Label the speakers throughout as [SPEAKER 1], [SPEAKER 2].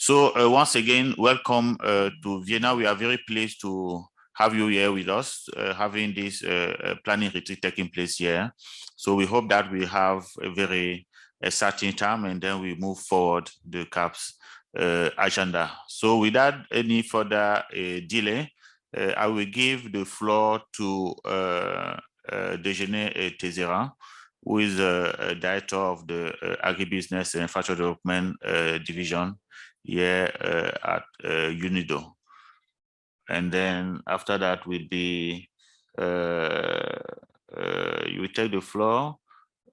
[SPEAKER 1] So once again, welcome to Vienna. We are very pleased to have you here with us, having this planning retreat taking place here. So we hope that we have a very exciting time, and then we move forward the CAAPs agenda. So without any further delay, I will give the floor to Déjeuner Tézéra, who is a director of the Agribusiness and Infrastructure Development Division here at UNIDO. And then after that will be, you will take the floor,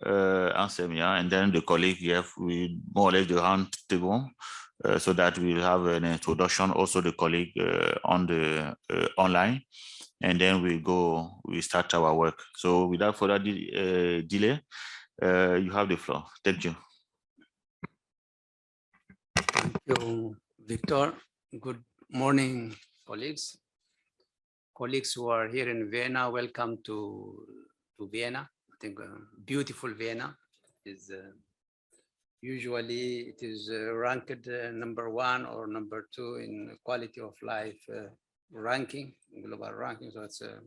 [SPEAKER 1] Ansemia, and then the colleague here will more or less the round table, so that we'll have an introduction, also the colleague on the online, and then we start our work. So without further delay, you have the floor. Thank you.
[SPEAKER 2] Thank you, Victor. Good morning, colleagues. Colleagues who are here in Vienna, welcome to Vienna. I think beautiful Vienna is usually it is ranked number 1 or number 2 in quality of life ranking, global ranking. So it's a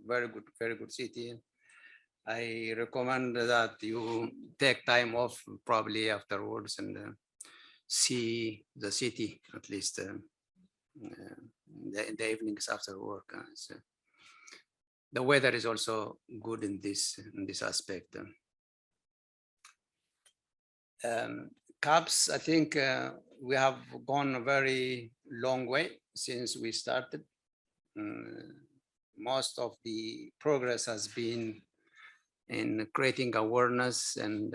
[SPEAKER 2] very good city. I recommend that you take time off probably afterwards and see the city at least in the evenings after work. So the weather is also good in this aspect. CAAPs, I think we have gone a very long way since we started. Most of the progress has been in creating awareness and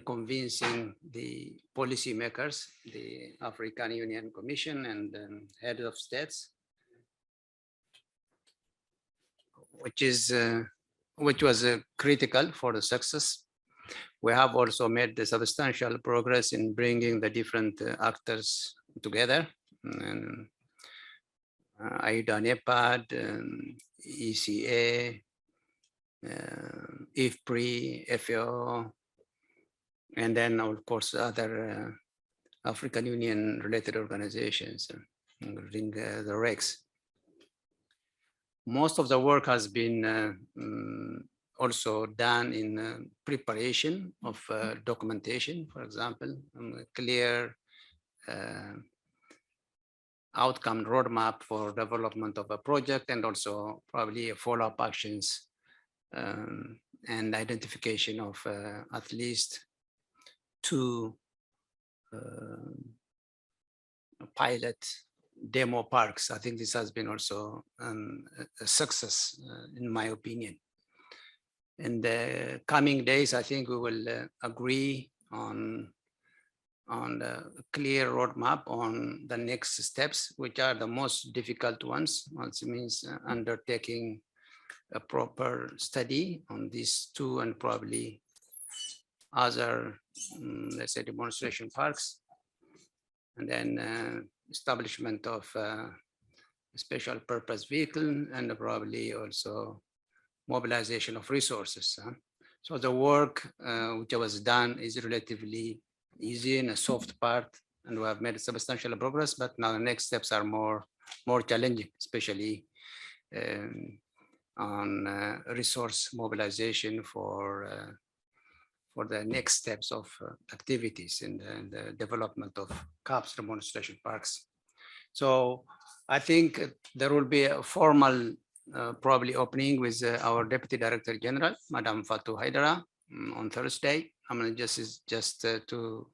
[SPEAKER 2] convincing the policymakers, the African Union Commission and head of states, which was critical for the success. We have also made the substantial progress in bringing the different actors together. AIDA, NEPAD, ECA, IFPRI, FAO, and then of course other African Union related organizations, including the REX. Most of the work has been also done in preparation of documentation, for example, clear outcome roadmap for development of a project, and also probably follow-up actions and identification of at least 2 pilot demo parks. I think this has been also a success in my opinion. In the coming days, I think we will agree on a clear roadmap on the next steps, which are the most difficult ones. It means undertaking a proper study on these 2 and probably other, let's say, demonstration parks, and then establishment of a special purpose vehicle, and probably also mobilization of resources. So the work which was done is relatively easy in a soft part, and we have made substantial progress, but now the next steps are more challenging, especially on resource mobilization for the next steps of activities in the development of CAAPs demonstration parks. So I think there will be a formal probably opening with our Deputy Director General, Madam Fatou Haidara, on Thursday. I mean, just to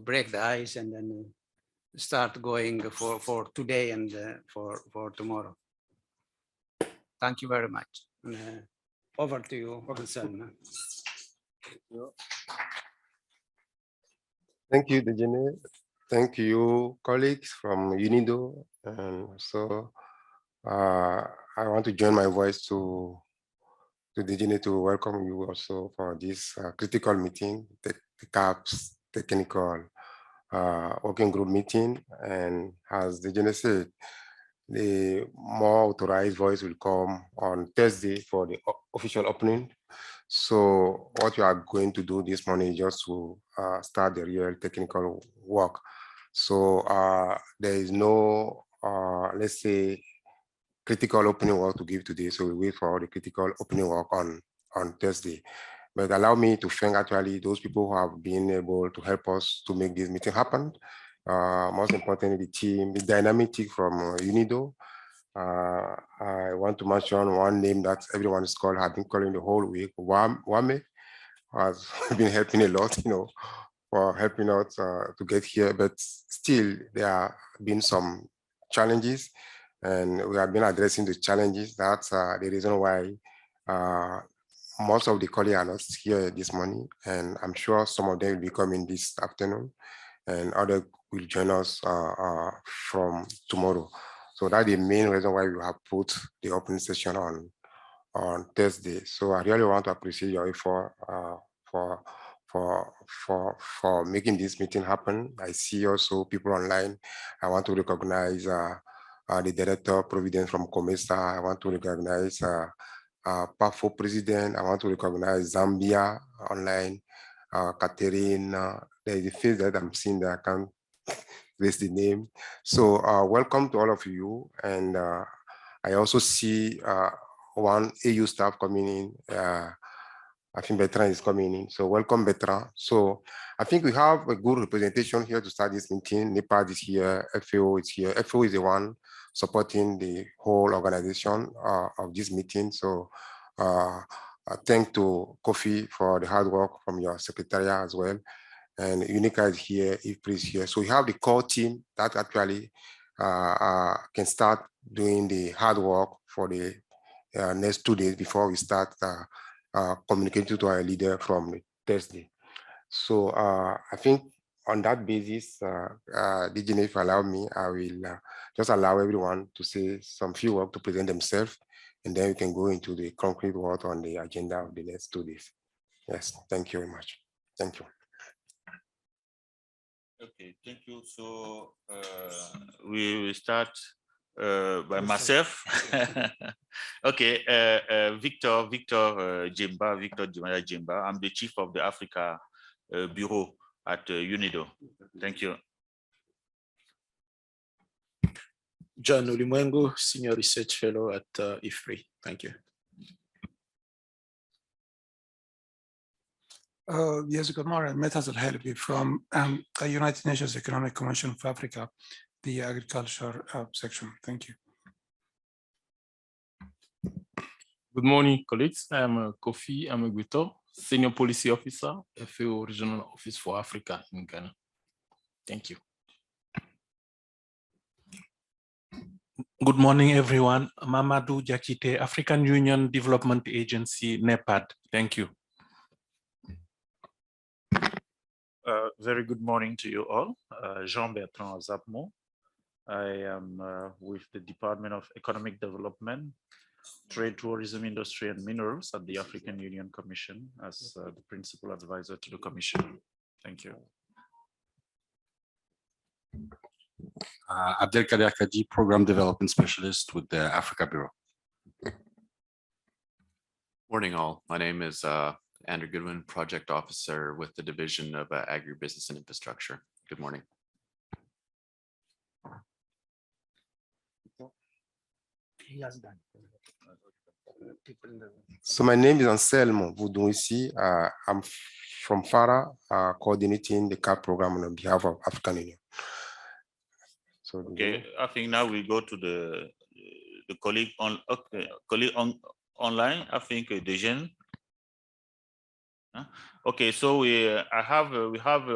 [SPEAKER 2] break the ice and then start going for today and for tomorrow. Thank you very much. Over to you, Salma.
[SPEAKER 3] Thank you, Déjeuner. Thank you, colleagues from UNIDO. And so I want to join my voice to Déjeuner to welcome you also for this critical meeting, the CAAPs technical working group meeting. And as Déjeuner said, the more authorized voice will come on Thursday for the official opening. So what you are going to do this morning is just to start the real technical work. So there is no, let's say, critical opening work to give today. So we wait for the critical opening work on Thursday. But allow me to thank actually those people who have been able to help us to make this meeting happen. Most importantly, the team, the dynamic team from UNIDO. I want to mention one name that everyone is called, have been calling the whole week, Wame, has been helping a lot, for helping us to get here. But still, there have been some challenges, and we have been addressing the challenges. That's the reason why most of the colleagues are not here this morning, and I'm sure some of them will be coming this afternoon, and others will join us from tomorrow. So that's the main reason why we have put the open session on Thursday. So I really want to appreciate your effort for making this meeting happen. I see also people online. I want to recognize the Director of Providence from Comesa. I want to recognize PAFO President. I want to recognize Zambia online. Catherine, there is a face that I'm seeing that I can't raise the name. So welcome to all of you. And I also see one AU staff coming in. I think Bertrand is coming in. So welcome, Bertrand. So I think we have a good representation here to start this meeting. NEPAD is here, FAO is here. FAO is the one supporting the whole organization of this meeting. So thank to Kofi for the hard work from your secretariat as well. And Unica is here, Ifri is here. So we have the core team that actually can start doing the hard work for the next 2 days before we start communicating to our leader from Thursday. So I think on that basis, DJ, if you allow me, I will just allow everyone to say some few words to present themselves, and then we can go into the concrete work on the agenda of the next 2 days. Yes, thank you very much. Thank you.
[SPEAKER 1] Okay, thank you. So we will start by myself. Okay, Victor Jimba. I'm the chief of the Africa Bureau at UNIDO. Thank you.
[SPEAKER 4] John Ulimwengu, Senior Research Fellow at IFRI. Thank you.
[SPEAKER 5] Yes, good morning. Metas Al-Helbi from the United Nations Economic Commission of Africa, the agriculture section. Thank you.
[SPEAKER 6] Good morning, colleagues. I am Kofi Ameguito, Senior Policy Officer, FAO Regional Office for Africa in Ghana. Thank you.
[SPEAKER 7] Good morning, everyone. Mamadou Diakite, African Union Development Agency, NEPAD. Thank you.
[SPEAKER 8] Very good morning to you all. Jean-Bertrand Zapmo. I am with the Department of Economic Development, Trade, Tourism, Industry, and Minerals at the African Union Commission as the principal advisor to the Commission. Thank you.
[SPEAKER 9] Abdelkader Kadi, Program Development Specialist with the Africa Bureau.
[SPEAKER 10] Morning all, my name is Andrew Goodwin, Project Officer with the Division of Agribusiness and Infrastructure. Good morning.
[SPEAKER 3] So my name is Anselmo Vudouissi. I'm from FARA, coordinating the CAAP program on behalf of African Union. So
[SPEAKER 1] okay, I think now we go to the colleague on online. I think Dejen. Okay, so we have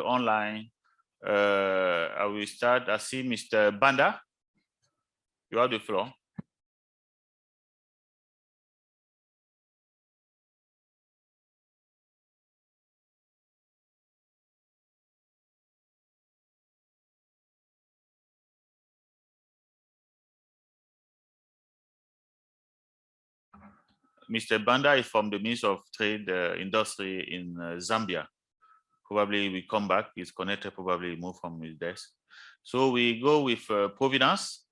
[SPEAKER 1] online. I will start. I see Mr. Banda. You have the floor. Mr. Banda is from the Ministry of Trade Industry in Zambia. Probably we come back, he's connected, probably move from his desk. So we go with Providence.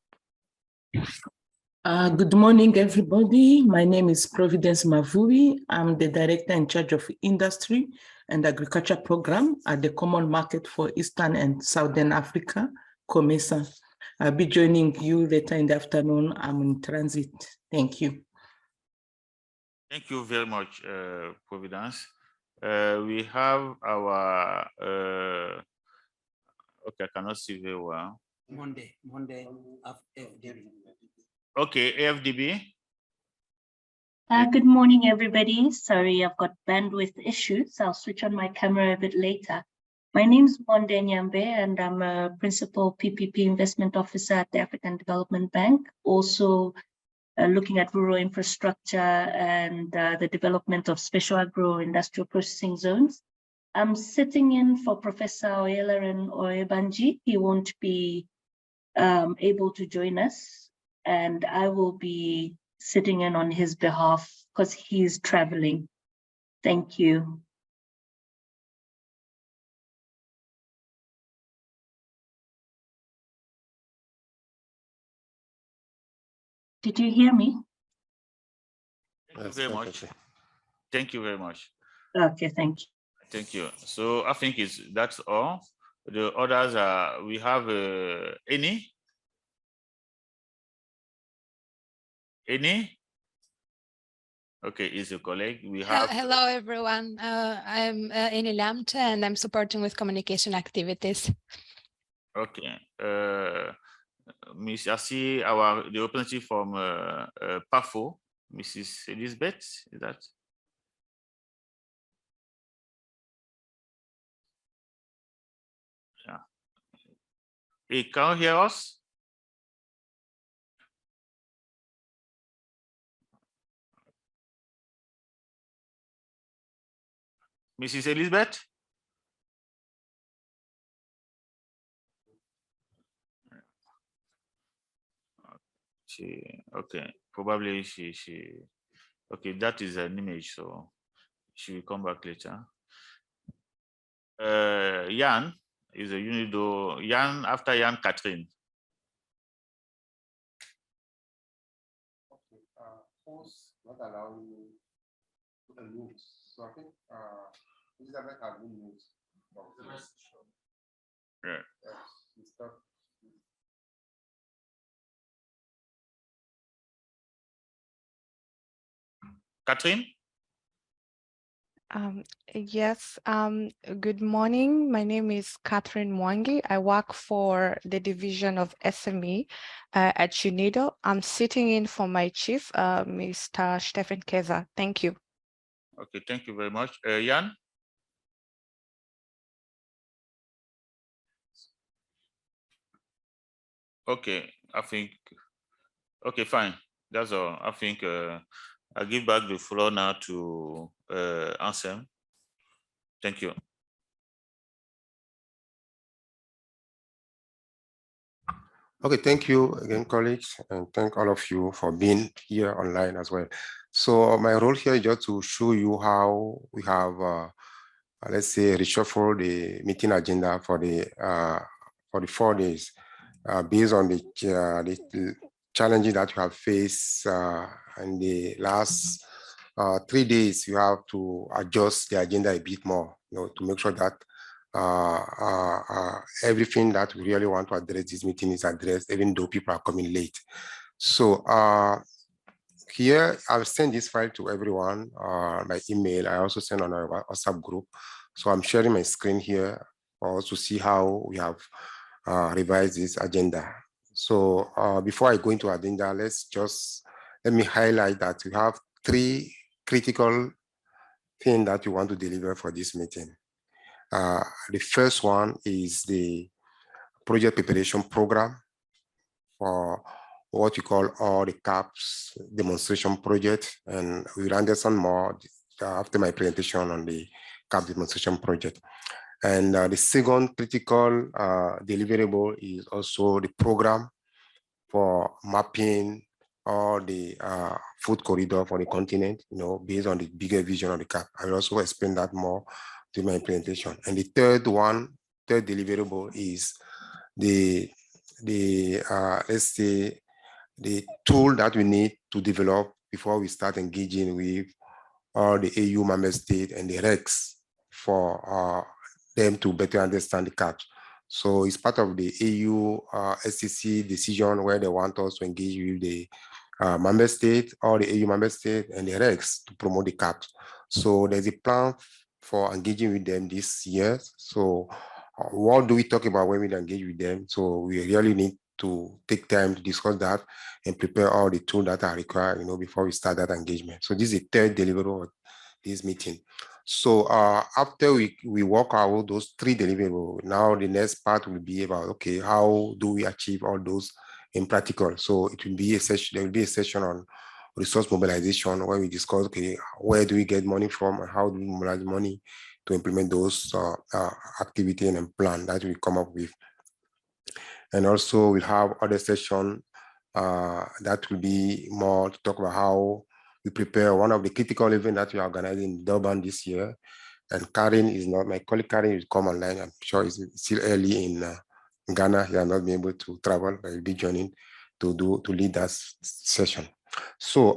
[SPEAKER 11] Good morning, everybody. My name is Providence Mavui. I'm the Director in charge of Industry and Agriculture Program at the Common Market for Eastern and Southern Africa, COMESA. I'll be joining you later in the afternoon. I'm in transit. Thank you.
[SPEAKER 1] Thank you very much, Providence. We have our, okay, I cannot see very well.
[SPEAKER 2] Monday, FDB.
[SPEAKER 1] Okay, AFDB.
[SPEAKER 12] Good morning, everybody. Sorry, I've got bandwidth issues. I'll switch on my camera a bit later. My name is Monde Nyambe, and I'm a Principal PPP Investment Officer at the African Development Bank, also looking at rural infrastructure and the development of special agro-industrial processing zones. I'm sitting in for Professor Oyeleren Oyebanji. He won't be able to join us, and I will be sitting in on his behalf because he's traveling. Thank you. Did you hear me?
[SPEAKER 1] Thank you very much. Thank you very much.
[SPEAKER 12] Okay, thank you.
[SPEAKER 1] Thank you. So I think that's all. The others are, we have any? Okay, is a colleague. We have.
[SPEAKER 13] Hello, everyone. I'm Eni Lamte, and I'm supporting with communication activities.
[SPEAKER 1] Okay. Miss, I see the representative from PAFO, Mrs. Elizabeth, is that? Yeah. Hey, can you hear us? Mrs. Elizabeth? Okay, probably she okay, that is an image, so she will come back later. Jan is a UNIDO. Jan, after Jan, Catherine.
[SPEAKER 3] Okay, host not allowing me to unmute. So I think Elizabeth has been moved.
[SPEAKER 1] Yeah. Catherine?
[SPEAKER 14] Yes, good morning. My name is Catherine Mwangi. I work for the division of SME at UNIDO. I'm sitting in for my chief, Mr. Stephen Keza. Thank you.
[SPEAKER 1] Okay, thank you very much. Jan? Okay, I think, okay, fine. That's all. I think I'll give back the floor now to Anselm. Thank you.
[SPEAKER 3] Okay, thank you again, colleagues, and thank all of you for being here online as well. So my role here is just to show you how we have, let's say, reshuffle the meeting agenda for the 4 days, based on the challenges that you have faced in the last 3 days. You have to adjust the agenda a bit more, to make sure that everything that we really want to address this meeting is addressed, even though people are coming late. So here I've sent this file to everyone by email. I also sent on our WhatsApp group. So I'm sharing my screen here for us to see how we have revised this agenda. So before I go into agenda, let me highlight that we have 3 critical things that we want to deliver for this meeting. The first one is the project preparation program for what we call all the CAAPs demonstration project, and we'll understand more after my presentation on the CAAP demonstration project. And the second critical deliverable is also the program for mapping all the food corridor for the continent, based on the bigger vision of the CAAP. I will also explain that more to my presentation. And the third deliverable is the let's say the tool that we need to develop before we start engaging with all the AU member states and the RECs for them to better understand the CAAPs. So it's part of the AU SCC decision where they want us to engage with the member state or the AU member state and the RECs to promote the CAAPs. So there's a plan for engaging with them this year. So what do we talk about when we engage with them? So we really need to take time to discuss that and prepare all the tools that are required, before we start that engagement. So this is the third deliverable of this meeting. So after we work out those three deliverables, now the next part will be about, okay, how do we achieve all those in practical? So it will be a session, there will be a session on resource mobilization where we discuss, okay, where do we get money from and how do we mobilize money to implement those activity and plan that we come up with. And also we'll have other session that will be more to talk about how we prepare one of the critical events that we are organizing in Durban this year. And Karen is not, my colleague Karen will come online. I'm sure it's still early in Ghana. He has not been able to travel, but he'll be joining to lead that session. So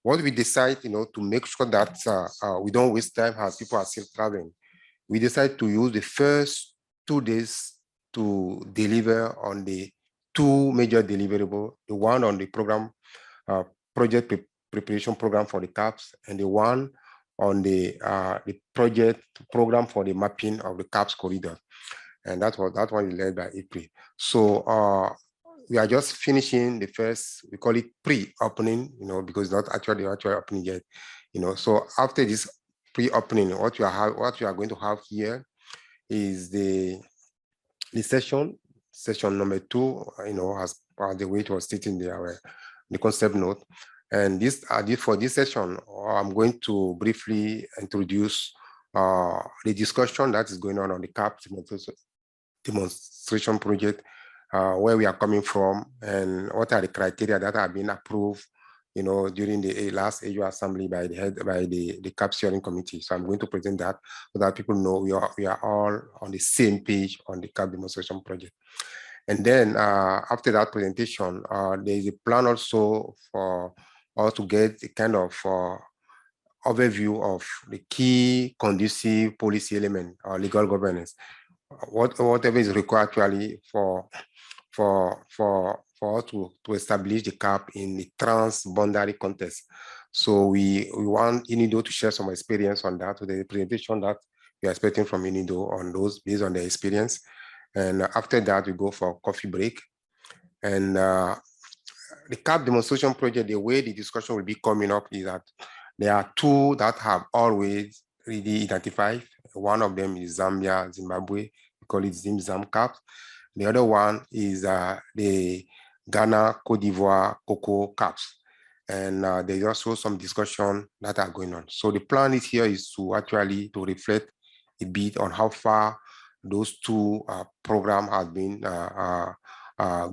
[SPEAKER 3] what we decide, to make sure that we don't waste time as people are still traveling, we decide to use the first 2 days to deliver on the 2 major deliverables, the one on the program, project preparation program for the CAAPs, and the one on the project program for the mapping of the CAAPs corridor. And that one is led by April. So we are just finishing the first, we call it pre-opening, because it's not actually opening yet. So after this pre-opening, what we are going to have here is the session number 2, as the way it was stated in the concept note. And this for this session, I'm going to briefly introduce the discussion that is going on the CAAPs demonstration project, where we are coming from, and what are the criteria that have been approved, during the last AU assembly by the CAAPs steering committee. So I'm going to present that so that people know we are all on the same page on the CAAPs demonstration project. And then after that presentation, there is a plan also for us to get a kind of overview of the key conducive policy element or legal governance, whatever is required actually for us to establish the CAAP in the trans-boundary context. So we want UNIDO to share some experience on that, with the presentation that we are expecting from UNIDO on those based on their experience. And after that, we go for a coffee break. And the CAAP demonstration project, the way the discussion will be coming up is that there are 2 that have always really identified. One of them is Zambia, Zimbabwe, we call it ZimZam CAAP. The other one is the Ghana, Cote d'Ivoire, Cocoa CAAPs. And there's also some discussion that are going on. So the plan is here is to actually to reflect a bit on how far those 2 programs have been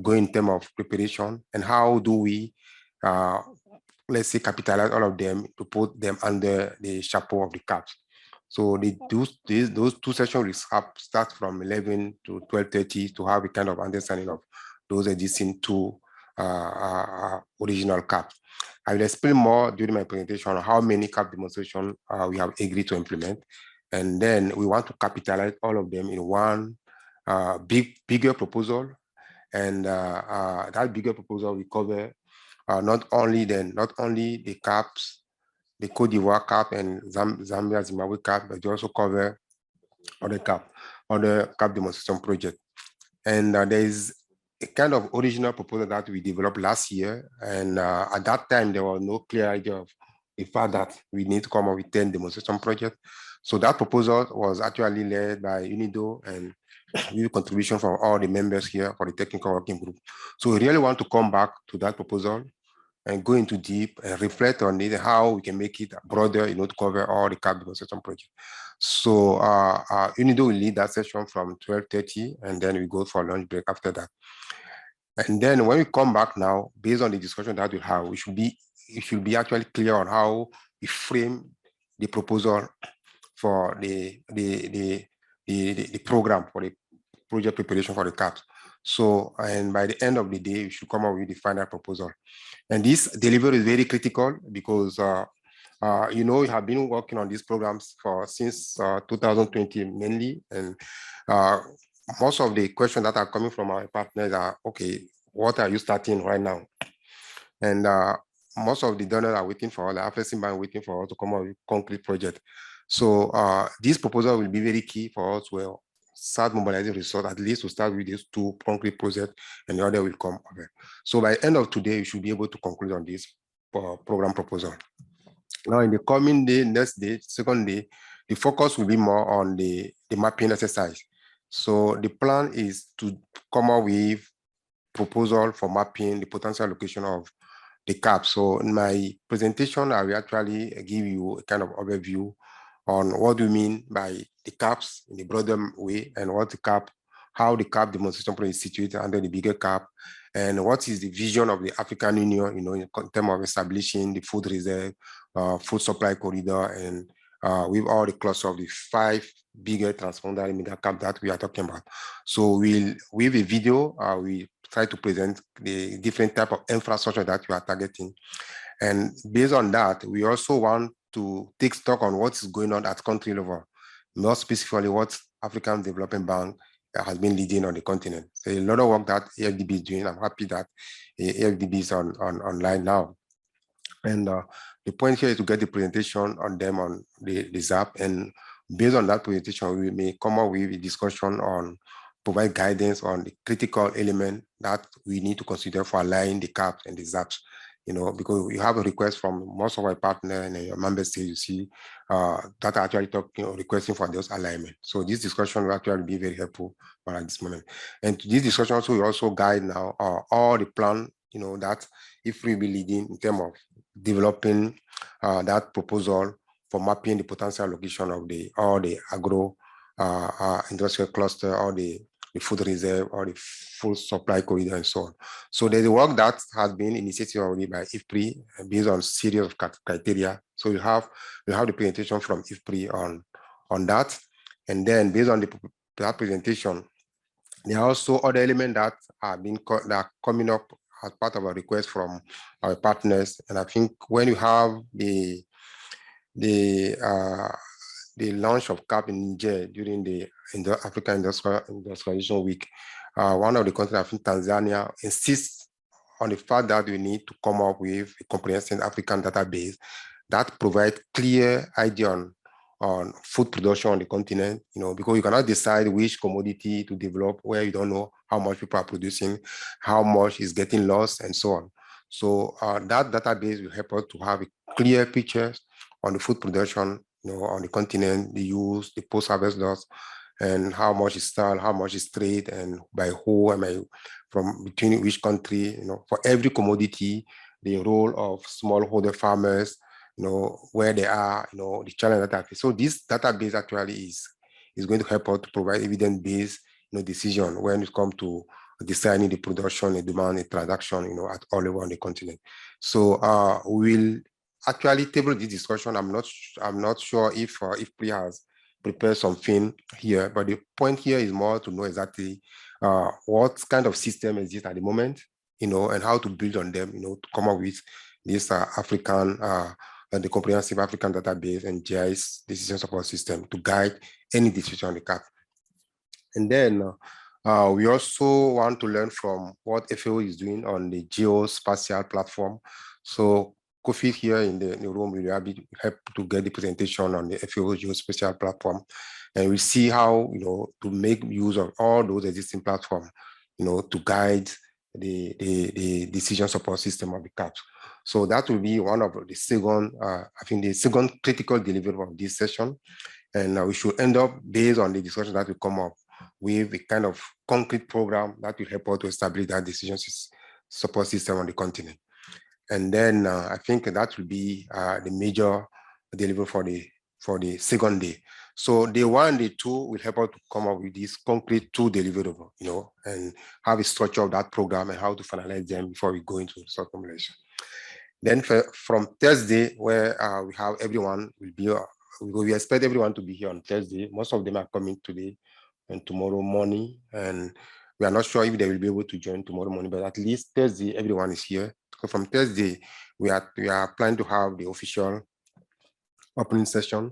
[SPEAKER 3] going in terms of preparation, and how do we, let's say, capitalize all of them to put them under the chapeau of the CAAPs. So those 2 sessions will start from 11 to 12:30 to have a kind of understanding of those existing 2 original CAAPs. I will explain more during my presentation on how many CAAP demonstrations we have agreed to implement. And then we want to capitalize all of them in one bigger proposal. And that bigger proposal will cover not only the CAAPs, the Cote d'Ivoire CAAP and Zambia, Zimbabwe CAAP, but you also cover other CAAP demonstration project. And there is a kind of original proposal that we developed last year. And at that time, there was no clear idea of the fact that we need to come up with 10 demonstration projects. So that proposal was actually led by UNIDO and with contribution from all the members here for the technical working group. So we really want to come back to that proposal and go into deep and reflect on it, how we can make it broader, to cover all the CAAP demonstration projects. So UNIDO will lead that session from 12:30, and then we go for a lunch break after that. And then when we come back now, based on the discussion that we have, it should be actually clear on how we frame the proposal for the program for the project preparation for the CAAPs. So, and by the end of the day, we should come up with the final proposal. And this delivery is very critical because, you know, we have been working on these programs since 2020 mainly. And most of the questions that are coming from our partners are, okay, what are you starting right now? And most of the donors are waiting for, the Afrexim Bank waiting for us to come up with concrete project. So this proposal will be very key for us to start mobilizing resources, at least to start with these 2 concrete projects, and the other will come over. So by the end of today, we should be able to conclude on this program proposal. Now in the coming day, next day, second day, the focus will be more on the mapping exercise. So the plan is to come up with proposal for mapping the potential location of the CAAPs. So in my presentation, I will actually give you a kind of overview on what do you mean by the CAAPs in a broader way, and what the CAAP, how the CAAP demonstration project is situated under the bigger CAAP, and what is the vision of the African Union, you know, in terms of establishing the food reserve, food supply corridor, and with all the cluster of the 5 bigger transboundary mega CAAP that we are talking about. So with a video, we try to present the different type of infrastructure that we are targeting. And based on that, we also want to take stock on what is going on at country level, more specifically what African Development Bank has been leading on the continent. So a lot of work that AFDB is doing. I'm happy that AFDB is online now. And the point here is to get the presentation on them on the ZAP, and based on that presentation, we may come up with a discussion on provide guidance on the critical element that we need to consider for aligning the CAAPs and the ZAPs, you know, because we have a request from most of our partners and your member states, you see, that are actually talking or requesting for those alignment. So this discussion will actually be very helpful at this moment. And this discussion also will also guide now all the plan, you know, that if we be leading in terms of developing that proposal for mapping the potential location of all the agro industrial cluster, or the food reserve, or the food supply corridor, and so on. So there's a work that has been initiated already by IFPRI based on series of criteria. So you have the presentation from IFPRI on that, and then based on that presentation, there are also other elements that are coming up as part of a request from our partners. And I think when you have the launch of CAAP in Niger during the African Industrialization Week, one of the countries, I think Tanzania, insists on the fact that we need to come up with a comprehensive African database that provides clear idea on food production on the continent, you know, because you cannot decide which commodity to develop where you don't know how much people are producing, how much is getting lost, and so on. So that database will help us to have a clear picture on the food production, you know, on the continent, the use, the post-harvest loss, and how much is sold, how much is trade, and by who, from between which country, you know, for every commodity, the role of smallholder farmers, you know, where they are, you know, the challenge that I face. So this database actually is going to help us to provide evidence-based, you know, decision when it comes to deciding the production, the demand, the transaction, you know, at all over on the continent. So we'll actually table this discussion. I'm not sure if PRI has prepared something here, but the point here is more to know exactly what kind of system exists at the moment, you know, and how to build on them, you know, to come up with this African the comprehensive African database and GIS decision support system to guide any decision on the CAAP. And then we also want to learn from what FAO is doing on the geospatial platform. So Kofi here in the room will help to get the presentation on the FAO geospatial platform, and we see how, you know, to make use of all those existing platforms, you know, to guide the decision support system of the CAAPs. So that will be one of the second, I think the second critical deliverable of this session. And we should end up, based on the discussion that will come up, with a kind of concrete program that will help us to establish that decision support system on the continent. And then I think that will be the major deliverable for the second day. So day 1, day 2 will help us to come up with this concrete 2 deliverable, you know, and have a structure of that program and how to finalize them before we go into formulation. Then from Thursday, where we have everyone will be, we expect everyone to be here on Thursday. Most of them are coming today and tomorrow morning. And We are not sure if they will be able to join tomorrow morning, but at least Thursday, everyone is here. So from Thursday, we are planning to have the official opening session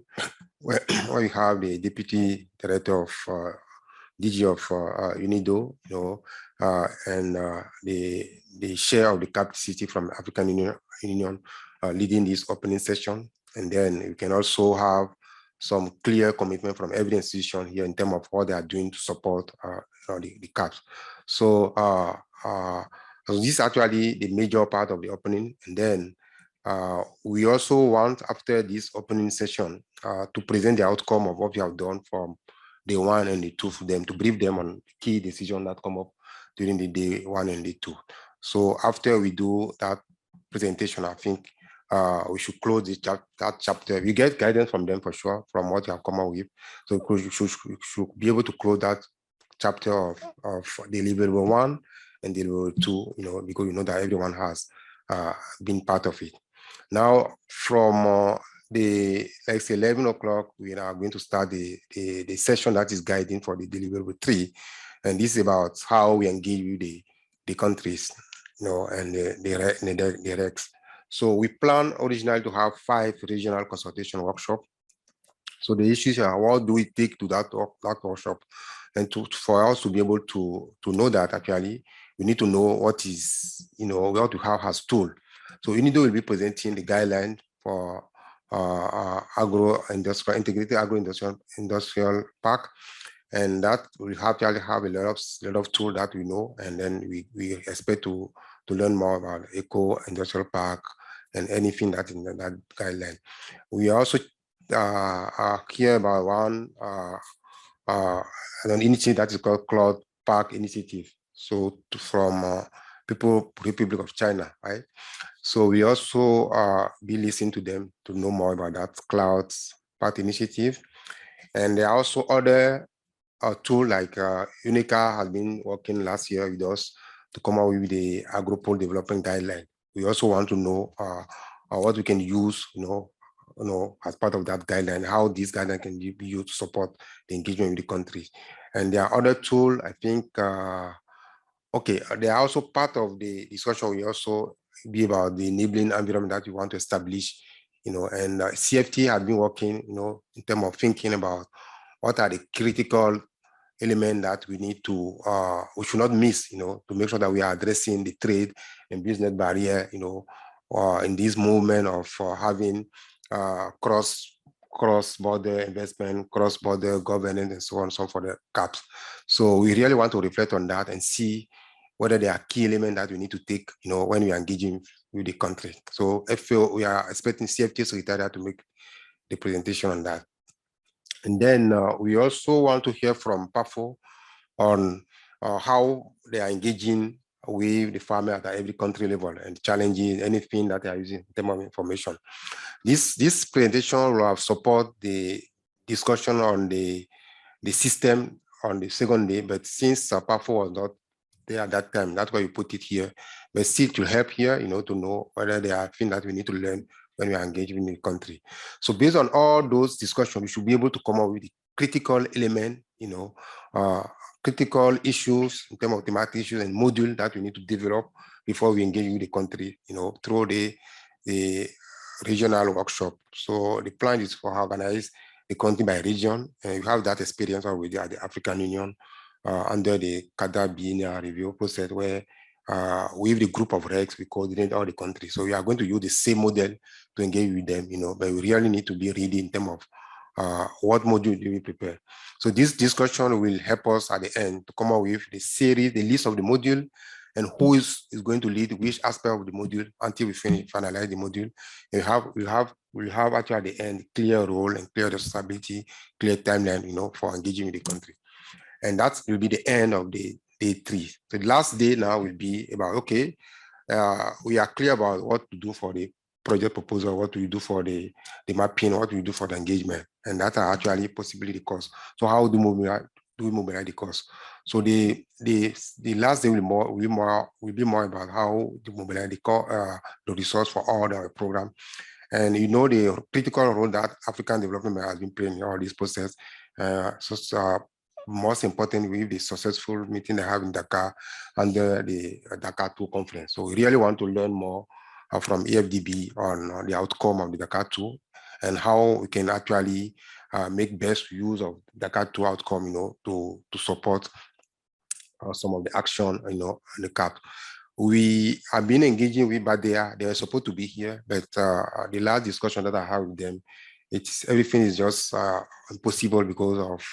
[SPEAKER 3] where we have the Deputy Director of DG of UNIDO, and the chair of the capital city from African Union leading this opening session. And then we can also have some clear commitment from every institution here in terms of what they are doing to support the CAAPs. So this is actually the major part of the opening. And then we also want, after this opening session, to present the outcome of what we have done from day 1 and day 2 for them, to brief them on key decisions that come up during the day 1 and day 2. So after we do that presentation, I think we should close that chapter. We get guidance from them for sure, from what you have come up with. So we should be able to close that chapter of deliverable 1 and deliverable 2, because you know that everyone has been part of it. Now, from like say 11 o'clock, we are going to start the session that is guiding for the deliverable 3. And this is about how we engage with the countries, and the RECs. So we plan originally to have 5 regional consultation workshops. So the issues are, what do we take to that workshop? And for us to be able to know that actually, we need to know what is, what we have as tool. So UNIDO will be presenting the guideline for integrated agro-industrial park. And that will actually have a lot of tools that we know. And then we expect to learn more about eco-industrial park and anything that in that guideline. We also hear about an initiative that is called Cloud Park Initiative. So from Republic of China, right? So we also be listening to them to know more about that Cloud Park Initiative. And there are also other tools like UNICA has been working last year with us to come up with the Agropole Development Guideline. We also want to know what we can use, as part of that guideline, how this guideline can be used to support the engagement with the country. And there are other tools, I think, they are also part of the discussion. We also be about the enabling environment that we want to establish, and CFT has been working, in terms of thinking about what are the critical elements that we need to, we should not miss, to make sure that we are addressing the trade and business barrier, in this movement of having cross-border investment, cross-border governance, and so on, so for the CAAPs. So we really want to reflect on that and see whether there are key elements that we need to take, when we are engaging with the country. So we are expecting CFT Secretariat to make the presentation on that. And then we also want to hear from PAFO on how they are engaging with the farmer at every country level and challenging anything that they are using in terms of information. This presentation will have support the discussion on the system on the second day, but since PAFO was not there at that time, that's why we put it here. But still to help here, to know whether there are things that we need to learn when we are engaging in the country. So based on all those discussions, we should be able to come up with the critical element, critical issues in terms of thematic issues and module that we need to develop before we engage with the country, through the regional workshop. So the plan is for organize the country by region, and you have that experience already at the African Union under the CAAPs biennial review process, where with the group of RECs, we coordinate all the countries. So we are going to use the same model to engage with them, but we really need to be ready in terms of what module do we prepare. So this discussion will help us at the end to come up with the series, the list of the module, and who is going to lead which aspect of the module until we finalize the module. And we'll have actually at the end clear role and clear responsibility, clear timeline, for engaging with the country. And that will be the end of the day 3. So the last day now will be about, okay, we are clear about what to do for the project proposal, what do we do for the mapping, what do we do for the engagement, and that are actually possibly the cost. So how do we mobilize the cost? So the last day will be more about how to mobilize the resource for all the program. And the critical role that African development has been playing in all this process. most important with the successful meeting they have in Dakar under the Dakar 2 conference. So we really want to learn more from EFDB on the outcome of the Dakar 2 and how we can actually make best use of Dakar 2 outcome, to support some of the action, in the CAP. We have been engaging with Badea. They were supposed to be here, but the last discussion that I had with them, everything is just impossible because of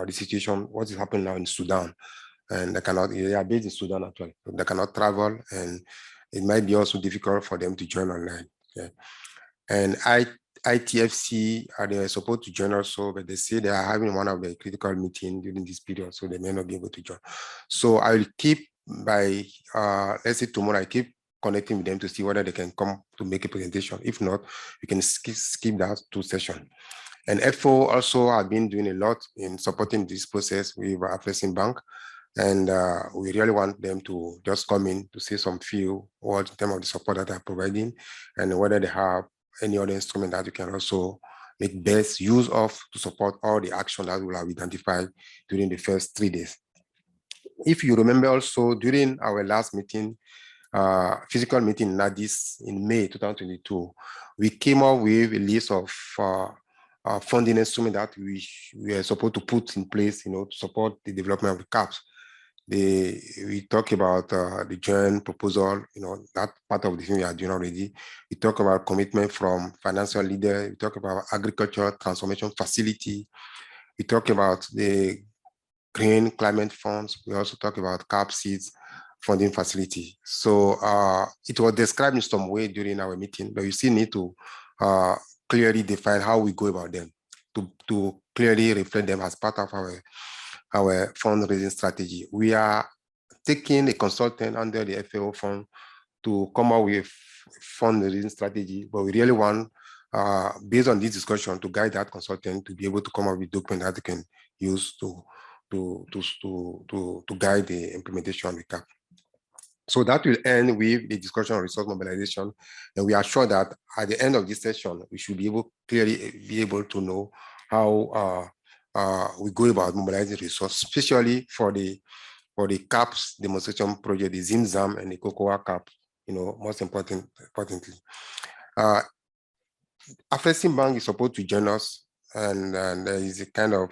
[SPEAKER 3] the situation, what is happening now in Sudan. And they are based in Sudan actually. They cannot travel, and it might be also difficult for them to join online. Yeah. And ITFC, they are supposed to join also, but they say they are having one of the critical meetings during this period, so they may not be able to join. So I will keep let's say tomorrow, I keep connecting with them to see whether they can come to make a presentation. If not, we can skip that 2 sessions. And FO also have been doing a lot in supporting this process with Afrexim Bank. And we really want them to just come in to say some few words in terms of the support that they're providing and whether they have any other instrument that you can also make best use of to support all the action that we have identified during the first 3 days. If you remember also during our last meeting, physical meeting in Addis in May 2022, we came up with a list of funding instruments that we are supposed to put in place, to support the development of the CAAPs. We talk about the joint proposal, that part of the thing we are doing already. We talk about commitment from financial leader. We talk about agricultural transformation facility. We talk about the green climate funds. We also talk about CAAP seeds funding facility. So it was described in some way during our meeting, but we still need to clearly define how we go about them to clearly reflect them as part of our fundraising strategy. We are taking a consultant under the FAO fund to come up with fundraising strategy, but we really want, based on this discussion, to guide that consultant to be able to come up with documents that they can use to guide the implementation of the CAP. So that will end with the discussion on resource mobilization. And we are sure that at the end of this session, we should be able to know how we go about mobilizing resources, especially for the CAPs demonstration project, the ZIMZAM and the COCOA CAP, most importantly. Afrexim Bank is supposed to join us, and there is a kind of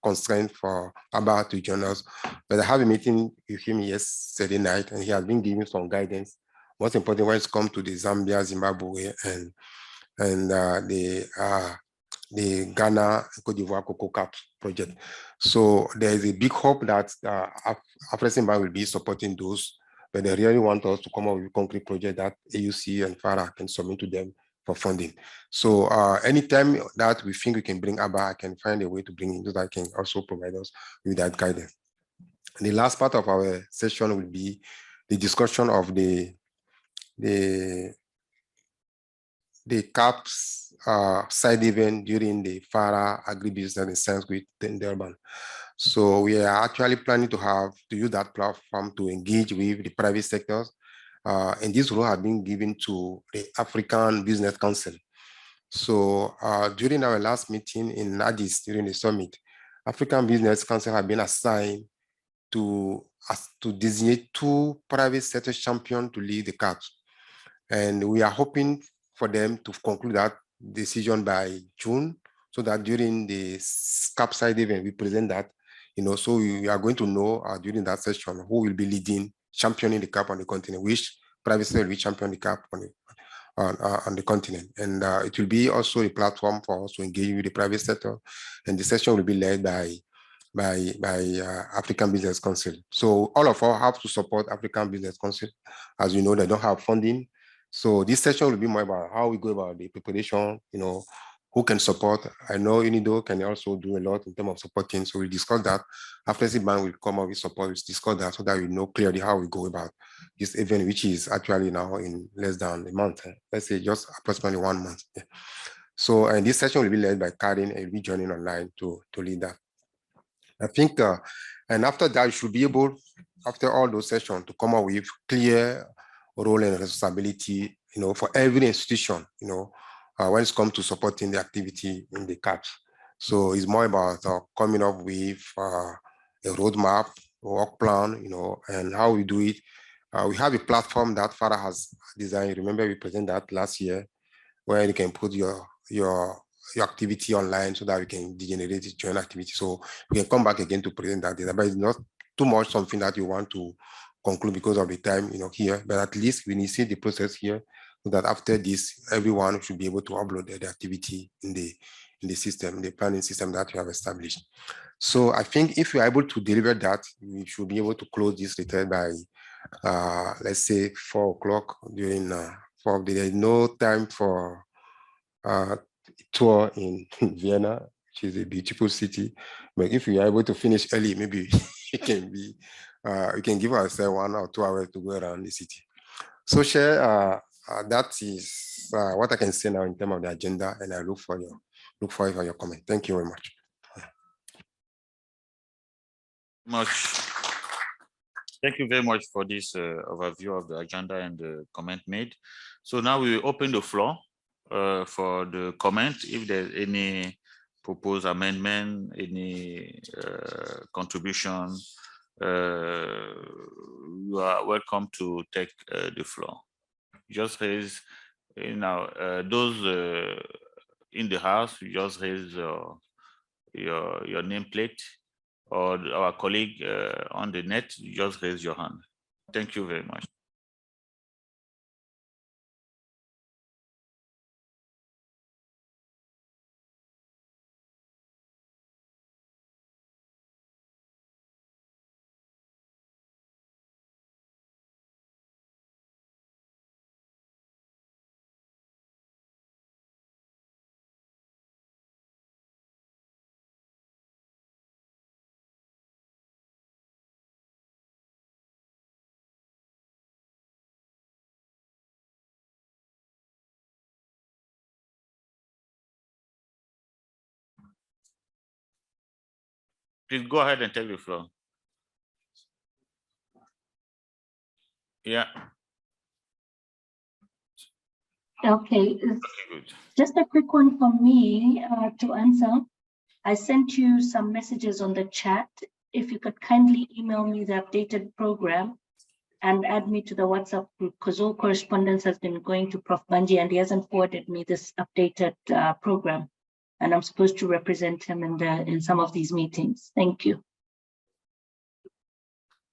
[SPEAKER 3] constraint for Abba to join us. But I have a meeting with him yesterday night, and he has been giving some guidance. Most important when it's come to the Zambia, Zimbabwe, and the Ghana, Cote d'Ivoire Cocoa CAP project. So there is a big hope that Afrexim Bank will be supporting those, but they really want us to come up with a concrete project that AUC and FARA can submit to them for funding. So anytime that we think we can bring ABBA, I can find a way to bring it, that can also provide us with that guidance. And the last part of our session will be the discussion of the CAAPs side event during the FARA Agribusiness and Science Week in Durban. So we are actually planning to use that platform to engage with the private sectors. And this role has been given to the African Business Council. So during our last meeting in Addis, during the summit, African Business Council have been assigned to designate 2 private sector champions to lead the CAAPs. And we are hoping for them to conclude that decision by June, so that during the CAAP side event, we present that, so we are going to know during that session who will be leading, championing the CAAP on the continent, which private sector will be championing the CAAP on the continent. And it will be also a platform for us to engage with the private sector. And the session will be led by African Business Council. So all of us have to support African Business Council. As you know, they don't have funding. So this session will be more about how we go about the preparation, who can support. I know UNIDO can also do a lot in terms of supporting. So we'll discuss that. Afrexim Bank will come up with support, we'll discuss that so that we know clearly how we go about this event, which is actually now in less than a month. Let's say just approximately 1 month. Yeah. So, and this session will be led by Karin, and will be joining online to lead that. I think, and after that, you should be able, after all those sessions, to come up with clear role and responsibility, for every institution, when it comes to supporting the activity in the CAAPs. So it's more about coming up with roadmap, work plan, and how we do it. We have a platform that Farah has designed. Remember, we presented that last year, where you can put your activity online so that we can generate joint activity. So we can come back again to present that data, but it's not too much something that you want to conclude because of the time, here, but at least we initiate the process here so that after this, everyone should be able to upload the activity in the system, the planning system that you have established. So I think if you're able to deliver that, we should be able to close this retreat by, let's say 4 o'clock during, there is no time for tour in Vienna, which is a beautiful city. But if we are able to finish early, maybe it can be, we can give ourselves 1 or 2 hours to go around the city. So Chair, that is what I can say now in terms of the agenda, and I look forward for your comment. Thank you very much.
[SPEAKER 1] Thank you very much for this overview of the agenda and the comment made. So now we open the floor for the comment. If there's any proposed amendment, any contribution, you are welcome to take the floor. Just raise, those in the house, you just raise your nameplate, or our colleague on the net, just raise your hand. Thank you very much. Please go ahead and take the floor. Yeah.
[SPEAKER 12] Okay, just a quick one from me to answer. I sent you some messages on the chat. If you could kindly email me the updated program and add me to the WhatsApp group, because all correspondence has been going to Prof. Banji and he hasn't forwarded me this updated program. And I'm supposed to represent him in some of these meetings. Thank you.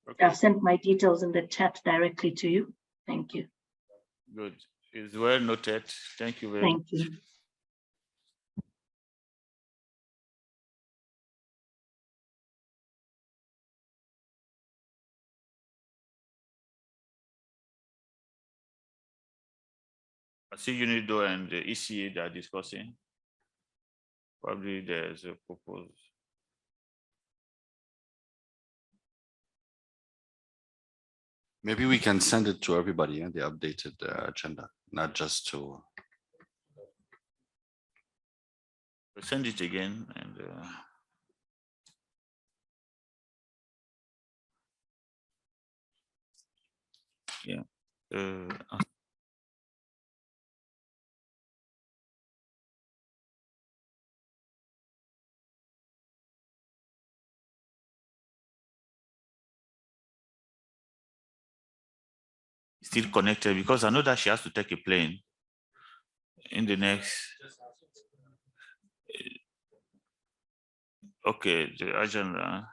[SPEAKER 12] Okay. I've sent my details in the chat directly to you. Thank you.
[SPEAKER 1] Good. It's well noted. Thank you very much.
[SPEAKER 12] Thank you.
[SPEAKER 1] I see UNIDO and the ECA that are discussing. Probably there's a proposal.
[SPEAKER 9] Maybe we can send it to everybody, the updated agenda, not just to.
[SPEAKER 1] We'll send it again and. Yeah. Still connected, because I know that she has to take a plane in the next. Okay, the agenda.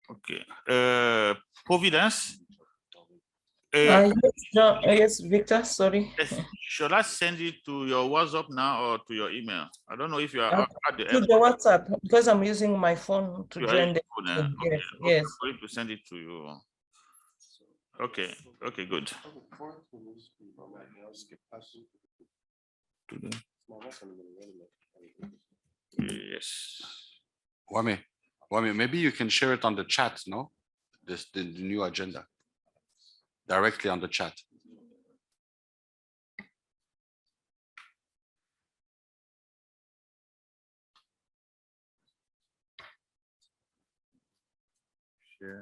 [SPEAKER 1] Okay, Providence.
[SPEAKER 11] Yes, Victor, sorry.
[SPEAKER 1] Yes. Should I send it to your WhatsApp now or to your email? I don't know if you are at the
[SPEAKER 11] to the WhatsApp, because I'm using my phone to join the meeting.
[SPEAKER 1] okay.
[SPEAKER 11] Yes,
[SPEAKER 1] Okay.
[SPEAKER 11] yes.
[SPEAKER 1] I'm going to send it to you. Okay, okay, good. Yes.
[SPEAKER 9] Wame, maybe you can share it on the chat, no? The new agenda. Directly on the chat.
[SPEAKER 1] Share.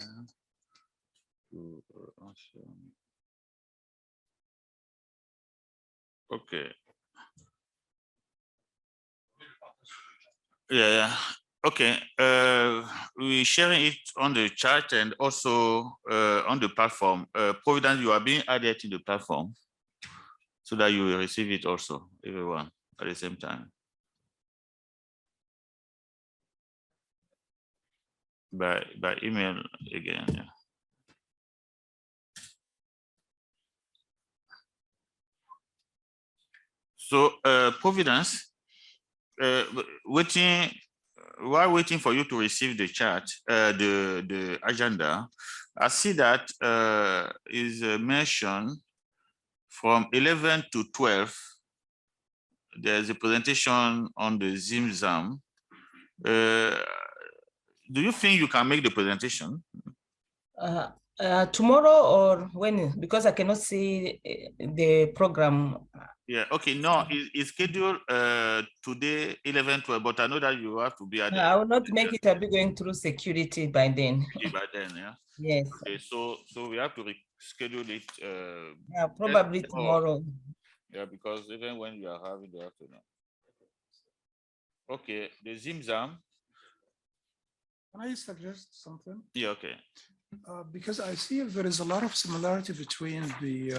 [SPEAKER 1] Okay. Yeah. Okay. We're sharing it on the chat and also on the platform. Providence, you are being added to the platform so that you will receive it also, everyone, at the same time. By email again. Yeah. So Providence, while waiting for you to receive the chat, the agenda, I see that is mentioned from 11 to 12. There's a presentation on the ZimZam. Do you think you can make the presentation?
[SPEAKER 11] Tomorrow or when? Because I cannot see the program.
[SPEAKER 1] Yeah, okay, no, it's scheduled today, 11:12, but I know that you have to be at
[SPEAKER 11] I will not make it. I'll be going through security by then.
[SPEAKER 1] by then, yeah.
[SPEAKER 11] Yes.
[SPEAKER 1] Okay, so we have to reschedule it.
[SPEAKER 11] Yeah, probably tomorrow.
[SPEAKER 1] Yeah, because even when you are having the afternoon. Okay, the ZimZam.
[SPEAKER 5] Can I suggest something?
[SPEAKER 1] Yeah, okay.
[SPEAKER 5] Because I see there is a lot of similarity between the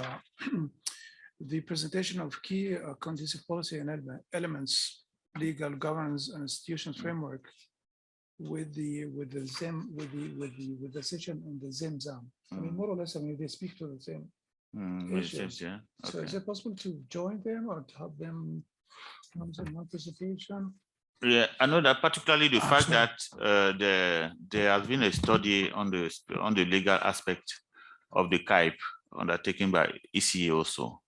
[SPEAKER 5] the presentation of key conducive policy and elements, legal governance and institutions framework, with the session on the ZimZam. I mean, more or less, I mean, they speak to the same issues.
[SPEAKER 1] Yeah. Okay.
[SPEAKER 5] So is it possible to join them or to have them come to one presentation?
[SPEAKER 1] Yeah, I know that particularly the fact that there has been a study on the legal aspect of the CAAP undertaken by ECA also.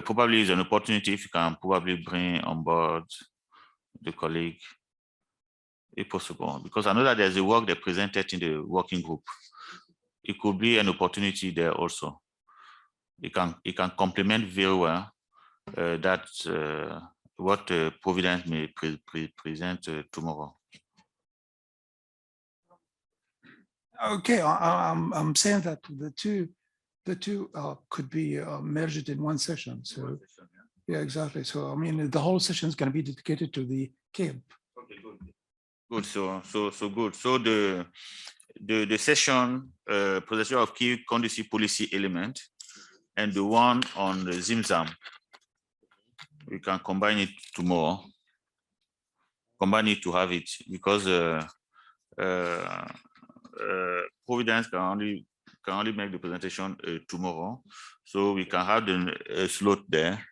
[SPEAKER 1] Probably is an opportunity if you can probably bring on board the colleague, if possible, because I know that there's a work they presented in the working group. It could be an opportunity there also. It can complement very well that what Providence may present tomorrow.
[SPEAKER 5] Okay, I'm saying that the two could be merged in one session. So yeah, exactly. So I mean, the whole session is going to be dedicated to the CAAP.
[SPEAKER 1] Okay, good. Good. So good. So the session presentation of key conducive policy element and the one on the ZimZam, we can combine it tomorrow. Combine it to have it because Providence can only make the presentation tomorrow, so we can have the slot there,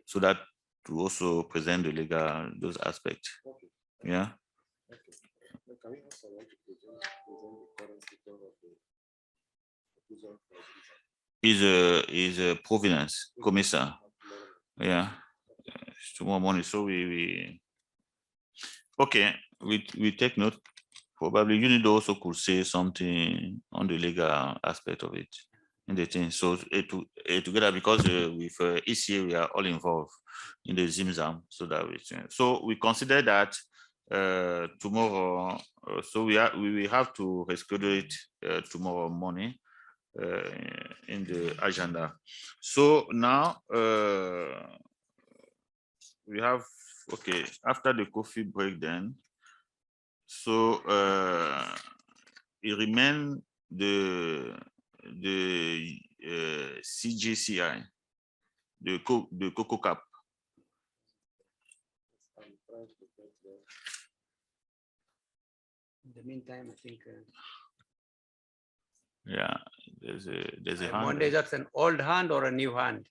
[SPEAKER 1] so that to also present the legal those aspects. Yeah. Is a Providence commissar. Yeah. Tomorrow morning. So we okay. We take note. Probably you need also could say something on the legal aspect of it in the thing. So together, because with ECA we are all involved in the ZimZam, so that we consider that tomorrow. So we will have to reschedule it tomorrow morning in the agenda. So now we have after the coffee break then. So it remains the CJCI, the CAAP.
[SPEAKER 2] In the meantime, I think.
[SPEAKER 1] Yeah, there's a hand.
[SPEAKER 2] Monday, that's an old hand or a new hand?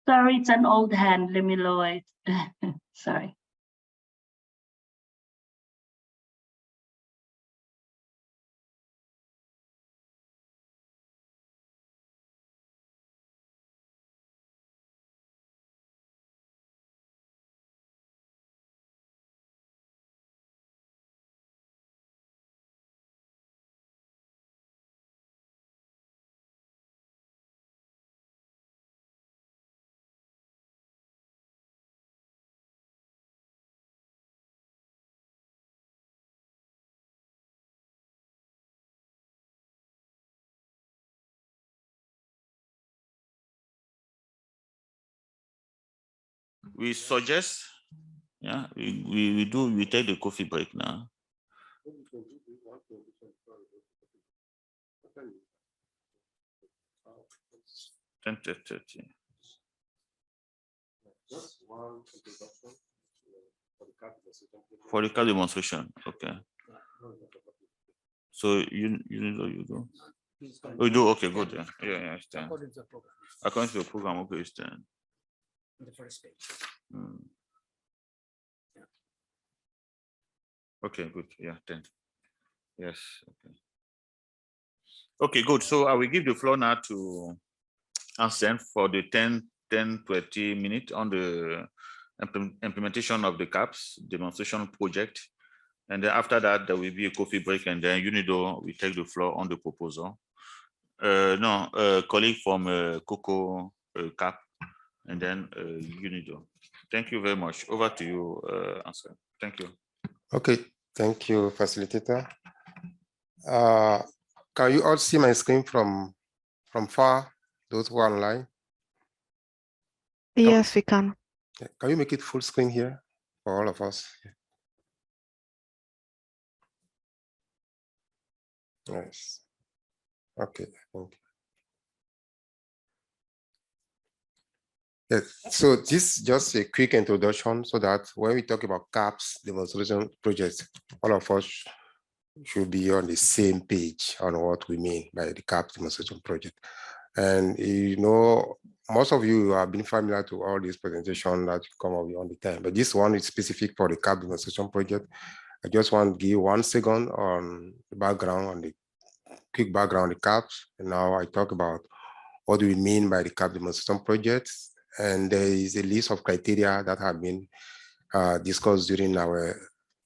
[SPEAKER 12] Sorry, it's an old hand. Let me lower it. Sorry.
[SPEAKER 1] we suggest, yeah, we take the coffee break now. Ten 30. For the CAP demonstration, okay. So you do. Oh, you do, okay, good. Yeah, it's 10. According to the program, okay, it's 10.
[SPEAKER 2] The first page.
[SPEAKER 1] Okay, good. Yeah, 10. Yes. Okay. Okay, good. So I will give the floor now to Anselm for the 10-20 minutes on the implementation of the CAAPs demonstration project. And then after that, there will be a coffee break, and then UNIDO will take the floor on the proposal. Colleague from COCO CAAP, and then UNIDO. Thank you very much. Over to you, Anselm. Thank you.
[SPEAKER 3] Okay, thank you, facilitator. Can you all see my screen from far, those who are online?
[SPEAKER 14] Yes, we can.
[SPEAKER 3] Can you make it full screen here for all of us? Yes. Okay, thank you. Yes. So this is just a quick introduction so that when we talk about CAAPs demonstration projects, all of us should be on the same page on what we mean by the CAAPs demonstration project. And you know, most of you have been familiar to all these presentations that come up on the time, but this one is specific for the CAAP demonstration project. I just want to give 1 second on the background, on the quick background on the CAAPs. And now I talk about what do we mean by the CAAP demonstration projects. And there is a list of criteria that have been discussed during our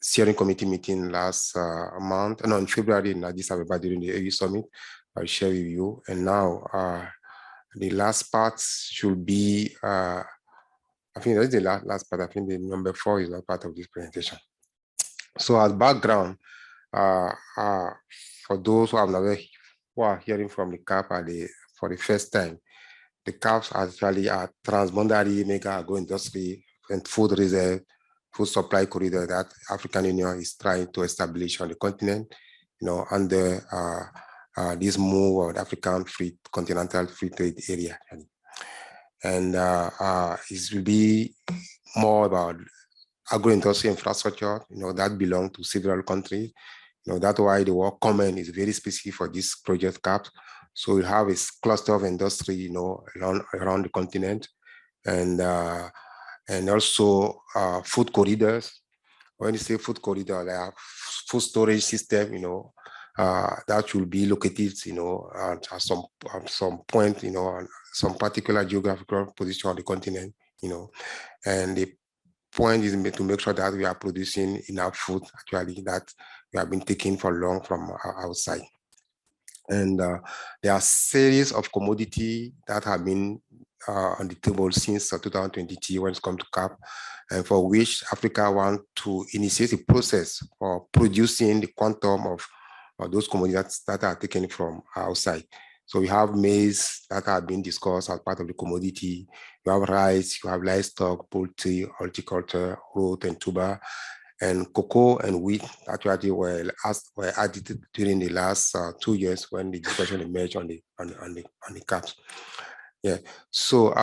[SPEAKER 3] steering committee meeting last month, no, in February in Addis Ababa during the AU summit. I'll share with you. And now the last part should be, I think that's the last part. I think the number 4 is not part of this presentation. So as background, for those who are hearing from the CAAP for the first time, the CAAPs actually are transboundary mega agro-industry and food reserve, food supply corridor that African Union is trying to establish on the continent, you know, under this move of the African continental free trade area. And it will be more about agro-industry infrastructure, you know, that belong to several countries. You know, that's why the word common is very specific for this project CAAPs. So we have a cluster of industry, you know, around the continent, and also food corridors. When you say food corridor, they have food storage system, you know, that will be located, you know, at some point, you know, on some particular geographical position on the continent, you know, and the point is to make sure that we are producing enough food actually that we have been taking for long from outside. And there are series of commodity that have been on the table since 2020 when it comes to CAAP, and for which Africa want to initiate a process for producing the quantum of those commodities that are taken from outside. So we have maize that have been discussed as part of the commodity. You have rice, you have livestock, poultry, horticulture, root and tuber, and cocoa and wheat actually were added during the last 2 years when the discussion emerged on the CAAPs. Yeah. So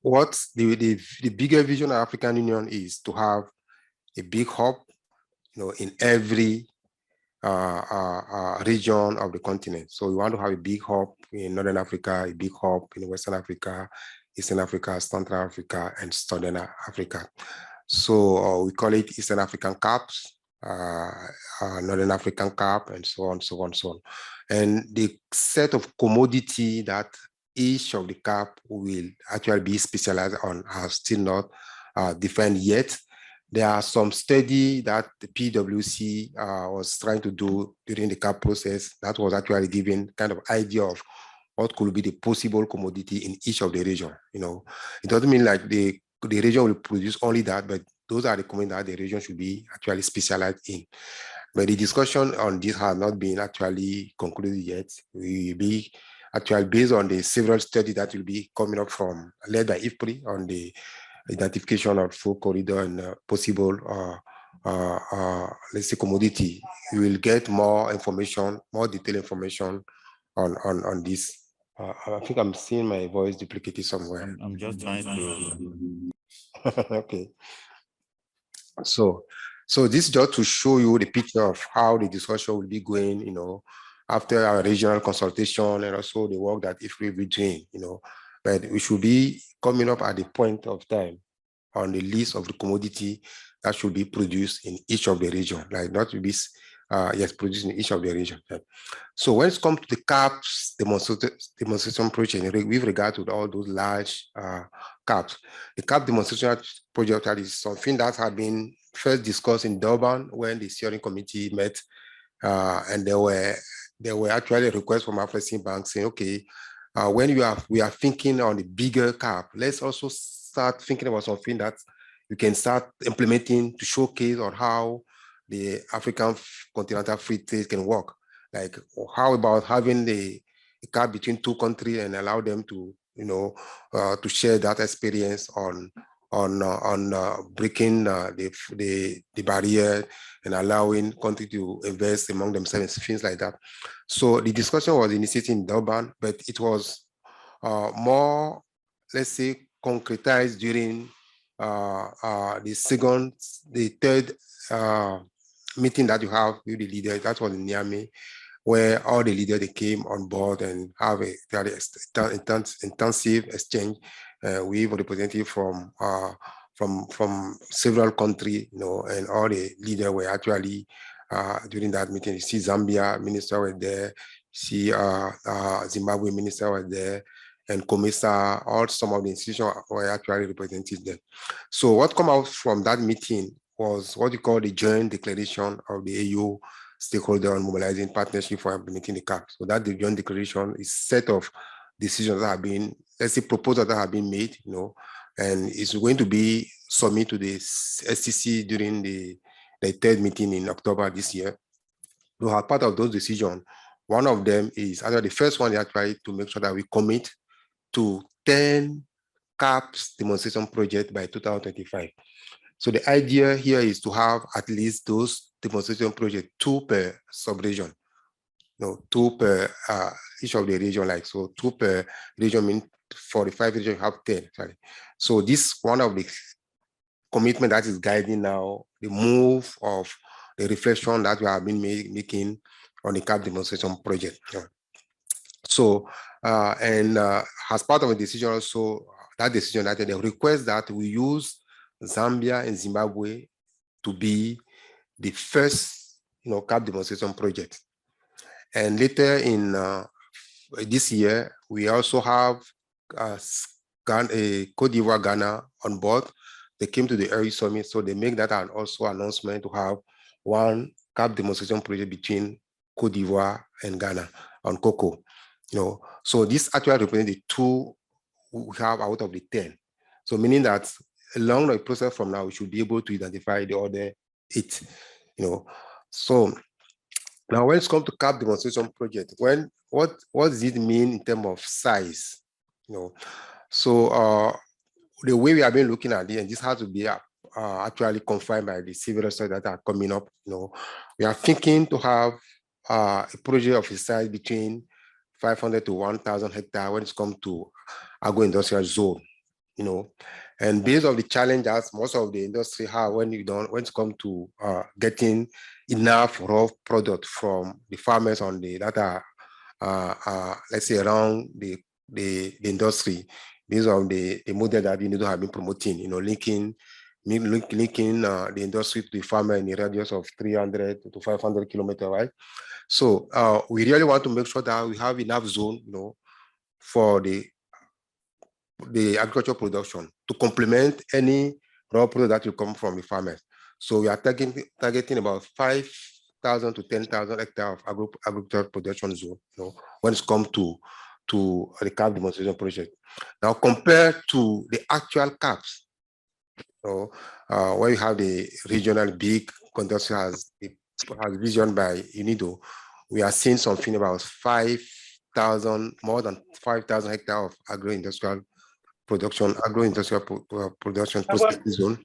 [SPEAKER 3] what the bigger vision of African Union is to have a big hub, you know, in every region of the continent. So we want to have a big hub in Northern Africa, a big hub in Western Africa, Eastern Africa, Central Africa, and Southern Africa. So we call it Eastern African CAAPs, Northern African CAAP, and so on, so on, so on. And the set of commodity that each of the CAAP will actually be specialized on are still not defined yet. There are some study that the PwC was trying to do during the CAAP process that was actually giving kind of idea of what could be the possible commodity in each of the region. You know, it doesn't mean like the region will produce only that, but those are the commodities that the region should be actually specialized in. But the discussion on this has not been actually concluded yet. We will be actually based on the several studies that will be coming up from led by IFPRI on the identification of full corridor and possible let's say commodity, you will get more information, more detailed information on this. I think I'm seeing my voice duplicated somewhere.
[SPEAKER 1] I'm just trying to.
[SPEAKER 3] Okay. So this is just to show you the picture of how the discussion will be going, after our regional consultation and also the work that if we be doing, but we should be coming up at the point of time on the list of the commodity that should be produced in each of the region, like not to be produced in each of the region. So when it comes to the CAAPs demonstration project with regard to all those large CAAPs, the CAAP demonstration project is something that had been first discussed in Durban when the steering committee met, and there were actually requests from Afrexim Bank saying, okay, when we are thinking on the bigger CAAP, let's also start thinking about something that we can start implementing to showcase on how the African continental free trade can work. Like, how about having the CAAP between two countries and allow them to, to share that experience on breaking the barrier and allowing countries to invest among themselves, things like that. So the discussion was initiated in Durban, but it was more, let's say, concretized during the third meeting that you have with the leaders. That was in Niamey, where all the leaders, they came on board and have a very intensive exchange with representatives from several countries, and all the leaders were actually during that meeting. You see Zambia minister was there, see Zimbabwe minister was there, and COMESA, all some of the institutions were actually represented there. So what came out from that meeting was what you call the joint declaration of the AU stakeholder on mobilizing partnership for implementing the CAAP. So that the joint declaration is set of decisions that have been, let's say, proposals that have been made, and it's going to be submitted to the STC during the third meeting in October this year. So as part of those decisions, one of them is either the first one is actually to make sure that we commit to 10 CAAPs demonstration projects by 2025. So the idea here is to have at least those demonstration projects, 2 per sub-region, 2 per each of the region, like, so 2 per region means 45 regions have 10, sorry. So this one of the commitment that is guiding now the move of the reflection that we have been making on the CAAP demonstration project. So, as part of a decision also, that decision that they request that we use Zambia and Zimbabwe to be the first, CAAP demonstration project. And later in this year, we also have Cote d'Ivoire, Ghana on board. They came to the early summit, so they make that an also announcement to have one CAAP demonstration project between Cote d'Ivoire and Ghana on cocoa. So this actually represents the 2 we have out of the 10. So meaning that along the process from now, we should be able to identify the other 8. So now when it comes to CAAP demonstration project, what does it mean in terms of size? So the way we have been looking at it, and this has to be actually confirmed by the civil studies that are coming up. We are thinking to have a project of a size between 500 to 1,000 hectares when it comes to agro-industrial zone. And based on the challenges most of the industry have when it comes to getting enough raw product from the farmers on the that are let's say around the industry, based on the model that UNIDO have been promoting, linking the industry to the farmer in a radius of 300 to 500 kilometers, right? So we really want to make sure that we have enough zone, for the agricultural production to complement any raw product that will come from the farmers. So we are targeting about 5,000 to 10,000 hectares of agricultural production zone, when it comes to the CAAP demonstration project. Now, compared to the actual CAAPs, where you have the regional big consortium has vision by UNIDO, we are seeing something about 5 more than 5,000 hectares of agro-industrial production, production processing zone.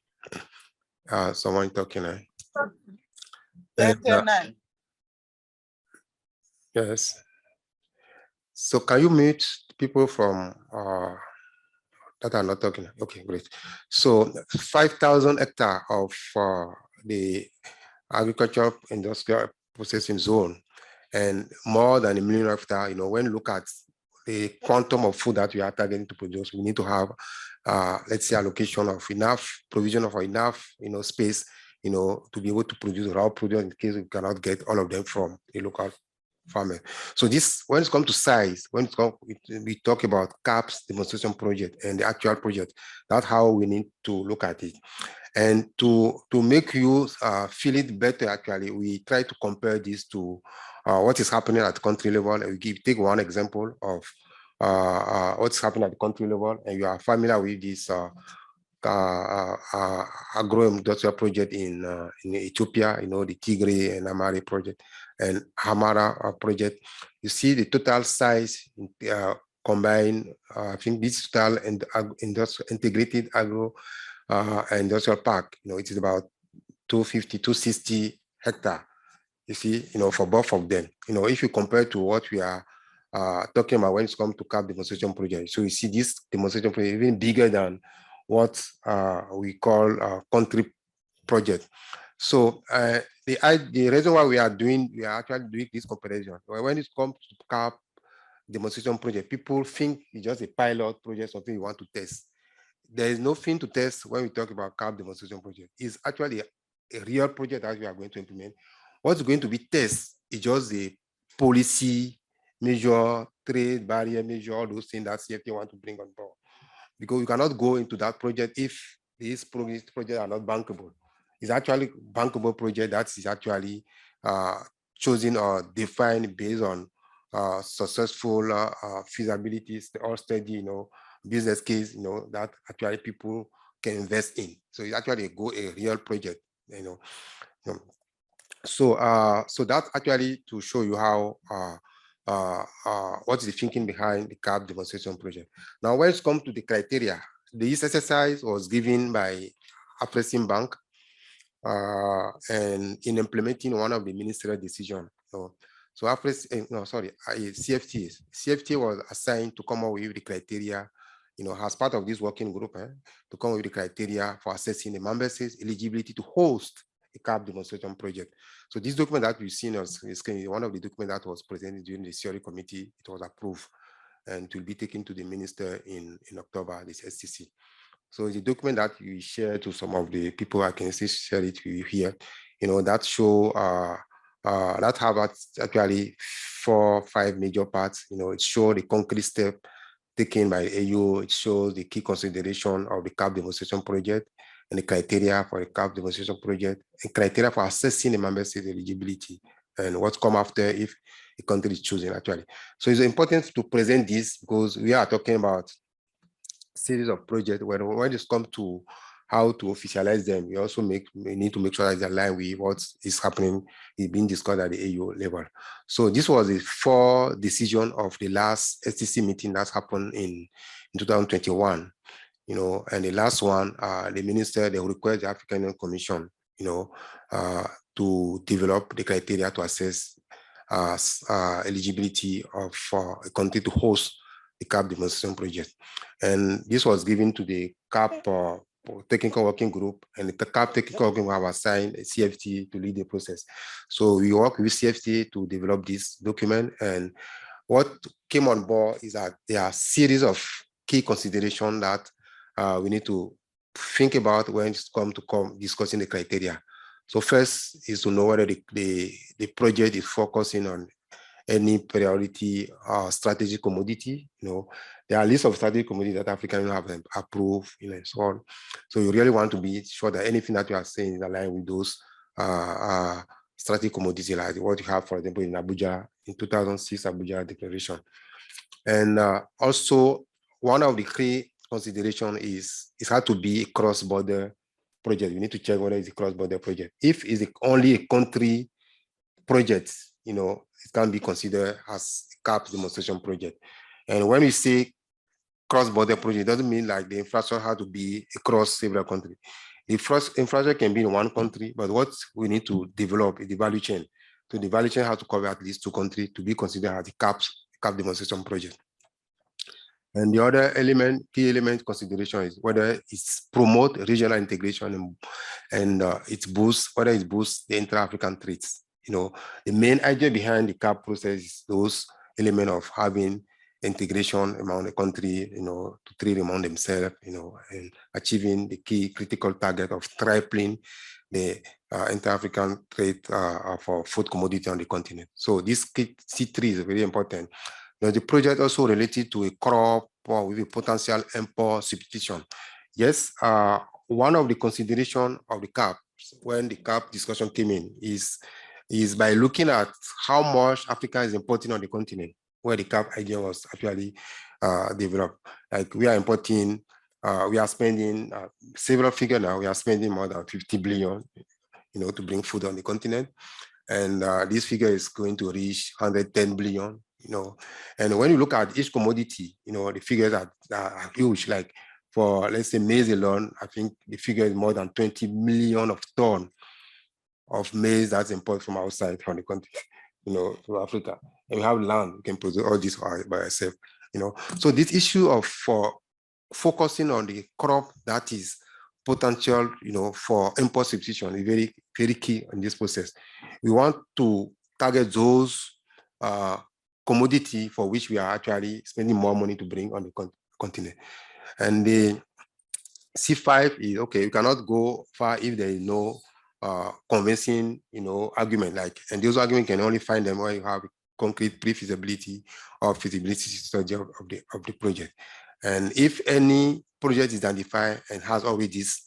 [SPEAKER 3] Someone talking. And, yes. So can you mute people from that are not talking? Okay, great. So 5,000 hectares of the agricultural industrial processing zone, and more than 1 million hectares. You know, when you look at the quantum of food that we are targeting to produce, we need to have, let's say, allocation of enough, provision of enough, space, to be able to produce raw produce in case we cannot get all of them from a local farmer. So this, when it comes to size, when it comes, we talk about CAAPs demonstration project and the actual project. That's how we need to look at it. And to make you feel it better, actually, we try to compare this to what is happening at country level. And we take one example of what's happening at the country level, and you are familiar with this agro-industrial project in Ethiopia, the Tigray and Amari project and Hamara project. You see the total size combined, I think this total and integrated agro industrial park, it is about 250, 260 hectares, you see, for both of them. If you compare to what we are talking about when it comes to CAAP demonstration project. So you see this demonstration project even bigger than what we call country project. So the reason why we are actually doing this comparison, when it comes to CAAP demonstration project, people think it's just a pilot project, something you want to test. There is nothing to test when we talk about CAAP demonstration project. It's actually a real project that we are going to implement. What's going to be tested is just the policy measure, trade barrier measure, all those things that CFT want to bring on board. Because we cannot go into that project if these projects are not bankable. It's actually bankable project that is actually chosen or defined based on successful feasibility or study, business case, that actually people can invest in. So it's actually a real project, So that's actually to show you how what's the thinking behind the CAAP demonstration project. Now, when it comes to the criteria, this exercise was given by Afrexim Bank and in implementing one of the ministerial decisions. So CFT was assigned to come up with the criteria, as part of this working group, to come up with the criteria for assessing the member states' eligibility to host a CAAP demonstration project. So this document that we've seen on screen is one of the documents that was presented during the theory committee. It was approved and it will be taken to the minister in October, this STC. So the document that we share to some of the people, I can still share it with you here, that show that have actually 4 or 5 major parts. It shows the concrete step taken by AU. It shows the key consideration of the CAAP demonstration project and the criteria for the CAAP demonstration project and criteria for assessing the member state eligibility and what's come after if a country is chosen actually. So it's important to present this because we are talking about series of projects when it comes to how to officialize them, we also need to make sure that it's aligned with what is happening, is being discussed at the AU level. So this was the 4th decision of the last STC meeting that happened in 2021, and the last one, the minister, they request the African Union Commission, to develop the criteria to assess eligibility of a country to host the CAAP demonstration project. And this was given to the CAAP technical working group, and the CAAP technical working group have assigned CFT to lead the process. So we work with CFT to develop this document, and what came on board is that there are a series of key considerations that we need to think about when it comes to discussing the criteria. So first is to know whether the project is focusing on any priority strategic commodity. There are lists of strategic commodities that African Union have approved, and so on. So you really want to be sure that anything that you are saying is aligned with those strategic commodities, like what you have, for example, in Abuja, in 2006 Abuja Declaration. And also, one of the key considerations is it has to be a cross-border project. You need to check whether it's a cross-border project. If it's only a country project, it can be considered as a CAAPs demonstration project. And when we say cross-border project, it doesn't mean like the infrastructure has to be across several countries. The first infrastructure can be in one country, but what we need to develop is the value chain. So the value chain has to cover at least 2 countries to be considered as a CAAPs demonstration project. And the other element, key element consideration is whether it's promote regional integration and it's whether it boosts the intra-African trades. The main idea behind the CAAP process is those elements of having integration among the country, to trade among themselves, and achieving the key critical target of tripling the inter-African trade for food commodity on the continent. So this C3 is very important. Now, the project also related to a crop with a potential import substitution. Yes, one of the consideration of the CAAP when the CAAP discussion came in is by looking at how much Africa is importing on the continent, where the CAAP idea was actually developed. Like we are importing, we are spending several figures now. We are spending more than 50 billion, to bring food on the continent. And this figure is going to reach 110 billion, And when you look at each commodity, the figures are huge. Like for, let's say, maize alone, I think the figure is more than 20 million of tons of maize that's imported from outside from the country, to Africa. And we have land, we can produce all this by ourselves, So this issue of focusing on the crop that is potential, for import substitution is very, very key in this process. We want to target those commodity for which we are actually spending more money to bring on the continent. And the C5 is, okay, you cannot go far if there is no convincing, argument, and those arguments can only find them when you have concrete pre-feasibility or feasibility study of the project. And if any project is identified and has already this,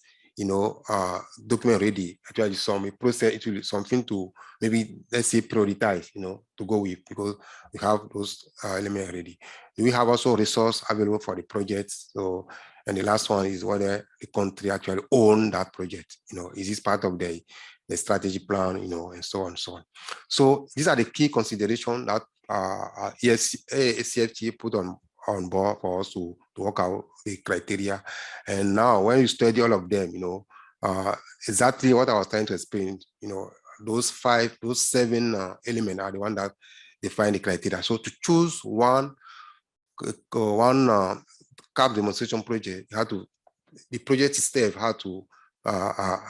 [SPEAKER 3] document ready, actually some process, it will be something to maybe, let's say, prioritize, to go with, because we have those elements ready. We have also resource available for the projects. So, and the last one is whether the country actually own that project. Is this part of the strategy plan, and so on and so on. So these are the key considerations that CFTA put on board for us to work out the criteria. And now when you study all of them, exactly what I was trying to explain, those 7 elements are the ones that define the criteria. So to choose one CAAP demonstration project, the project itself had to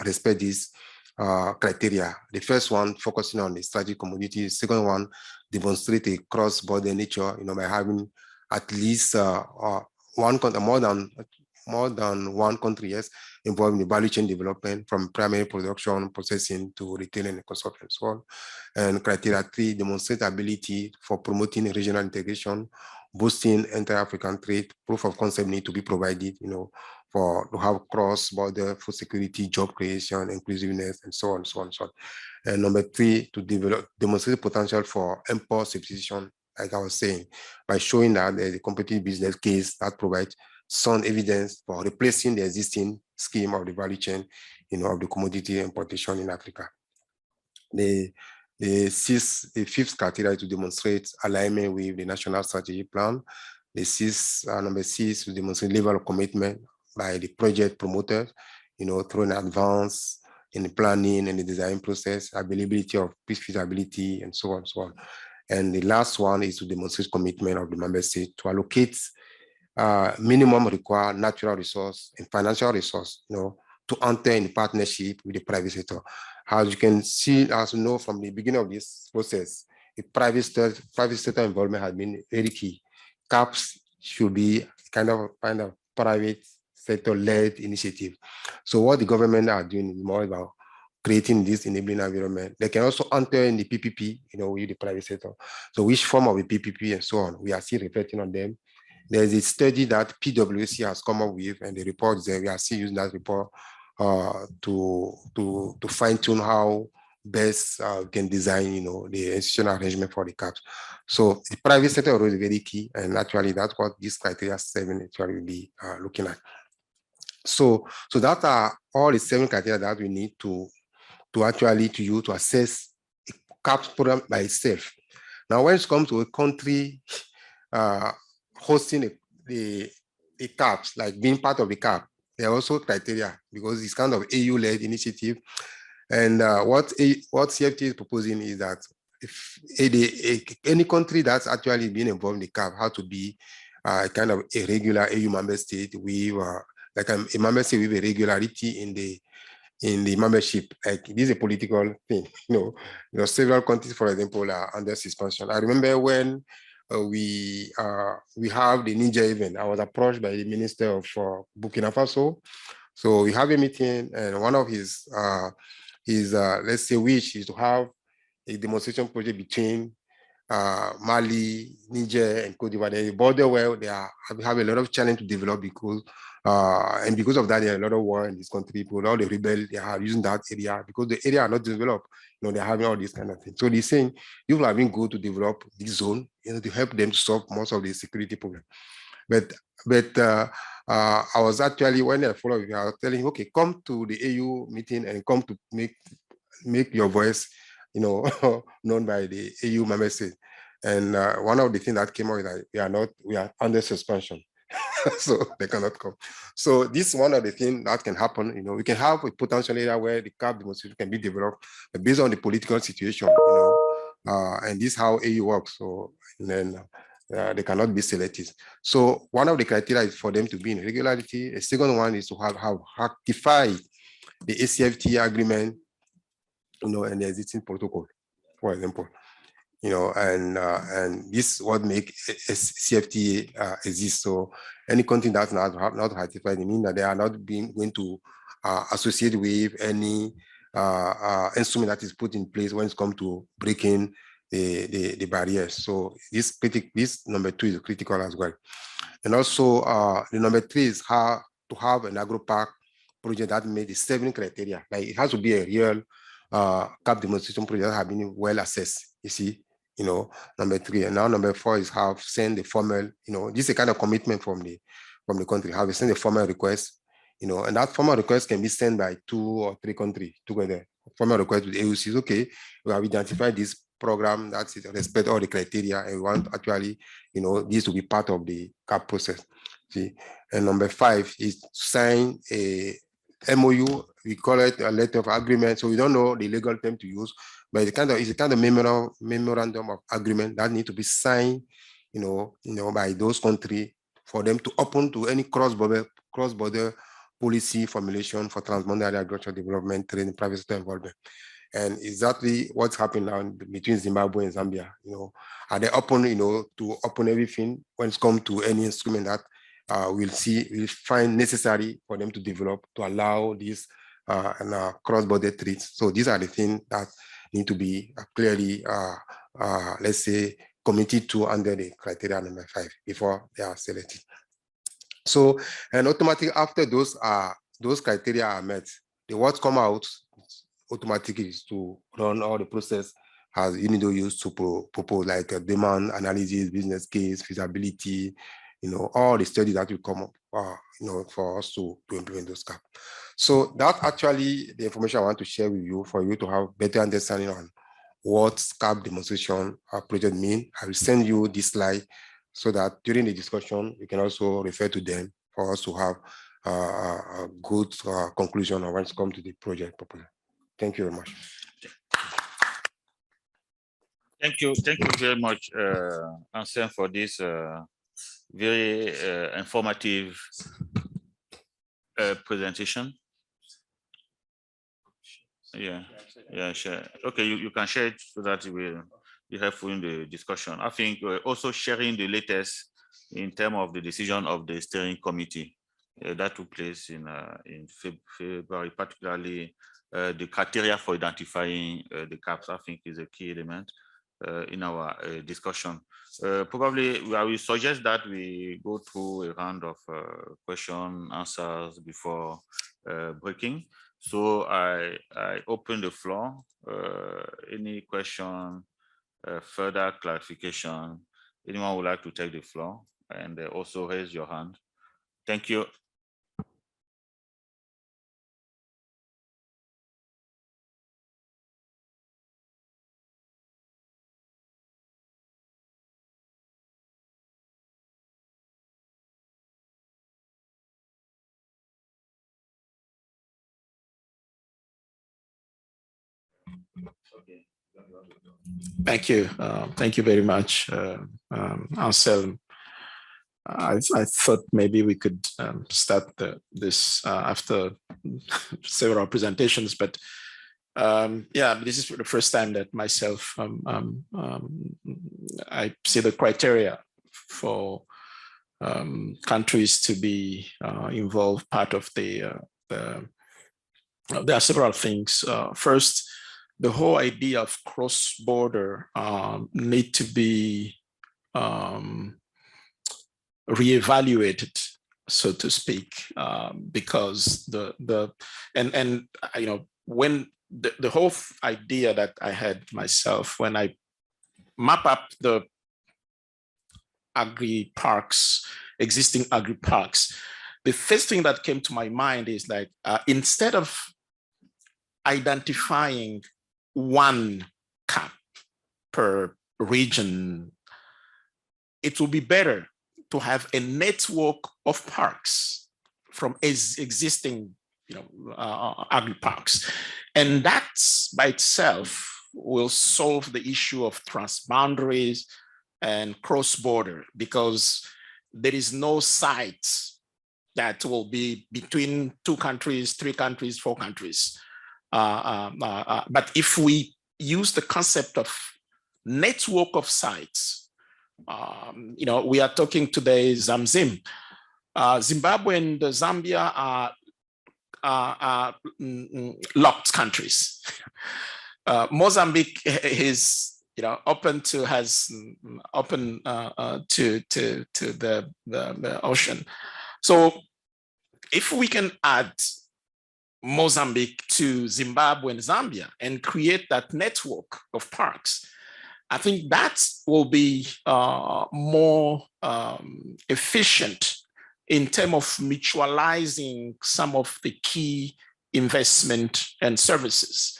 [SPEAKER 3] respect these criteria. The first one focusing on the strategic commodity. Second one, demonstrate a cross-border nature, by having at least one country, more than one country, yes, involved in the value chain development from primary production, processing to retail and consumption and so on. And criteria 3, demonstrate ability for promoting regional integration, boosting inter-African trade. Proof of concept need to be provided, to have cross-border food security, job creation, inclusiveness, and so on, so on, so on. And number 3, to demonstrate potential for import substitution, like I was saying, by showing that there's a competitive business case that provides sound evidence for replacing the existing scheme of the value chain, of the commodity importation in Africa. The 5th criteria is to demonstrate alignment with the national strategy plan. The number 6 to demonstrate level of commitment by the project promoters, through an advance in the planning and the design process, availability of feasibility, and so on, so on. And the last one is to demonstrate commitment of the member state to allocate minimum required natural resource and financial resource, to enter in partnership with the private sector. As you can see, as you know, from the beginning of this process, the private sector involvement has been very key. CAAPs should be kind of private sector-led initiative. So what the government are doing is more about creating this enabling environment. They can also enter in the PPP, with the private sector. So which form of the PPP and so on, we are still reflecting on them. There's a study that PwC has come up with, and the report there, we are still using that report to fine-tune how best we can design, the institutional arrangement for the CAAPs. So the private sector is very key, and actually that's what this criteria 7 actually will be looking at. So that are all the 7 criteria that we need to use to assess CAAPs program by itself. Now, when it comes to a country hosting the CAAPs, like being part of the CAAP, there are also criteria because it's kind of AU-led initiative. And what CFT is proposing is that if any country that's actually been involved in the CAAP has to be kind of a regular AU member state with like a member state with a regularity in the membership. Like this is a political thing, you know, several countries, for example, are under suspension. I remember when we have the Niger event, I was approached by the minister of Burkina Faso. So we have a meeting, and one of his let's say wish is to have a demonstration project between Mali, Niger, and Cote d'Ivoire. The border where they have a lot of challenge to develop because and because of that, there are a lot of war in this country. Because all the rebels they are using that area because the area are not developed. You know, they're having all these kind of things. So they're saying you have been good to develop this zone, you know, to help them to solve most of the security problem. But I was actually, when I followed you, I was telling him, okay, come to the AU meeting and come to make your voice, you know, known by the AU member state. And one of the things that came out is that we are under suspension. So they cannot come. So this is one of the things that can happen. You know, we can have a potential area where the CAAP demonstration can be developed based on the political situation, you know, and this is how AU works. So and then they cannot be selected. So one of the criteria is for them to be in regularity. A second one is to have ratified the ACFTA agreement, you know, and the existing protocol, for example, you know, and this what make CFTA exist. So any country that's not ratified, it means that they are not going to associate with any instrument that is put in place when it comes to breaking the barriers. So this number 2 is critical as well. And also the number 3 is how to have an agro-park project that made the 7 criteria. Like it has to be a real CAAP demonstration project that have been well assessed, you see, you know, number 3. And now number 4 is have sent the formal, you know, this is a kind of commitment from the country, have sent a formal request, you know, and that formal request can be sent by 2 or 3 countries together. Formal request with the AU says, okay, we have identified this program that respect all the criteria, and we want actually, you know, this to be part of the CAAP process. See, and number 5 is to sign a MOU. We call it a letter of agreement. So we don't know the legal term to use, but it's a kind of memorandum of agreement that need to be signed, you know, by those countries for them to open to any cross-border policy formulation for transboundary agricultural development, trade, and private sector involvement. And exactly what's happening now between Zimbabwe and Zambia, you know, are they open, you know, to open everything when it comes to any instrument that we'll find necessary for them to develop to allow these cross-border trades. So these are the things that need to be clearly, let's say, committed to under the criteria number 5 before they are selected. So, and automatically after those criteria are met, the what come out automatically is to run all the process as UNIDO used to propose, like a demand analysis, business case, feasibility, you know, all the studies that will come up, you know, for us to implement those CAAP. So that's actually the information I want to share with you for you to have better understanding on what CAAP demonstration project mean. I will send you this slide so that during the discussion, you can also refer to them for us to have a good conclusion on when it comes to the project proposal. Thank you very much.
[SPEAKER 1] Thank you very much, Anselm, for this very informative presentation. Yeah, sure. Okay, you can share it so that it will be helpful in the discussion. I think also sharing the latest in terms of the decision of the steering committee that took place in February, particularly the criteria for identifying the CAAPs, I think is a key element in our discussion. Probably I will suggest that we go through a round of question answers before breaking. So I open the floor. Any question, further clarification? Anyone would like to take the floor and also raise your hand? Thank you.
[SPEAKER 4] Thank you. Thank you very much, Anselm. I thought maybe we could start this after several presentations, but yeah, this is the first time that myself, I see the criteria for countries to be involved. Part of there are several things. First, the whole idea of cross-border need to be reevaluated, so to speak, because when the whole idea that I had myself when I map up the agri-parks, existing agri-parks, the first thing that came to my mind is like, instead of identifying one CAAP per region, it will be better to have a network of parks from existing agri-parks. And that by itself will solve the issue of transboundaries and cross-border, because there is no site that will be between 2 countries, 3 countries, 4 countries. But if we use the concept of network of sites, we are talking today Zamzim. Zimbabwe and Zambia are locked countries. Mozambique is open to the ocean. So if we can add Mozambique to Zimbabwe and Zambia and create that network of parks, I think that will be more efficient in terms of mutualizing some of the key investment and services.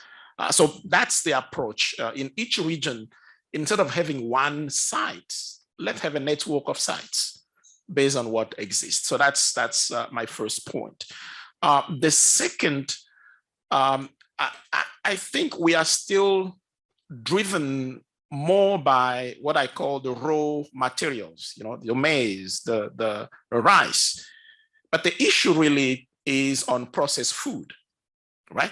[SPEAKER 4] So that's the approach. In each region, instead of having one site, let's have a network of sites based on what exists. So that's my first point. The second, I think we are still driven more by what I call the raw materials, the maize, the rice. But the issue really is on processed food, right?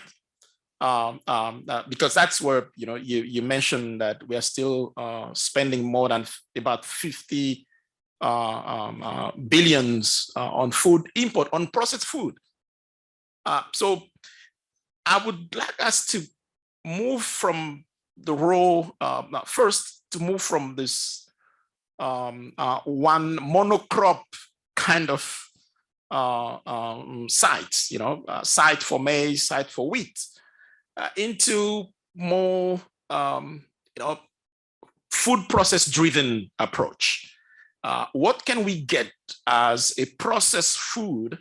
[SPEAKER 4] Because that's where, you mentioned that we are still spending more than about 50 billions on food import, on processed food. So I would like us to move from the raw, first to move from this one monocrop kind of sites, site for maize, site for wheat, into more, food process driven approach. What can we get as a processed food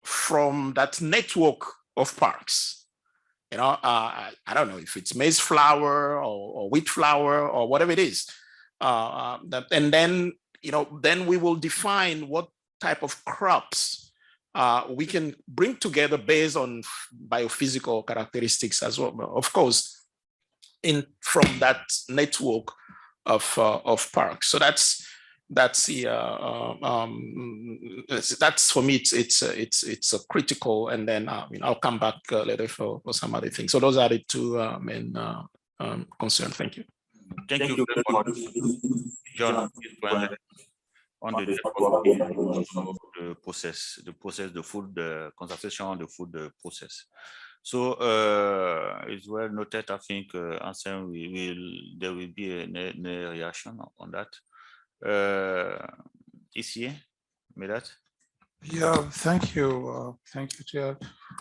[SPEAKER 4] from that network of parks? I don't know if it's maize flour or wheat flour or whatever it is. And then, then we will define what type of crops we can bring together based on biophysical characteristics as well, of course, from that network of parks. So that's for me. It's a critical, and then I'll come back later for some other things. So those are the two main concerns. Thank you.
[SPEAKER 1] Thank you very much, John, on the process, the food conservation, the food process. So it's well noted. I think Anselm, there will be a reaction on that. Ici, Medat?
[SPEAKER 5] Yeah, thank you, Chair.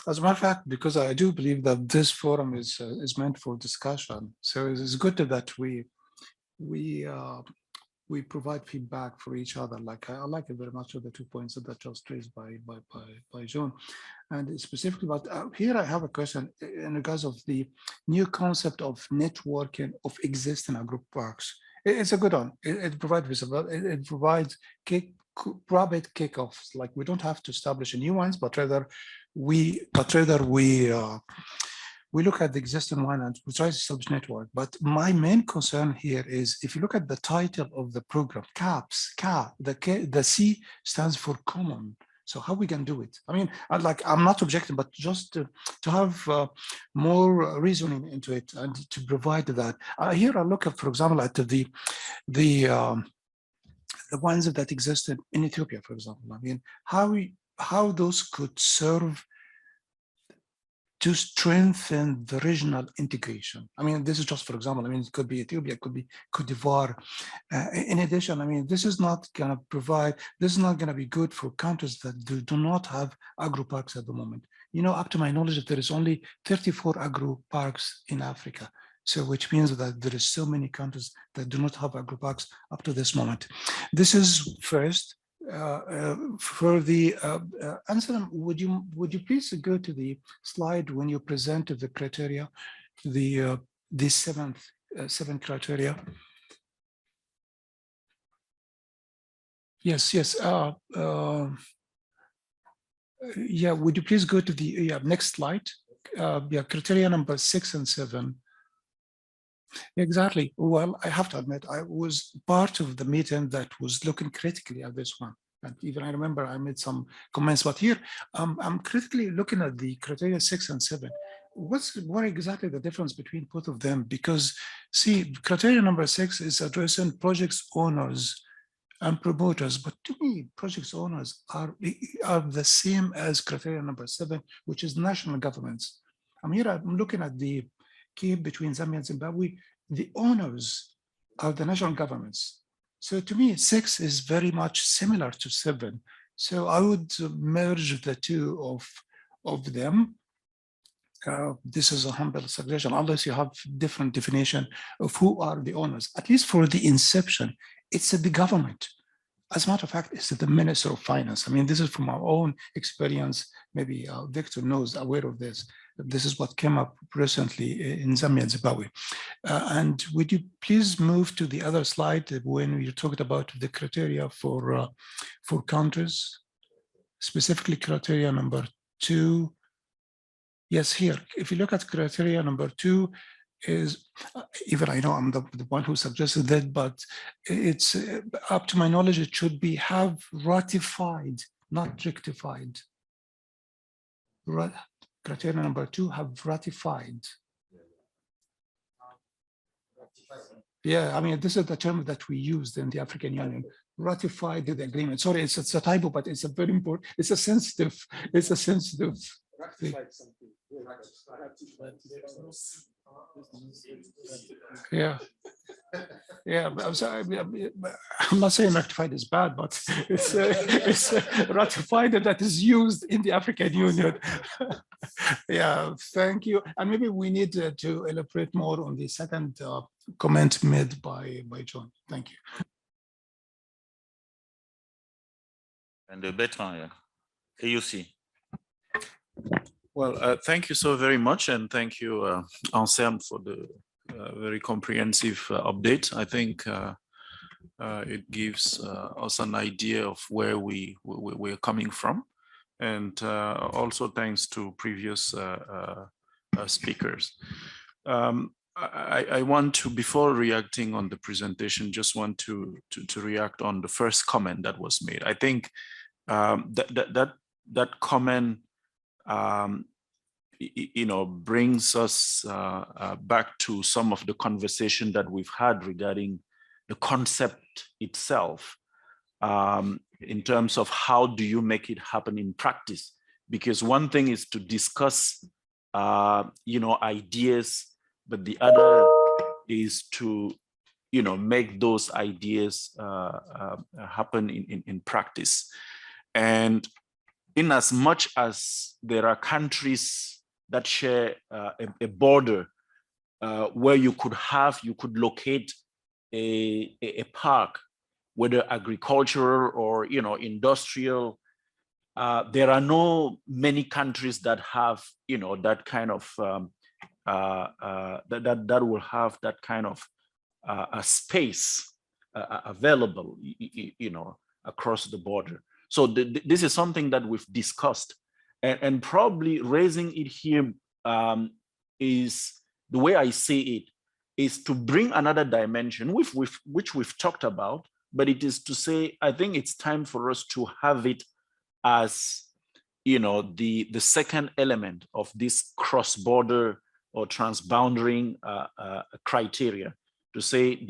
[SPEAKER 5] As a matter of fact, because I do believe that this forum is meant for discussion, so it's good that we provide feedback for each other. Like I like it very much of the 2 points that just raised by John, and specifically about here. I have a question in regards of the new concept of networking of existing agro parks. It's a good one. It provides visibility. It provides private kickoffs. Like we don't have to establish new ones, but rather we we look at the existing one and we try to establish network. But my main concern here is if you look at the title of the program, CAAPs, the C stands for common. So how we can do it? I mean, I'm not objecting, but just to have more reasoning into it and to provide that. Here I look at, for example, at the ones that existed in Ethiopia, for example. I mean, how those could serve to strengthen the regional integration. I mean, this is just, for example, I mean, it could be Ethiopia, it could be Cote d'Ivoire. In addition, I mean, this is not going to provide, this is not going to be good for countries that do not have agro parks at the moment. You know, up to my knowledge, there is only 34 agro parks in Africa. So which means that there is so many countries that do not have agro parks up to this moment. This is first. For the Anselm, would you please go to the slide when you present the criteria, the seven criteria? Yes. Yeah. Would you please go to the next slide? Yeah, criteria number 6 and 7. Exactly. Well, I have to admit, I was part of the meeting that was looking critically at this one. And even I remember I made some comments, but here I'm critically looking at the criteria 6 and 7. What exactly the difference between both of them? Because see, criteria number 6 is addressing projects owners and promoters, but to me, projects owners are the same as criteria number 7, which is national governments. I'm looking at the key between Zambia and Zimbabwe. The owners are the national governments. So to me, 6 is very much similar to 7. So I would merge the two of them. This is a humble suggestion, unless you have different definition of who are the owners. At least for the inception, it's the government. As a matter of fact, it's the Minister of Finance. I mean, this is from our own experience. Maybe Victor knows, aware of this. This is what came up recently in Zambia and Zimbabwe. And would you please move to the other slide when you talked about the criteria for countries, specifically criteria number 2. Yes, here, if you look at criteria number 2, is even I know I'm the one who suggested that, but it's up to my knowledge, it should be have ratified, not rectified. Criteria number 2, have ratified. Yeah, I mean, this is the term that we used in the African Union. Ratified the agreement. Sorry, it's a typo, but it's a very important, it's a sensitive thing. Yeah. Yeah, I'm sorry. I'm not saying ratified is bad, but it's ratified that is used in the African Union. Yeah, thank you. And maybe we need to elaborate more on the second comment made by John. Thank you.
[SPEAKER 1] And Bertrand, yeah. AUC.
[SPEAKER 8] Well, thank you so very much, and thank you, Anselm, for the very comprehensive update. I think it gives us an idea of where we're coming from, and also thanks to previous speakers. I want to, before reacting on the presentation, just want to react on the first comment that was made. I think that comment brings us back to some of the conversation that we've had regarding the concept itself, in terms of how do you make it happen in practice? Because one thing is to discuss, ideas, but the other is to, make those ideas happen in practice. And in as much as there are countries that share a border where you could locate a park, whether agricultural or industrial, there are no many countries that have that kind of that will have that kind of a space available across the border. So this is something that we've discussed, and probably raising it here is, the way I see it, is to bring another dimension, which we've talked about, but it is to say, I think it's time for us to have it as, you know, the second element of this cross-border or transboundary criteria, to say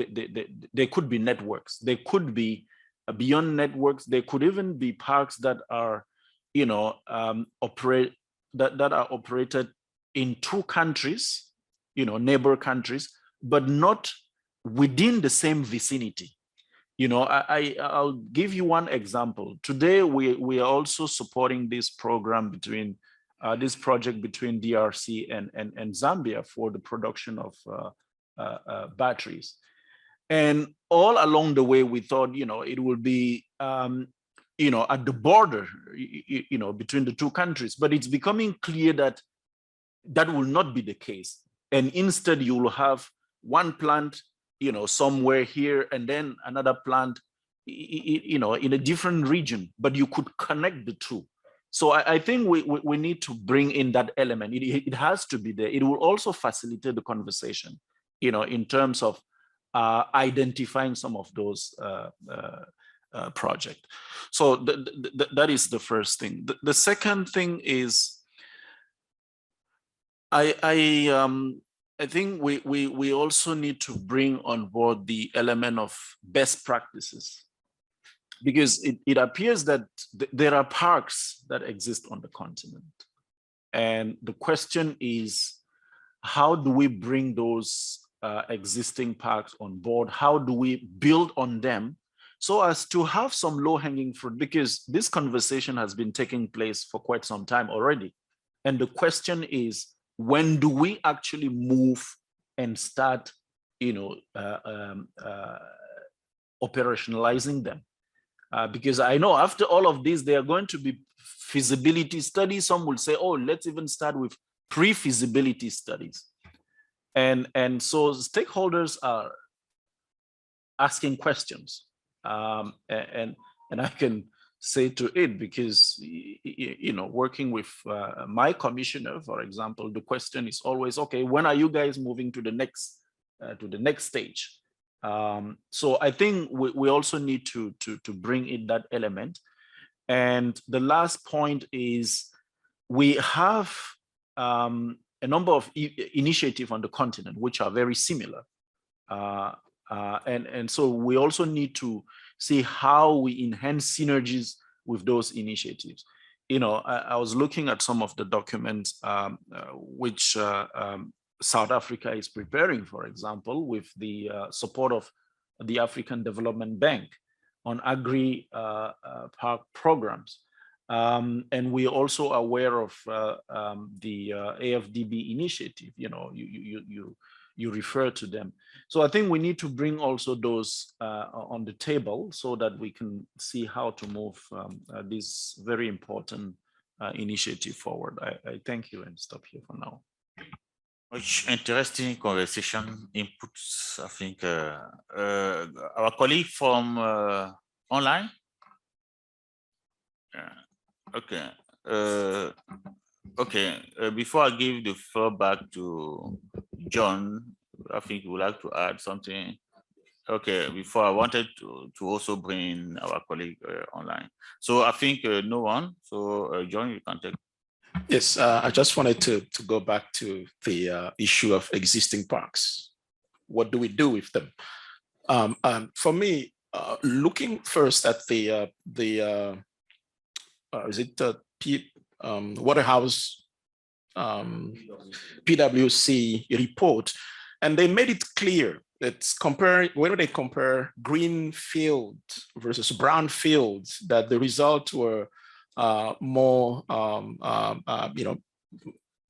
[SPEAKER 8] there could be networks, there could be beyond networks, there could even be parks that are, you know, that are operated in two countries, you know, neighbor countries, but not within the same vicinity. You know, I'll give you one example. Today, we are also supporting this program between, this project between DRC and Zambia for the production of batteries. And all along the way, we thought, you know, it will be, you know, at the border, you know, between the two countries, but it's becoming clear that that will not be the case. And instead, you will have one plant, you know, somewhere here, and then another plant, you know, in a different region, but you could connect the two. So I think we need to bring in that element. It has to be there. It will also facilitate the conversation, you know, in terms of identifying some of those projects. So that is the first thing. The second thing is, I think we also need to bring on board the element of best practices, because it appears that there are parks that exist on the continent. And the question is, how do we bring those existing parks on board? How do we build on them so as to have some low-hanging fruit? Because this conversation has been taking place for quite some time already. And the question is, when do we actually move and start, you know, operationalizing them? Because I know after all of this, there are going to be feasibility studies. Some will say, oh, let's even start with pre-feasibility studies. And so stakeholders are asking questions. And I can say to it, because, you know, working with my commissioner, for example, the question is always, okay, when are you guys moving to the next stage? So I think we also need to bring in that element. And the last point is, we have a number of initiatives on the continent which are very similar. And so we also need to see how we enhance synergies with those initiatives. You know, I was looking at some of the documents which South Africa is preparing, for example, with the support of the African Development Bank on agri-park programs. And we're also aware of the AFDB initiative. You know, you refer to them. So I think we need to bring also those on the table so that we can see how to move this very important initiative forward. I thank you and stop here for now.
[SPEAKER 1] Much interesting conversation inputs. I think our colleague from online. Okay. Okay. Before I give the floor back to John, I think you would like to add something. Okay. Before, I wanted to also bring our colleague online. So I think no one. So John, you can take.
[SPEAKER 4] Yes, I just wanted to go back to the issue of existing parks. What do we do with them? For me, looking first at the Waterhouse PwC report, and they made it clear that when they compare green field versus brown fields, that the results were more, you know,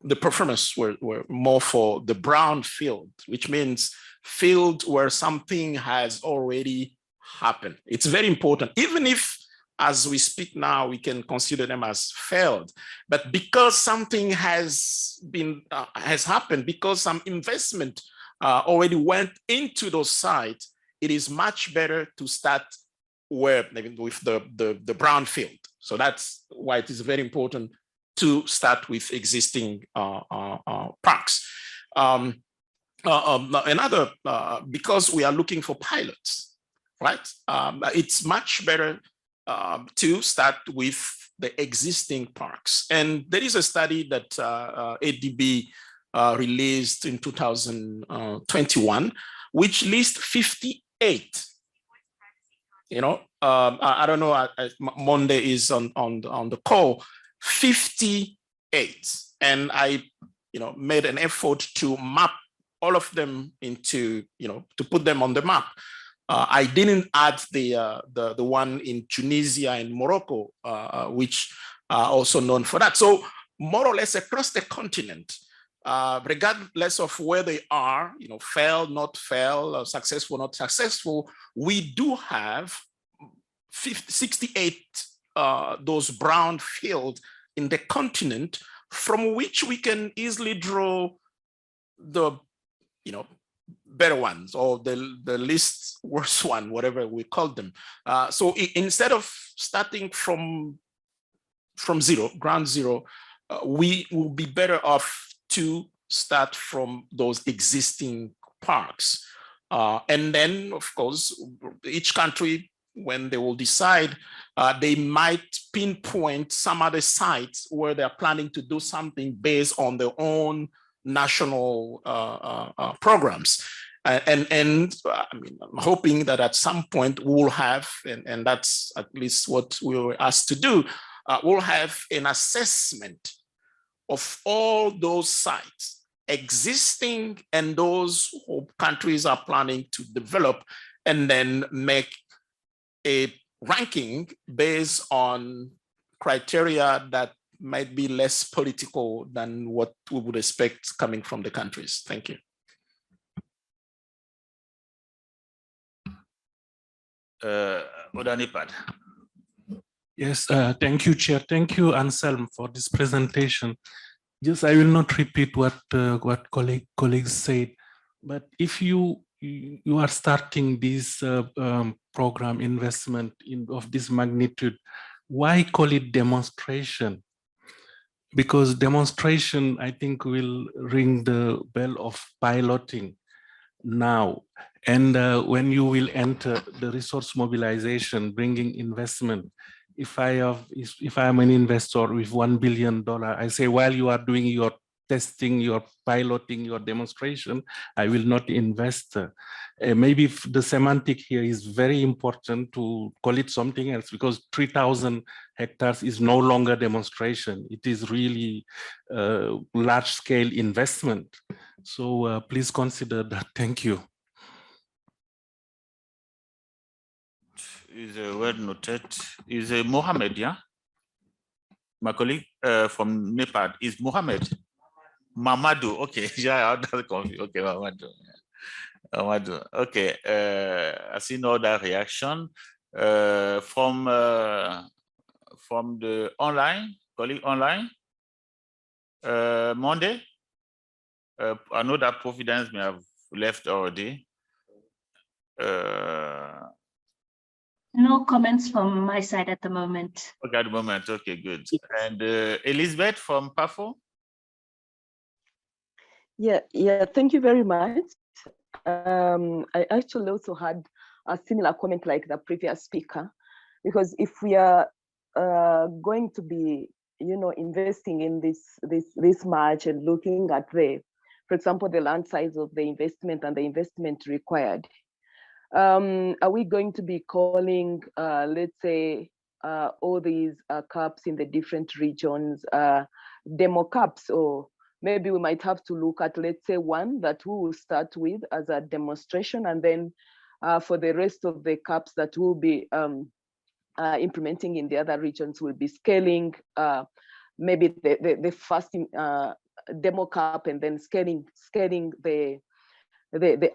[SPEAKER 4] the performance were more for the brown field, which means field where something has already happened. It's very important, even if as we speak now, we can consider them as failed, but because something has happened, because some investment already went into those sites, it is much better to start with the brown field. So that's why it is very important to start with existing parks. Another, because we are looking for pilots, right? It's much better to start with the existing parks. And there is a study that ADB released in 2021, which lists 58. You know, I don't know, Monday is on the call, 58. And I, made an effort to map all of them into, to put them on the map. I didn't add the one in Tunisia and Morocco, which are also known for that. So more or less across the continent, regardless of where they are, fail, not fail, successful, not successful, we do have 68 those brown fields in the continent from which we can easily draw the, better ones or the least worst one, whatever we call them. So instead of starting from zero, ground zero, we will be better off to start from those existing parks. And then, of course, each country, when they will decide, they might pinpoint some other sites where they're planning to do something based on their own national programs. And I mean, I'm hoping that at some point we'll have, and that's at least what we were asked to do, we'll have an assessment of all those sites existing and those countries are planning to develop, and then make a ranking based on criteria that might be less political than what we would expect coming from the countries. Thank you.
[SPEAKER 1] Odanipad.
[SPEAKER 7] Yes, thank you, Chair. Thank you, Anselm, for this presentation. Just, I will not repeat what colleagues said, but if you are starting this program investment of this magnitude, why call it demonstration? Because demonstration, I think, will ring the bell of piloting now. And when you will enter the resource mobilization, bringing investment, if I am an investor with $1 billion, I say, while you are doing your testing, your piloting, your demonstration, I will not invest. Maybe the semantic here is very important to call it something else, because 3,000 hectares is no longer demonstration. It is really large scale investment. So please consider that. Thank you.
[SPEAKER 1] Is well noted. Is Mohammed, yeah? My colleague from Nepal is Mohammed. Mamadou, okay. Yeah, that's confused. Okay, Mamadou. Yeah. Mamadou. Okay, I see no other reaction from the online colleague online. Monday. I know that Providence may have left already.
[SPEAKER 12] No comments from my side at the moment.
[SPEAKER 1] Okay, at the moment. Okay, good. And Elizabeth from PAFO?
[SPEAKER 15] Yeah, thank you very much. I actually also had a similar comment like the previous speaker, because if we are going to be, investing in this much and looking at for example, the land size of the investment and the investment required, are we going to be calling, let's say, all these CAAPs in the different regions, demo CAAPs, or maybe we might have to look at, let's say, one that we will start with as a demonstration, and then for the rest of the CAAPs that we'll be implementing in the other regions, we'll be scaling maybe the first demo CAAP, and then scaling the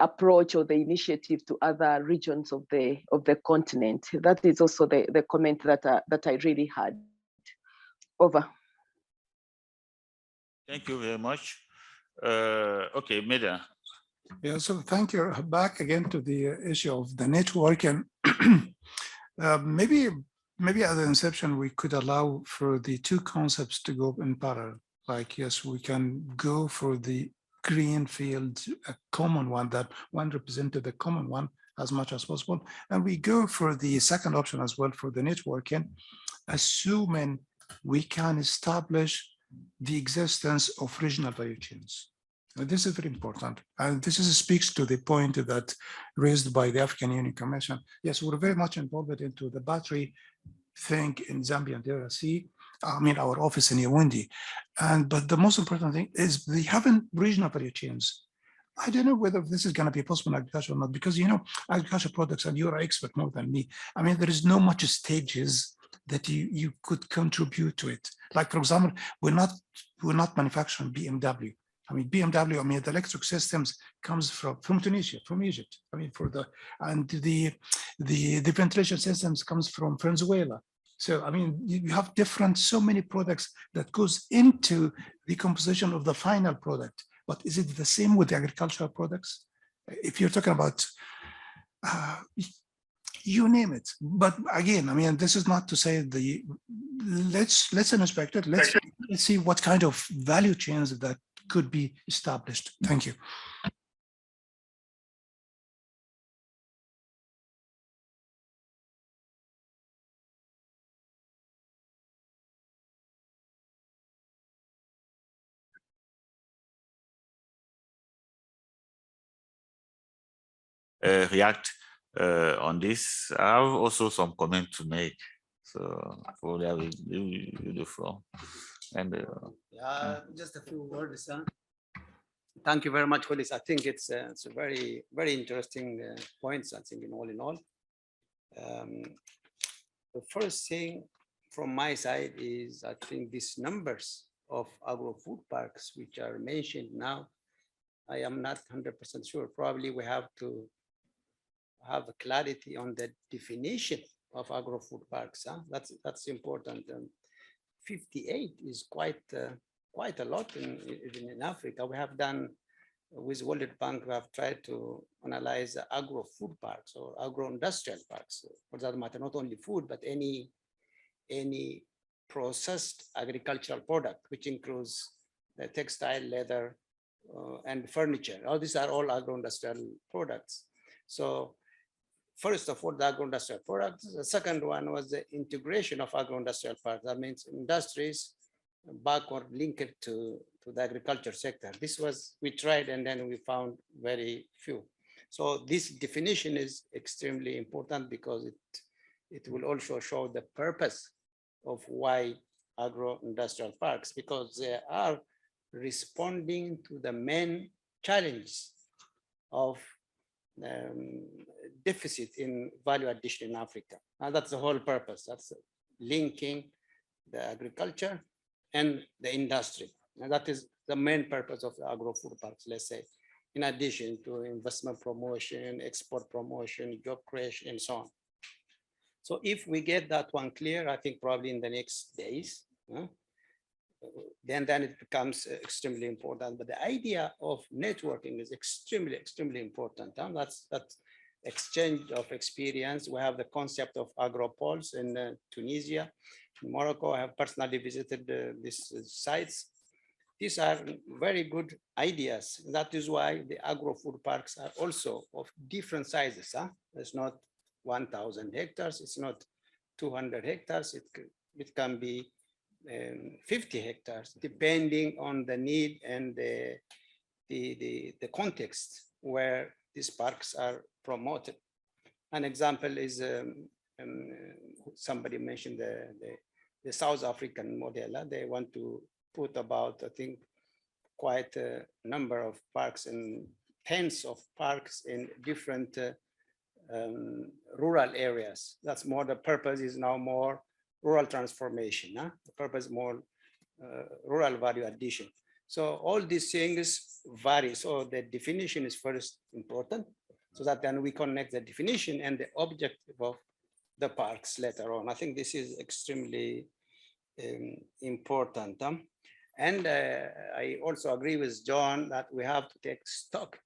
[SPEAKER 15] approach or the initiative to other regions of the continent. That is also the comment that I really had. Over.
[SPEAKER 1] Thank you very much. Okay, Meda.
[SPEAKER 5] Yeah, so thank you. Back again to the issue of the network, and maybe at the inception we could allow for the two concepts to go in parallel. Like, yes, we can go for the green field, a common one, that one represented the common one as much as possible. And we go for the second option as well for the networking, assuming we can establish the existence of regional value chains. And this is very important. And this speaks to the point that raised by the African Union Commission. Yes, we're very much involved into the battery thing in Zambia and DRC. I mean, our office in Yaoundé. But the most important thing is they haven't regional value chains. I don't know whether this is going to be possible in agriculture or not, because, you know, agriculture products, and you're an expert more than me. I mean, there is no much stages that you could contribute to it. Like, for example, we're not manufacturing BMW. I mean, BMW, I mean, the electric systems comes from Tunisia, from Egypt. I mean, and the ventilation systems comes from Venezuela. So, I mean, you have so many products that goes into the composition of the final product. But is it the same with the agricultural products? If you're talking about, you name it. But again, I mean, this is not to say let's inspect it. Let's see what kind of value chains that could be established. Thank you.
[SPEAKER 1] React on this. I have also some comment to make. So probably I will give you the floor. And
[SPEAKER 2] just a few words. Thank you very much for this. I think it's a very, very interesting points, I think, in all. The first thing from my side is, I think these numbers of agro-food parks, which are mentioned now, I am not 100% sure. Probably we have to have a clarity on the definition of agro-food parks. That's important. 58 is quite a lot in Africa. We have done with World Bank, we have tried to analyze agro-food parks or agro-industrial parks, for that matter, not only food, but any processed agricultural product, which includes the textile, leather, and furniture. All these are all agro-industrial products. So first of all, the agro-industrial products. The second one was the integration of agro-industrial parks. That means industries backward linked to the agriculture sector. This was, we tried, and then we found very few. So this definition is extremely important because it will also show the purpose of why agro-industrial parks, because they are responding to the main challenge of deficit in value addition in Africa. And that's the whole purpose. That's linking the agriculture and the industry. And that is the main purpose of the agro-food parks, let's say, in addition to investment promotion, export promotion, job creation, and so on. So if we get that one clear, I think probably in the next days, then it becomes extremely important. But the idea of networking is extremely, extremely important. That's exchange of experience. We have the concept of agropoles in Tunisia. In Morocco, I have personally visited these sites. These are very good ideas. That is why the agro-food parks are also of different sizes. It's not 1,000 hectares, it's not 200 hectares, it can be 50 hectares, depending on the need and the context where these parks are promoted. An example is, somebody mentioned the South African model. They want to put about, I think, quite a number of parks and tens of parks in different rural areas. That's more, the purpose is now more rural transformation. The purpose more rural value addition. So all these things vary. So the definition is first important, so that then we connect the definition and the objective of the parks later on. I think this is extremely important. And I also agree with John that we have to take stock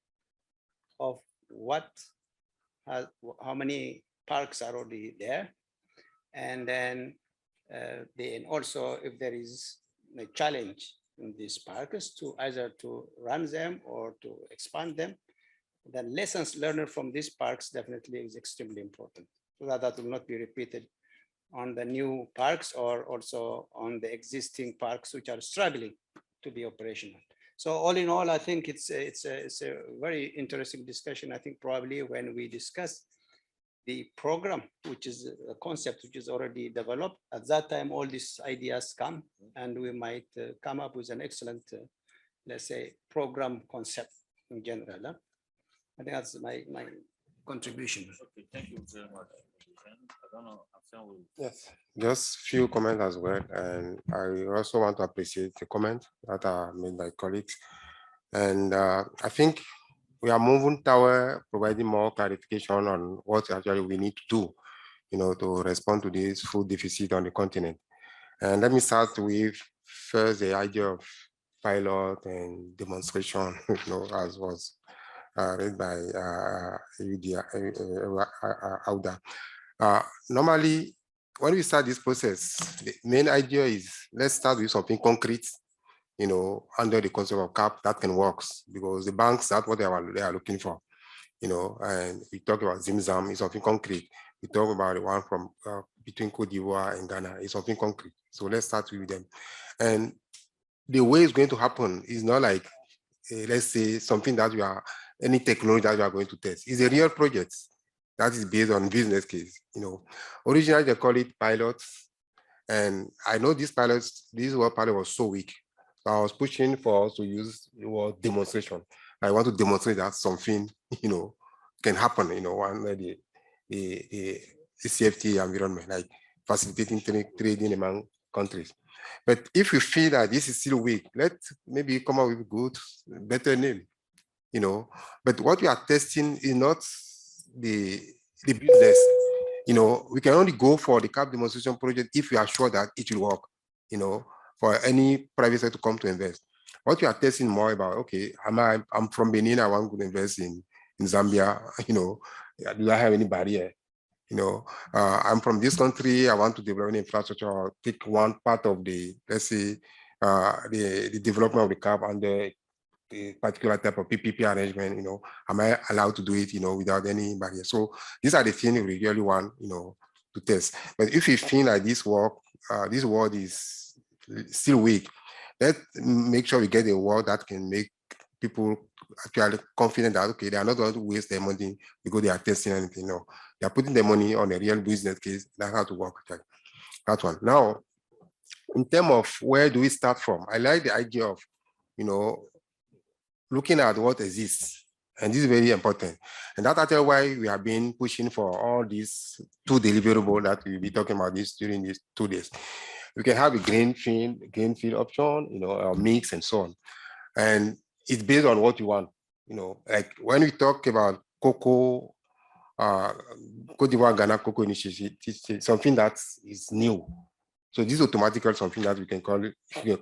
[SPEAKER 2] of how many parks are already there. And then also if there is a challenge in these parks to either to run them or to expand them. The lessons learned from these parks definitely is extremely important, so that will not be repeated on the new parks or also on the existing parks which are struggling to be operational. So all in all, I think it's a very interesting discussion. I think probably when we discuss the program, which is a concept which is already developed, at that time all these ideas come and we might come up with an excellent, let's say, program concept in general. Huh? I think that's my contribution.
[SPEAKER 8] Okay, thank you very much. I don't know.
[SPEAKER 3] Yes, just few comments as well. And I also want to appreciate the comments that are made by colleagues. And I think we are moving toward providing more clarification on what actually we need to do, to respond to this food deficit on the continent. And let me start with first the idea of pilot and demonstration, as was read by Auda. Normally, when we start this process, the main idea is let's start with something concrete, under the concept of CAAP that can work, because the banks, that's what they are looking for, and we talk about Zimzam, is something concrete. We talk about the one from between Cote d'Ivoire and Ghana, is something concrete. So let's start with them. And the way it's going to happen is not like, let's say, something that any technology that we are going to test. It's a real project that is based on business case. Originally they call it pilots, and I know these word pilot was so weak. So I was pushing for us to use the word demonstration. I want to demonstrate that something, can happen, under the CFTA environment, like facilitating trading among countries. But if you feel that this is still weak, let's maybe come up with a good, better name, But what we are testing is not the business. We can only go for the CAAP demonstration project if we are sure that it will work, for any private sector to come to invest. What we are testing more about, okay, I'm from Benin, I want to invest in Zambia, do I have any barrier? I'm from this country, I want to develop an infrastructure or take one part of the, let's say, the development of the CAAP under the particular type of PPP arrangement, am I allowed to do it, without any barrier? So these are the things we really want, to test. But if you feel like this word is still weak, let's make sure we get a word that can make people actually confident that, okay, they are not going to waste their money because they are testing anything. No, they are putting their money on a real business case. That's how to work. That one. Now, in terms of where do we start from? I like the idea of, looking at what exists. And this is very important. And that's actually why we have been pushing for all these 2 deliverables that we'll be talking about this during these 2 days. We can have a greenfield option, a mix and so on. And it's based on what you want, like when we talk about cocoa, Cote d'Ivoire, Ghana cocoa initiative, it's something that is new. So this is automatically something that we can call it,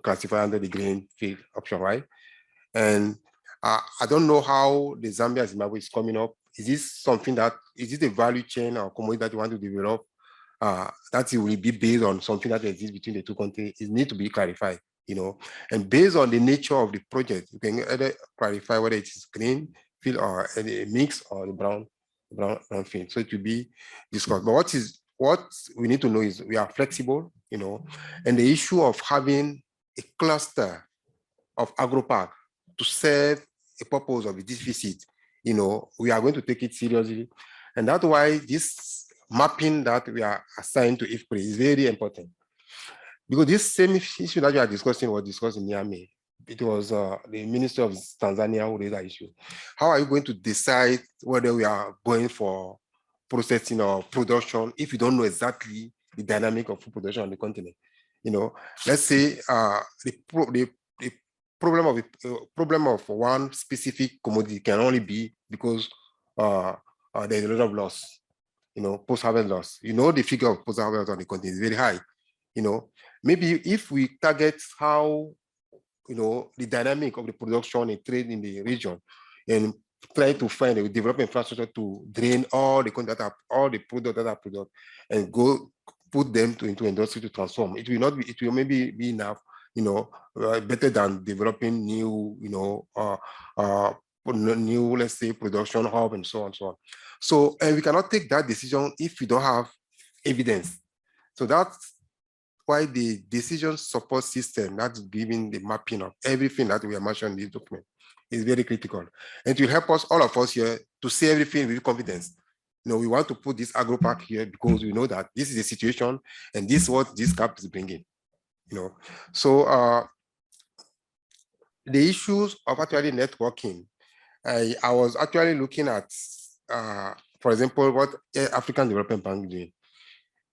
[SPEAKER 3] classify under the greenfield option, right? And I don't know how the Zambia-Zimbabwe is coming up. Is this a value chain or commodity that you want to develop? That it will be based on something that exists between the 2 countries. It needs to be clarified, and based on the nature of the project, you can either clarify whether it is green field or a mix or the brown field. So it will be discussed. But what we need to know is we are flexible, and the issue of having a cluster of agropark to serve a purpose of a deficit, we are going to take it seriously. And that's why this mapping that we are assigned to IFPRI is very important. Because this same issue that you are discussing was discussed in Niamey. It was the Minister of Tanzania who raised that issue. How are you going to decide whether we are going for processing or production if you don't know exactly the dynamic of food production on the continent? Let's say the problem of one specific commodity can only be because there's a lot of loss, post-harvest loss. The figure of post-harvest on the continent is very high. Maybe if we target how, the dynamic of the production and trade in the region and try to find a development infrastructure to drain all the products that are produced and go put them into industry to transform. It will maybe be enough better than developing new, new, let's say, production hub and so on and so on. So, and we cannot take that decision if we don't have evidence. So that's why the decision support system that's giving the mapping of everything that we are mentioning in this document is very critical. And it will help us, all of us here, to say everything with confidence. We want to put this agro park here because we know that this is the situation and this is what this CAAP is bringing. So the issues of actually networking, I was actually looking at, for example, what African Development Bank is doing.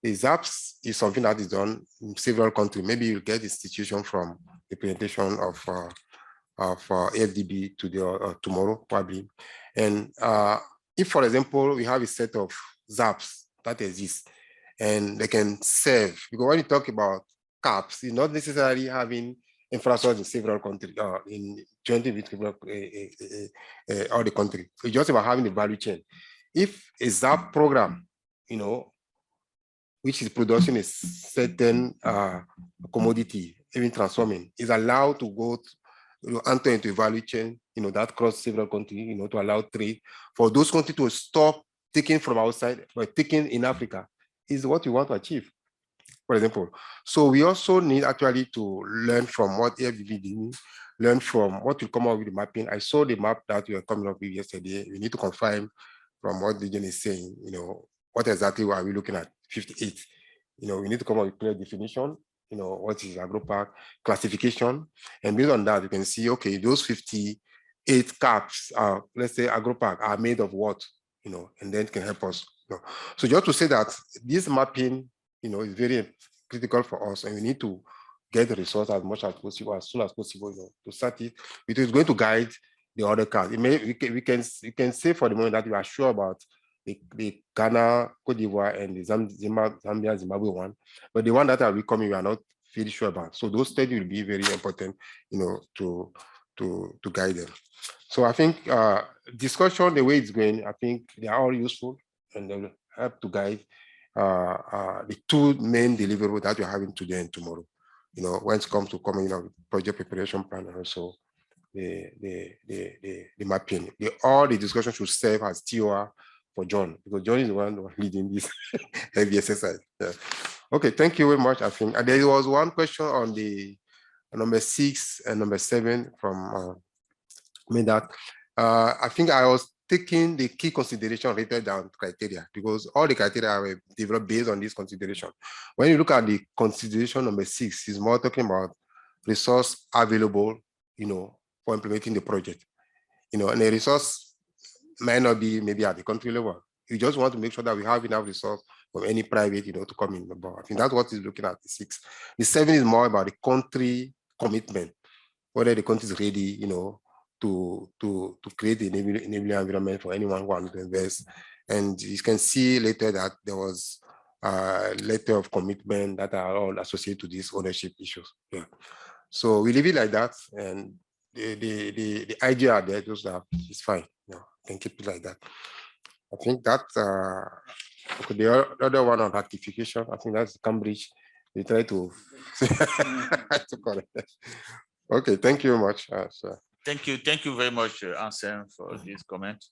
[SPEAKER 3] The ZAPs is something that is done in several countries. Maybe you'll get the situation from the presentation of AFDB today or tomorrow, probably. And if, for example, we have a set of ZAPs that exist and they can serve, because when you talk about CAAPs, it's not necessarily having infrastructure in several countries, in 20 with all the countries. It's just about having the value chain. If a ZAP program, which is producing a certain commodity, even transforming, is allowed to go to enter into a value chain, that cross several countries, to allow trade for those countries to stop taking from outside, but taking in Africa is what we want to achieve, for example. So we also need actually to learn from what AFDB did, learn from what will come out with the mapping. I saw the map that we were coming up with yesterday. We need to confirm from what the is saying, what exactly are we looking at? 58. We need to come up with clear definition, what is AgroPark, classification. And based on that, you can see, okay, those 58 CAAPs, let's say AgroPark, are made of what, and then it can help us. So just to say that this mapping, is very critical for us, and we need to get the resource as much as possible, as soon as possible, to start it. It is going to guide the other cards. We can say for the moment that we are sure about the Ghana, Cote d'Ivoire, and the Zambia, Zimbabwe one, but the one that are coming, we are not really sure about. So those studies will be very important, to guide them. So I think discussion, the way it's going, I think they are all useful and they will help to guide the two main deliverables that we're having today and tomorrow. When it comes to coming up with project preparation plan and also the mapping. All the discussion should serve as TOR for John, because John is the one leading this heavy exercise. Yeah. Okay, thank you very much. I think there was one question on the number 6 and number 7 from Medak. I think I was taking the key consideration rated down criteria, because all the criteria were developed based on this consideration. When you look at the consideration number 6, it's more talking about resource available, for implementing the project, and the resource might not be maybe at the country level. You just want to make sure that we have enough resource from any private, to come in. I think that's what is looking at the 6. The 7 is more about the country commitment, whether the country is ready, to create the enabling environment for anyone who wants to invest. And you can see later that there was a letter of commitment that are all associated to these ownership issues. Yeah. So we leave it like that, and the idea are there, those that is fine. Can keep it like that. I think that okay, the other one on ratification, I think that's Cambridge. We try to, to correct that. Okay, thank you very much.
[SPEAKER 1] Thank you very much, Anselm, for this comment.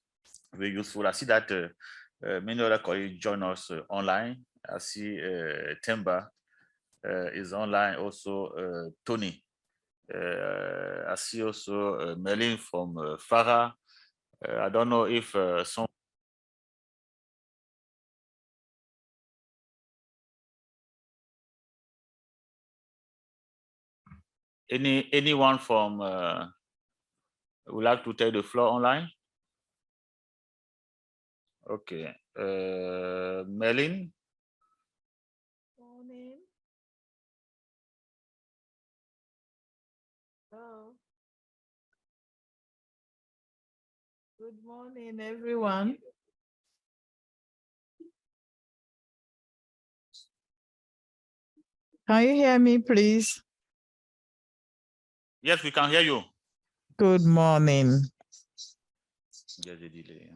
[SPEAKER 1] Very useful. I see that many other colleagues join us online. I see Temba is online, also Tony. I see also Melin from Farah. I don't know if some anyone from would like to take the floor online? Okay, Melin.
[SPEAKER 16] Morning. Hello. Good morning, everyone. Can you hear me, please?
[SPEAKER 1] Yes, we can hear you.
[SPEAKER 16] Good morning.
[SPEAKER 1] There's a delay.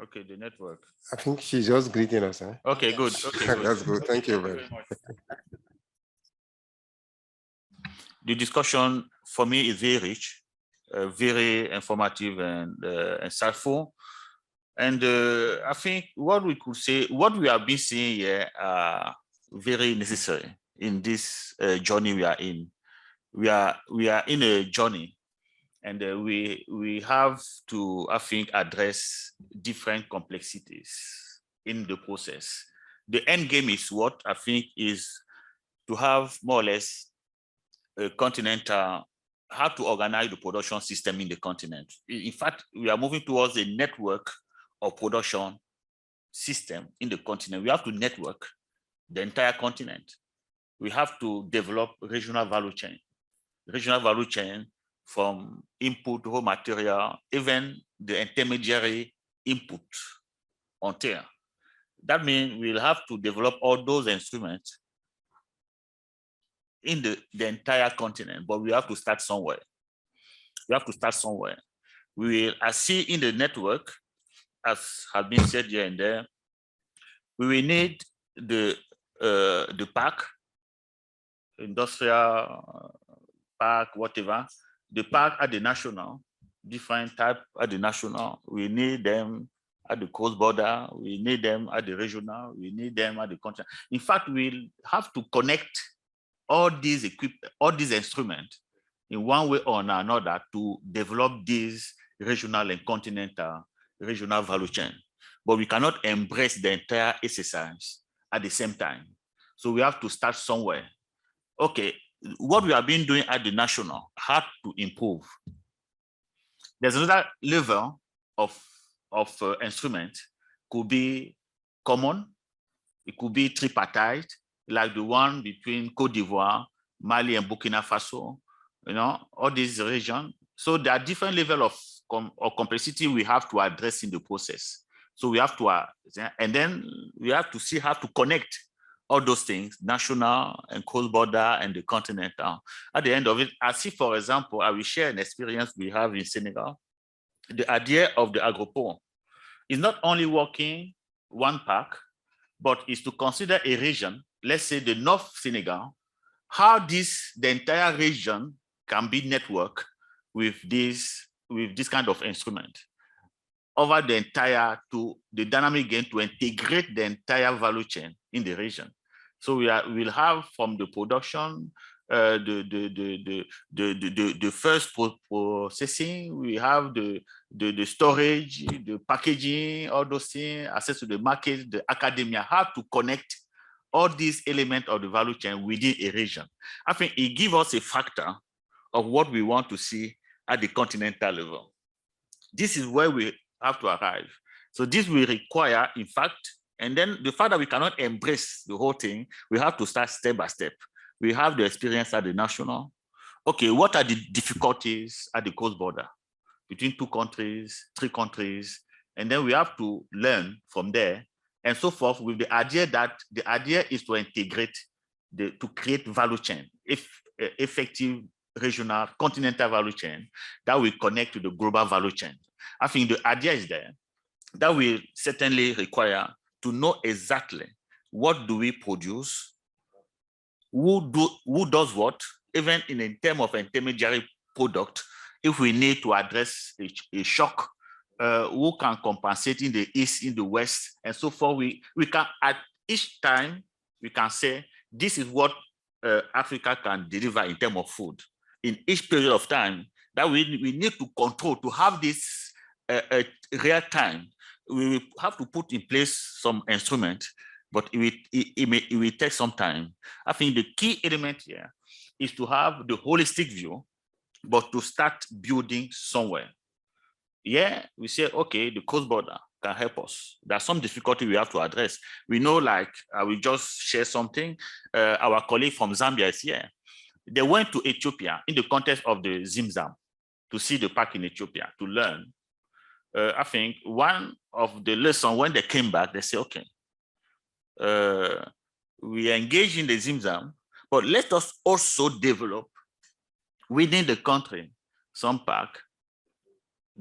[SPEAKER 1] Okay, the network.
[SPEAKER 3] I think she's just greeting us. Huh?
[SPEAKER 1] Okay, good. Okay, good.
[SPEAKER 3] That's good. Thank you very much.
[SPEAKER 1] The discussion for me is very rich, very informative and insightful. And I think what we could say, what we have been seeing here are very necessary in this journey we are in. We are in a journey, and we have to, I think, address different complexities in the process. The end game is what I think is to have more or less a continental, how to organize the production system in the continent. In fact, we are moving towards a network of production system in the continent. We have to network the entire continent. We have to develop regional value chain from input raw material, even the intermediary input on tier. That means we'll have to develop all those instruments in the entire continent, but we have to start somewhere. We have to start somewhere. We will, as see in the network, as has been said here and there, we will need the park, industrial park, whatever. The park at the national, different type at the national. We need them at the coast border. We need them at the regional. We need them at the continent. In fact, we'll have to connect all these instruments in one way or another to develop these regional and continental regional value chain. But we cannot embrace the entire exercise at the same time. So we have to start somewhere. Okay, what we have been doing at the national, how to improve. There's another level of instrument, could be common, it could be tripartite, like the one between Côte d'Ivoire, Mali, and Burkina Faso, you know, all these regions. So there are different levels of complexity we have to address in the process. So we have to, and then we have to see how to connect all those things, national and coast border and the continental. At the end of it, I see, for example, I will share an experience we have in Senegal. The idea of the agropole is not only working one park, but is to consider a region, let's say the North Senegal, how the entire region can be networked with this kind of instrument over the entire, to the dynamic gain to integrate the entire value chain in the region. So we'll have from the production, the first processing, we have the storage, the packaging, all those things, access to the market, the academia, how to connect all these elements of the value chain within a region. I think it gives us a factor of what we want to see at the continental level. This is where we have to arrive. So this will require, in fact, and then the fact that we cannot embrace the whole thing, we have to start step by step. We have the experience at the national. Okay, what are the difficulties at the coast border between 2 countries, 3 countries? And then we have to learn from there and so forth, with the idea that the idea is to integrate, to create value chain, effective regional, continental value chain that will connect to the global value chain. I think the idea is there. That will certainly require to know exactly what do we produce, who does what, even in terms of intermediary product, if we need to address a shock, who can compensate in the east, in the west, and so forth. We can, at each time, we can say, this is what Africa can deliver in terms of food. In each period of time, that we need to control, to have this real time. We will have to put in place some instrument, but it will take some time. I think the key element here is to have the holistic view, but to start building somewhere. Yeah, we say, okay, the coast border can help us. There's some difficulty we have to address. We know, like, we just share something. Our colleague from Zambia is here. They went to Ethiopia in the context of the Zimzam to see the park in Ethiopia, to learn. I think one of the lessons when they came back, they say, okay, we engage in the Zimzam, but let us also develop within the country some park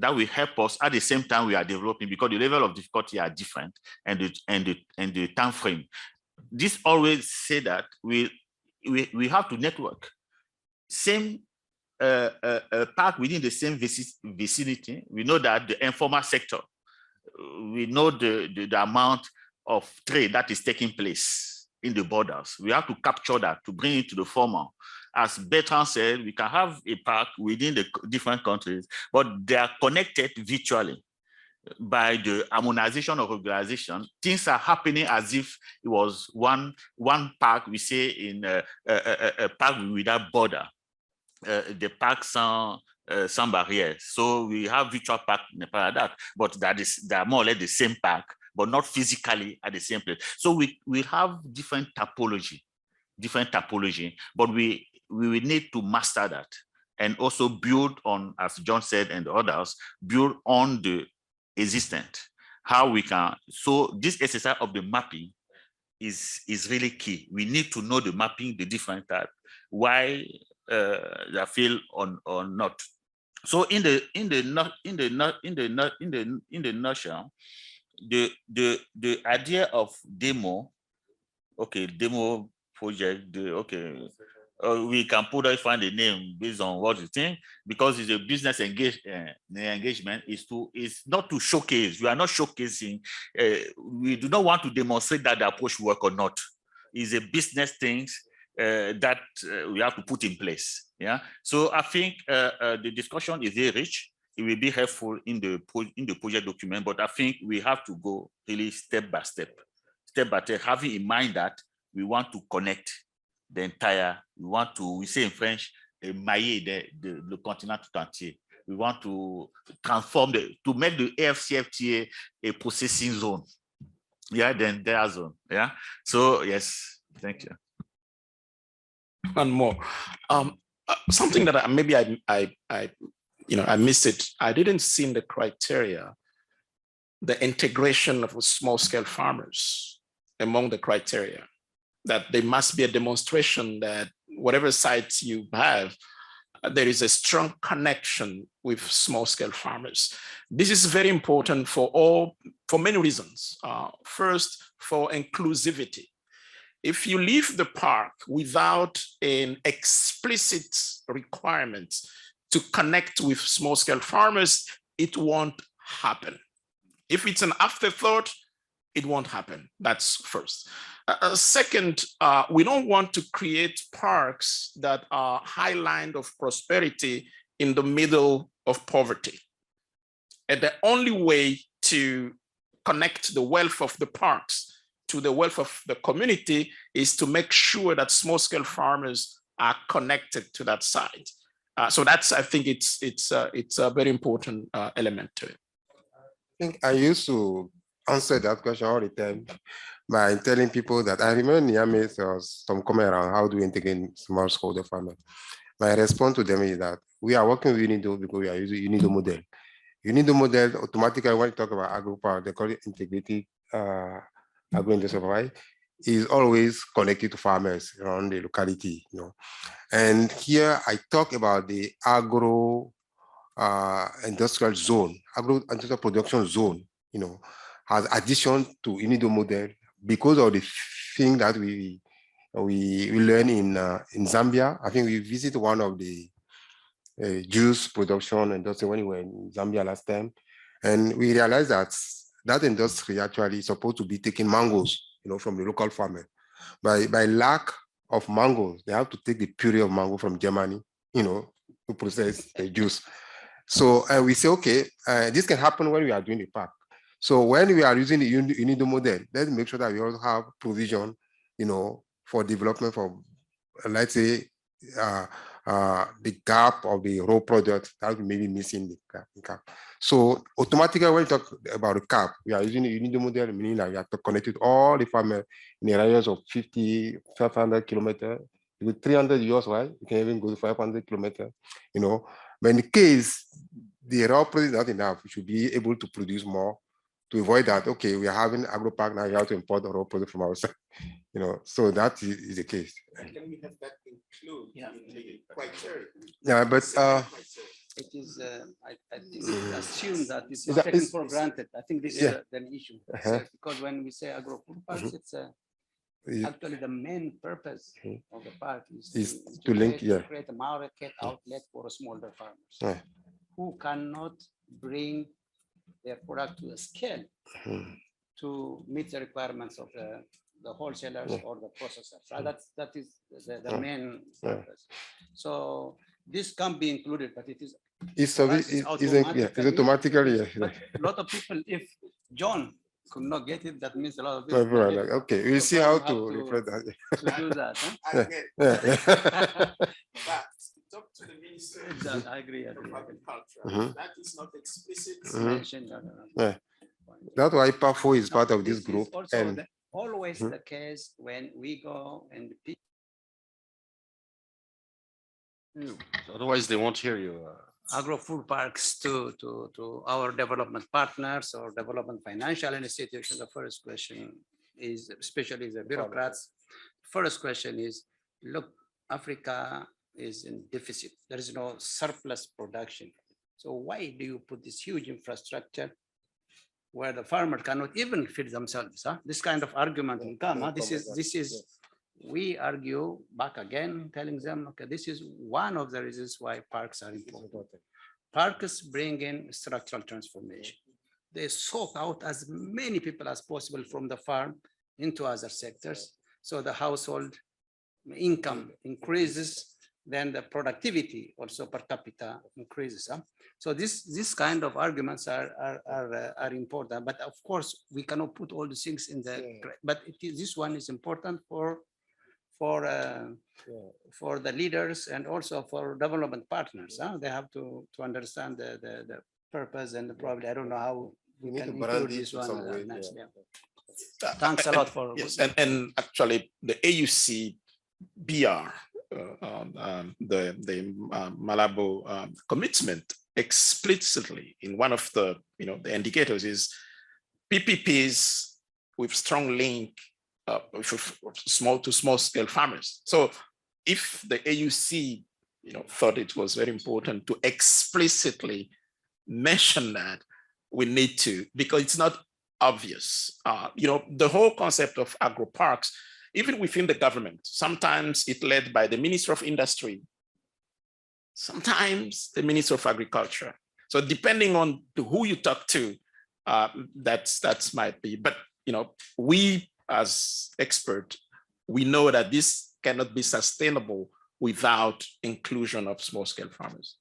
[SPEAKER 1] that will help us at the same time we are developing, because the level of difficulty are different and the time frame. This always say that we have to network. Same park within the same vicinity. We know that the informal sector, we know the amount of trade that is taking place in the borders. We have to capture that to bring it to the formal. As Bertrand said, we can have a park within the different countries, but they are connected virtually by the harmonization of regularization. Things are happening as if it was one park, we say in a park without border, the park sans barrière. So we have virtual park in that, but they are more or less the same park, but not physically at the same place. So we have different topology, but we will need to master that and also build on, as John said and others, build on the existent, how we can. So this exercise of the mapping is really key. We need to know the mapping, the different type, why they feel or not. So in the nutshell, the idea of demo project, we can find a name based on what you think, because it's a business engagement is not to showcase. We are not showcasing. We do not want to demonstrate that the approach work or not. It's a business things that we have to put in place. Yeah. So I think the discussion is very rich. It will be helpful in the project document, but I think we have to go really step by step, having in mind that we want to connect the entire, we say in French, mailler le continent tout entier. We want to transform to make the AFCFTA a processing zone. Yeah, then their zone. Yeah. So yes, thank you.
[SPEAKER 4] One more. Something that maybe I missed it. I didn't see in the criteria the integration of small-scale farmers among the criteria, that there must be a demonstration that whatever sites you have, there is a strong connection with small-scale farmers. This is very important for many reasons. First, for inclusivity. If you leave the park without an explicit requirement to connect with small-scale farmers, it won't happen. If it's an afterthought, it won't happen. That's first. Second, we don't want to create parks that are highland of prosperity in the middle of poverty. And the only way to connect the wealth of the parks to the wealth of the community is to make sure that small-scale farmers are connected to that side. So that's, I think it's a very important element to it.
[SPEAKER 3] I think I used to answer that question all the time by telling people that I remember Niamey, there was some comment around how do we integrate small-scale farmers. My response to them is that we are working with UNIDO because we are using UNIDO model. UNIDO model automatically, when you talk about agro-power, they call it integrated agro-industrial, is always connected to farmers around the locality, you know. And here I talk about the agro industrial zone, agro-industrial production zone, you know, has addition to UNIDO model because of the thing that we learn in Zambia. I think we visited one of the juice production industry when we were in Zambia last time, and we realized that that industry actually is supposed to be taking mangoes, you know, from the local farmer. By lack of mangoes, they have to take the puree of mango from Germany, you know, to process the juice. So we say, okay, this can happen when we are doing the park. So when we are using the UNIDO model, let's make sure that we also have provision, you know, for development for, let's say, the gap of the raw product that may be missing the gap. So automatically, when we talk about the CAAP, we are using the UNIDO model, meaning that we have to connect with all the farmers in the areas of 500 kilometers. With 300 years, right? You can even go to 500 kilometers, you know. But in the case the raw product is not enough, we should be able to produce more to avoid that. Okay, we are having agro park now, we have to import the raw product from outside, you know. So that is the case.
[SPEAKER 4] Can we have that include in the criteria?
[SPEAKER 3] Yeah, but
[SPEAKER 2] it is, I think it's assumed that it's
[SPEAKER 3] Is
[SPEAKER 2] not
[SPEAKER 3] that-
[SPEAKER 2] taken
[SPEAKER 3] is-
[SPEAKER 2] for granted. I think this
[SPEAKER 3] Yeah.
[SPEAKER 2] is an issue.
[SPEAKER 3] Uh-huh.
[SPEAKER 2] Because when we say agro-food parks, it's
[SPEAKER 3] It-
[SPEAKER 2] actually the main purpose of the park
[SPEAKER 3] Is
[SPEAKER 2] is
[SPEAKER 3] to link,
[SPEAKER 2] create,
[SPEAKER 3] yeah.
[SPEAKER 2] create a market outlet for smallholder farmers
[SPEAKER 3] Yeah.
[SPEAKER 2] who cannot bring their product to a scale
[SPEAKER 3] Mhm.
[SPEAKER 2] to meet the requirements of the wholesalers
[SPEAKER 3] Yeah.
[SPEAKER 2] or the processors. That is the
[SPEAKER 3] Yeah.
[SPEAKER 2] main
[SPEAKER 3] Yeah.
[SPEAKER 2] purpose. So this can be included, but it is
[SPEAKER 3] It's
[SPEAKER 2] for
[SPEAKER 3] a,
[SPEAKER 2] us, it's
[SPEAKER 3] it's automatically, yeah.
[SPEAKER 2] But a lot of people, if John could not get it, that means a lot of
[SPEAKER 3] No,
[SPEAKER 2] people.
[SPEAKER 3] right, like, okay, we'll see how to reflect that.
[SPEAKER 2] to do that. Huh?
[SPEAKER 3] Yeah, yeah,
[SPEAKER 4] But it's up to the Minister
[SPEAKER 2] I agree.
[SPEAKER 4] of Agriculture.
[SPEAKER 3] Mhm.
[SPEAKER 4] That is not explicit.
[SPEAKER 3] Mhm.
[SPEAKER 2] Mentioned,
[SPEAKER 3] Yeah. That's why PAFO is part of this
[SPEAKER 2] is
[SPEAKER 3] group.
[SPEAKER 2] also
[SPEAKER 3] And
[SPEAKER 2] always
[SPEAKER 3] Mhm.
[SPEAKER 2] the case when we go and
[SPEAKER 9] Otherwise, they won't hear you.
[SPEAKER 2] agro-food parks to our development partners or development financial institutions. The first question is, especially the bureaucrats, first question is, look, Africa is in deficit. There is no surplus production. So why do you put this huge infrastructure where the farmer cannot even feed themselves? Huh? This kind of argument will come. Huh? This is we argue back again, telling them, okay, this is one of the reasons why parks are important. Parks bring in structural transformation. They soak out as many people as possible from the farm into other sectors. So the household income increases, then the productivity also per capita increases. Huh? So this kind of arguments are important. But of course, we cannot put all the things in the, but this one is important for the leaders and also for development partners. Huh? They have to understand the purpose, and probably, I don't know how we can include this one next. Thanks a lot for
[SPEAKER 4] yes, and actually the AUC BR, the Malabo commitment explicitly in one of the the indicators is PPPs with strong link small to small scale farmers. So if the AUC thought it was very important to explicitly mention that, we need to, because it's not obvious. The whole concept of agro parks, even within the government, sometimes it's led by the Minister of Industry, sometimes the Minister of Agriculture. So depending on who you talk to, that's might be. But we as experts, we know that this cannot be sustainable without inclusion of small-scale farmers.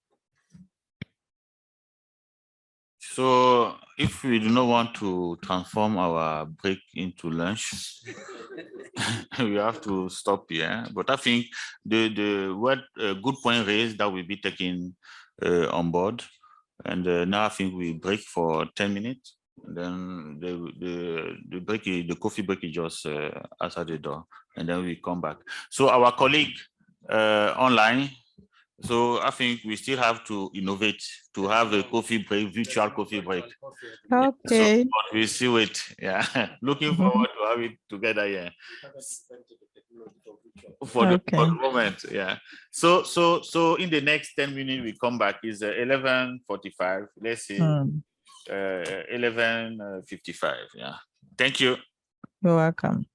[SPEAKER 1] So if we do not want to transform our break into lunch, we have to stop here. But I think the good point raised that will be taken on board. And now I think we break for 10 minutes. And then the break, the coffee break is just outside the door, and then we come back. So our colleague online. So I think we still have to innovate to have a coffee break, virtual coffee break.
[SPEAKER 16] Okay.
[SPEAKER 1] So, but we see it. Yeah, looking forward to have it together. Yeah. For the moment, yeah. So in the next 10 minutes we come back. Is 11:45. Let's see, 11:55. Yeah. Thank you.
[SPEAKER 16] You're welcome.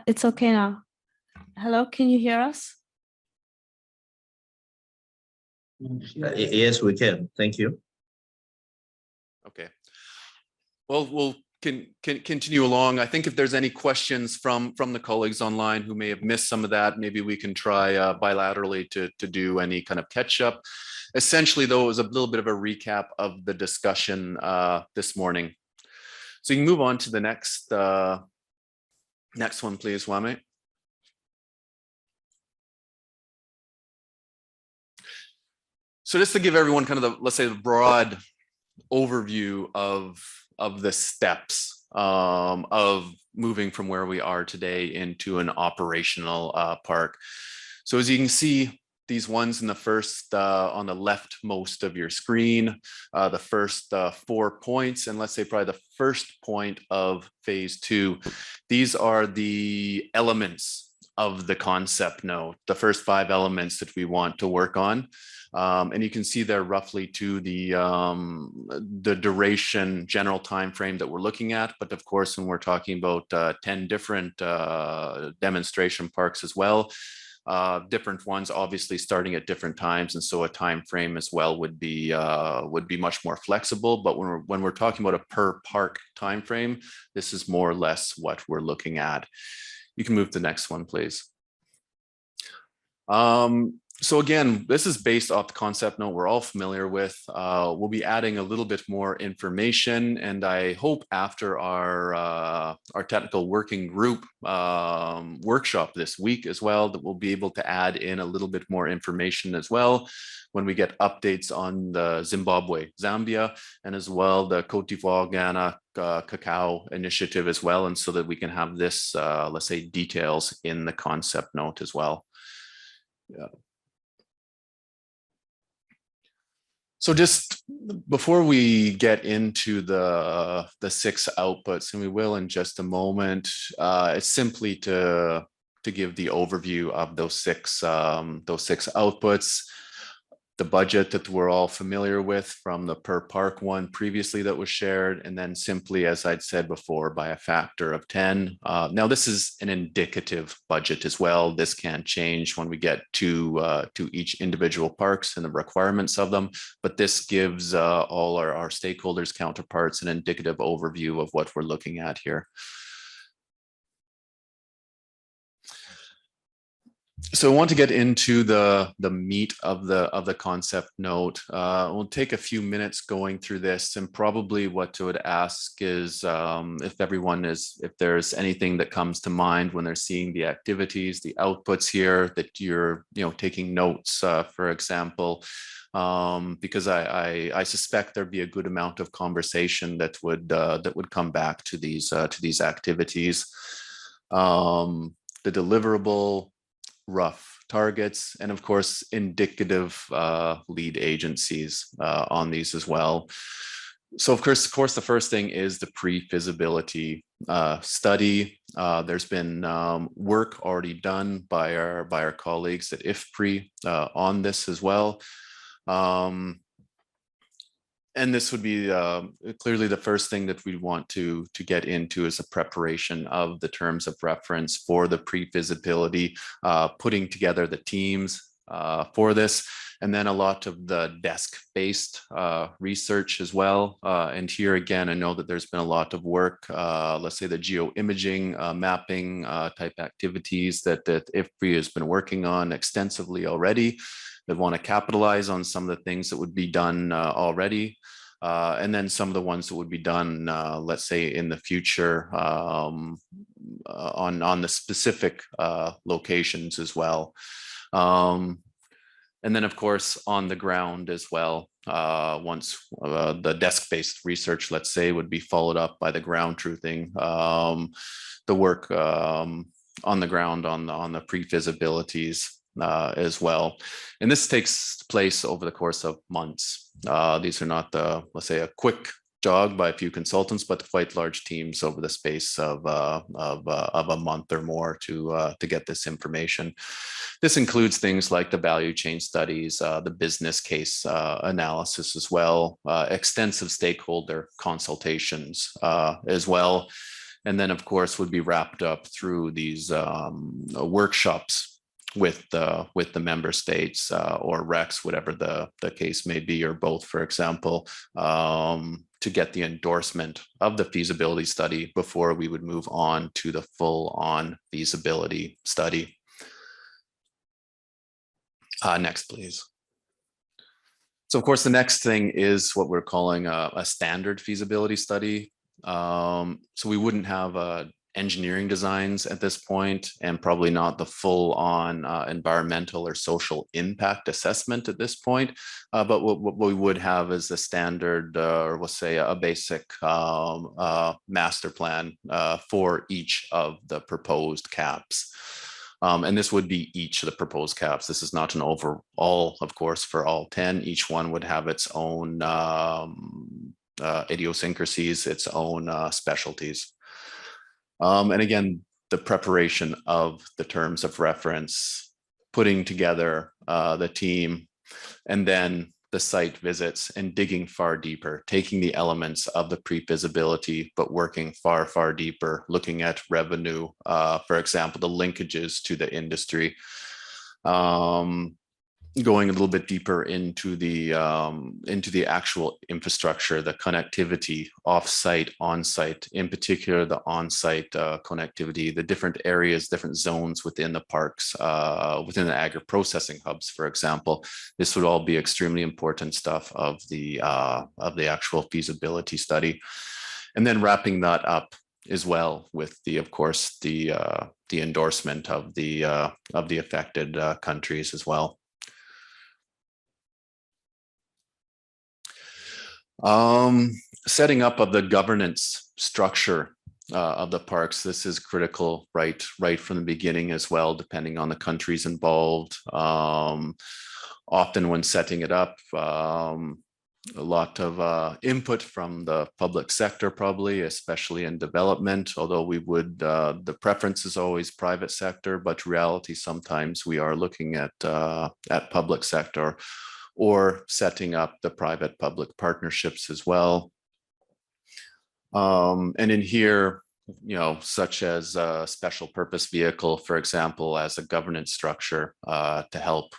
[SPEAKER 17] It's okay now. Hello, can you hear us?
[SPEAKER 18] Yes, we can. Thank you.
[SPEAKER 10] Okay. Well, we'll continue along. I think if there's any questions from the colleagues online who may have missed some of that, maybe we can try bilaterally to do any kind of catch up. Essentially, though, it was a little bit of a recap of the discussion this morning. So you can move on to the next one, please, Wame. So just to give everyone kind of the, let's say, the broad overview of the steps of moving from where we are today into an operational park. So as you can see, these ones in the first, on the leftmost of your screen, the first 4 points, and let's say probably the first point of phase 2, these are the elements of the concept note, the first 5 elements that we want to work on. And you can see there roughly to the duration general time frame that we're looking at. But of course, when we're talking about 10 different demonstration parks as well, different ones obviously starting at different times, and so a time frame as well would be much more flexible. But when we're talking about a per park time frame, this is more or less what we're looking at. You can move to the next one, please. So again, this is based off the concept note we're all familiar with. We'll be adding a little bit more information, and I hope after our technical working group workshop this week as well, that we'll be able to add in a little bit more information as well when we get updates on the Zimbabwe, Zambia, and as well the Cote d'Ivoire, Ghana, cacao initiative as well, and so that we can have this, let's say, details in the concept note as well. Yeah. So just before we get into the 6 outputs, and we will in just a moment, it's simply to give the overview of those six outputs. The budget that we're all familiar with from the per park one previously that was shared, and then simply, as I'd said before, by a factor of 10. Now this is an indicative budget as well. This can change when we get to each individual parks and the requirements of them, but this gives all our stakeholders, counterparts, an indicative overview of what we're looking at here. So I want to get into the meat of the concept note. We'll take a few minutes going through this, and probably what I would ask is if there's anything that comes to mind when they're seeing the activities, the outputs here, that you're taking notes, for example, because I suspect there'd be a good amount of conversation that would come back to these activities. The deliverable, rough targets, and of course indicative lead agencies on these as well. So of course the first thing is the pre-feasibility study. There's been work already done by our colleagues at IFPRI on this as well. And this would be clearly the first thing that we want to get into is a preparation of the terms of reference for the pre-feasibility, putting together the teams for this, and then a lot of the desk-based research as well. And here again, I know that there's been a lot of work, let's say the geoimaging, mapping type activities that IFPRI has been working on extensively already, that want to capitalize on some of the things that would be done already. And then some of the ones that would be done, let's say in the future on the specific locations as well. And then of course on the ground as well, once the desk-based research, let's say, would be followed up by the ground truthing, the work on the ground on the pre-feasibilities as well. And this takes place over the course of months. These are not let's say, a quick jogged by a few consultants, but quite large teams over the space of a month or more to get this information. This includes things like the value chain studies, the business case analysis as well, extensive stakeholder consultations as well. And then, of course, would be wrapped up through these workshops with the member states or RECs, whatever the case may be, or both, for example, to get the endorsement of the feasibility study before we would move on to the full-on feasibility study. Next, please. So, of course, the next thing is what we're calling a standard feasibility study. So we wouldn't have engineering designs at this point, and probably not the full-on environmental or social impact assessment at this point. But what we would have is a standard, or we'll say a basic master plan for each of the proposed CAAPs. And this would be each of the proposed CAAPs. This is not an overall, of course, for all 10. Each one would have its own idiosyncrasies, its own specialties. And again, the preparation of the terms of reference, putting together the team, and then the site visits and digging far deeper, taking the elements of the pre-feasibility, but working far, far deeper, looking at revenue, for example, the linkages to the industry, going a little bit deeper into the actual infrastructure, the connectivity, off-site, on-site, in particular the on-site connectivity, the different areas, different zones within the parks, within the agri-processing hubs, for example. This would all be extremely important stuff of the actual feasibility study, and then wrapping that up as well with of course, the endorsement of the affected countries as well. Setting up of the governance structure of the parks. This is critical right from the beginning as well, depending on the countries involved. Often when setting it up, a lot of input from the public sector, probably, especially in development, although we would, the preference is always private sector, but reality, sometimes we are looking at public sector, or setting up the private-public partnerships as well. And in here, such as a special purpose vehicle, for example, as a governance structure to help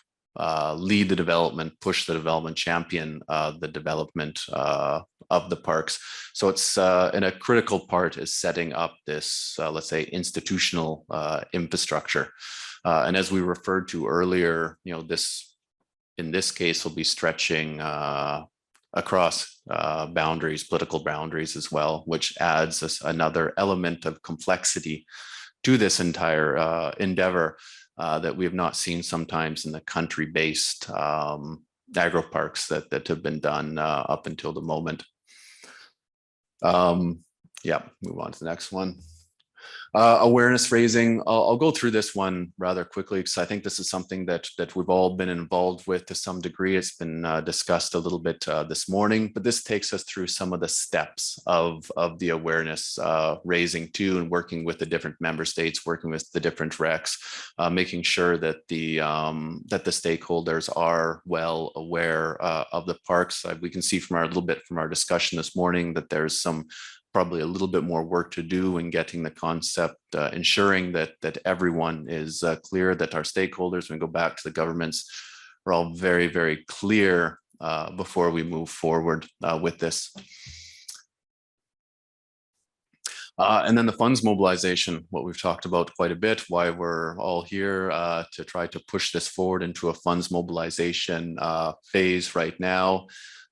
[SPEAKER 10] lead the development, push the development, champion the development of the parks. So it's, and a critical part is setting up this, let's say, institutional infrastructure. And as we referred to earlier, this, in this case, will be stretching across boundaries, political boundaries as well, which adds another element of complexity to this entire endeavor that we have not seen sometimes in the country-based agro-parks that have been done up until the moment. Yeah, move on to the next one. Awareness raising. I'll go through this one rather quickly because I think this is something that we've all been involved with to some degree. It's been discussed a little bit this morning, but this takes us through some of the steps of the awareness raising too, and working with the different member states, working with the different RECs, making sure that the stakeholders are well aware of the parks. We can see from a little bit from our discussion this morning that there's probably a little bit more work to do in getting the concept, ensuring that everyone is clear, that our stakeholders, when we go back to the governments, are all very, very clear before we move forward with this. And then the funds mobilization, what we've talked about quite a bit, why we're all here to try to push this forward into a funds mobilization phase right now,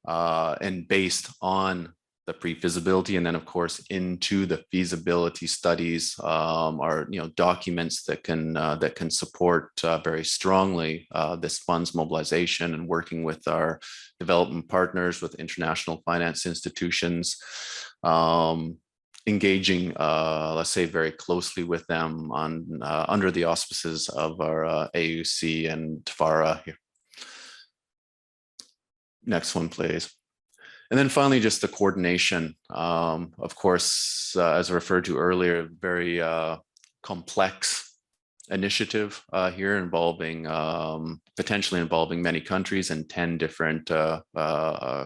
[SPEAKER 10] and based on the pre-feasibility, and then of course into the feasibility studies are documents that can support very strongly this funds mobilization, and working with our development partners, with international finance institutions, engaging let's say very closely with them on under the auspices of our AUC and FARA here. Next one, please. And then finally, just the coordination. Of course, as referred to earlier, very complex initiative here involving potentially involving many countries and 10 different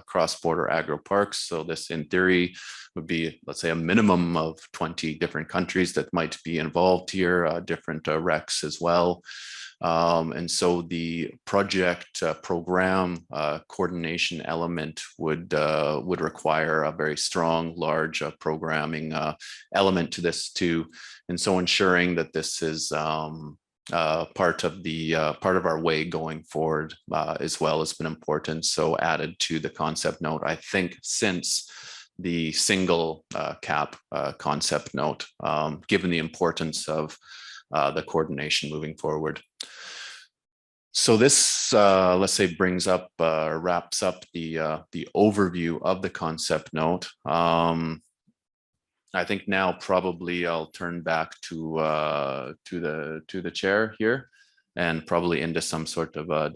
[SPEAKER 10] cross-border agro parks. So this in theory would be, let's say, a minimum of 20 different countries that might be involved here, different RECs as well. And so the project program coordination element would require a very strong, large programming element to this too. And so ensuring that this is part of our way going forward as well has been important. So added to the concept note, I think, since the single CAAP concept note, given the importance of the coordination moving forward. So this, let's say, brings up, wraps up the overview of the concept note. I think now probably I'll turn back to the chair here, and probably into some sort of a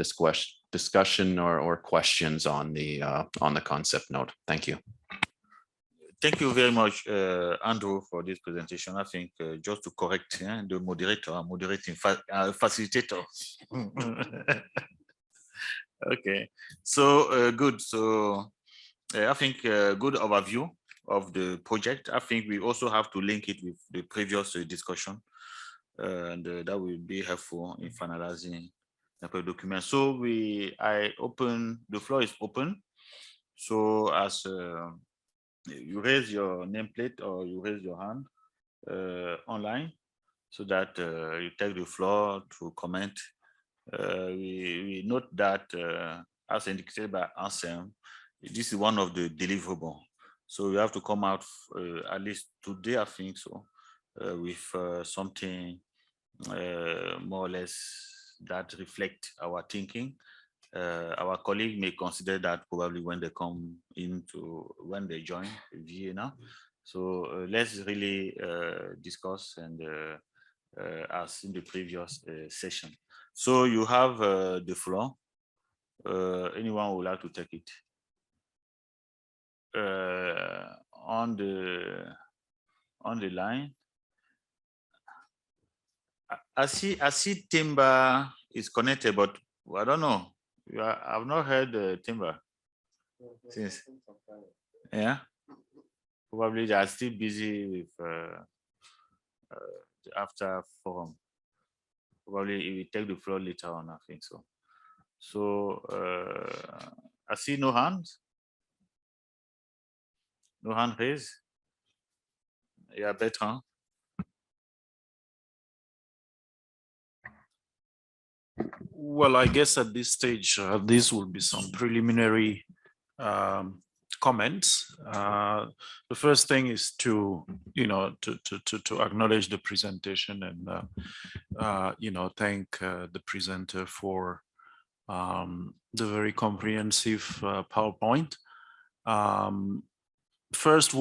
[SPEAKER 10] discussion or questions on the concept note. Thank you.
[SPEAKER 1] Thank you very much, Andrew, for this presentation. I think just to correct the moderator, I'm moderating facilitator. Okay, so good. So I think good overview of the project. I think we also have to link it with the previous discussion, and that will be helpful in finalizing the document. So the floor is open. So as you raise your nameplate or you raise your hand online so that you take the floor to comment. We note that as indicated by Anselm, this is one of the deliverables. So we have to come out at least today, I think so, with something more or less that reflect our thinking. Our colleague may consider that probably when they come when they join Vienna. So let's really discuss and as in the previous session. So you have the floor. Anyone would like to take it? On the line. I see Timber is connected, but I don't know. I've not heard Timber since. Yeah, probably they are still busy with the after forum. Probably it will take the floor later on, I think so. So I see no hands. No hand raised. Yeah, Bertrand.
[SPEAKER 8] Well, I guess at this stage, this will be some preliminary comments. The first thing is to acknowledge the presentation and thank the presenter for the very comprehensive PowerPoint. First,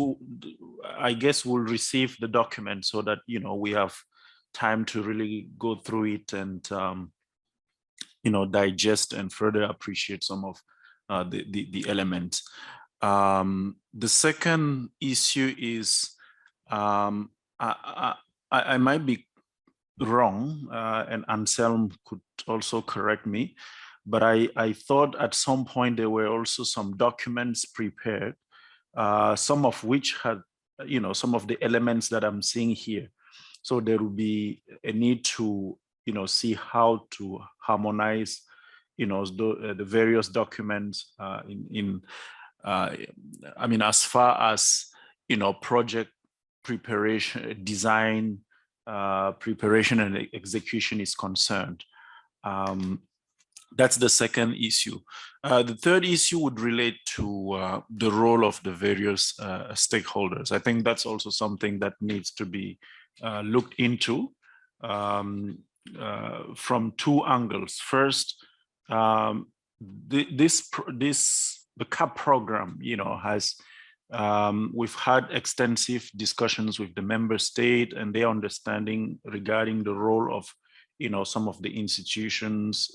[SPEAKER 8] I guess we'll receive the document so that we have time to really go through it and digest and further appreciate some of the elements. The second issue is I might be wrong, and Anselm could also correct me, but I thought at some point there were also some documents prepared, some of which had some of the elements that I'm seeing here. So there will be a need to see how to harmonize the various documents I mean, as far as project preparation, design, preparation and execution is concerned. That's the second issue. The third issue would relate to the role of the various stakeholders. I think that's also something that needs to be looked into from two angles. First, the CAAP program, has we've had extensive discussions with the member state, and their understanding regarding the role of some of the institutions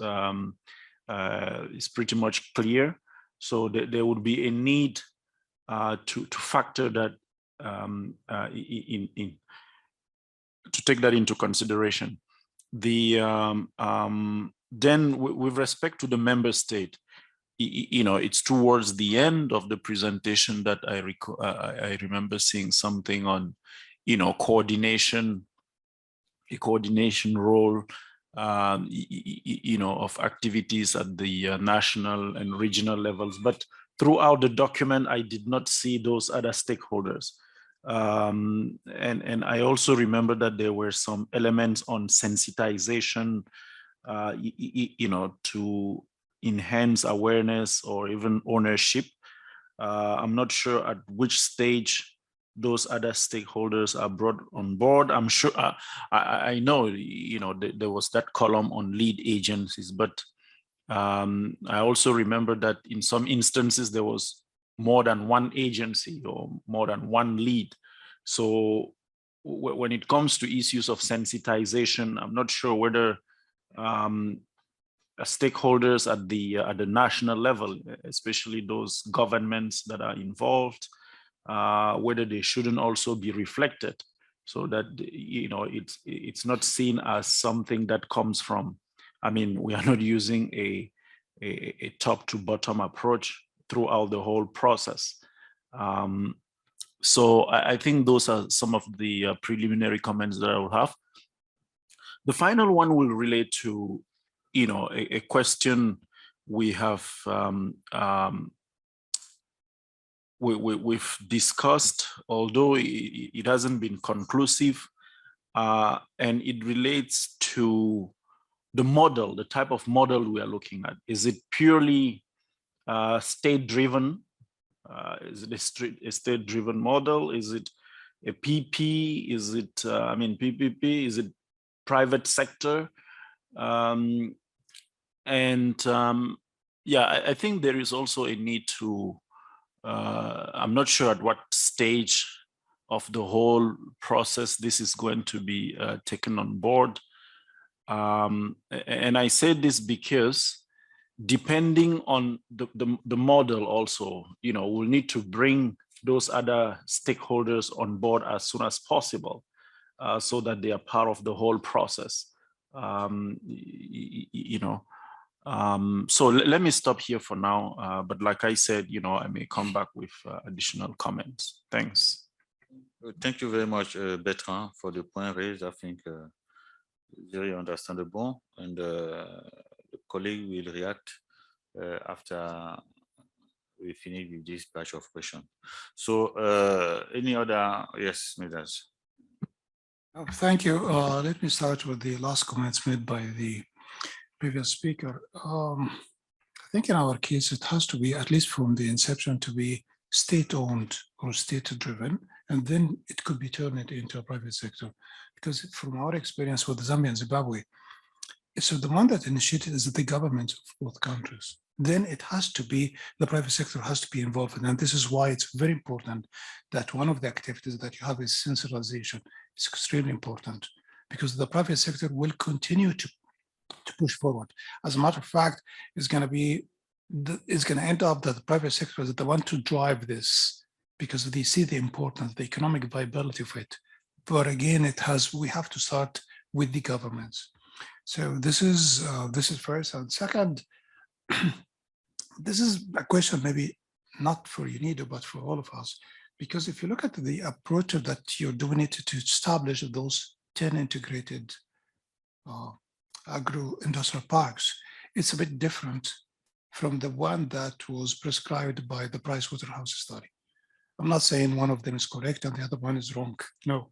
[SPEAKER 8] is pretty much clear. So there would be a need to factor that to take that into consideration. Then with respect to the member state, it's towards the end of the presentation that I remember seeing something on, coordination, a coordination role, of activities at the national and regional levels. But throughout the document, I did not see those other stakeholders. And I also remember that there were some elements on sensitization, to enhance awareness or even ownership. I'm not sure at which stage those other stakeholders are brought on board. I'm sure, I know, there was that column on lead agencies, but I also remember that in some instances there was more than one agency or more than one lead. So when it comes to issues of sensitization, I'm not sure whether stakeholders at the national level, especially those governments that are involved, whether they shouldn't also be reflected, so that it's not seen as something that comes from. I mean, we are not using a top to bottom approach throughout the whole process. So I think those are some of the preliminary comments that I will have. The final one will relate to, a question we have we've discussed, although it hasn't been conclusive, and it relates to the model, the type of model we are looking at. Is it purely state-driven? Is it a state-driven model? Is it a PP? Is it, PPP? Is it private sector? Yeah, I think there is also a need to, I'm not sure at what stage of the whole process this is going to be taken on board. And I say this because depending on the model also, we'll need to bring those other stakeholders on board as soon as possible, so that they are part of the whole process. So let me stop here for now. But like I said, I may come back with additional comments. Thanks.
[SPEAKER 1] Thank you very much, Bertrand, for the point raised. I think very understandable, and the colleague will react after we finish with this batch of questions. So any other? Yes, Midas.
[SPEAKER 5] Oh, thank you. Let me start with the last comments made by the previous speaker. I think in our case, it has to be, at least from the inception, to be state-owned or state-driven, and then it could be turned into a private sector. Because from our experience with Zambia and Zimbabwe, so the one that initiated is the government of both countries. Then it has to be, the private sector has to be involved. And this is why it's very important that one of the activities that you have is sensitization. It's extremely important because the private sector will continue to push forward. As a matter of fact, it's going to end up that the private sector is the one to drive this because they see the importance, the economic viability of it. But again, we have to start with the governments. So this is first, and second, this is a question maybe not for UNIDO, but for all of us, because if you look at the approach that you're doing it to establish those 10 integrated agro-industrial parks, it's a bit different from the one that was prescribed by the Pricewaterhouse study. I'm not saying one of them is correct and the other one is wrong, no.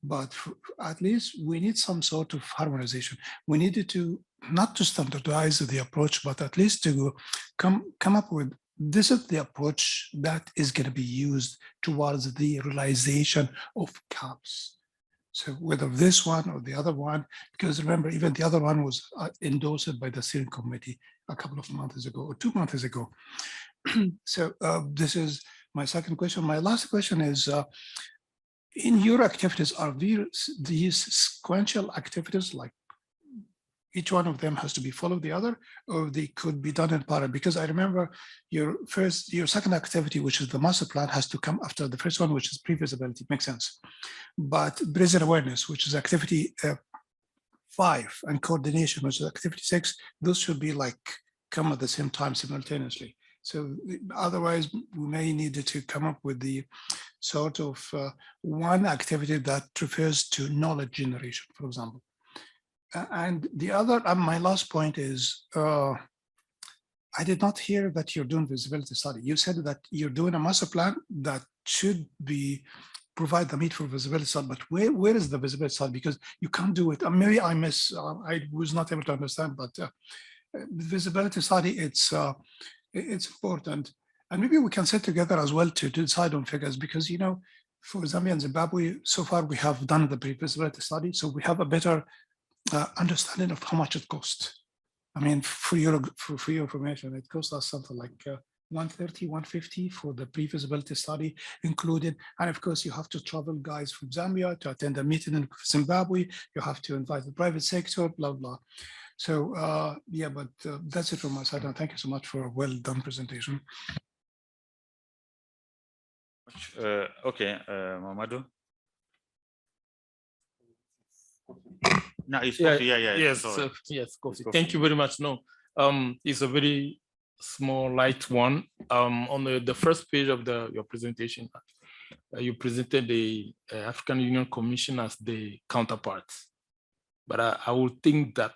[SPEAKER 5] But at least we need some sort of harmonization. We needed to, not to standardize the approach, but at least to come up with, this is the approach that is going to be used towards the realization of CAAPs. So whether this one or the other one, because remember, even the other one was endorsed by the steering committee a couple of months ago or 2 months ago. So this is my second question. My last question is, in your activities, are these sequential activities, like each one of them has to be follow the other, or they could be done in parallel? Because I remember your second activity, which is the master plan, has to come after the first one, which is pre-feasibility. Makes sense. But present awareness, which is activity 5, and coordination, which is activity 6, those should be like come at the same time simultaneously. So otherwise, we may need to come up with the sort of one activity that refers to knowledge generation, for example. And the other, my last point is, I did not hear that you're doing visibility study. You said that you're doing a master plan that should be provide the meat for visibility study, but where is the visibility study? Because you can't do it. Maybe I was not able to understand, but visibility study, it's important. And maybe we can sit together as well to decide on figures, because, you know, for Zambia and Zimbabwe, so far we have done the pre-feasibility study, so we have a better understanding of how much it costs. I mean, for your information, it costs us something like 130, 150 for the pre-feasibility study included. And of course, you have to travel guys from Zambia to attend a meeting in Zimbabwe. You have to invite the private sector, blah, blah. So yeah, but that's it from my side. And thank you so much for a well done presentation.
[SPEAKER 1] Okay, Mamadou. No, it's
[SPEAKER 6] Yeah,
[SPEAKER 1] coffee. Yeah.
[SPEAKER 6] Yes, yes, coffee. Thank you very much. No, it's a very small, light one. On the first page of your presentation, you presented the African Union Commission as the counterpart. But I would think that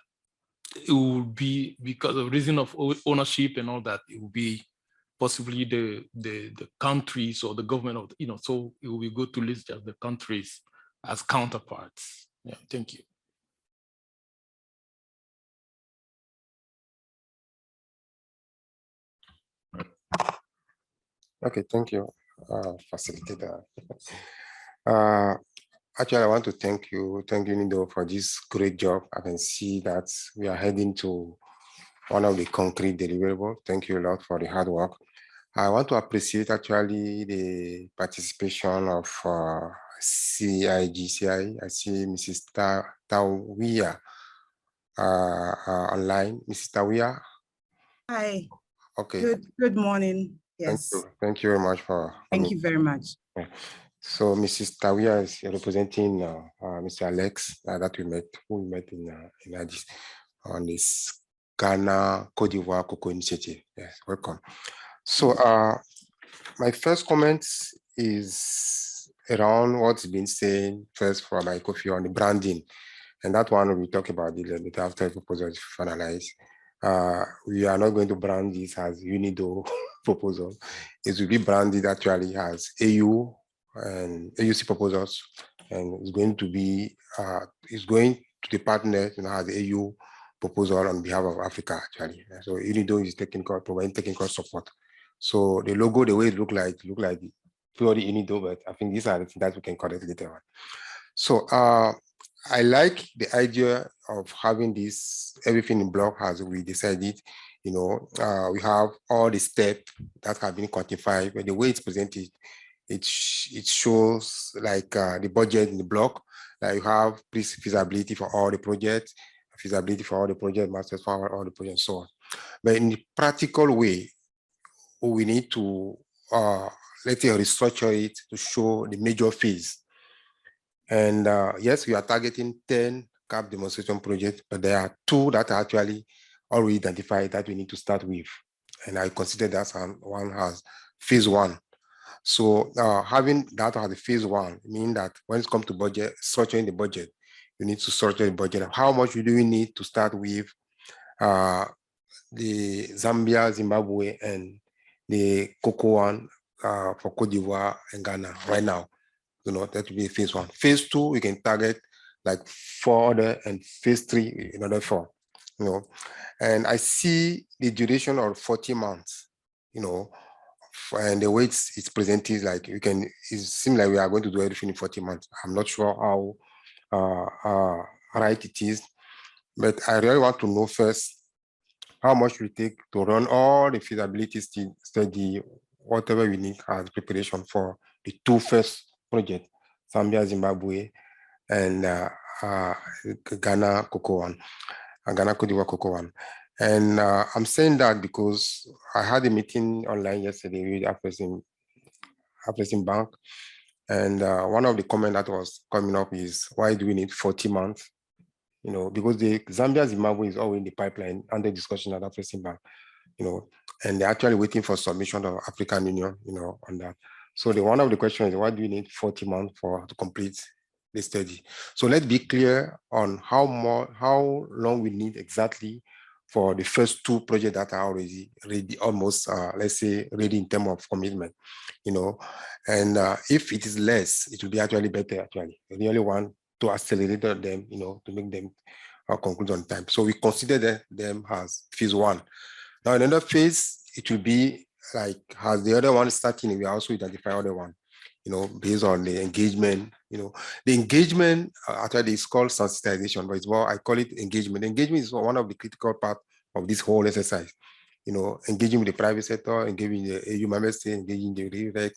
[SPEAKER 6] it would be, because of reason of ownership and all that, it would be possibly the countries or the government of, you know, so it will be good to list just the countries as counterparts. Yeah, thank you.
[SPEAKER 3] Okay, thank you, facilitator. Actually, I want to thank you, Nido, for this great job. I can see that we are heading to one of the concrete deliverables. Thank you a lot for the hard work. I want to appreciate actually the participation of CIGCI. I see Mrs. Tawia online. Mrs. Tawia.
[SPEAKER 18] Hi.
[SPEAKER 3] Okay.
[SPEAKER 18] Good morning. Yes.
[SPEAKER 3] Thank you very much for coming.
[SPEAKER 18] Thank you very much.
[SPEAKER 3] So Mrs. Tawia is representing Mr. Alex that who we met in Addis on this Ghana Côte d'Ivoire Cocoa Initiative. Yes, welcome. So my first comment is around what's been said first for my coffee on the branding. And that one we talk about it after the proposal is finalized. We are not going to brand this as UNIDO proposal. It will be branded actually as AU and AUC proposals, and it's going to be it's going to the partner, you know, as the AU proposal on behalf of Africa actually. So UNIDO is providing technical support. So the logo, the way it look like purely UNIDO, but I think these are the things that we can correct later on. So I like the idea of having this everything in block as we decided. You know, we have all the steps that have been quantified, but the way it's presented, it shows like the budget in the block. Like you have feasibility for all the projects, feasibility for all the project masters for all the projects, so on. But in the practical way, we need to let's say restructure it to show the major phase. And yes, we are targeting 10 CAAP demonstration projects, but there are 2 that are actually already identified that we need to start with. And I consider that one has phase 1. So having that as the phase 1 means that when it comes to budget, structuring the budget, you need to structure the budget. How much do we need to start with the Zambia, Zimbabwe, and the cocoa one for Côte d'Ivoire and Ghana right now? You know, that will be phase 1. Phase 2, we can target like 4 other, and phase 3, another 4, you know. And I see the duration of 40 months, you know, and the way it's presented is like it seems like we are going to do everything in 40 months. I'm not sure how right it is, but I really want to know first how much we take to run all the feasibility study, whatever we need as preparation for the 2 first project, Zambia, Zimbabwe, and Ghana Cocoa one. Ghana, Cote d'Ivoire, Cocoa one. And I'm saying that because I had a meeting online yesterday with Afrexim Bank. And one of the comments that was coming up is, why do we need 40 months? You know, because the Zambia, Zimbabwe is already in the pipeline under discussion at Afrexim Bank, you know, and they're actually waiting for submission of African Union, you know, on that. So one of the questions is, why do you need 40 months to complete the study? So let's be clear on how long we need exactly for the first two projects that are already ready, almost, let's say, ready in terms of commitment, you know. And if it is less, it will be actually better, actually. We really want to accelerate them, you know, to make them conclude on time. So we consider them as phase one. Now, in another phase, it will be like, as the other one starting, we also identify other one, you know, based on the engagement, you know. The engagement, actually, is called sensitization, but it's more, I call it engagement. Engagement is one of the critical parts of this whole exercise, you know, engaging with the private sector, engaging the EU member state, engaging the REVEX,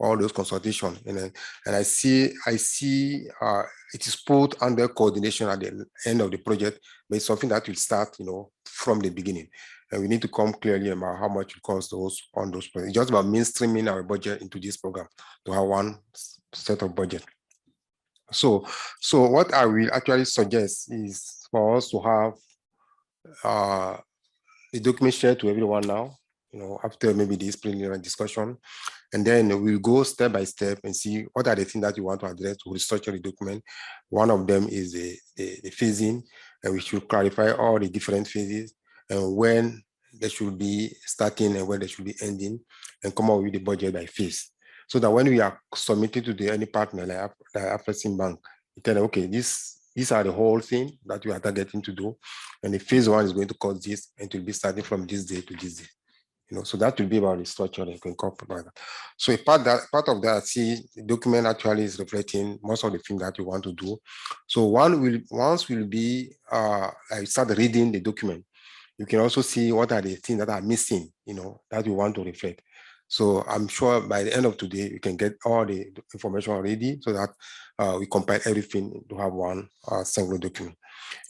[SPEAKER 3] all those consultations, and I see it is put under coordination at the end of the project, but it's something that will start, you know, from the beginning. And we need to come clearly about how much it costs on those projects. It's just about mainstreaming our budget into this program to have one set of budget. So what I will actually suggest is for us to have the document shared to everyone now, you know, after maybe this preliminary discussion, and then we'll go step by step and see what are the things that you want to address to restructure the document. One of them is the phasing, and we should clarify all the different phases and when they should be starting and when they should be ending, and come up with the budget by phase. So that when we are submitting to any partner like Afrexim Bank, we tell them, okay, these are the whole thing that we are targeting to do. And the phase one is going to cost this, and it will be starting from this day to this day. You know, so that will be about the structure that you can incorporate that. So a part of that, see, the document actually is reflecting most of the things that you want to do. So once will be, I start reading the document, you can also see what are the things that are missing, you know, that you want to reflect. So I'm sure by the end of today, you can get all the information ready so that we compile everything to have one single document.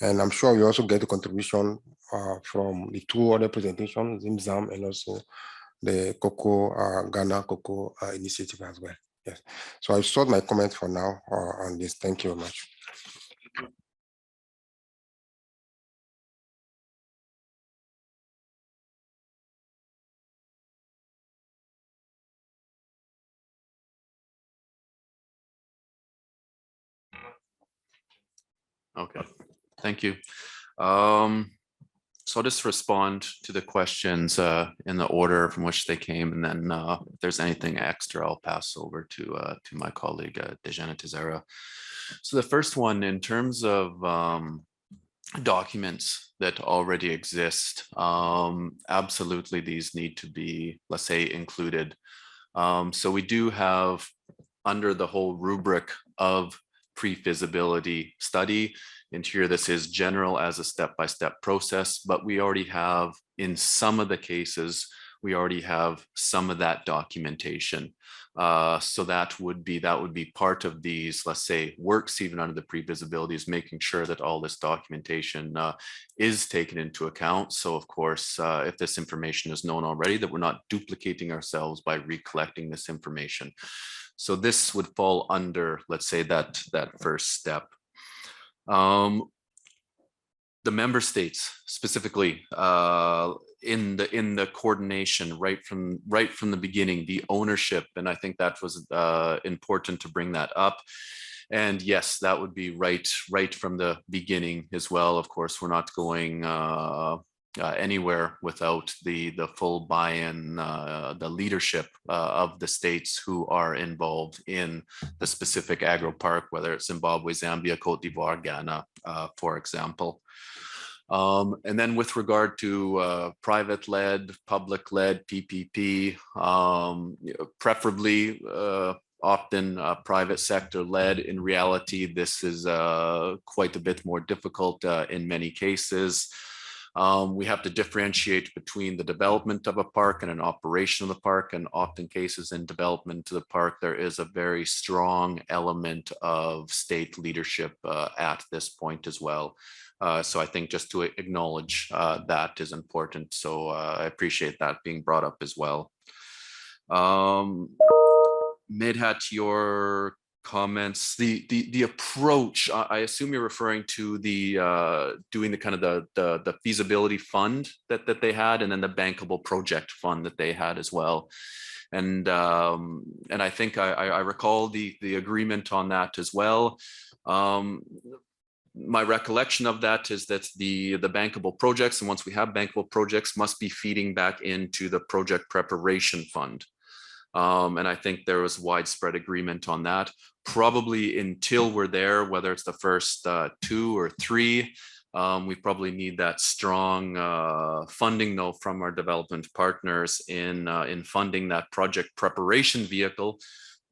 [SPEAKER 3] And I'm sure we also get the contribution from the two other presentations, ZimZam and also the Cocoa, Ghana Cocoa initiative as well. Yes. So I'll start my comments for now on this. Thank you very much.
[SPEAKER 10] Okay, thank you. So I'll just respond to the questions in the order from which they came, and then if there's anything extra, I'll pass over to my colleague Dejana Tizera. So the first one, in terms of documents that already exist, absolutely these need to be, let's say, included. So we do have, under the whole rubric of pre-feasibility study, and here this is general as a step-by-step process, but we already have, in some of the cases, we already have some of that documentation. So that would be part of these, let's say, works even under the pre-feasibility, is making sure that all this documentation is taken into account. So of course, if this information is known already, that we're not duplicating ourselves by recollecting this information. So this would fall under, let's say, that first step. The member states specifically in the coordination right from the beginning, the ownership, and I think that was important to bring that up. And yes, that would be right from the beginning as well. Of course, we're not going anywhere without the full buy-in, the leadership of the states who are involved in the specific agro park, whether it's Zimbabwe, Zambia, Cote d'Ivoire, Ghana, for example. And then with regard to private-led, public-led, PPP, preferably often private sector led. In reality, this is quite a bit more difficult in many cases. We have to differentiate between the development of a park and an operation of the park, and often cases in development to the park, there is a very strong element of state leadership at this point as well. So I think just to acknowledge that is important. So I appreciate that being brought up as well. Medhat, your comments, the approach, I assume you're referring to the doing the kind of the feasibility fund that they had, and then the bankable project fund that they had as well. And I think I recall the agreement on that as well. My recollection of that is that the bankable projects, and once we have bankable projects, must be feeding back into the project preparation fund. And I think there was widespread agreement on that. Probably until we're there, whether it's the first 2 or 3, we probably need that strong funding though from our development partners in funding that project preparation vehicle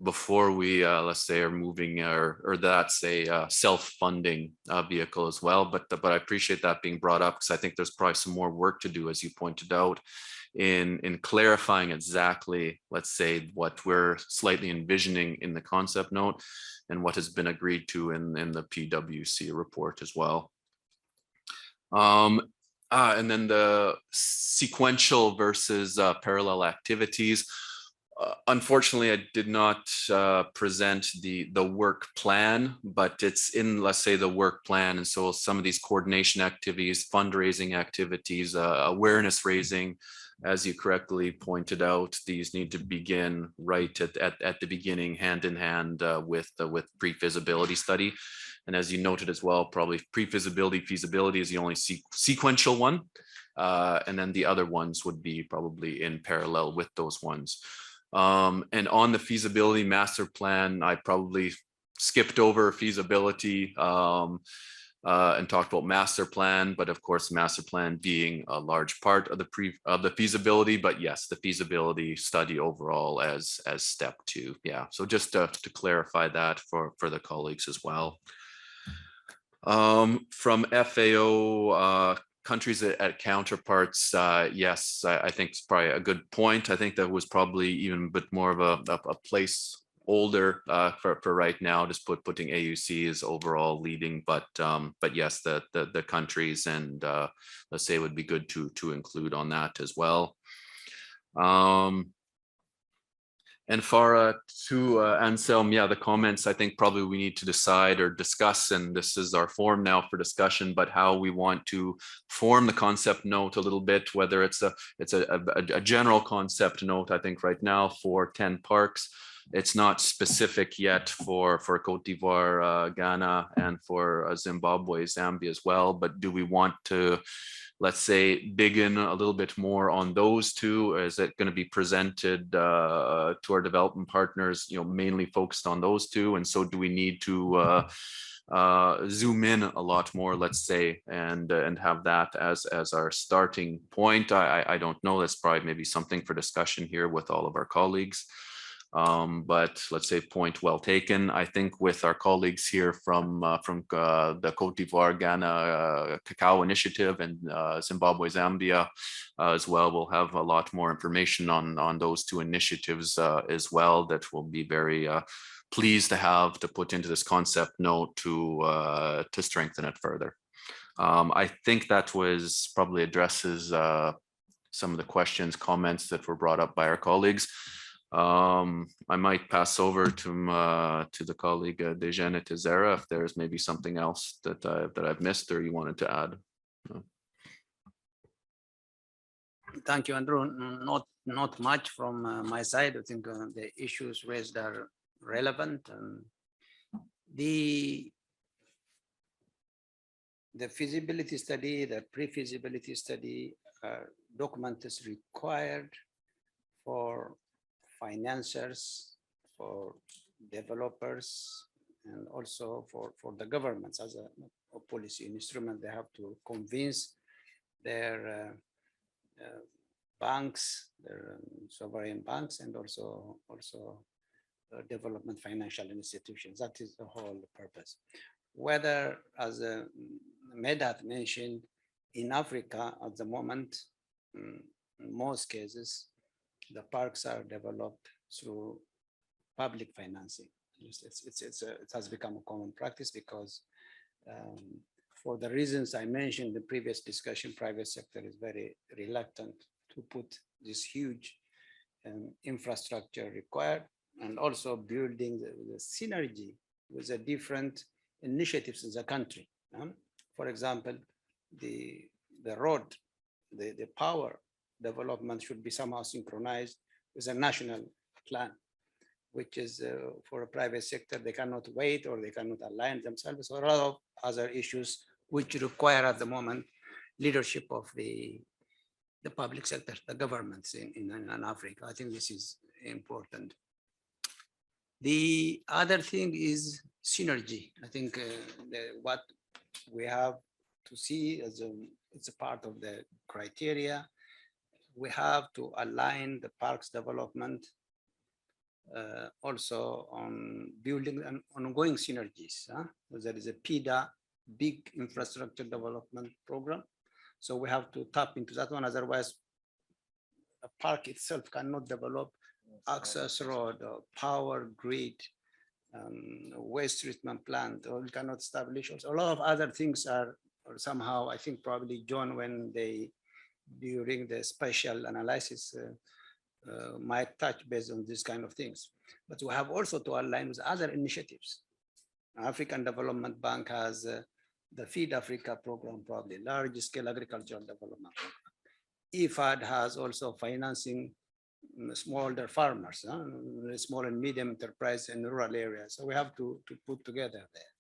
[SPEAKER 10] before we let's say are moving or that's a self-funding vehicle as well. But I appreciate that being brought up, because I think there's probably some more work to do, as you pointed out, in clarifying exactly, let's say, what we're slightly envisioning in the concept note and what has been agreed to in the PwC report as well. And then the sequential versus parallel activities. Unfortunately, I did not present the work plan, but it's in, let's say, the work plan. And so some of these coordination activities, fundraising activities, awareness raising, as you correctly pointed out, these need to begin right at the beginning, hand in hand with pre-feasibility study. And as you noted as well, probably pre-feasibility, feasibility is the only sequential one. And then the other ones would be probably in parallel with those ones. And on the feasibility master plan, I probably skipped over feasibility and talked about master plan, but of course, master plan being a large part of the feasibility. But yes, the feasibility study overall as step 2. Yeah, so just to clarify that for the colleagues as well. From FAO countries at counterparts, yes, I think it's probably a good point. I think that was probably even a bit more of a placeholder for right now, just putting AUC as overall leading, but yes, the countries and let's say it would be good to include on that as well. And Farah, to Anselm, yeah, the comments, I think probably we need to decide or discuss, and this is our forum now for discussion, but how we want to form the concept note a little bit, whether it's a general concept note. I think right now for 10 parks, it's not specific yet for Cote d'Ivoire, Ghana, and for Zimbabwe, Zambia as well, but do we want to, let's say, dig in a little bit more on those two? Is it going to be presented to our development partners, mainly focused on those two? And so do we need to zoom in a lot more, let's say, and have that as our starting point? I don't know. That's probably maybe something for discussion here with all of our colleagues. But let's say point well taken. I think with our colleagues here from the Cote d'Ivoire, Ghana Cacao Initiative and Zimbabwe, Zambia as well, we'll have a lot more information on those two initiatives as well, that we'll be very pleased to put into this concept note to strengthen it further. I think that was probably addresses some of the questions, comments that were brought up by our colleagues. I might pass over to the colleague Dejane Tezera if there's maybe something else that I've missed or you wanted to add.
[SPEAKER 2] Thank you, Andrew. Not much from my side. I think the issues raised are relevant, and the feasibility study, the pre-feasibility study document is required for financiers, for developers, and also for the governments as a policy instrument. They have to convince their banks, their sovereign banks, and also development financial institutions. That is the whole purpose. Whether, as Medhat mentioned, in Africa at the moment, in most cases, the parks are developed through public financing. It has become a common practice because for the reasons I mentioned in the previous discussion, private sector is very reluctant to put this huge infrastructure required, and also building the synergy with the different initiatives in the country. For example, the road, the power development should be somehow synchronized with a national plan, which is for a private sector, they cannot wait or they cannot align themselves, or a lot of other issues which require at the moment leadership of the public sector, the governments in Africa. I think this is important. The other thing is synergy. I think what we have to see as it's a part of the criteria. We have to align the parks development also on building an ongoing synergies. There is a PIDA, big infrastructure development program. So we have to tap into that one. Otherwise, a park itself cannot develop access road, or power grid, waste treatment plant, or we cannot establish. Also, a lot of other things are or somehow, I think probably John, when they, during the spatial analysis, might touch based on these kind of things. But we have also to align with other initiatives. African Development Bank has the Feed Africa program, probably large scale agricultural development program. IFAD has also financing smallholder farmers, small and medium enterprise in rural areas. So we have to put together there.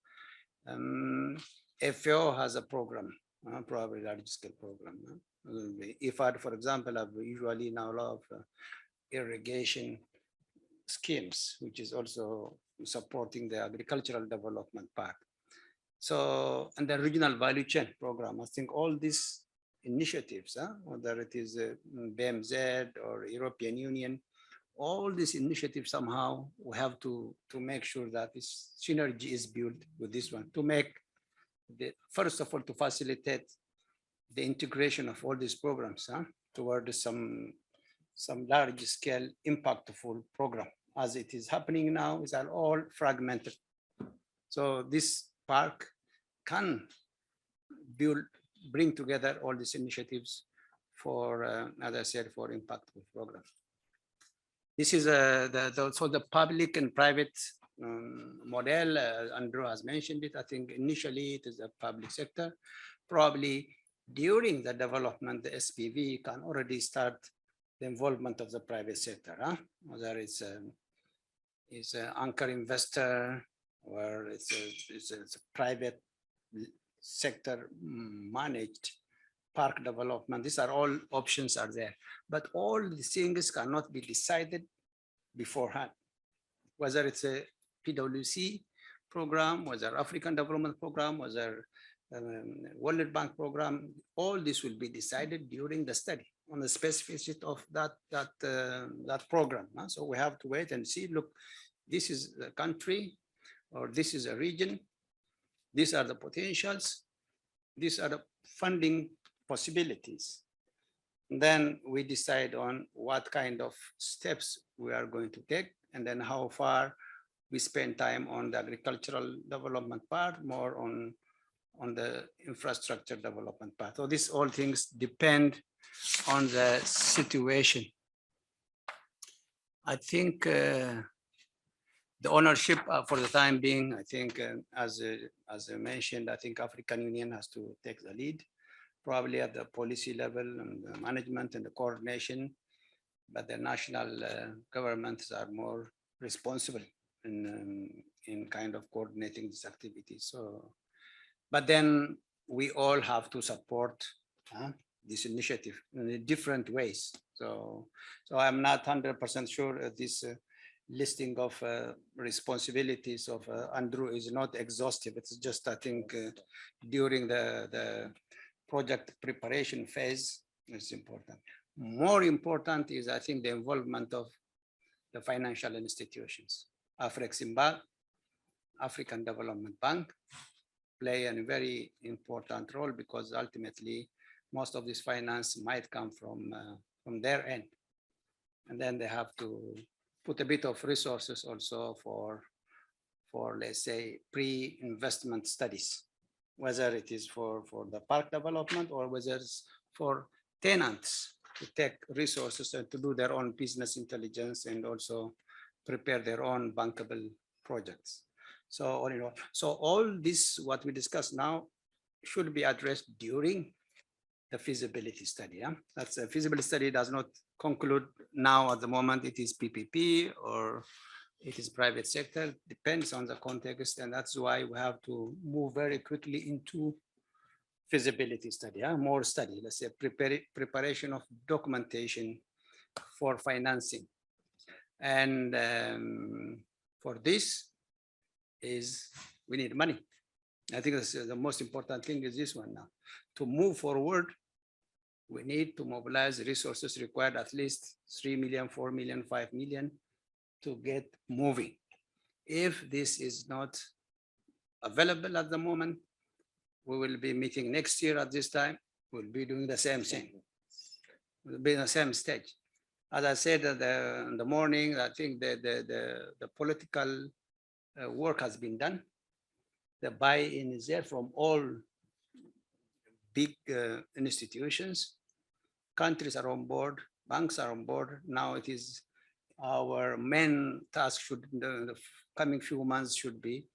[SPEAKER 2] FAO has a program, probably large scale program. IFAD, for example, have usually now a lot of irrigation schemes, which is also supporting the agricultural development part. So, and the regional value chain program, I think all these initiatives, whether it is BMZ or European Union, all these initiatives somehow we have to make sure that this synergy is built with this one to make the, first of all, to facilitate the integration of all these programs toward some large scale impactful program. As it is happening now, is are all fragmented. So this park can bring together all these initiatives for, as I said, for impactful program. This is so the public and private model. Andrew has mentioned it. I think initially it is the public sector. Probably during the development, the SPV can already start the involvement of the private sector, whether it's an anchor investor or it's a private sector managed park development. These are all options are there, but all these things cannot be decided beforehand, whether it's a PwC program, whether African Development Program, whether World Bank program, all this will be decided during the study on the specificity of that program. So we have to wait and see, look, this is the country or this is a region, these are the potentials, these are the funding possibilities. And then we decide on what kind of steps we are going to take, and then how far we spend time on the agricultural development part, more on the infrastructure development part. So these all things depend on the situation. I think the ownership for the time being, I think as I mentioned, I think African Union has to take the lead, probably at the policy level and the management and the coordination, but the national governments are more responsible in kind of coordinating this activity. So, but then we all have to support this initiative in different ways. So I'm not 100% sure this listing of responsibilities of Andrew is not exhaustive. It's just, I think, during the project preparation phase, it's important. More important is, I think, the involvement of the financial institutions. Afreximbank, African Development Bank, play a very important role because ultimately most of this finance might come from their end. And then they have to put a bit of resources also for let's say, pre-investment studies, whether it is for the park development or whether it's for tenants to take resources and to do their own business intelligence and also prepare their own bankable projects. So all this, what we discuss now, should be addressed during the feasibility study. Yeah? That's a feasibility study does not conclude now at the moment. It is PPP or it is private sector, depends on the context. And that's why we have to move very quickly into feasibility study, more study, let's say preparation of documentation for financing. And for this we need money. I think that's the most important thing is this one now. To move forward, we need to mobilize resources required, at least 3 million, 4 million, 5 million to get moving. If this is not available at the moment, we will be meeting next year at this time. We'll be doing the same thing. We'll be in the same stage. As I said in the morning, I think the political work has been done. The buy-in is there from all big institutions. Countries are on board, banks are on board. Now it is our main task in the coming few months should be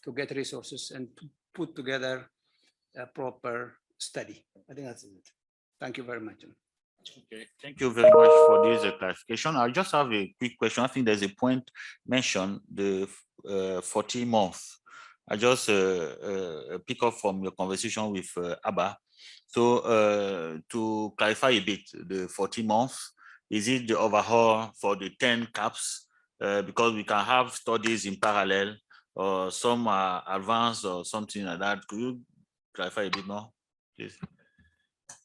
[SPEAKER 2] to get resources and to put together a proper study. I think that's it. Thank you very much.
[SPEAKER 1] Okay, thank you very much for this clarification. I just have a quick question. I think there's a point mentioned, the 40 months. I just pick up from your conversation with Abba. So to clarify a bit, the 40 months, is it the overhaul for the 10 CAAPs? Because we can have studies in parallel, or some are advanced or something like that. Could you clarify a bit more, please?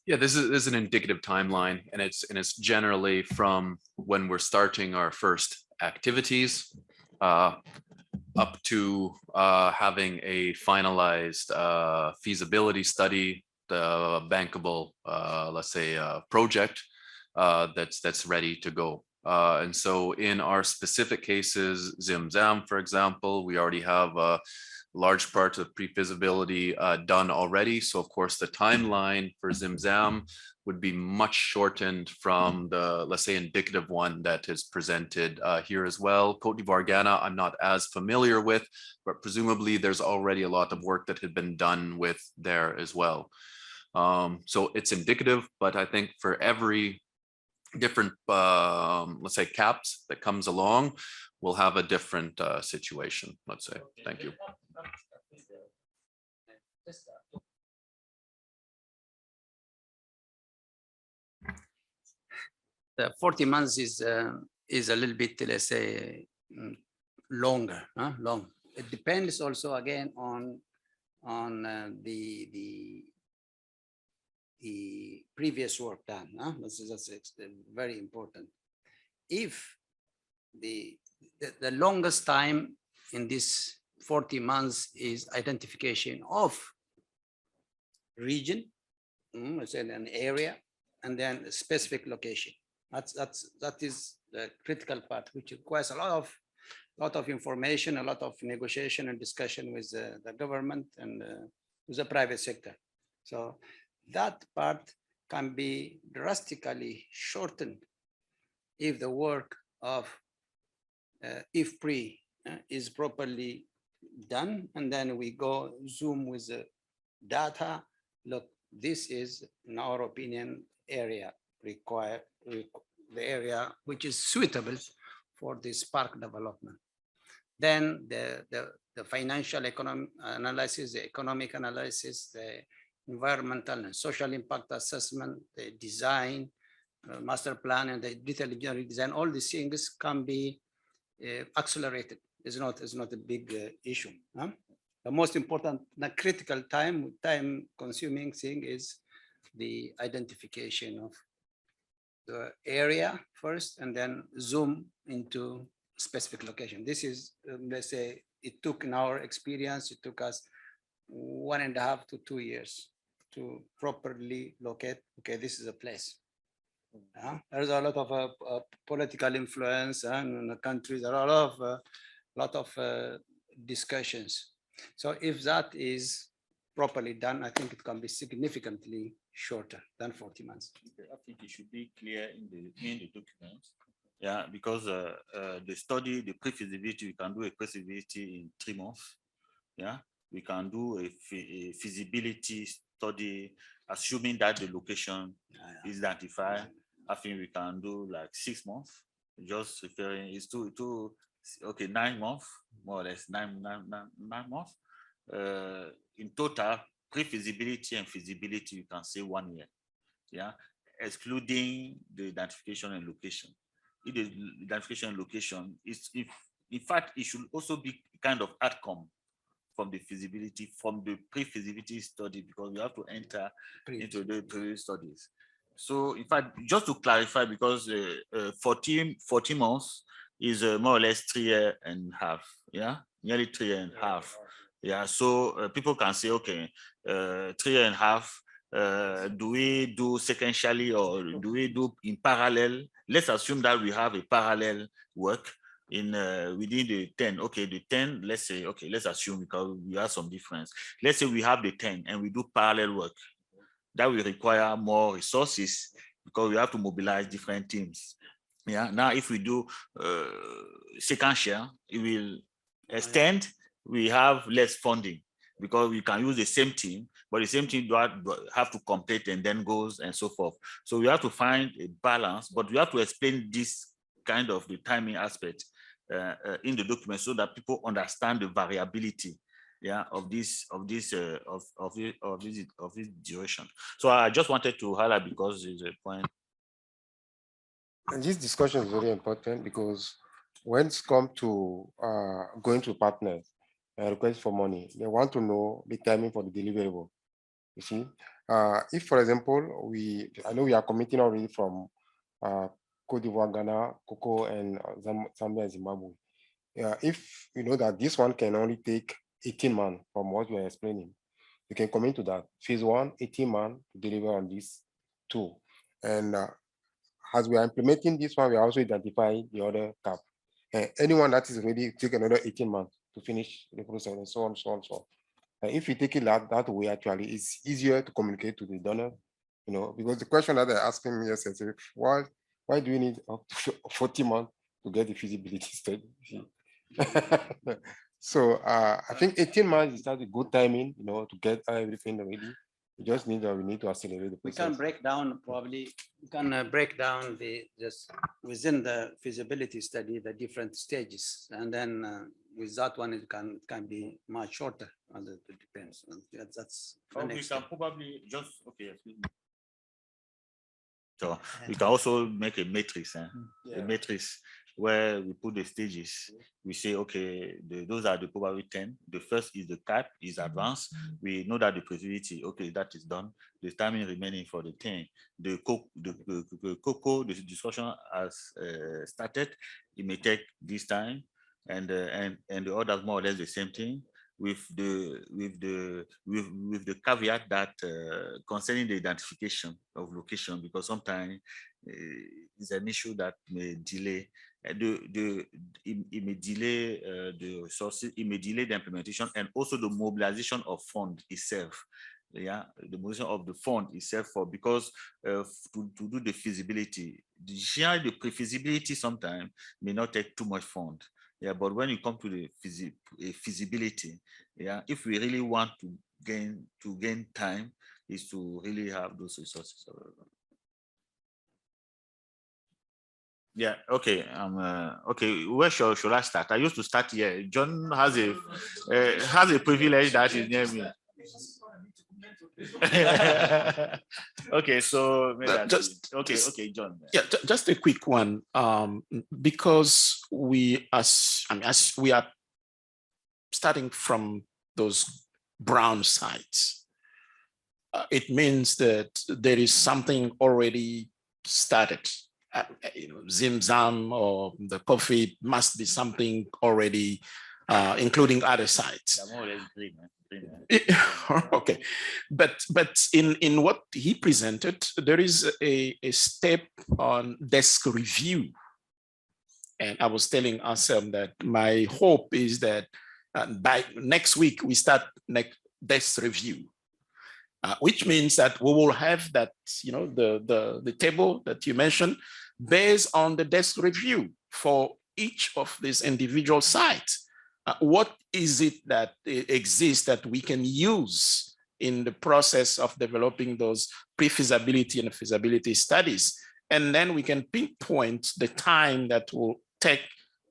[SPEAKER 10] Yeah, this is an indicative timeline, and it's generally from when we're starting our first activities up to having a finalized feasibility study, the bankable, let's say, project that's ready to go. And so in our specific cases, Zimzam, for example, we already have a large part of pre-feasibility done already. So of course, the timeline for Zimzam would be much shortened from the, let's say, indicative one that is presented here as well. Cote d'Ivoire, Ghana, I'm not as familiar with, but presumably there's already a lot of work that had been done with there as well. So it's indicative, but I think for every different, let's say, CAAPs that comes along, we'll have a different situation, let's say. Thank you.
[SPEAKER 2] The 40 months is a little bit, let's say, longer, long. It depends also again on the previous work done. That's very important. If the longest time in this 40 months is identification of region, let's say an area, and then a specific location. That is the critical part, which requires a lot of information, a lot of negotiation and discussion with the government and with the private sector. So that part can be drastically shortened if the work of IFPRI is properly done, and then we go zoom with the data. Look, this is, in our opinion, area required, the area which is suitable for this park development. Then the financial analysis, the economic analysis, the environmental and social impact assessment, the design, master plan, and the detailed engineering design, all these things can be accelerated. It's not a big issue. The most important, the critical time-consuming thing is the identification of the area first, and then zoom into specific location. This is, let's say, it took, in our experience, it took us 1.5 to 2 years to properly locate, okay, this is a place. There's a lot of political influence in the country. There are a lot of discussions. So if that is properly done, I think it can be significantly shorter than 40 months.
[SPEAKER 1] I think it should be clear in the document. Yeah, because the study, the pre-feasibility, we can do a pre-feasibility in 3 months. Yeah, we can do a feasibility study, assuming that the location is identified. I think we can do like 6 months. Just referring, it's okay, 9 months, more or less, nine months. In total, pre-feasibility and feasibility, you can say 1 year. Yeah, excluding the identification and location. If the identification and location is, in fact, it should also be kind of outcome from the feasibility, from the pre-feasibility study, because you have to enter into the pre-studies. So, in fact, just to clarify, because 14 months is more or less 3.5 years, yeah, nearly 3.5 years. Yeah, so people can say, okay, 3.5 years. Do we do sequentially or do we do in parallel? Let's assume that we have a parallel work in within the 10. Okay, the 10, let's say, okay, let's assume, because we have some difference. Let's say we have the 10 and we do parallel work. That will require more resources because we have to mobilize different teams. Yeah, now if we do second share, it will extend. We have less funding because we can use the same team, but the same team have to complete and then goes and so forth. So we have to find a balance, but we have to explain this kind of the timing aspect in the document so that people understand the variability, yeah, of this duration. So I just wanted to highlight because it's a point.
[SPEAKER 3] And this discussion is very important because when it's come to going to partners and request for money, they want to know the timing for the deliverable. You see, if, for example, I know we are committing already from Cote d'Ivoire, Ghana, Cocoa, and Zambia and Zimbabwe. If you know that this one can only take 18 months from what we are explaining, you can commit to that. Phase 1, 18 months to deliver on this tool. And as we are implementing this one, we are also identifying the other CAAP. Anyone that is ready take another 18 months to finish the process and so on, so on, so on. And if you take it that way, actually, it's easier to communicate to the donor, you know, because the question that they're asking me is, why do we need up to 40 months to get the feasibility study? So I think 18 months is not a good timing, you know, to get everything ready. We just need we need to accelerate the process.
[SPEAKER 2] We can break down probably. We can break down just within the feasibility study the different stages, and then with that one it can be much shorter. And it depends. That's
[SPEAKER 1] we can probably just excuse me. So we can also make a matrix, a matrix where we put the stages. We say, okay, those are the probably 10. The first is the CAAP, is advanced. We know that the feasibility, okay, that is done. The timing remaining for the 10. The COCO, the discussion has started. It may take this time, and the others more or less the same thing. With the caveat that concerning the identification of location, because sometimes it's an issue that may delay it may delay the resources, it may delay the implementation and also the mobilization of fund itself. Yeah, the mobilization of the fund itself because to do the feasibility, the pre-feasibility sometimes may not take too much fund. Yeah, but when you come to the feasibility, yeah, if we really want to gain time, is to really have those resources. Yeah, okay. Okay, where should I start? I used to start here. John has a privilege that is near me. Okay, so okay, John.
[SPEAKER 4] Yeah, just a quick one. Because as we are starting from those brown sites, it means that there is something already started. You know, Zimzam or the coffee must be something already, including other sites. Okay, but in what he presented, there is a step on desk review. And I was telling Anselm that my hope is that by next week we start desk review, which means that we will have that, you know, the table that you mentioned based on the desk review for each of these individual sites. What is it that exists that we can use in the process of developing those pre-feasibility and feasibility studies? And then we can pinpoint the time that will take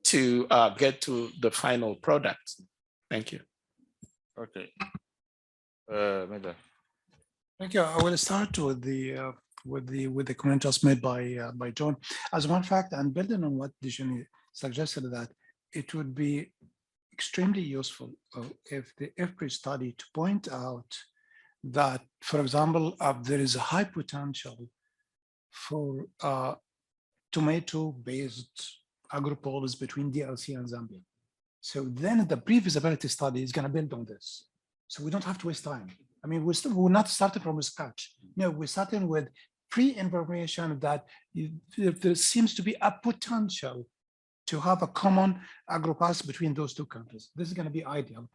[SPEAKER 4] to get to the final product. Thank you.
[SPEAKER 1] Okay.
[SPEAKER 5] Thank you. I will start with the comment just made by John. As a matter of fact, and building on what Dijani suggested, that it would be extremely useful if the EFPRI study to point out that, for example, there is a high potential for tomato-based agropolis between DRC and Zambia. So then the pre-feasibility study is going to build on this. So we don't have to waste time. I mean, we're not starting from scratch. No, we're starting with pre-information that there seems to be a potential to have a common agropass between those two countries. This is going to be ideal.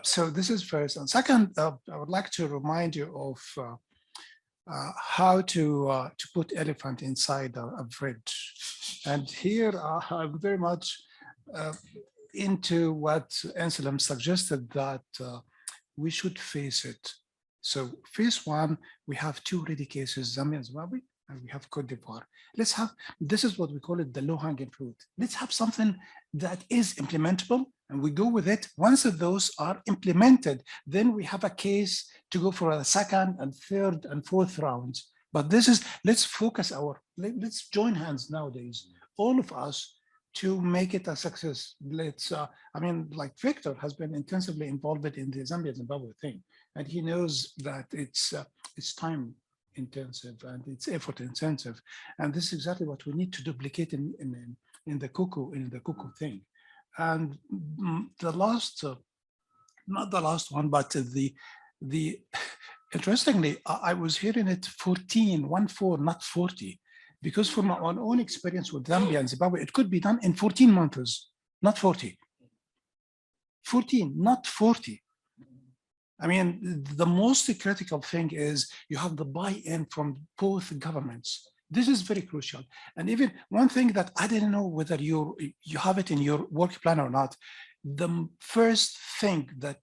[SPEAKER 5] So this is first. And second, I would like to remind you of how to put elephant inside a fridge. And here I'm very much into what Anselm suggested, that we should face it. So phase one, we have two ready cases, Zambia and Zimbabwe, and we have Cote d'Ivoire. Let's have, this is what we call it the low-hanging fruit. Let's have something that is implementable, and we go with it. Once those are implemented, then we have a case to go for a second and third and fourth rounds. But this is, let's focus let's join hands nowadays, all of us, to make it a success. Let's, I mean, like Victor has been intensively involved in the Zambia-Zimbabwe thing, and he knows that it's time intensive and it's effort intensive, and this is exactly what we need to duplicate in the cocoa thing. And the last, not the last one, but the interestingly, I was hearing it 14, not 40. Because from my own experience with Zambia and Zimbabwe, it could be done in 14 months, not 40. 14, not 40. I mean, the most critical thing is you have the buy-in from both governments. This is very crucial. And even one thing that I didn't know whether you have it in your work plan or not, the first thing that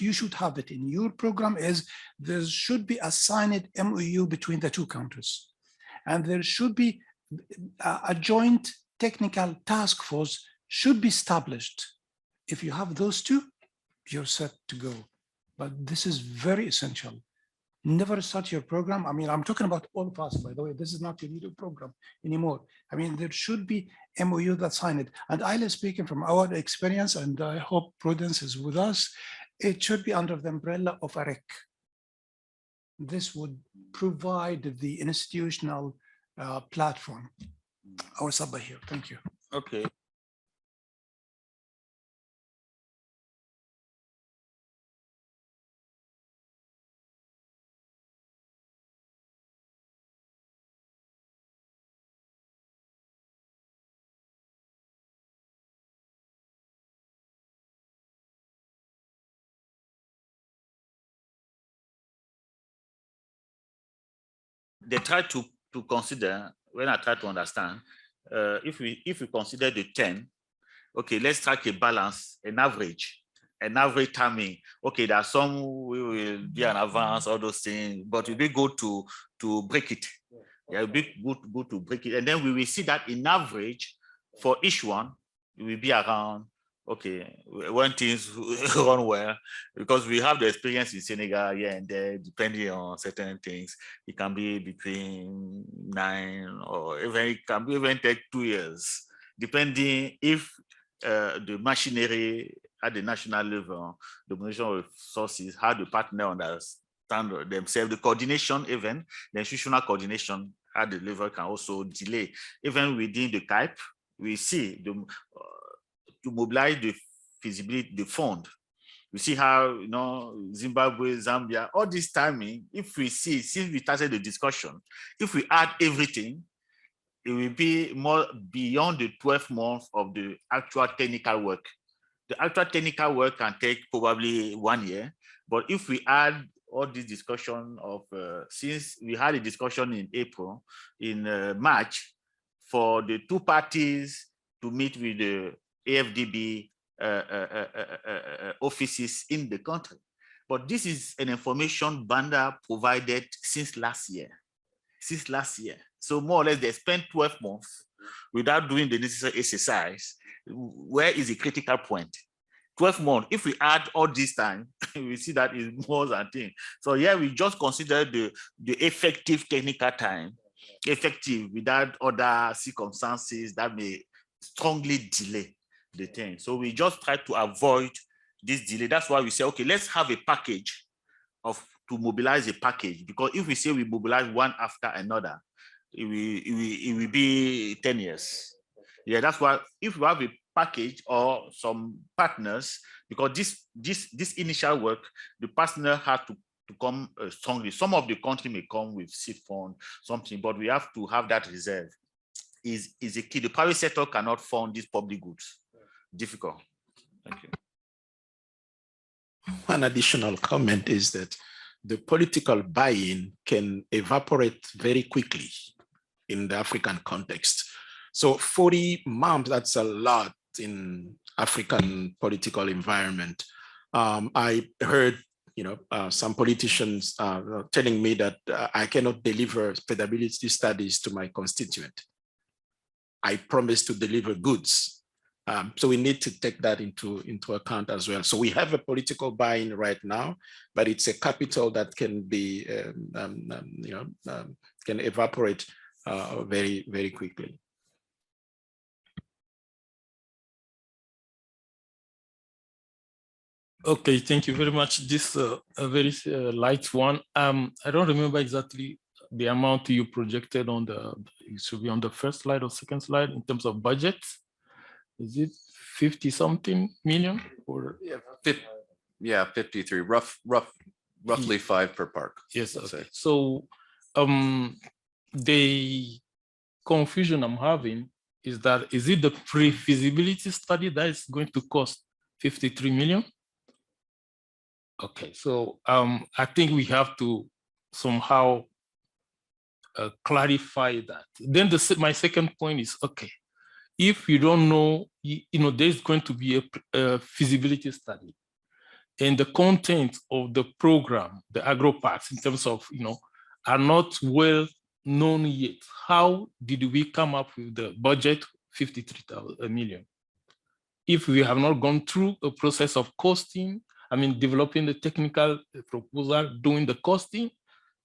[SPEAKER 5] you should have it in your program is there should be a signed MOU between the two countries. And there should be a joint technical task force should be established. If you have those two, you're set to go. But this is very essential. Never start your program. I mean, I'm talking about all of us, by the way. This is not your little program anymore. I mean, there should be MOU that sign it. And Isla, speaking from our experience, and I hope Prudence is with us, it should be under the umbrella of a REC. This would provide the institutional platform. I will stop by here. Thank you.
[SPEAKER 1] Okay. They try to consider, when I try to understand, if we consider the 10, okay, let's track a balance, an average timing. Okay, there are some we will be an advance, all those things, but it will be good to break it. Yeah, it will be good to break it. And then we will see that in average for each one, it will be around, okay, when things run well, because we have the experience in Senegal here and there, depending on certain things, it can be between 9 or even it can be even take 2 years, depending if the machinery at the national level, the combination of sources, how the partner understand themselves, the coordination, even the institutional coordination at the level can also delay. Even within the CAAP, we see to mobilize the feasibility, the fund, We see how, Zimbabwe, Zambia, all this timing, if we see, since we started the discussion, if we add everything, it will be more beyond the 12 months of the actual technical work. The actual technical work can take probably 1 year, but if we add all this discussion of, since we had a discussion in April, in March, for the two parties to meet with the AFDB offices in the country. But this is an information bundle provided since last year. So more or less they spent 12 months without doing the necessary exercise. Where is the critical point? 12 months, if we add all this time, we see that is more than thing. So yeah, we just consider the effective technical time, effective without other circumstances that may strongly delay the thing. So we just try to avoid this delay. That's why we say, okay, let's have a package to mobilize a package, because if we say we mobilize one after another, it will be 10 years. Yeah, that's why if we have a package or some partners, because this initial work, the partner has to come strongly. Some of the country may come with seed fund, something, but we have to have that reserve. Is a key. The private sector cannot fund these public goods. Difficult. Thank you.
[SPEAKER 4] One additional comment is that the political buy-in can evaporate very quickly in the African context. So 40 months, that's a lot in African political environment. I heard some politicians telling me that I cannot deliver feasibility studies to my constituent. I promise to deliver goods. So we need to take that into account as well. So we have a political buy-in right now, but it's a capital that can be, can evaporate very, very quickly.
[SPEAKER 6] Okay, thank you very much. This a very light one. I don't remember exactly the amount you projected on it should be on the first slide or second slide in terms of budget. Is it 50 something million or?
[SPEAKER 10] Yeah, 53, roughly 5 per park.
[SPEAKER 6] Yes, okay. So the confusion I'm having is that, is it the pre-feasibility study that is going to cost 53 million? Okay, so I think we have to somehow clarify that. Then my second point is, okay, if you don't know, there's going to be a feasibility study, and the content of the program, the agro parks, in terms of, are not well known yet. How did we come up with the budget 53 million? If we have not gone through a process of costing, developing the technical proposal, doing the costing,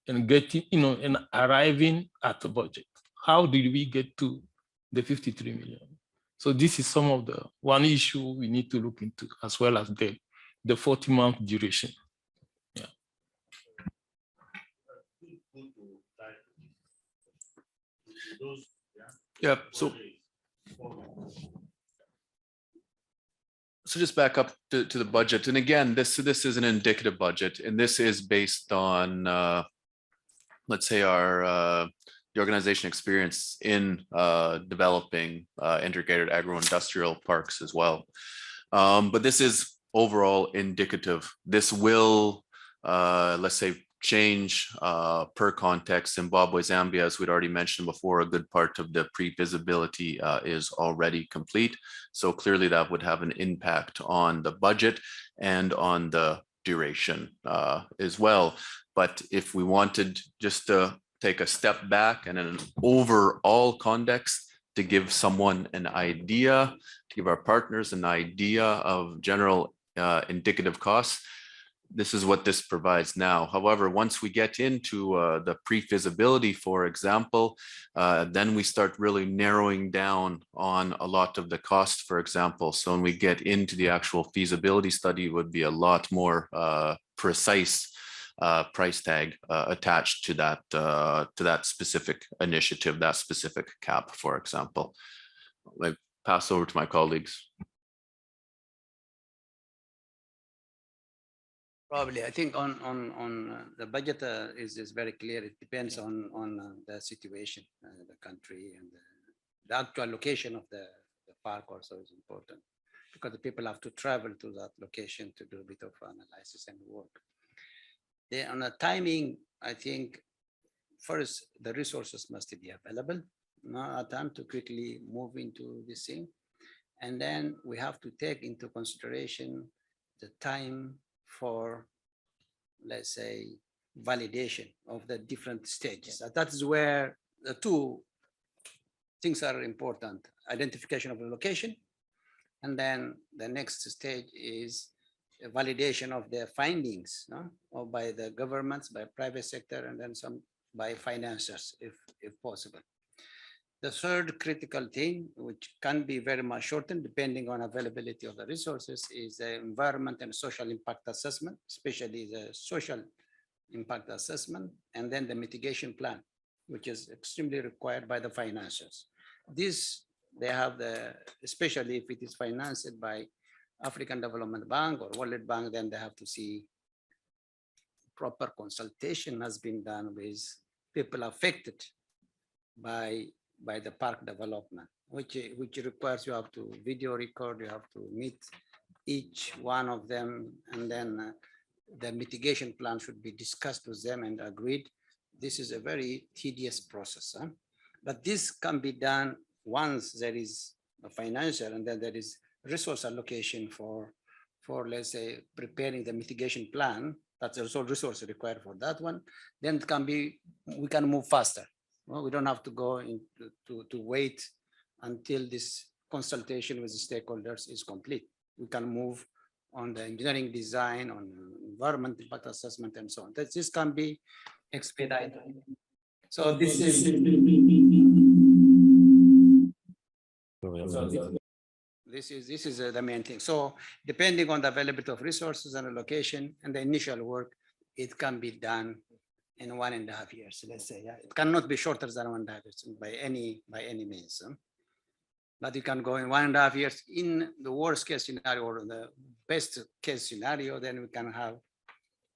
[SPEAKER 6] and getting, and arriving at the budget. How did we get to the 53 million? So this is some of the one issue we need to look into, as well as the 40-month duration. Yeah.
[SPEAKER 10] Yeah. So just back up to the budget. And again, this is an indicative budget, and this is based on, let's say, the organization experience in developing integrated agro-industrial parks as well. But this is overall indicative. This will, let's say, change per context. Zimbabwe, Zambia, as we'd already mentioned before, a good part of the pre-feasibility is already complete. So clearly that would have an impact on the budget and on the duration as well. But if we wanted just to take a step back and an overall context to give someone an idea, to give our partners an idea of general indicative costs, this is what this provides now. However, once we get into the pre-feasibility, for example, then we start really narrowing down on a lot of the costs, for example. So when we get into the actual feasibility study, it would be a lot more precise price tag attached to that specific initiative, that specific CAAP, for example. I pass over to my colleagues.
[SPEAKER 2] Probably, I think on the budget is very clear. It depends on the situation, the country, and the actual location of the park also is important, because the people have to travel to that location to do a bit of analysis and work. Then on the timing, I think first the resources must be available. Now, a time to quickly move into this thing, and then we have to take into consideration the time for, let's say, validation of the different stages. That is where the two things are important: identification of the location, and then the next stage is a validation of their findings, no? Or by the governments, by private sector, and then some by financiers, if possible. The third critical thing, which can be very much shortened depending on availability of the resources, is the environment and social impact assessment, especially the social impact assessment, and then the mitigation plan, which is extremely required by the financiers. This, they have the, especially if it is financed by African Development Bank or World Bank, then they have to see proper consultation has been done with people affected by the park development, which requires you have to video record, you have to meet each one of them, and then the mitigation plan should be discussed with them and agreed. This is a very tedious process, huh? But this can be done once there is a financial and then there is resource allocation for let's say preparing the mitigation plan. That's also resource required for that one. Then it can be, we can move faster. Well, we don't have to go into to wait until this consultation with the stakeholders is complete. We can move on the engineering design, on environment impact assessment, and so on. This can be expedited. So this is the main thing. So depending on the availability of resources and the location and the initial work, it can be done in 1.5 years, let's say. Yeah? It cannot be shorter than 1.5 years by any means. Huh? But you can go in 1.5 years. In the worst case scenario or the best case scenario, then we can have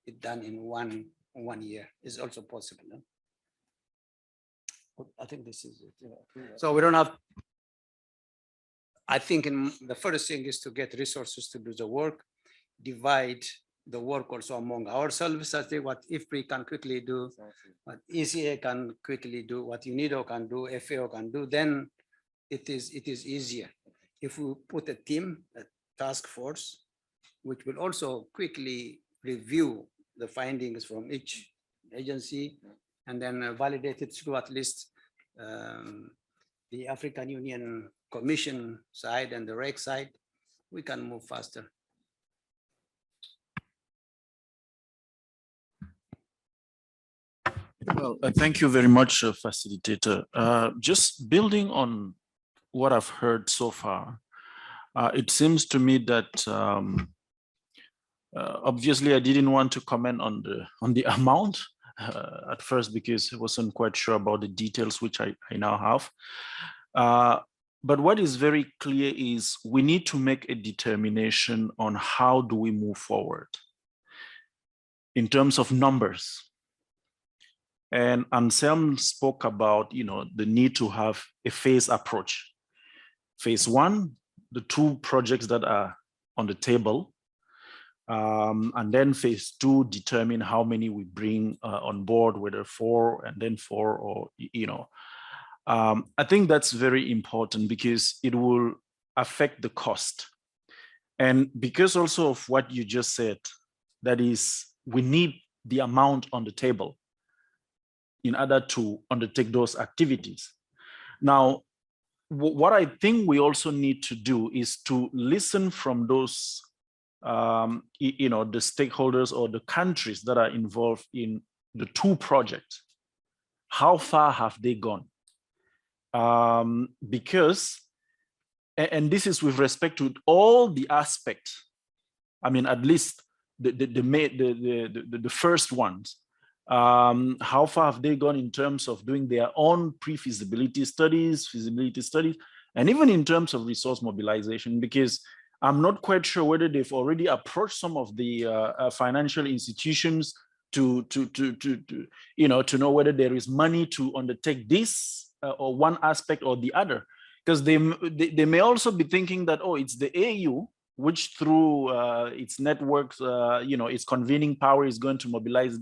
[SPEAKER 2] it done in one year. Is also possible. Huh? I think this is it. So we don't have. I think the first thing is to get resources to do the work, divide the work also among ourselves. I think what IFPRI can quickly do, what ECA can quickly do, what UNIDO can do, FAO can do, then it is easier. If we put a team, a task force, which will also quickly review the findings from each agency and then validate it through at least the African Union Commission side and the REC side, we can move faster.
[SPEAKER 8] Well, thank you very much, facilitator. Just building on what I've heard so far, it seems to me that obviously I didn't want to comment on the amount at first because I wasn't quite sure about the details, which I now have. But what is very clear is we need to make a determination on how do we move forward in terms of numbers. And Anselm spoke about, the need to have a phase approach. Phase one, the 2 projects that are on the table, and then phase 2, determine how many we bring on board, whether 4 and then 4, or I think that's very important because it will affect the cost. And because also of what you just said, that is, we need the amount on the table in order to undertake those activities. Now, what I think we also need to do is to listen from those, the stakeholders or the countries that are involved in the 2 projects. How far have they gone? Because, and this is with respect to all the aspects, I mean, at least the first ones, how far have they gone in terms of doing their own pre-feasibility studies, feasibility studies, and even in terms of resource mobilization? Because I'm not quite sure whether they've already approached some of the financial institutions to know whether there is money to undertake this or one aspect or the other, because they may also be thinking that, oh, it's the AU which through its networks, its convening power is going to mobilize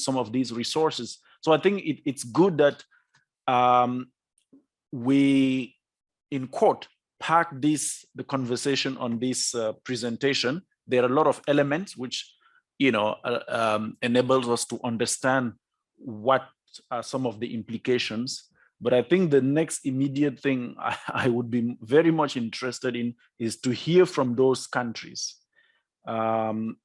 [SPEAKER 8] some of these resources. So I think it's good that we, in quote, park the conversation on this presentation. There are a lot of elements which enables us to understand what are some of the implications. But I think the next immediate thing I would be very much interested in is to hear from those countries. How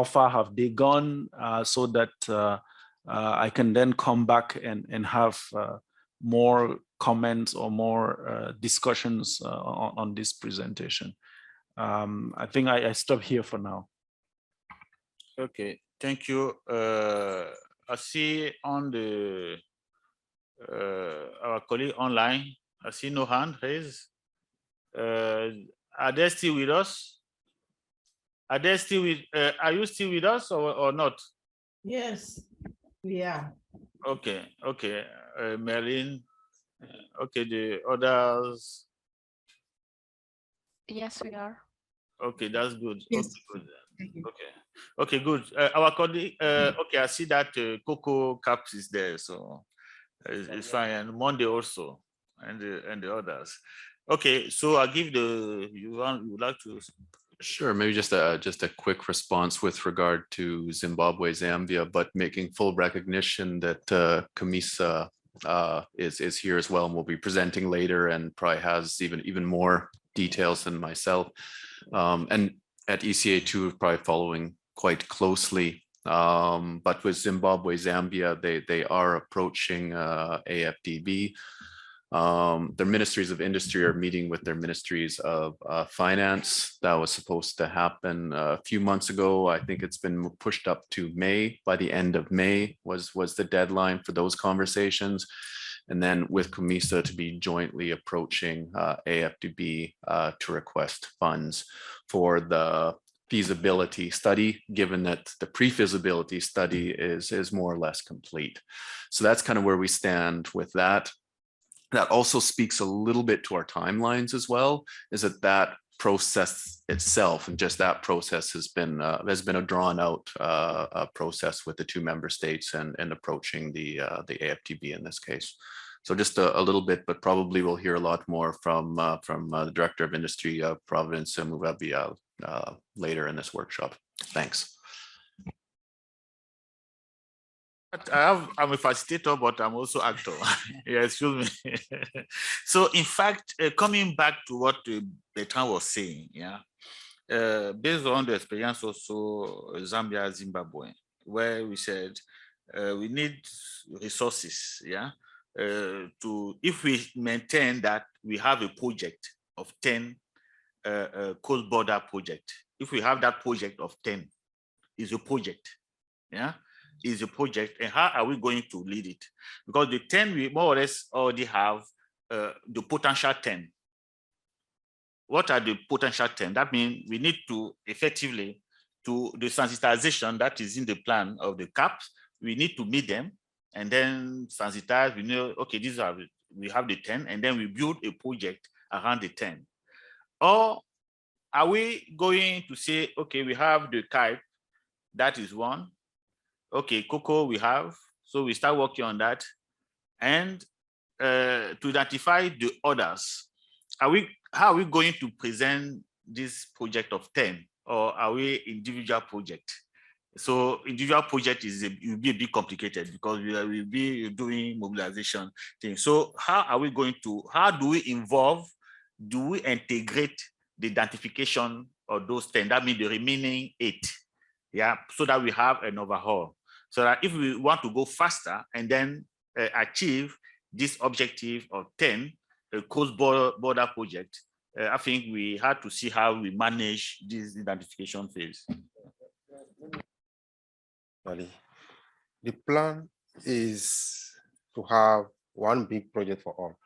[SPEAKER 8] far have they gone, so that I can then come back and have more comments or more discussions on this presentation. I think I stop here for now.
[SPEAKER 1] Okay, thank you. I see on the our colleague online, I see no hand raised. Are they still with us? Are they still with? Are you still with us or not?
[SPEAKER 16] Yes, we are.
[SPEAKER 1] Okay, okay, Merlin. Okay, the others.
[SPEAKER 14] Yes, we are.
[SPEAKER 1] Okay, that's good.
[SPEAKER 16] Yes.
[SPEAKER 1] Okay, good. Okay, good. Our colleague. Okay, I see that Coco Caps is there, so it's fine. And Monday also, and the others. Okay, so I give you would like to.
[SPEAKER 10] Sure, maybe just a quick response with regard to Zimbabwe, Zambia, but making full recognition that Camisa is here as well and will be presenting later and probably has even more details than myself. And at ECA2 probably following quite closely. But with Zimbabwe, Zambia, they are approaching AFDB. Their ministries of industry are meeting with their ministries of finance. That was supposed to happen a few months ago. I think it's been pushed up to May. By the end of May was the deadline for those conversations. And then with COMISA to be jointly approaching AFDB to request funds for the feasibility study, given that the pre-feasibility study is more or less complete. So that's kind of where we stand with that. That also speaks a little bit to our timelines as well, is that process itself, and just that process has been a drawn out process with the two member states and approaching the AFTB in this case. So just a little bit, but probably we'll hear a lot more from the Director of Industry of Providence, Mugabe, later in this workshop. Thanks.
[SPEAKER 1] I'm a facilitator, but I'm also actor. Yeah, excuse me. So, in fact, coming back to what Bertrand was saying, yeah, based on the experience also Zambia, Zimbabwe, where we said we need resources, yeah, if we maintain that we have a project of 10 coast border project, if we have that project of 10, is a project, yeah. Is a project, and how are we going to lead it? Because the 10 we more or less already have the potential 10. What are the potential 10? That means we need to effectively, to the sensitization that is in the plan of the CAAPs, we need to meet them and then sensitize. We know, okay, these are, we have the 10, and then we build a project around the 10. Or are we going to say, okay, we have the CAAP, that is one. Okay, Coco we have, so we start working on that, and to identify the others. How are we going to present this project of 10, or are we individual project? So individual project will be a bit complicated because we will be doing mobilization things. So how do we involve? Do we integrate the identification of those 10? That means the remaining 8, yeah, so that we have an overhaul. So that if we want to go faster and then achieve this objective of 10, a coast border project, I think we had to see how we manage this identification phase.
[SPEAKER 3] The plan is to have one big project for all.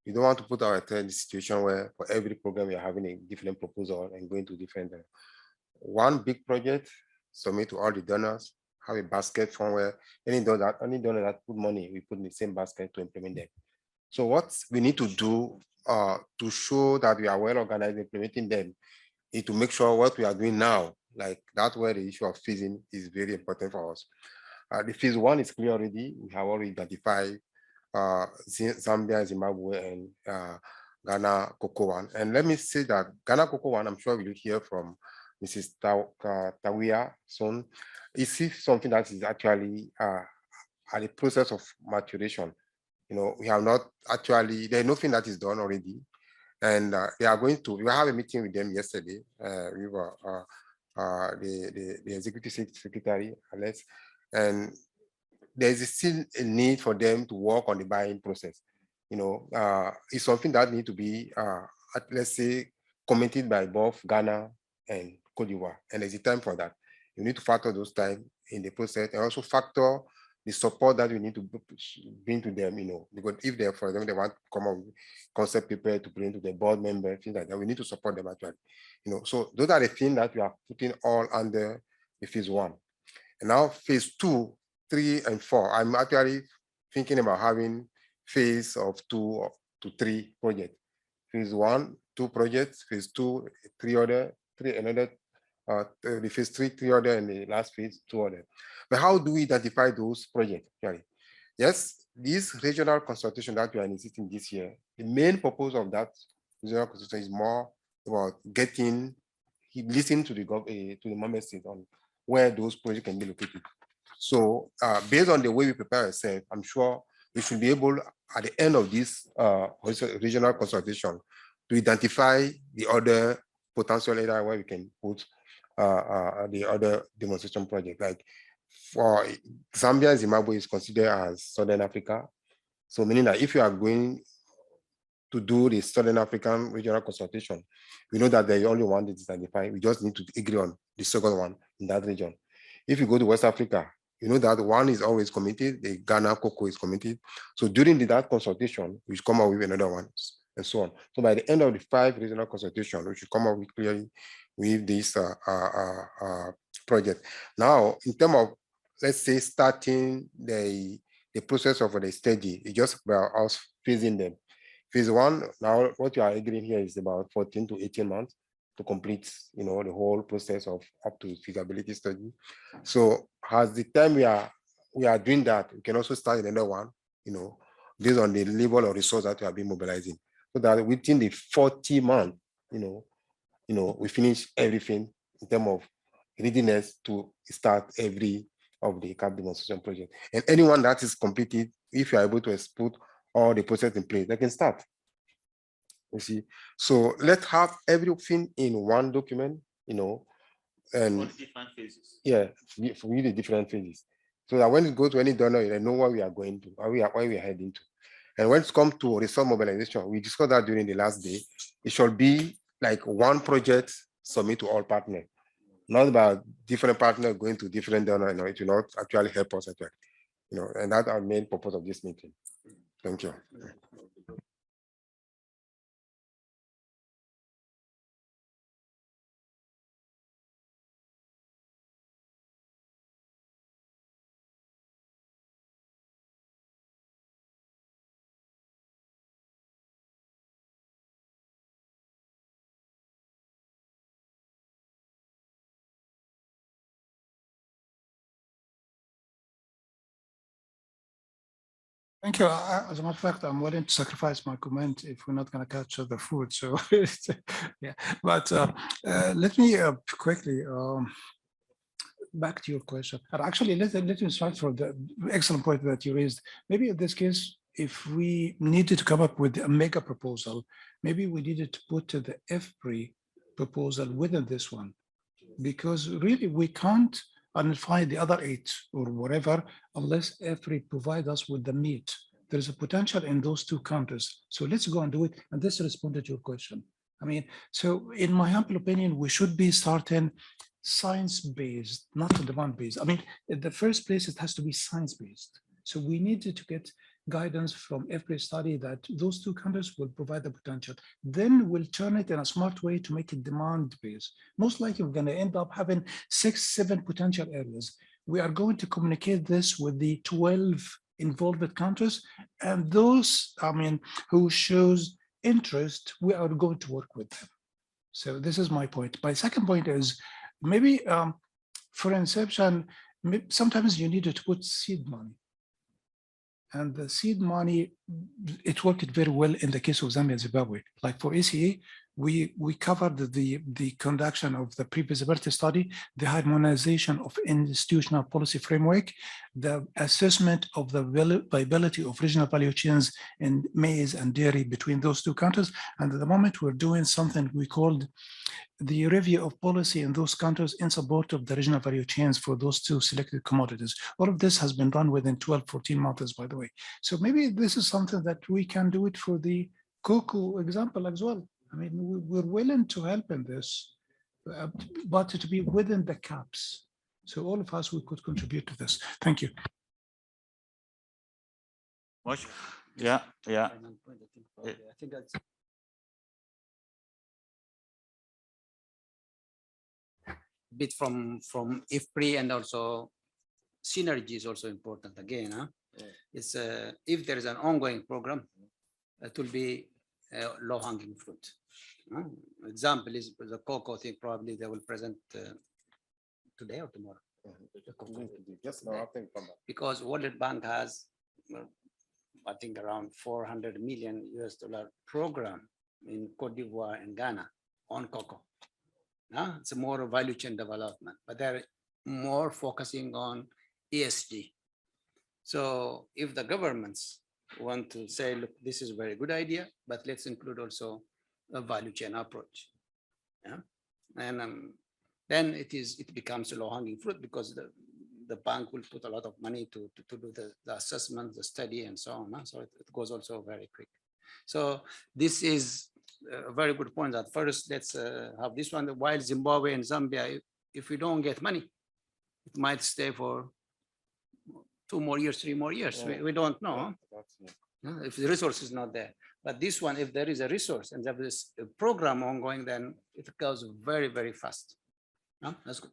[SPEAKER 3] We don't want to put ourselves in a situation where for every program we are having a different proposal and going to different one big project, submit to all the donors, have a basket from where any donor that put money, we put in the same basket to implement them. So what we need to do to show that we are well organized implementing them is to make sure what we are doing now, like that's where the issue of phasing is very important for us. The phase one is clear already. We have already identified Zambia, Zimbabwe, and Ghana Cocoa One. And let me say that Ghana Cocoa One, I'm sure we'll hear from Mrs. Tawia soon. Is something that is actually at the process of maturation. You know, we have not actually, there's nothing that is done already. And they are going to, we have a meeting with them yesterday. We were the executive secretary, Alex, and there's still a need for them to work on the buying process. You know, it's something that needs to be, let's say, commented by both Ghana and Cote d'Ivoire, and there's a time for that. You need to factor those time in the process, and also factor the support that we need to bring to them, you know, because if they, for example, they want to come up with concept paper to bring to the board member, things like that, we need to support them actually, you know. So those are the things that we are putting all under the phase one. And now phase 2, 3, and 4, I'm actually thinking about having phase of 2 to 3 projects. Phase 1, 2 projects, phase 2, 3 other, 3 another, the phase 3, 3 other, and the last phase 2 other. But how do we identify those projects? Yes, this regional consultation that we are initiating this year, the main purpose of that regional consultation is more about listening to the member states on where those projects can be located. So based on the way we prepare ourselves, I'm sure we should be able at the end of this regional consultation to identify the other potential area where we can put the other demonstration project. Like for Zambia and Zimbabwe is considered as Southern Africa. So meaning that if you are going to do the Southern African regional consultation, we know that there is only one that is identified. We just need to agree on the second one in that region. If you go to West Africa, you know that one is always committed, the Ghana Cocoa is committed. So during that consultation, we should come up with another one and so on. So by the end of the 5 regional consultation, we should come up with clearly with this project. Now, in terms of, let's say, starting the process of the study, it's just about us phasing them. Phase 1, now what you are agreeing here is about 14 to 18 months to complete, you know, the whole process of up to feasibility study. So as the time we are doing that, we can also start another one, you know, based on the level of resource that we have been mobilizing, so that within the 40 months, you know, we finish everything in terms of readiness to start every of the CAAP demonstration project. And anyone that is completed, if you are able to put all the process in place, they can start. You see, so let's have everything in one document, you know, and
[SPEAKER 1] for different phases.
[SPEAKER 3] Yeah, for the different phases, so that when it goes to any donor, they know where we are going to, where we are heading to. And when it comes to resource mobilization, we discussed that during the last day. It should be like one project submit to all partners, not about different partners going to different donors. You know, it will not actually help us actually, you know, and that's our main purpose of this meeting. Thank you.
[SPEAKER 5] Thank you. As a matter of fact, I'm willing to sacrifice my comment if we're not going to catch the food. So, yeah. But let me quickly back to your question. And actually, let me start from the excellent point that you raised. Maybe in this case, if we needed to come up with a mega proposal, maybe we needed to put the FPRI proposal within this one, because really we can't identify the other 8 or whatever unless FPRI provide us with the meat. There is a potential in those 2 countries. So let's go and do it. And this responded to your question. I mean, so in my humble opinion, we should be starting science-based, not demand-based. I mean, in the first place, it has to be science-based. So we needed to get guidance from every study that those two countries will provide the potential. Then we'll turn it in a smart way to make it demand-based. Most likely, we're going to end up having 6, 7 potential areas. We are going to communicate this with the 12 involved countries, and those, who shows interest, we are going to work with them. So this is my point. My second point is maybe for inception, sometimes you need to put seed money. And the seed money, it worked very well in the case of Zambia and Zimbabwe. Like for ACA, we covered the conduction of the pre-feasibility study, the harmonization of institutional policy framework, the assessment of the viability of regional value chains in maize and dairy between those two countries. And at the moment, we're doing something we called the review of policy in those countries in support of the regional value chains for those two selected commodities. All of this has been done within 12, 14 months, by the way. So maybe this is something that we can do it for the cocoa example as well. I mean, we're willing to help in this, but to be within the caps. So all of us, we could contribute to this. Thank you.
[SPEAKER 1] Yeah.
[SPEAKER 2] I think that's bit from IFPRI, and also synergy is also important again. Yeah. It's if there is an ongoing program, it will be low-hanging fruit. Example is the cocoa thing. Probably they will present today or tomorrow.
[SPEAKER 3] Yes, no, I think
[SPEAKER 2] because World Bank has, I think, around $400 million program in Cote d'Ivoire and Ghana on cocoa. It's a more value chain development, but they're more focusing on ESG. So if the governments want to say, look, this is a very good idea, but let's include also a value chain approach. Yeah, and then it becomes a low-hanging fruit, because the bank will put a lot of money to do the assessment, the study, and so on. So it goes also very quick. So this is a very good point. That first, let's have this one. While Zimbabwe and Zambia, if we don't get money, it might stay for 2 more years, 3 more years. Yeah. We don't know. Yeah. If the resource is not there. But this one, if there is a resource and there is a program ongoing, then it goes very, very fast. No? That's good.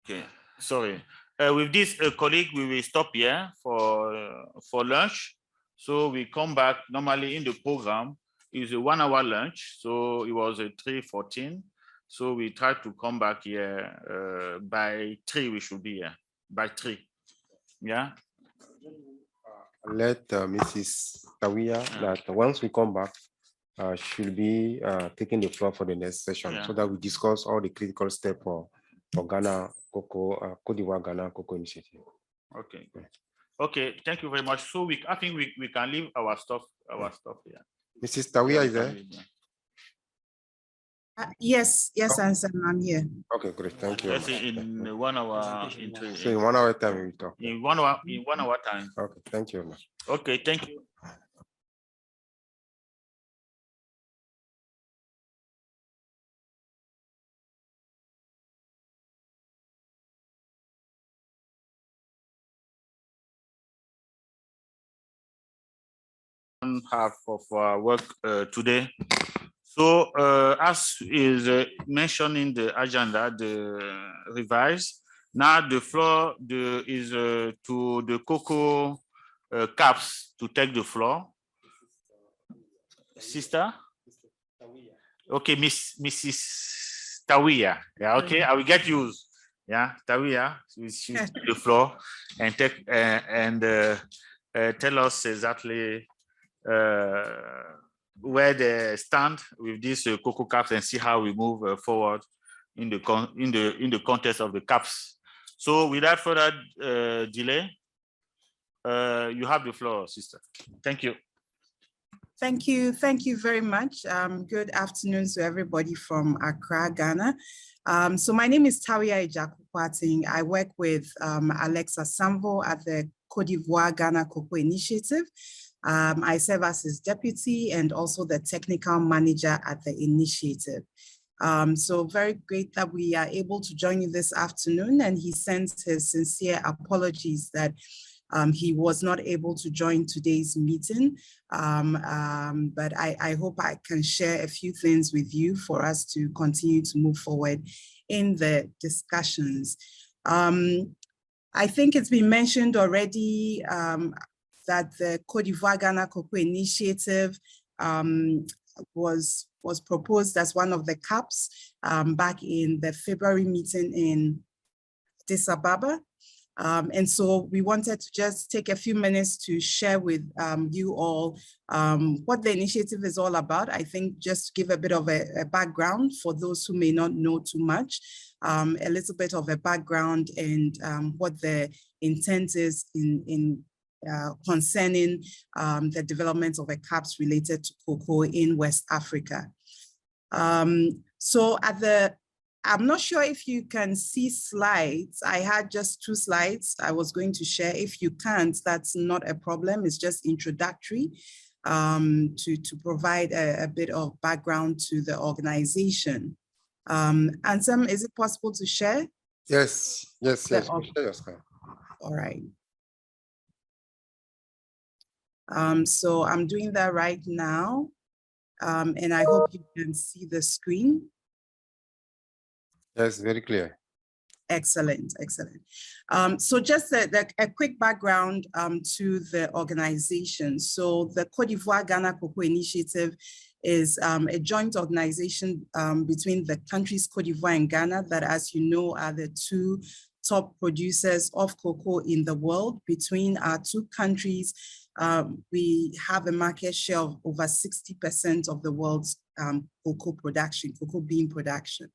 [SPEAKER 1] Okay, sorry. With this colleague, we will stop here for lunch. So we come back. Normally in the program is a 1 hour lunch. So it was a 3:14. So we try to come back here by 3. We should be here by 3. Yeah.
[SPEAKER 3] Let Mrs. Tawia that once we come back, she'll be taking the floor for the next session, so that we discuss all the critical steps for Ghana Cocoa, Cote d'Ivoire Ghana Cocoa Initiative.
[SPEAKER 1] Okay. Okay. Thank you very much. So I think we can leave our stuff here.
[SPEAKER 3] Mrs. Tawia is there?
[SPEAKER 18] Yes, Anselm, I'm here.
[SPEAKER 3] Okay, great. Thank you.
[SPEAKER 1] Let's say in 1 hour.
[SPEAKER 3] So in 1 hour time we talk.
[SPEAKER 1] In 1 hour. In 1 hour time.
[SPEAKER 3] Okay. Thank you very much.
[SPEAKER 1] Okay. Thank you. Half of our work today. So as is mentioned in the agenda, the revise, now the floor is to the cocoa CAAPs to take the floor. Sister? Okay, Mrs. Tawia. Yeah, okay, I will get used. Yeah, Tawia, she's the floor and take tell us exactly where they stand with these cocoa CAAPs, and see how we move forward in the context of the CAAPs. So without further delay, you have the floor, sister. Thank you.
[SPEAKER 18] Thank you very much. Good afternoon to everybody from Accra, Ghana. So my name is Tawia Ijaku-Kwating. I work with Alexa Samvo at the Côte d'Ivoire Ghana Cocoa Initiative. I serve as his deputy and also the technical manager at the initiative. So very great that we are able to join you this afternoon, and he sends his sincere apologies that he was not able to join today's meeting, but I hope I can share a few things with you for us to continue to move forward in the discussions. I think it's been mentioned already that the Côte d'Ivoire Ghana Cocoa Initiative was proposed as one of the CAAPs back in the February meeting in Addis Ababa. And so we wanted to just take a few minutes to share with you all what the initiative is all about. I think just to give a bit of a background for those who may not know too much, a little bit of a background and what the intent is in concerning the development of a CAAPs related to cocoa in West Africa. So I'm not sure if you can see slides. I had just 2 slides I was going to share. If you can't, that's not a problem. It's just introductory to provide a bit of background to the organization. Ansem, is it possible to share?
[SPEAKER 3] Yes. Share your screen.
[SPEAKER 18] All right. So I'm doing that right now. And I hope you can see the screen.
[SPEAKER 3] Yes, very clear.
[SPEAKER 18] Excellent. So just a quick background to the organization. So the Côte d'Ivoire Ghana Cocoa Initiative is a joint organization between the countries Côte d'Ivoire and Ghana that, as you know, are the 2 top producers of cocoa in the world. Between our 2 countries, we have a market share of over 60% of the world's cocoa bean production.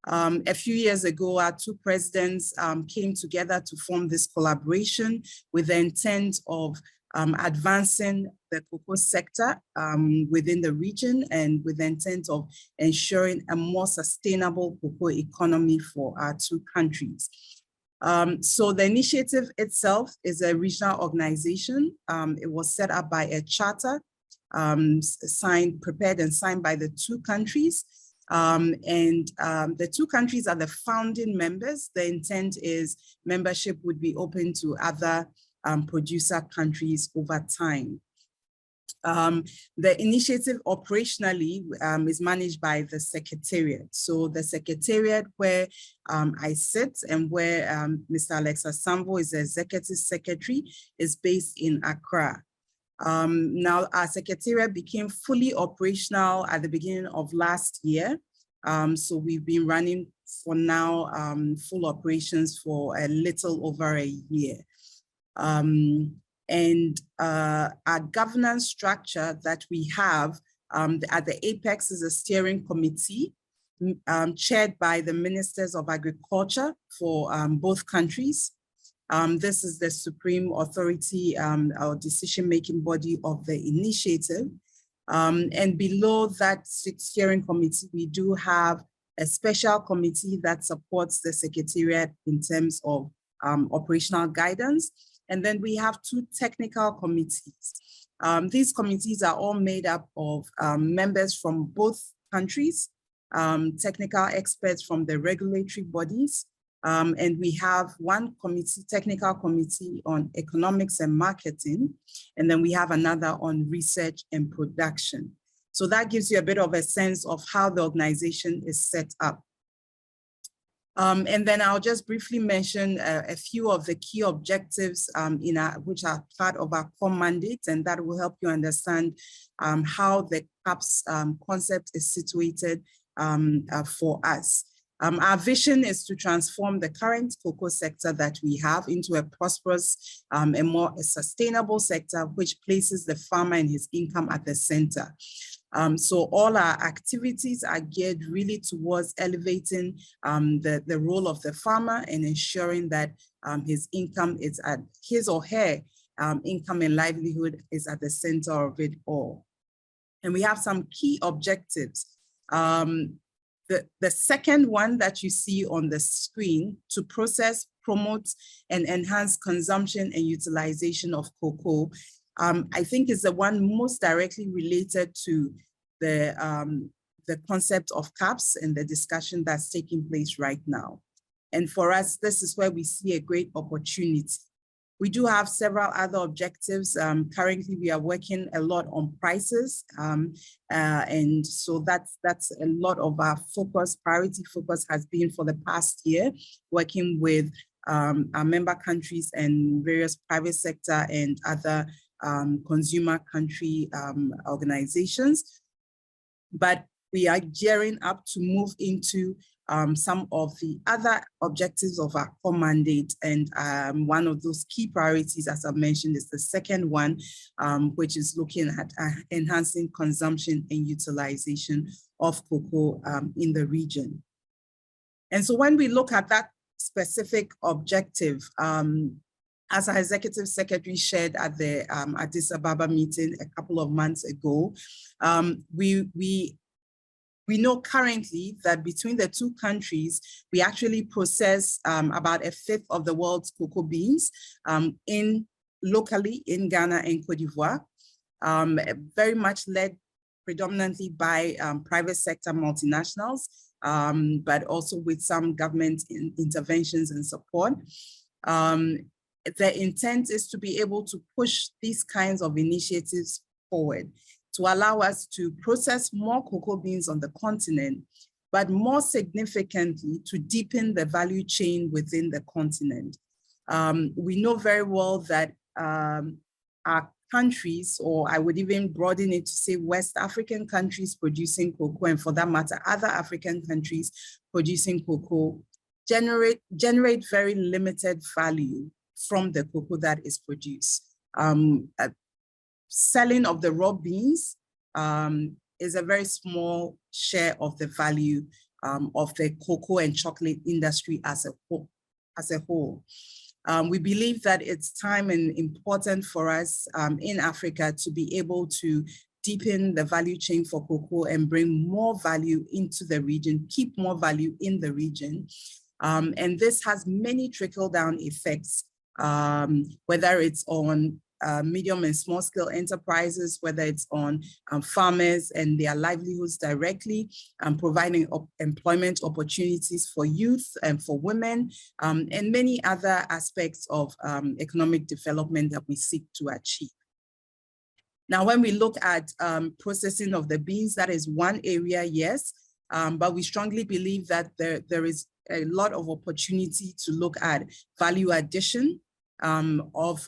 [SPEAKER 18] A few years ago, our 2 presidents came together to form this collaboration with the intent of advancing the cocoa sector within the region and with the intent of ensuring a more sustainable cocoa economy for our 2 countries. So the initiative itself is a regional organization. It was set up by a charter prepared and signed by the 2 countries. The 2 countries are the founding members. The intent is membership would be open to other producer countries over time. The initiative operationally is managed by the Secretariat. So the Secretariat where I sit and where Mr. Alexa Samvo is the Executive Secretary is based in Accra. Now, our Secretariat became fully operational at the beginning of last year. So we've been running for now full operations for a little over a year. Our governance structure that we have at the Apex is a steering committee chaired by the Ministers of Agriculture for both countries. This is the supreme authority or decision-making body of the initiative. And below that steering committee, we do have a special committee that supports the Secretariat in terms of operational guidance. And then we have 2 technical committees. These committees are all made up of members from both countries, technical experts from the regulatory bodies, and we have 1 committee, technical committee on economics and marketing, and then we have another on research and production. So that gives you a bit of a sense of how the organization is set up. And then I'll just briefly mention a few of the key objectives which are part of our core mandate, and that will help you understand how the CAAPs concept is situated for us. Our vision is to transform the current cocoa sector that we have into a prosperous and more sustainable sector, which places the farmer and his income at the center. So all our activities are geared really towards elevating the role of the farmer and ensuring that his income is at his or her income and livelihood is at the center of it all. And we have some key objectives. The second one that you see on the screen, to process, promote, and enhance consumption and utilization of cocoa, I think is the one most directly related to the concept of CAAPs and the discussion that's taking place right now. And for us, this is where we see a great opportunity. We do have several other objectives. Currently, we are working a lot on prices. And so that's a lot of our focus, priority focus has been for the past year, working with our member countries and various private sector and other consumer country organizations. But we are gearing up to move into some of the other objectives of our core mandate. And one of those key priorities, as I mentioned, is the second one, which is looking at enhancing consumption and utilization of cocoa in the region. And so when we look at that specific objective, as our executive secretary shared at the Addis Ababa meeting a couple of months ago, we know currently that between the two countries, we actually process about 1/5 of the world's cocoa beans locally in Ghana and Cote d'Ivoire, very much led predominantly by private sector multinationals, but also with some government interventions and support. The intent is to be able to push these kinds of initiatives forward, to allow us to process more cocoa beans on the continent, but more significantly, to deepen the value chain within the continent. We know very well that our countries, or I would even broaden it to say West African countries producing cocoa, and for that matter, other African countries producing cocoa, generate very limited value from the cocoa that is produced. Selling of the raw beans is a very small share of the value of the cocoa and chocolate industry as a whole. We believe that it's time and important for us in Africa to be able to deepen the value chain for cocoa and bring more value into the region, keep more value in the region. And this has many trickle-down effects, whether it's on medium and small scale enterprises, whether it's on farmers and their livelihoods directly, providing employment opportunities for youth and for women, and many other aspects of economic development that we seek to achieve. Now, when we look at processing of the beans, that is one area, yes, but we strongly believe that there is a lot of opportunity to look at value addition of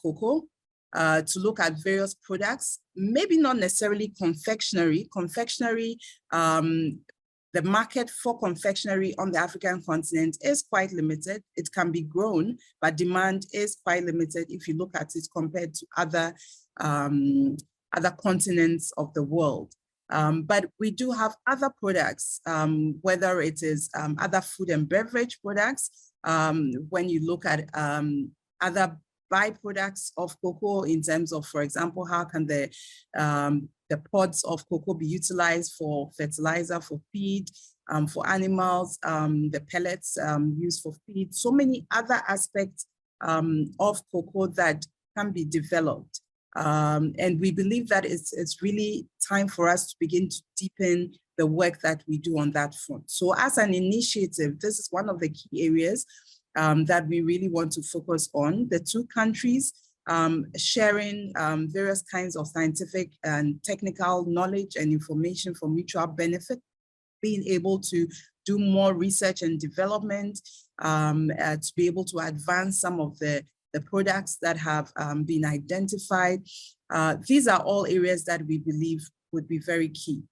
[SPEAKER 18] cocoa, to look at various products, maybe not necessarily confectionery. Confectionery, the market for confectionery on the African continent is quite limited. It can be grown, but demand is quite limited if you look at it compared to other continents of the world. But we do have other products, whether it is other food and beverage products, when you look at other byproducts of cocoa in terms of, for example, how can the pods of cocoa be utilized for fertilizer, for feed, for animals, the pellets used for feed, so many other aspects of cocoa that can be developed. And we believe that it's really time for us to begin to deepen the work that we do on that front. So as an initiative, this is one of the key areas that we really want to focus on. The two countries sharing various kinds of scientific and technical knowledge and information for mutual benefit, being able to do more research and development, to be able to advance some of the products that have been identified. These are all areas that we believe would be very key.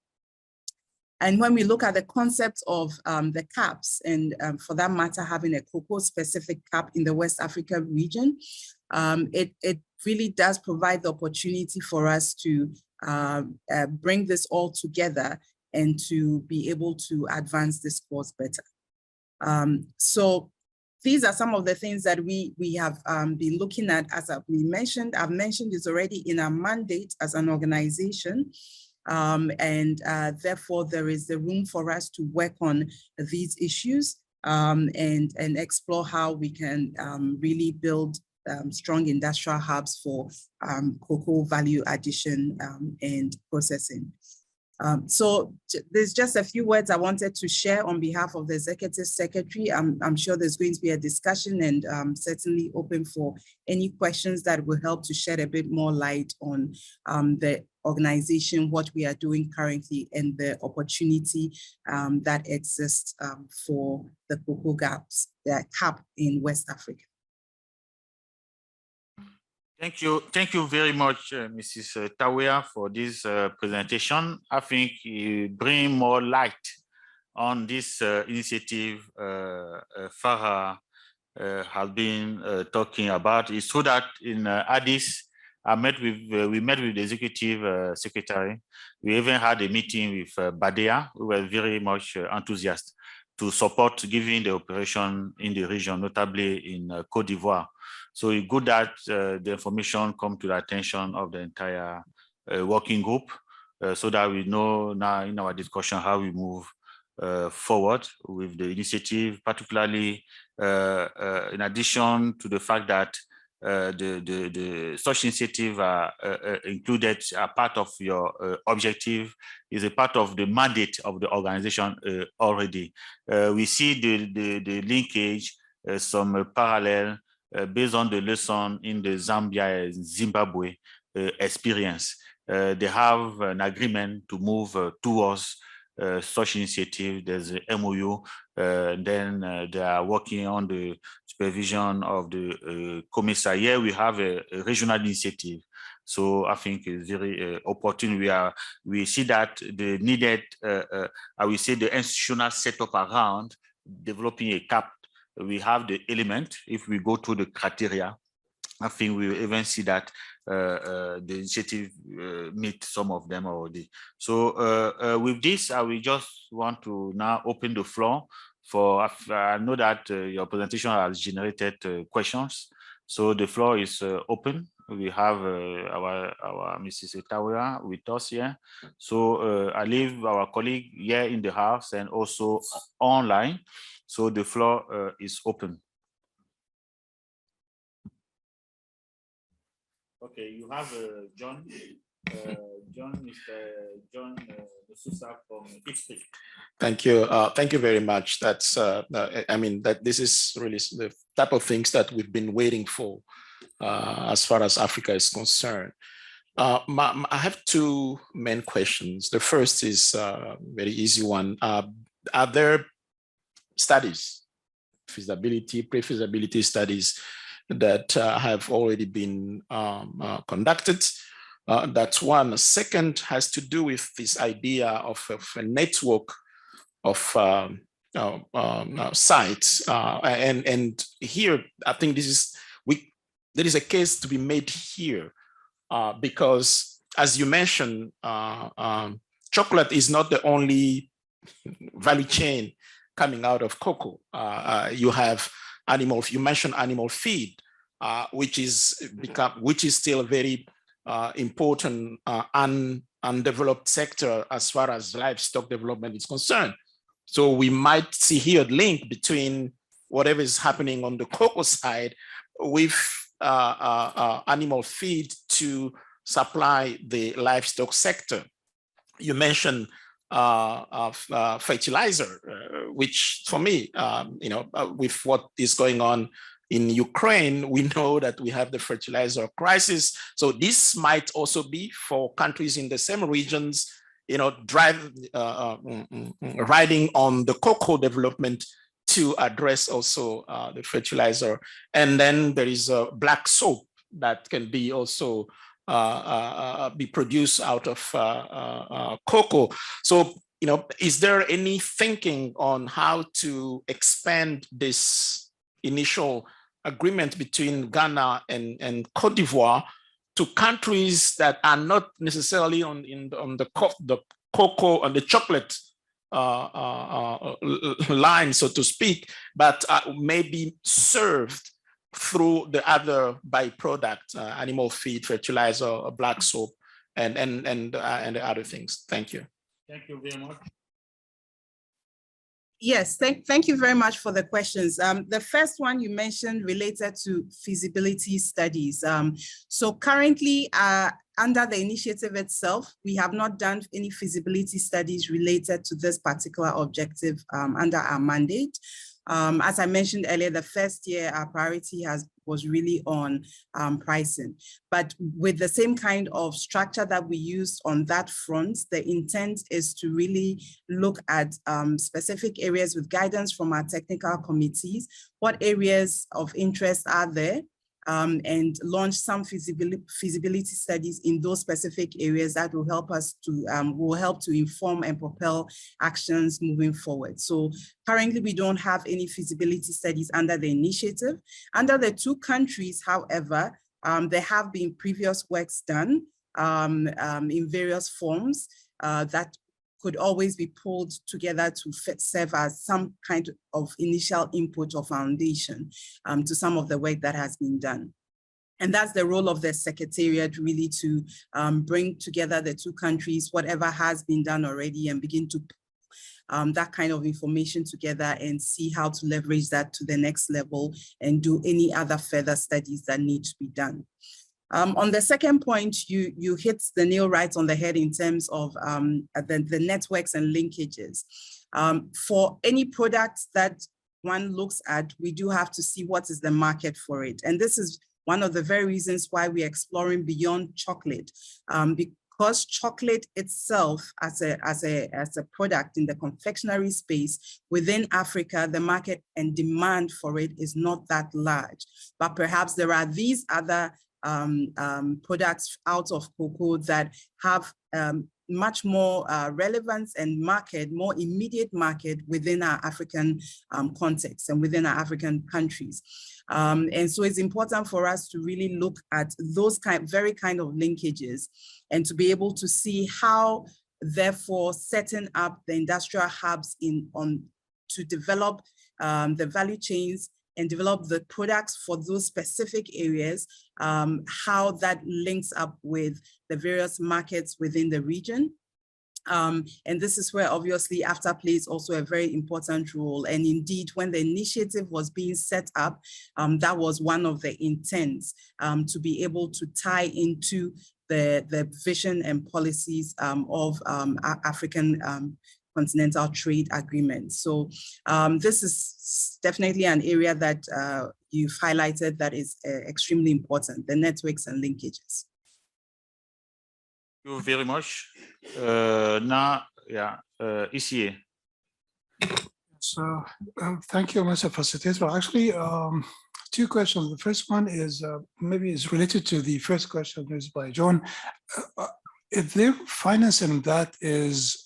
[SPEAKER 18] And when we look at the concept of the CAAPs, and for that matter, having a cocoa-specific CAAP in the West Africa region, it really does provide the opportunity for us to bring this all together and to be able to advance this cause better. So these are some of the things that we have been looking at. As I've mentioned this already in our mandate as an organization. Therefore, there is the room for us to work on these issues and explore how we can really build strong industrial hubs for cocoa value addition and processing. So there's just a few words I wanted to share on behalf of the Executive Secretary. I'm sure there's going to be a discussion and certainly open for any questions that will help to shed a bit more light on the organization, what we are doing currently, and the opportunity that exists for the cocoa CAAP in West Africa.
[SPEAKER 1] Thank you very much, Mrs. Tawea, for this presentation. I think you bring more light on this initiative Farah has been talking about. It's true that in Addis, we met with the executive secretary. We even had a meeting with Badea. We were very much enthusiastic to support giving the operation in the region, notably in Côte d'Ivoire. So it's good that the information come to the attention of the entire working group so that we know now in our discussion how we move forward with the initiative, particularly in addition to the fact that the such initiative are included, a part of your objective, is a part of the mandate of the organization already. We see the linkage, some parallel based on the lesson in the Zambia and Zimbabwe experience. They have an agreement to move towards such initiative. There's a MOU, then they are working on the supervision of the commissar. Here we have a regional initiative. So I think it's very opportune. We see that the needed, I will say the institutional setup around developing a CAAP. We have the element. If we go to the criteria, I think we will even see that the initiative meet some of them already. So with this, I will just want to now open the floor for, I know that your presentation has generated questions. So the floor is open. We have our Mrs. Tawea with us here. So I leave our colleague here in the house and also online. So the floor is open. Okay, you have John, Mr. John Sousa from Ipswich.
[SPEAKER 4] Thank you. Thank you very much. That's, I mean, that this is really the type of things that we've been waiting for as far as Africa is concerned. I have two main questions. The first is a very easy one. Are there studies, feasibility, pre-feasibility studies that have already been conducted? That's one. Second has to do with this idea of a network of sites. And here, I think there is a case to be made here because, as you mentioned, chocolate is not the only value chain coming out of cocoa. You have you mentioned animal feed, which is still a very important undeveloped sector as far as livestock development is concerned. So we might see here a link between whatever is happening on the cocoa side with animal feed to supply the livestock sector. You mentioned fertilizer, which for me, with what is going on in Ukraine, we know that we have the fertilizer crisis. So this might also be for countries in the same regions, riding on the cocoa development to address also the fertilizer. And then there is a black soap that can be also be produced out of cocoa. So, is there any thinking on how to expand this initial agreement between Ghana and Côte d'Ivoire to countries that are not necessarily on the cocoa and the chocolate line, so to speak, but maybe served through the other byproduct, animal feed, fertilizer, black soap, and the other things. Thank you.
[SPEAKER 6] Thank you very much.
[SPEAKER 18] Yes, thank you very much for the questions. The first one you mentioned related to feasibility studies. So currently, under the initiative itself, we have not done any feasibility studies related to this particular objective under our mandate. As I mentioned earlier, the first year our priority was really on pricing. But with the same kind of structure that we used on that front, the intent is to really look at specific areas with guidance from our technical committees. What areas of interest are there? And launch some feasibility studies in those specific areas that will help us to help to inform and propel actions moving forward. So currently we don't have any feasibility studies under the initiative. Under the two countries, however, there have been previous works done in various forms that could always be pulled together to serve as some kind of initial input or foundation to some of the work that has been done. And that's the role of the Secretariat, really, to bring together the two countries, whatever has been done already, and begin to that kind of information together and see how to leverage that to the next level and do any other further studies that need to be done. On the second point, you hit the nail right on the head in terms of the networks and linkages. For any product that one looks at, we do have to see what is the market for it. And this is one of the very reasons why we're exploring beyond chocolate. Because chocolate itself as a product in the confectionery space within Africa, the market and demand for it is not that large. But perhaps there are these other products out of cocoa that have much more relevance and market, more immediate market within our African context and within our African countries. And so it's important for us to really look at those very kind of linkages and to be able to see how, therefore, setting up the industrial hubs to develop the value chains and develop the products for those specific areas, how that links up with the various markets within the region. And this is where obviously AFTA plays also a very important role. And indeed, when the initiative was being set up, that was one of the intents to be able to tie into the vision and policies of African continental trade agreement. So this is definitely an area that you've highlighted that is extremely important, the networks and linkages.
[SPEAKER 1] Thank you very much. Now, Isie.
[SPEAKER 5] So thank you, Mr. Facilitator. Actually, two questions. The first one is maybe is related to the first question raised by John. If their financing that is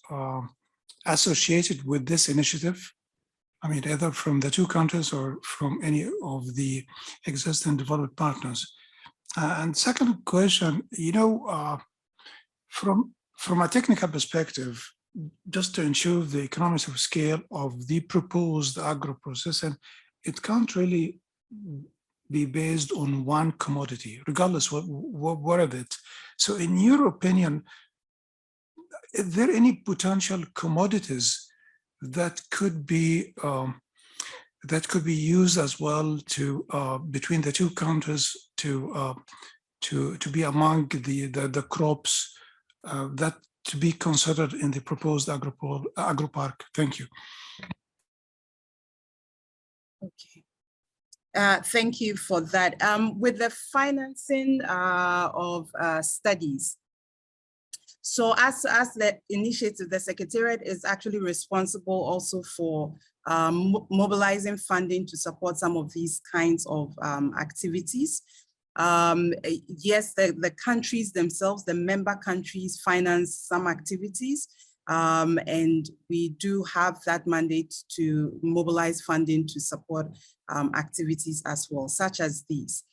[SPEAKER 5] associated with this initiative, I mean, either from the two countries or from any of the existing development partners. And second question, you know, from a technical perspective, just to ensure the economies of scale of the proposed agro-processing, it can't really be based on one commodity, regardless what of it. So in your opinion, is there any potential commodities that could be used as well to between the two countries to be among the crops that to be considered in the proposed agro park? Thank you.
[SPEAKER 18] Okay. Thank you for that. With the financing of studies, so as the initiative, the Secretariat is actually responsible also for mobilizing funding to support some of these kinds of activities. Yes, the countries themselves, the member countries finance some activities, and we do have that mandate to mobilize funding to support activities as well, such as these.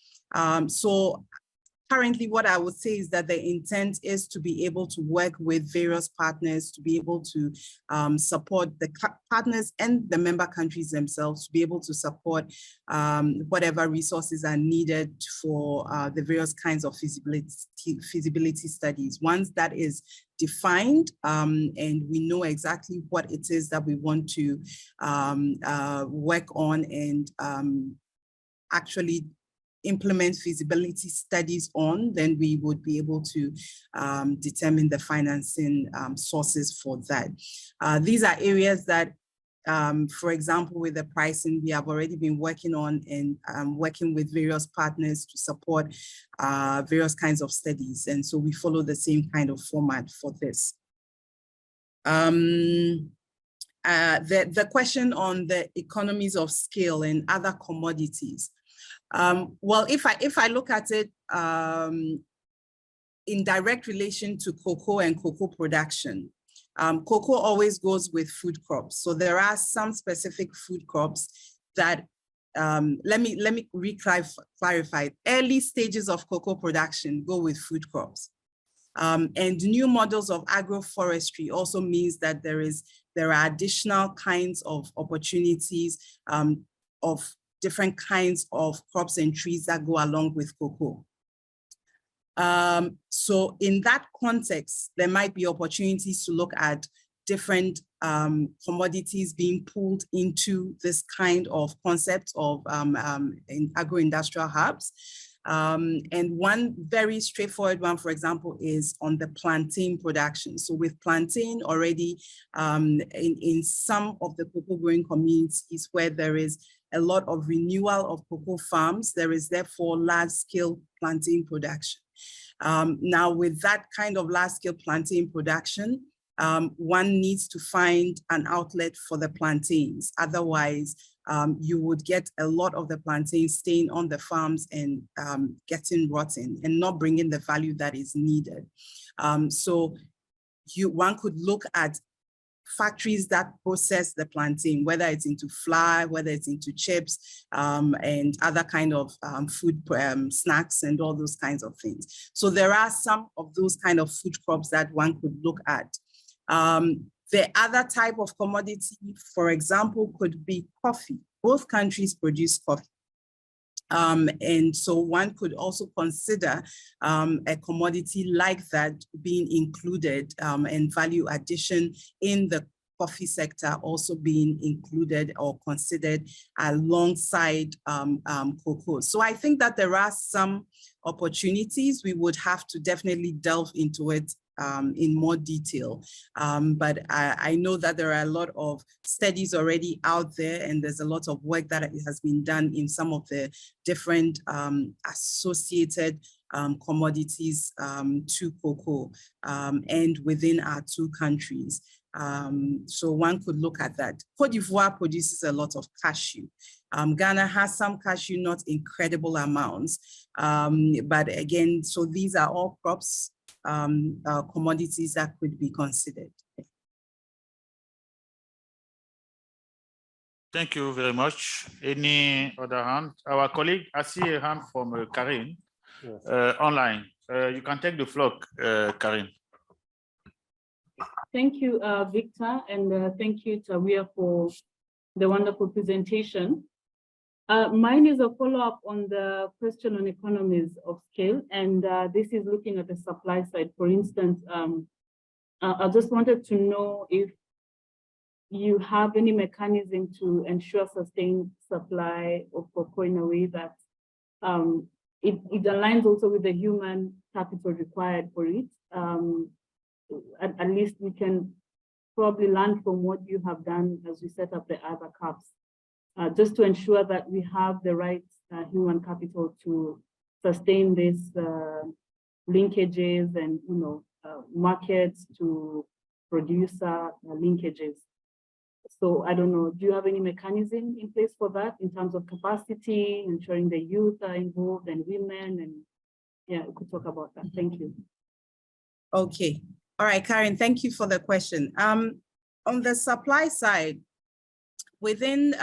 [SPEAKER 18] So currently what I would say is that the intent is to be able to work with various partners, to be able to support the partners and the member countries themselves, to be able to support whatever resources are needed for the various kinds of feasibility studies. Once that is defined and we know exactly what it is that we want to work on and actually implement feasibility studies on, then we would be able to determine the financing sources for that. These are areas that, for example, with the pricing, we have already been working on and working with various partners to support various kinds of studies. And so we follow the same kind of format for this. The question on the economies of scale and other commodities. Well, if I look at it in direct relation to cocoa and cocoa production, cocoa always goes with food crops. So there are some specific food crops that, let me clarify, early stages of cocoa production go with food crops. And new models of agroforestry also means that there are additional kinds of opportunities of different kinds of crops and trees that go along with cocoa. So in that context, there might be opportunities to look at different commodities being pulled into this kind of concept of in agro-industrial hubs. And one very straightforward one, for example, is on the plantain production. So with plantain already in some of the cocoa growing communities where there is a lot of renewal of cocoa farms, there is therefore large-scale plantain production. Now, with that kind of large-scale plantain production, one needs to find an outlet for the plantains. Otherwise, you would get a lot of the plantains staying on the farms and getting rotten and not bringing the value that is needed. So one could look at factories that process the plantain, whether it's into flour, whether it's into chips, and other kind of food snacks and all those kinds of things. So there are some of those kind of food crops that one could look at. The other type of commodity, for example, could be coffee. Both countries produce coffee. And so one could also consider a commodity like that being included and value addition in the coffee sector also being included or considered alongside cocoa. So I think that there are some opportunities. We would have to definitely delve into it in more detail. But I know that there are a lot of studies already out there, and there's a lot of work that has been done in some of the different associated commodities to cocoa and within our two countries. So one could look at that. Côte d'Ivoire produces a lot of cashew. Ghana has some cashew, not incredible amounts. But again, so these are all crops, commodities that could be considered.
[SPEAKER 1] Thank you very much. Any other hand? Our colleague, I see a hand from Karin online. You can take the floor, Karin.
[SPEAKER 17] Thank you, Victor, and thank you, Tawia, for the wonderful presentation. Mine is a follow-up on the question on economies of scale, and this is looking at the supply side. For instance, I just wanted to know if you have any mechanism to ensure sustained supply of cocoa in a way that it aligns also with the human capital required for it. At least we can probably learn from what you have done as we set up the other CAAPs, just to ensure that we have the right human capital to sustain these linkages and markets to producer linkages. So I don't know, do you have any mechanism in place for that in terms of capacity, ensuring the youth are involved and women? And yeah, we could talk about that. Thank you.
[SPEAKER 18] Okay. All right, Karen, thank you for the question. On the supply side, within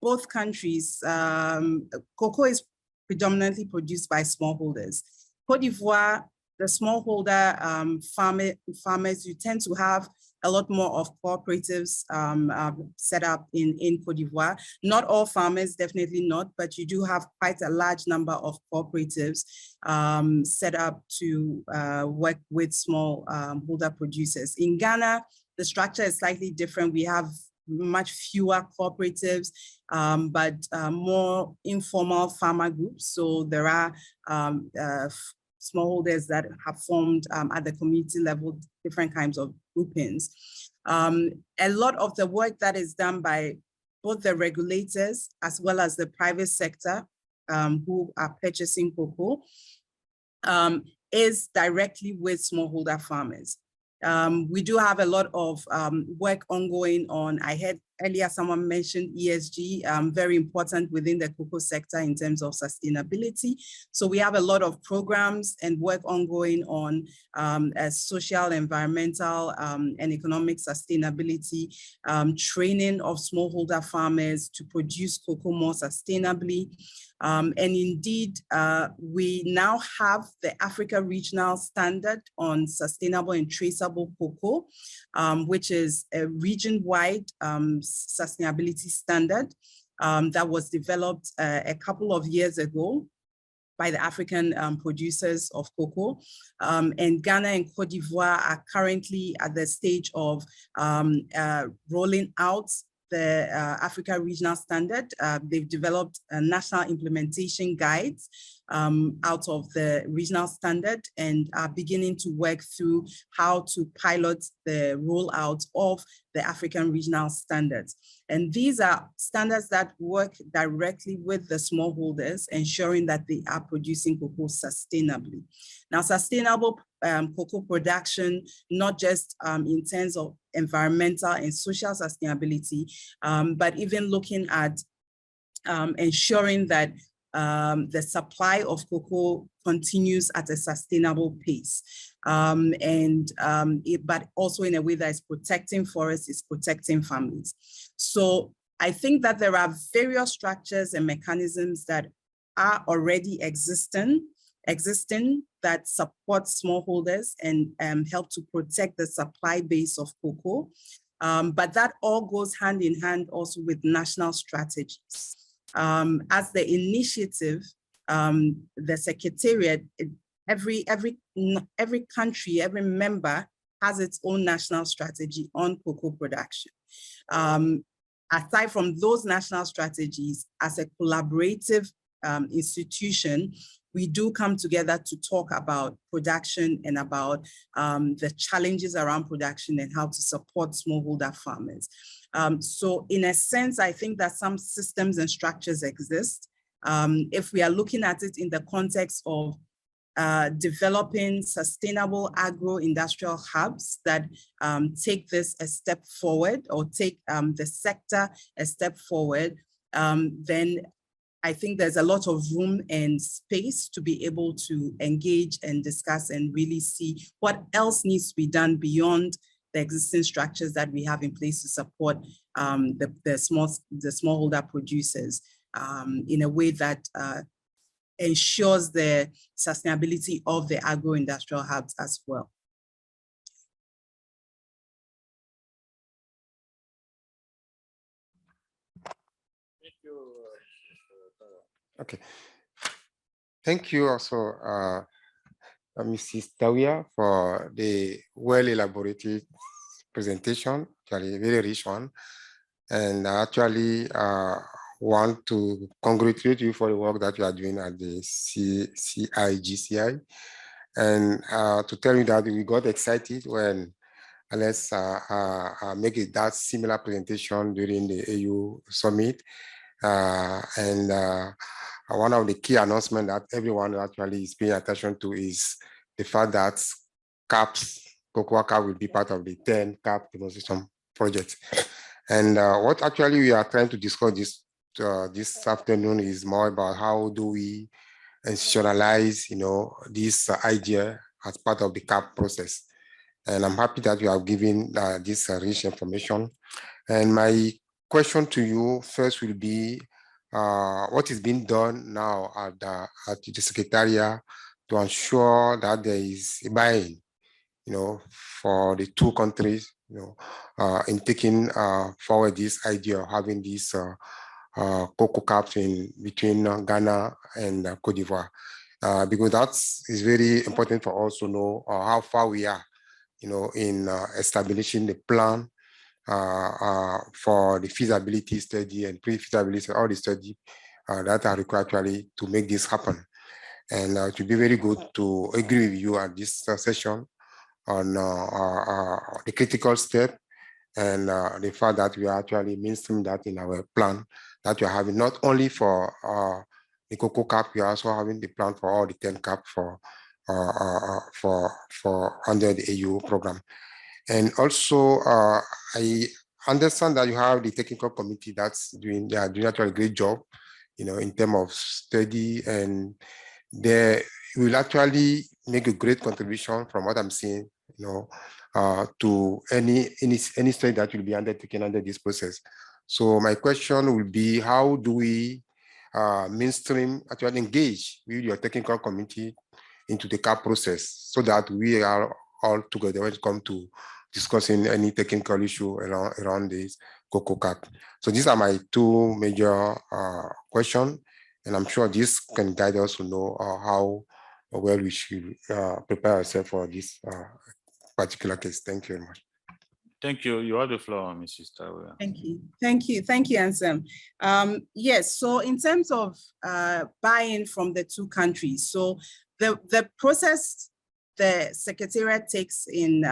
[SPEAKER 18] both countries, cocoa is predominantly produced by smallholders. Côte d'Ivoire, the smallholder farmers, you tend to have a lot more of cooperatives set up in Côte d'Ivoire. Not all farmers, definitely not, but you do have quite a large number of cooperatives set up to work with small holder producers. In Ghana, the structure is slightly different. We have much fewer cooperatives, but more informal farmer groups. So there are smallholders that have formed at the community level, different kinds of groupings. A lot of the work that is done by both the regulators as well as the private sector who are purchasing cocoa is directly with smallholder farmers. We do have a lot of work ongoing on, I heard earlier someone mentioned ESG, very important within the cocoa sector in terms of sustainability. So we have a lot of programs and work ongoing on social, environmental, and economic sustainability, training of smallholder farmers to produce cocoa more sustainably. And indeed, we now have the Africa Regional Standard on Sustainable and Traceable Cocoa, which is a region-wide sustainability standard that was developed a couple of years ago by the African producers of cocoa. And Ghana and Côte d'Ivoire are currently at the stage of rolling out the Africa Regional Standard. They've developed national implementation guides out of the regional standard and are beginning to work through how to pilot the rollout of the African Regional Standards. And these are standards that work directly with the smallholders, ensuring that they are producing cocoa sustainably. Now, sustainable cocoa production, not just in terms of environmental and social sustainability, but even looking at ensuring that the supply of cocoa continues at a sustainable pace. But also in a way that is protecting forests, is protecting families. So I think that there are various structures and mechanisms that are already existing that support smallholders and help to protect the supply base of cocoa. But that all goes hand in hand also with national strategies. As the initiative, the Secretariat, every country, every member has its own national strategy on cocoa production. Aside from those national strategies, as a collaborative institution, we do come together to talk about production and about the challenges around production and how to support smallholder farmers. So in a sense, I think that some systems and structures exist. If we are looking at it in the context of developing sustainable agro-industrial hubs that take this a step forward or take the sector a step forward, then I think there's a lot of room and space to be able to engage and discuss and really see what else needs to be done beyond the existing structures that we have in place to support the smallholder producers in a way that ensures the sustainability of the agro-industrial hubs as well.
[SPEAKER 3] Okay. Thank you also, Mrs. Tawia, for the well-elaborated presentation, actually a very rich one. And I actually want to congratulate you for the work that you are doing at the CIGCI. And to tell you that we got excited when Alex make that similar presentation during the AU summit. One of the key announcements that everyone actually is paying attention to is the fact that CAAPs, Cocoa CAAP will be part of the 10 CAAP demonstration project. And what actually we are trying to discuss this afternoon is more about how do we institutionalize, this idea as part of the CAAP process. And I'm happy that you have given this rich information. And my question to you first will be, what is being done now at the Secretariat to ensure that there is a buy-in, for the two countries, in taking forward this idea of having these cocoa CAAPs in between Ghana and Cote d'Ivoire, because that is very important for us to know how far we are, in establishing the plan for the feasibility study and pre-feasibility, all the study that are required actually to make this happen. And it would be very good to agree with you at this session on the critical step and the fact that we are actually mainstream that in our plan that we are having, not only for the cocoa CAAP, we are also having the plan for all the 10 CAAP for under the AU program. And also, I understand that you have the technical committee that's doing actually a great job, in terms of study, and they will actually make a great contribution from what I'm seeing, to any study that will be undertaken under this process. So my question will be, how do we mainstream actually engage with your technical committee into the CAAP process so that we are all together when it comes to discussing any technical issue around this cocoa CAAP? So these are my two major questions, and I'm sure this can guide us to know how well we should prepare ourselves for this particular case. Thank you very much.
[SPEAKER 1] Thank you. You have the floor, Mrs. Tawe.
[SPEAKER 18] Thank you, Ansem. Yes, so in terms of buy-in from the two countries, so the process the Secretariat takes in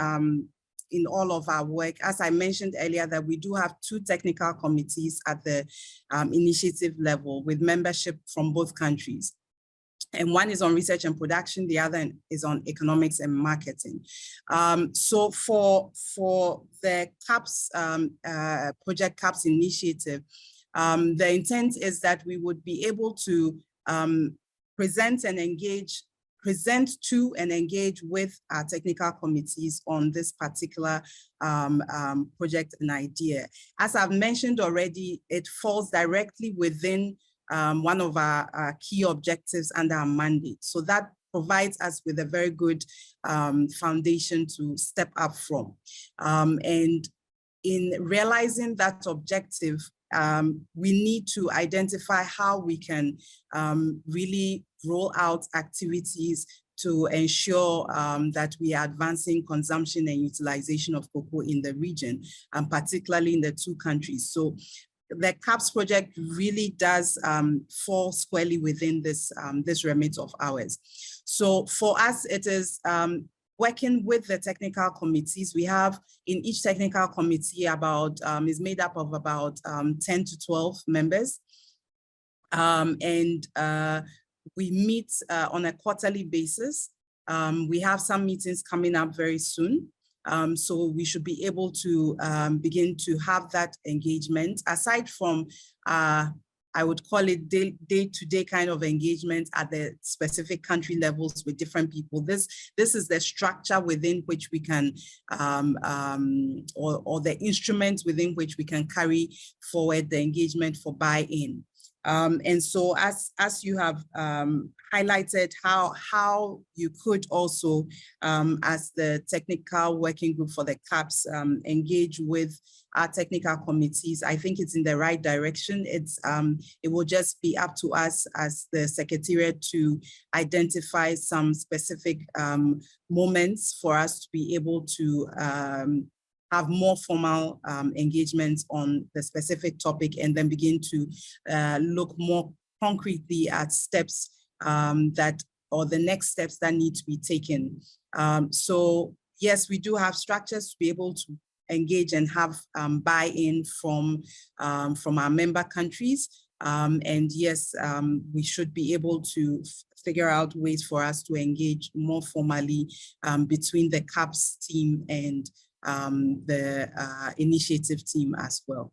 [SPEAKER 18] all of our work, as I mentioned earlier, that we do have two technical committees at the initiative level with membership from both countries. And one is on research and production, the other is on economics and marketing. So for the CAAPs, Project CAAPs initiative, the intent is that we would be able to present to and engage with our technical committees on this particular project and idea. As I've mentioned already, it falls directly within one of our key objectives under our mandate. So that provides us with a very good foundation to step up from. And in realizing that objective, we need to identify how we can really roll out activities to ensure that we are advancing consumption and utilization of cocoa in the region, and particularly in the two countries. So the CAAPs project really does fall squarely within this, this remit of ours. So for us, it is working with the technical committees. We have in each technical committee is made up of about 10 to 12 members. We meet on a quarterly basis. We have some meetings coming up very soon. So we should be able to begin to have that engagement, aside from, I would call it day-to-day kind of engagement at the specific country levels with different people. This is the structure within which we can, or the instrument within which we can carry forward the engagement for buy-in. And so as you have highlighted how you could also, as the technical working group for the CAAPs, engage with our technical committees, I think it's in the right direction. It will just be up to us as the Secretariat to identify some specific moments for us to be able to have more formal engagements on the specific topic, and then begin to look more concretely at steps or the next steps that need to be taken. So yes, we do have structures to be able to engage and have buy-in from our member countries. And yes, we should be able to figure out ways for us to engage more formally between the CAAPs team and the initiative team as well.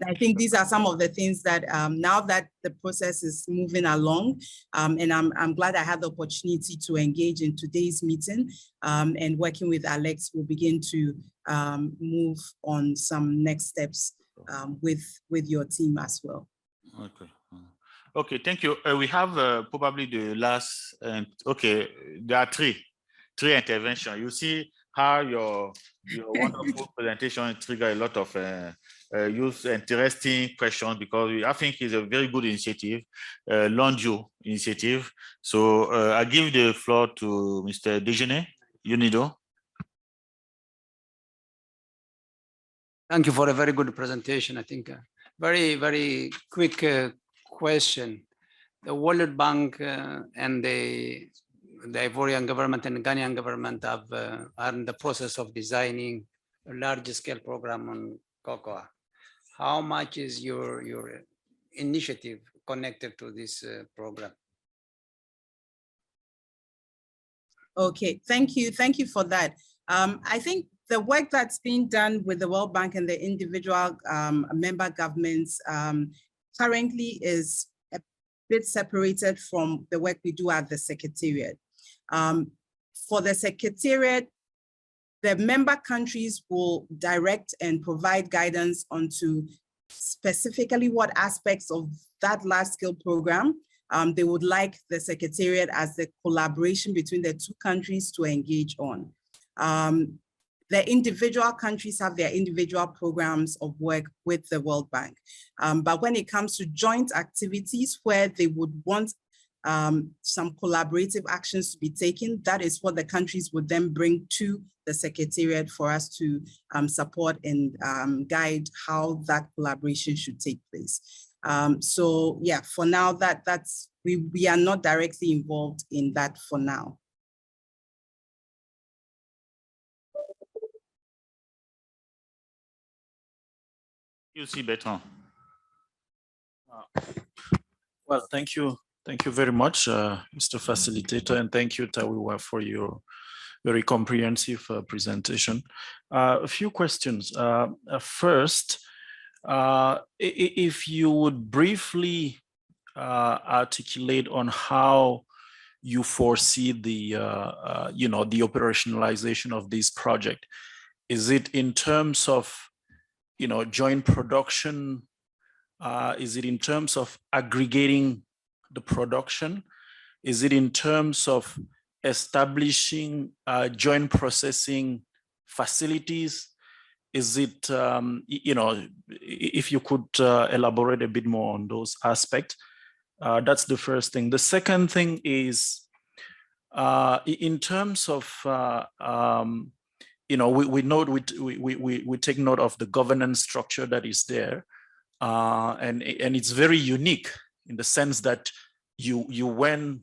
[SPEAKER 18] I think these are some of the things that now that the process is moving along, and I'm glad I had the opportunity to engage in today's meeting, and working with Alex, we'll begin to move on some next steps with your team as well.
[SPEAKER 1] Okay. Okay, thank you. We have probably the last, okay, there are three interventions. You see how your wonderful presentation trigger a lot of interesting questions, because I think it's a very good initiative, Londio initiative. So I give the floor to Mr. Dejeuner, UNIDO.
[SPEAKER 2] Thank you for a very good presentation. I think very, very quick question. The World Bank and the Ivorian government and the Ghanaian government are in the process of designing a large-scale program on cocoa. How much is your initiative connected to this program?
[SPEAKER 18] Okay, thank you. Thank you for that. I think the work that's being done with the World Bank and the individual member governments currently is a bit separated from the work we do at the Secretariat. For the Secretariat, the member countries will direct and provide guidance onto specifically what aspects of that large-scale program they would like the Secretariat as the collaboration between the two countries to engage on. The individual countries have their individual programs of work with the World Bank. But when it comes to joint activities where they would want some collaborative actions to be taken, that is what the countries would then bring to the Secretariat for us to support and guide how that collaboration should take place. So yeah, for now, we are not directly involved in that for now.
[SPEAKER 1] You see, Bertrand.
[SPEAKER 8] Well, thank you. Thank you very much, Mr. Facilitator, and thank you, Tawiwa, for your very comprehensive presentation. A few questions. First, if you would briefly articulate on how you foresee the the operationalization of this project. Is it in terms of joint production? Is it in terms of aggregating the production? Is it in terms of establishing joint processing facilities? Is it, if you could elaborate a bit more on those aspects? That's the first thing. The second thing is, in terms of, we take note of the governance structure that is there, and it's very unique in the sense that you went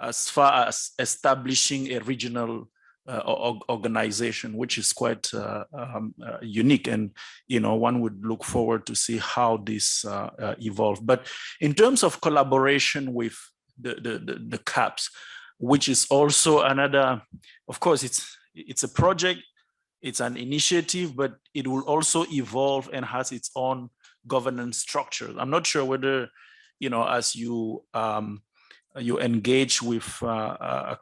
[SPEAKER 8] as far as establishing a regional organization, which is quite unique, and one would look forward to see how this evolves. But in terms of collaboration with the CAAPs, which is also another, of course, it's a project, it's an initiative, but it will also evolve and has its own governance structure. I'm not sure whether, as you engage with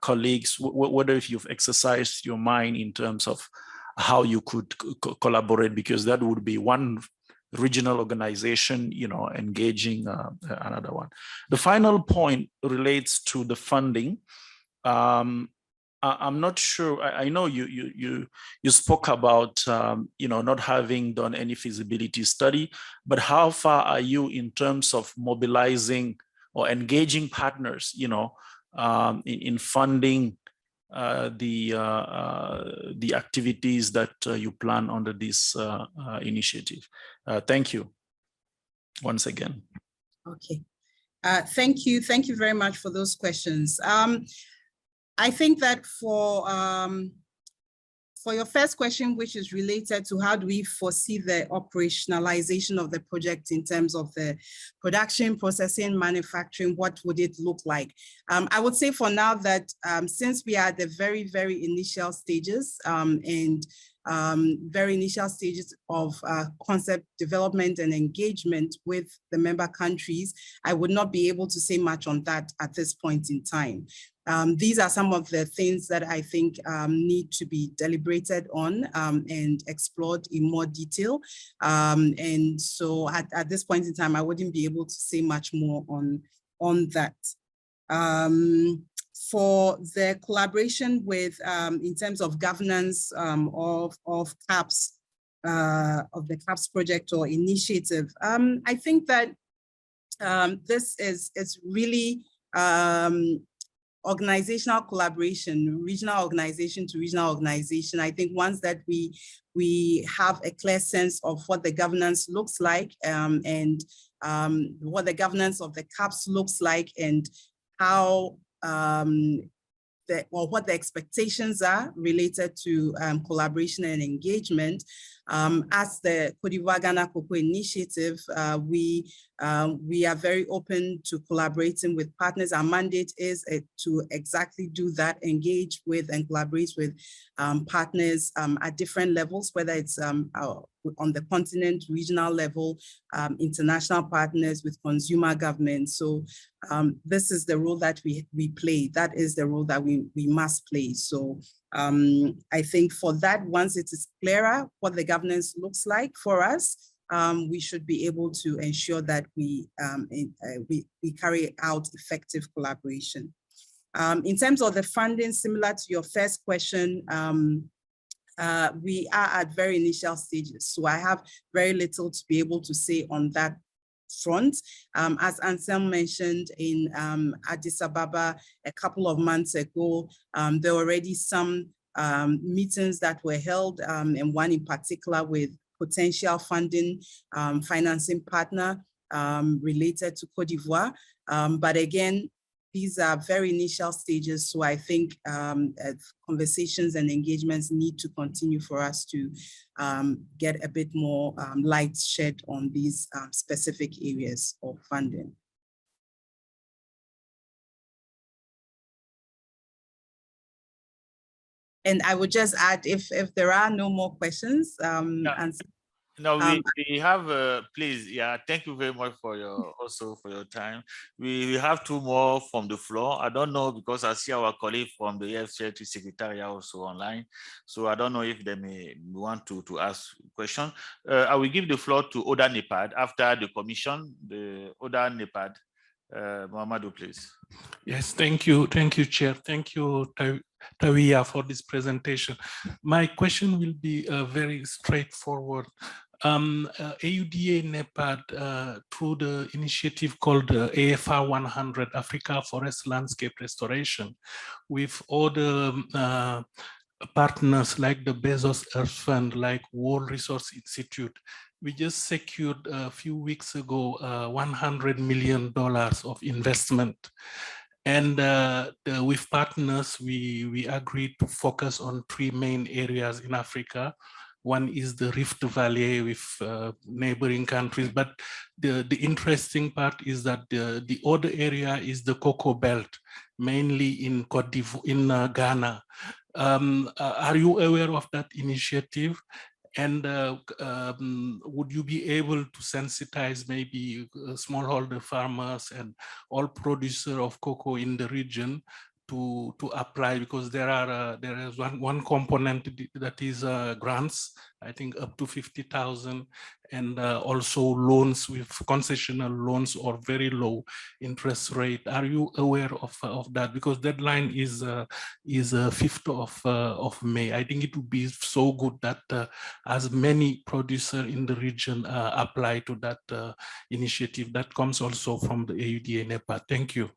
[SPEAKER 8] colleagues, whether if you've exercised your mind in terms of how you could collaborate, because that would be one regional organization, engaging another one. The final point relates to the funding. I'm not sure. I know you spoke about not having done any feasibility study, but how far are you in terms of mobilizing or engaging partners, in funding the activities that you plan under this initiative? Thank you once again.
[SPEAKER 18] Okay, thank you very much for those questions. I think that for your first question, which is related to how do we foresee the operationalization of the project in terms of the production, processing, manufacturing, what would it look like? I would say for now that since we are at the very, very initial stages very initial stages of concept development and engagement with the member countries, I would not be able to say much on that at this point in time. These are some of the things that I think need to be deliberated on and explored in more detail. And so at this point in time, I wouldn't be able to say much more on that. For the collaboration with, in terms of governance of CAAPs, of the CAAPs project or initiative, I think that this is really organizational collaboration, regional organization to regional organization. I think once that we have a clear sense of what the governance looks like and what the governance of the CAAPs looks like and how what the expectations are related to collaboration and engagement. As the Côte d'Ivoire Ghana Cocoa Initiative, we are very open to collaborating with partners. Our mandate is to exactly do that, engage with and collaborate with partners at different levels, whether it's on the continent, regional level, international partners with consumer government. So this is the role that we play. That is the role that we must play. So I think for that, once it is clearer what the governance looks like for us, we should be able to ensure that we carry out effective collaboration. In terms of the funding, similar to your first question, we are at very initial stages. So I have very little to be able to say on that front. As Anselm mentioned in Addis Ababa a couple of months ago, there were already some meetings that were held, and one in particular with potential funding financing partner related to Côte d'Ivoire. But again, these are very initial stages, so I think conversations and engagements need to continue for us to get a bit more light shed on these specific areas of funding. And I would just add, if there are no more questions,
[SPEAKER 1] No, we have, please, yeah, thank you very much for your, also for your time. We have two more from the floor. I don't know, because I see our colleague from the EFCT Secretariat also online. So I don't know if they may want to ask question. I will give the floor to Oda Nepad after the commission, the Oda Nepad. Mohamedou, please.
[SPEAKER 7] Yes, thank you, Chair. Thank you, Tawia, for this presentation. My question will be very straightforward. AUDA NEPAD, through the initiative called AFR 100, Africa Forest Landscape Restoration, with all the partners like the Bezos Earth Fund, like World Resource Institute, we just secured a few weeks ago $100 million of investment. And with partners, we agreed to focus on three main areas in Africa. One is the Rift Valley with neighboring countries, but the interesting part is that the other area is the Cocoa Belt, mainly in Côte d'Ivoire, in Ghana. Are you aware of that initiative? And would you be able to sensitize maybe smallholder farmers and all producers of cocoa in the region to apply, because there is one component that is grants, I think up to 50,000, and also loans with concessional loans or very low interest rate. Are you aware of that? Because deadline is 5th of May. I think it would be so good that as many producers in the region apply to that initiative that comes also from the AUDA NEPA. Thank you.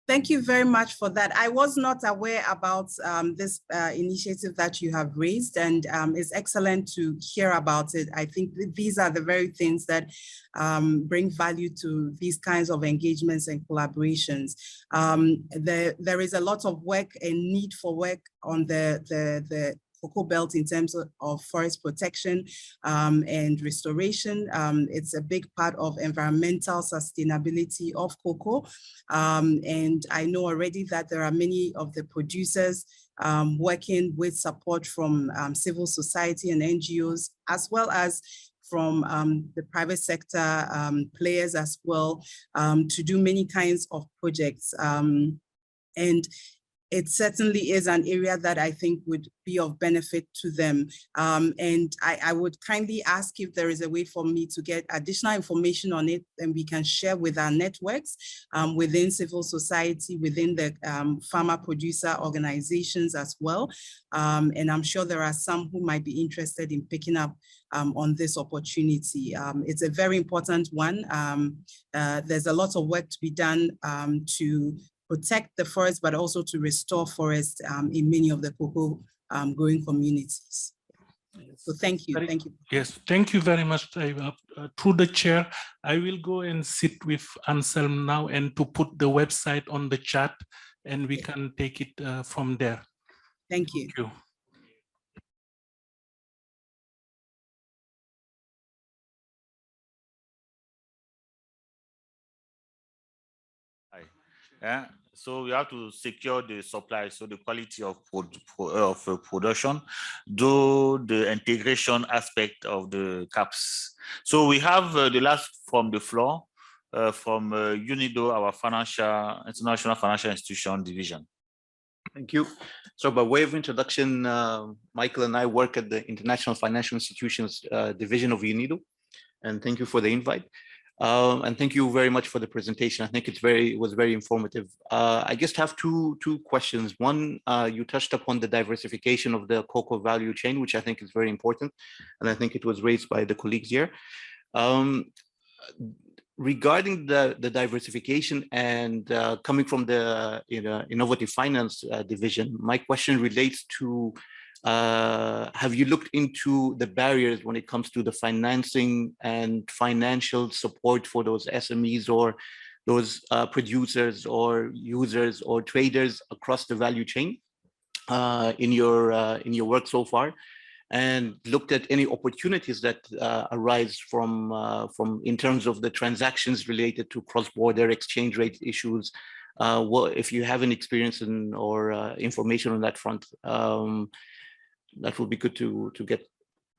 [SPEAKER 18] Thank you very much for that. I was not aware about this initiative that you have raised, and it's excellent to hear about it. I think these are the very things that bring value to these kinds of engagements and collaborations. There is a lot of work and need for work on the Cocoa Belt in terms of forest protection and restoration. It's a big part of environmental sustainability of cocoa. And I know already that there are many of the producers working with support from civil society and NGOs, as well as from the private sector players as well, to do many kinds of projects. And it certainly is an area that I think would be of benefit to them. And I would kindly ask if there is a way for me to get additional information on it, and we can share with our networks within civil society, within the farmer producer organizations as well. And I'm sure there are some who might be interested in picking up on this opportunity. It's a very important one. There's a lot of work to be done to protect the forest, but also to restore forest in many of the cocoa growing communities. So thank you. Thank you.
[SPEAKER 7] Yes, thank you very much. Through the chair, I will go and sit with Anselm now and to put the website on the chat, and we can take it from there.
[SPEAKER 18] Thank you.
[SPEAKER 7] Thank you.
[SPEAKER 1] Yeah. So we have to secure the supply, so the quality of production, do the integration aspect of the CAAPs. So we have the last from the floor from UNIDO, our international financial institution division.
[SPEAKER 19] Thank you. So by way of introduction, Michael and I work at the International Financial Institutions Division of UNIDO, and thank you for the invite. And thank you very much for the presentation. I think it was very informative. I just have two questions. One, you touched upon the diversification of the cocoa value chain, which I think is very important, and I think it was raised by the colleagues here. Regarding the diversification and coming from the innovative finance division, my question relates to have you looked into the barriers when it comes to the financing and financial support for those SMEs or those producers or users or traders across the value chain in your work so far, and looked at any opportunities that arise from in terms of the transactions related to cross-border exchange rate issues? If you have any experience or information on that front, that would be good to get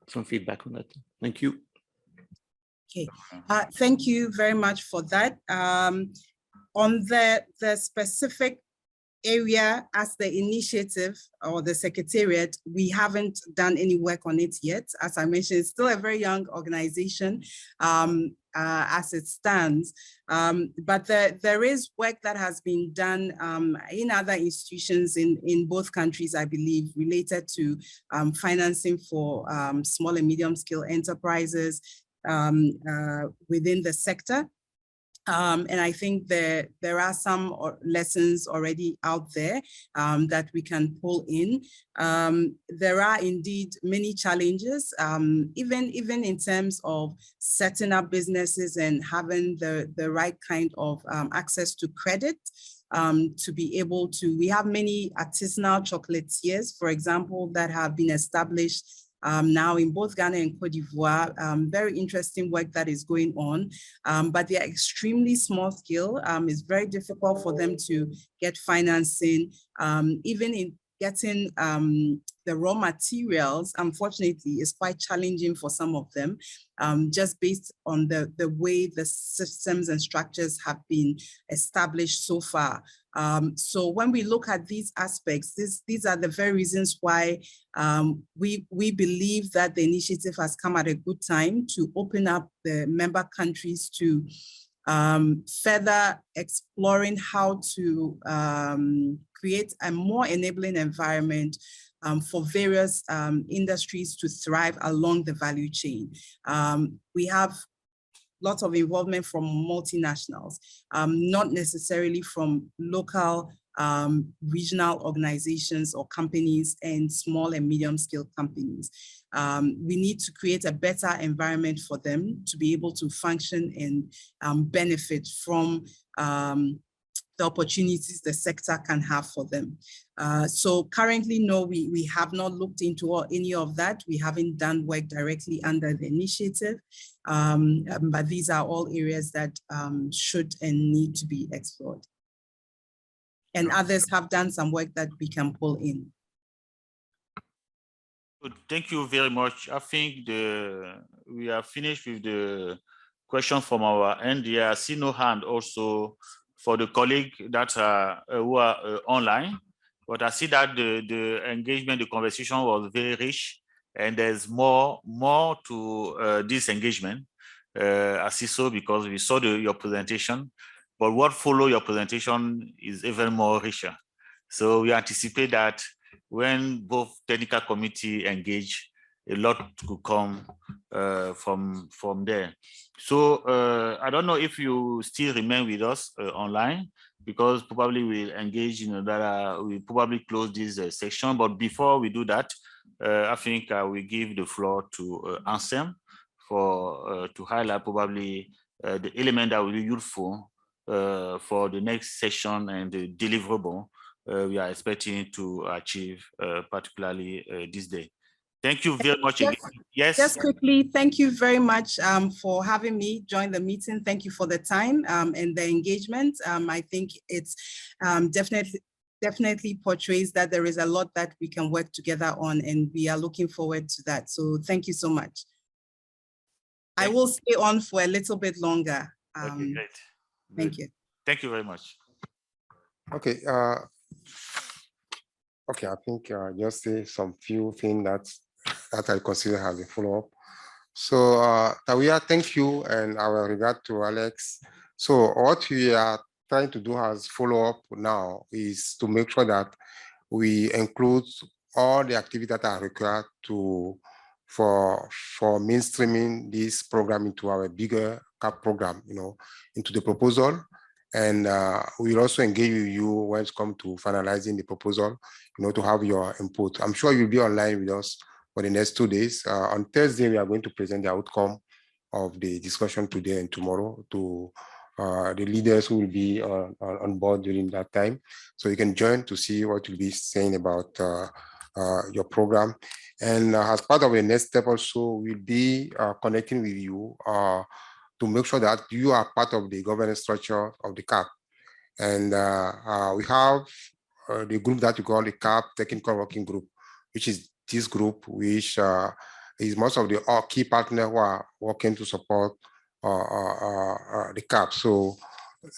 [SPEAKER 19] some feedback on that. Thank you.
[SPEAKER 18] Okay, thank you very much for that. On the specific area as the initiative or the secretariat, we haven't done any work on it yet. As I mentioned, it's still a very young organization as it stands. But there is work that has been done in other institutions in both countries, I believe, related to financing for small and medium scale enterprises within the sector. And I think there are some lessons already out there that we can pull in. There are indeed many challenges, even in terms of setting up businesses and having the right kind of access to credit. To be able to, we have many artisanal chocolatiers, for example, that have been established now in both Ghana and Cote d'Ivoire. Very interesting work that is going on, but they are extremely small scale. It's very difficult for them to get financing, even in getting the raw materials. Unfortunately, is quite challenging for some of them, just based on the way the systems and structures have been established so far. So when we look at these aspects, these are the very reasons why we believe that the initiative has come at a good time to open up the member countries to further exploring how to create a more enabling environment for various industries to thrive along the value chain. We have lots of involvement from multinationals, not necessarily from local regional organizations or companies and small and medium scale companies. We need to create a better environment for them to be able to function and benefit from the opportunities the sector can have for them. So currently, no, we have not looked into any of that. We haven't done work directly under the initiative, but these are all areas that should and need to be explored. And others have done some work that we can pull in.
[SPEAKER 1] Good. Thank you very much. I think we are finished with the question from our end. Yeah, I see no hand also for the colleague that who are online, but I see that the engagement, the conversation was very rich, and there's more to this engagement. I see so because we saw your presentation, but what follow your presentation is even more richer. So we anticipate that when both technical committee engage, a lot could come from there. So I don't know if you still remain with us online, because probably we'll engage in that. We probably close this section. But before we do that, I think we give the floor to Anselm for to highlight probably the element that will be useful for the next session and the deliverable we are expecting to achieve, particularly this day. Thank you very much again. Yes.
[SPEAKER 18] Just quickly, thank you very much for having me join the meeting. Thank you for the time and the engagement. I think it's definitely portrays that there is a lot that we can work together on, and we are looking forward to that. So thank you so much. I will stay on for a little bit longer.
[SPEAKER 1] Okay, great.
[SPEAKER 18] Thank you.
[SPEAKER 1] Thank you very much.
[SPEAKER 3] Okay. Okay, I think just say some few things that I consider as a follow-up. So Tawia, thank you, and our regard to Alex. So what we are trying to do as follow-up now is to make sure that we include all the activities that are required for mainstreaming this program into our bigger CAAP program, into the proposal. And we'll also engage with you when it comes to finalizing the proposal, to have your input. I'm sure you'll be online with us for the next 2 days. On Thursday, we are going to present the outcome of the discussion today and tomorrow to the leaders who will be on board during that time. So you can join to see what we'll be saying about your program. And as part of the next step also, we'll be connecting with you to make sure that you are part of the governance structure of the CAAP. And we have the group that we call the CAAP Technical Working Group, which is this group, which is most of the key partners who are working to support the CAAP. So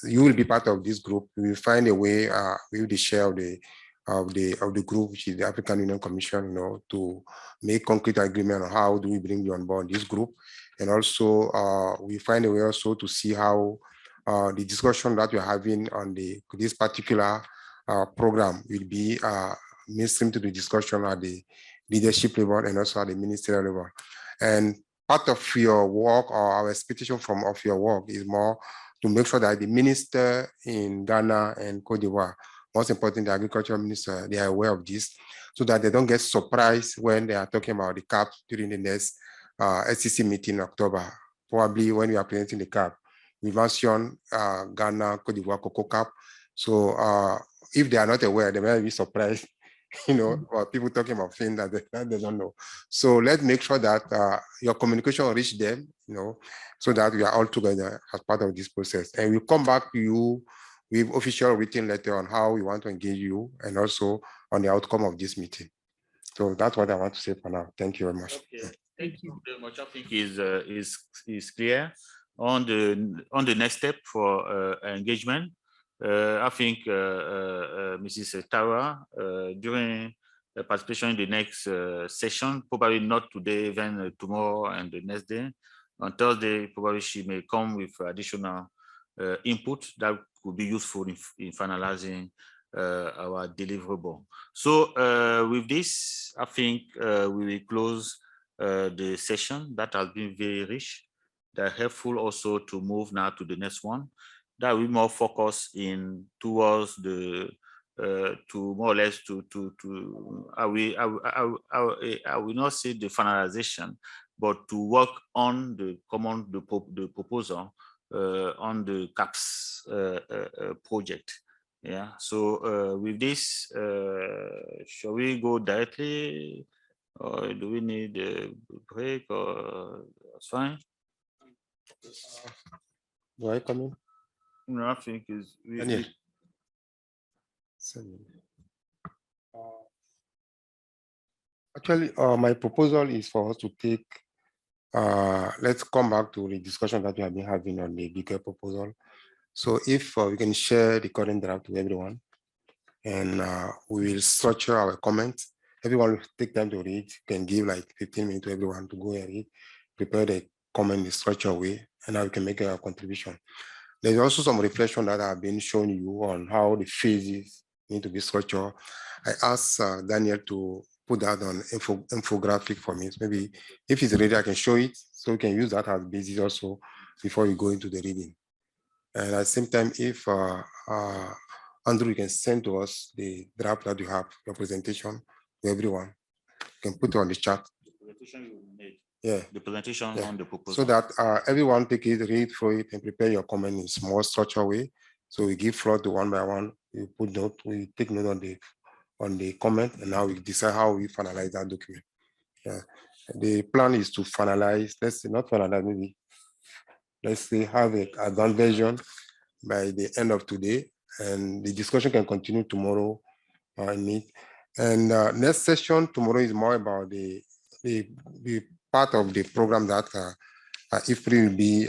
[SPEAKER 3] you will be part of this group. We will find a way with the share of the group, which is the African Union Commission, to make concrete agreement on how do we bring you on board this group. And also, we find a way also to see how the discussion that we're having on this particular program will be mainstream to the discussion at the leadership level and also at the ministerial level. And part of your work, or our expectation of your work, is more to make sure that the minister in Ghana and Cote d'Ivoire, most important, the agricultural minister, they are aware of this, so that they don't get surprised when they are talking about the CAAP during the next SCC meeting in October. Probably when we are presenting the CAAP, we mention Ghana, Cote d'Ivoire, Cocoa CAAP. So if they are not aware, they may be surprised, or people talking about things that they don't know. So let's make sure that your communication will reach them, so that we are all together as part of this process. And we'll come back to you with official written letter on how we want to engage you and also on the outcome of this meeting. So that's what I want to say for now. Thank you very much.
[SPEAKER 1] Okay. Thank you very much. I think is clear on the next step for engagement. I think Mrs. Tara, during the participation in the next session, probably not today, even tomorrow and the next day. On Thursday, probably she may come with additional input that could be useful in finalizing our deliverable. So with this, I think we will close the session. That has been very rich. They're helpful also to move now to the next one. That will more focus in towards the to more or less to I will not say the finalization, but to work on the proposal on the CAAPs project. Yeah. So with this, shall we go directly, or do we need a break? Or that's fine.
[SPEAKER 3] Do I come in?
[SPEAKER 1] No, I think is
[SPEAKER 3] actually, my proposal is for us to take. Let's come back to the discussion that we have been having on the bigger proposal, So if we can share the current draft to everyone, and we will structure our comments. Everyone will take time to read, can give like 15 minutes to everyone to go and read, prepare the comment in structured way, and now we can make a contribution. There's also some reflection that have been shown you on how the phases need to be structured. I asked Daniel to put that on infographic for me. So maybe if it's ready, I can show it, so we can use that as basis also before we go into the reading. And at the same time, if Andrew, you can send to us the draft that you have, your presentation to everyone. You can put it on the chat.
[SPEAKER 1] The presentation you made.
[SPEAKER 3] Yeah.
[SPEAKER 1] The presentation on the proposal.
[SPEAKER 3] So that everyone take it, read through it, and prepare your comment in small structured way. So we give floor to one by one. We put note, we take note on the comment, and now we decide how we finalize that document. Yeah. The plan is to finalize, let's say not finalize, maybe let's say have a advanced version by the end of today, and the discussion can continue tomorrow And next session tomorrow is more about the part of the program that IFPRI will be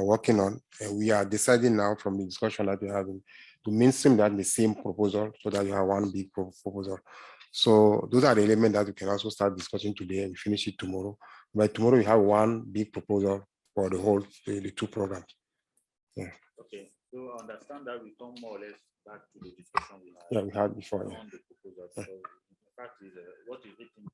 [SPEAKER 3] working on. And we are deciding now from the discussion that we're having to mainstream that in the same proposal so that you have one big proposal. So those are the elements that we can also start discussing today and finish it tomorrow. By tomorrow, we have one big proposal for the whole, the two programs. Yeah.
[SPEAKER 1] Okay, so understand that we come more or less back to the discussion we had.
[SPEAKER 3] Yeah, we had before.
[SPEAKER 1] On the proposal. So in fact, is what is written.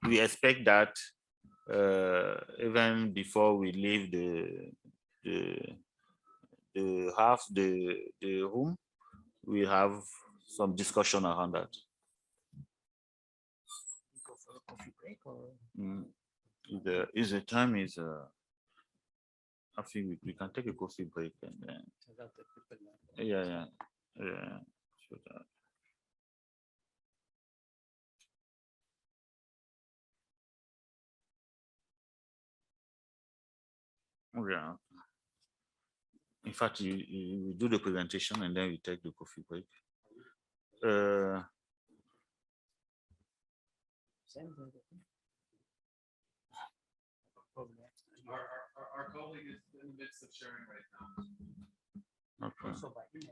[SPEAKER 1] We expect that even before we leave the room, we have some discussion around that. Is the time is I think we can take a coffee break and then yeah. Yeah. In fact, you do the presentation and then we take the coffee break.
[SPEAKER 20] Our colleague is in the midst of sharing right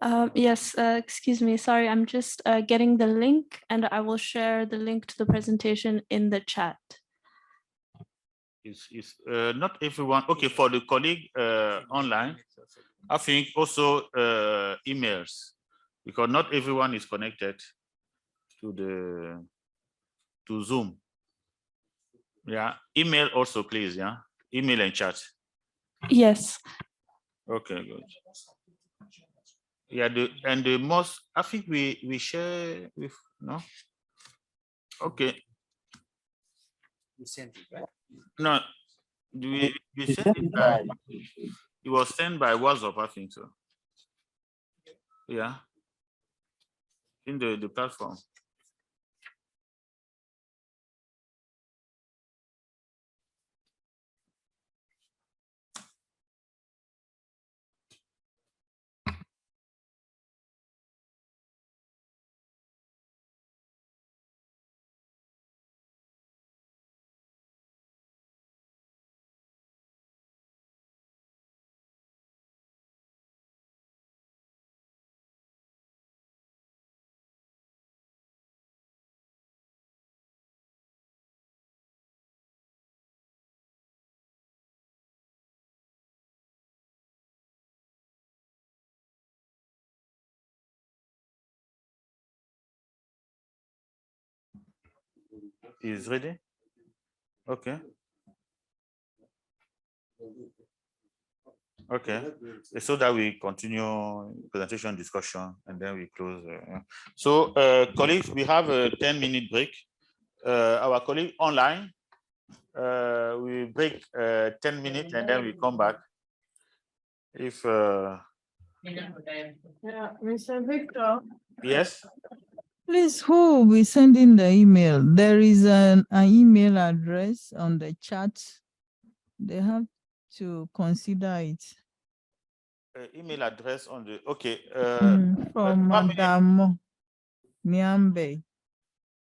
[SPEAKER 20] now.
[SPEAKER 1] Okay.
[SPEAKER 21] Yes, excuse me, sorry, I'm just getting the link and I will share the link to the presentation in the chat.
[SPEAKER 1] Is not everyone okay for the colleague online? I think also emails, because not everyone is connected to Zoom. Yeah, email also, please. Yeah, email and chat.
[SPEAKER 21] Yes.
[SPEAKER 1] Okay, good. Yeah, the most I think we share with no. Okay.
[SPEAKER 2] You sent it, right?
[SPEAKER 1] No, we sent it by, it was sent by WhatsApp, I think so. Yeah. In the platform. Is ready? Okay. Okay. So that we continue presentation discussion and then we close. So colleagues, we have a 10-minute break. Our colleague online, we break 10 minutes and then we come back. If
[SPEAKER 16] Yeah, Mr. Victor.
[SPEAKER 1] Yes.
[SPEAKER 13] Please, who will be sending the email? There is an email address on the chat. They have to consider it.
[SPEAKER 1] Email address on the, okay.
[SPEAKER 13] From Madame Nyambe.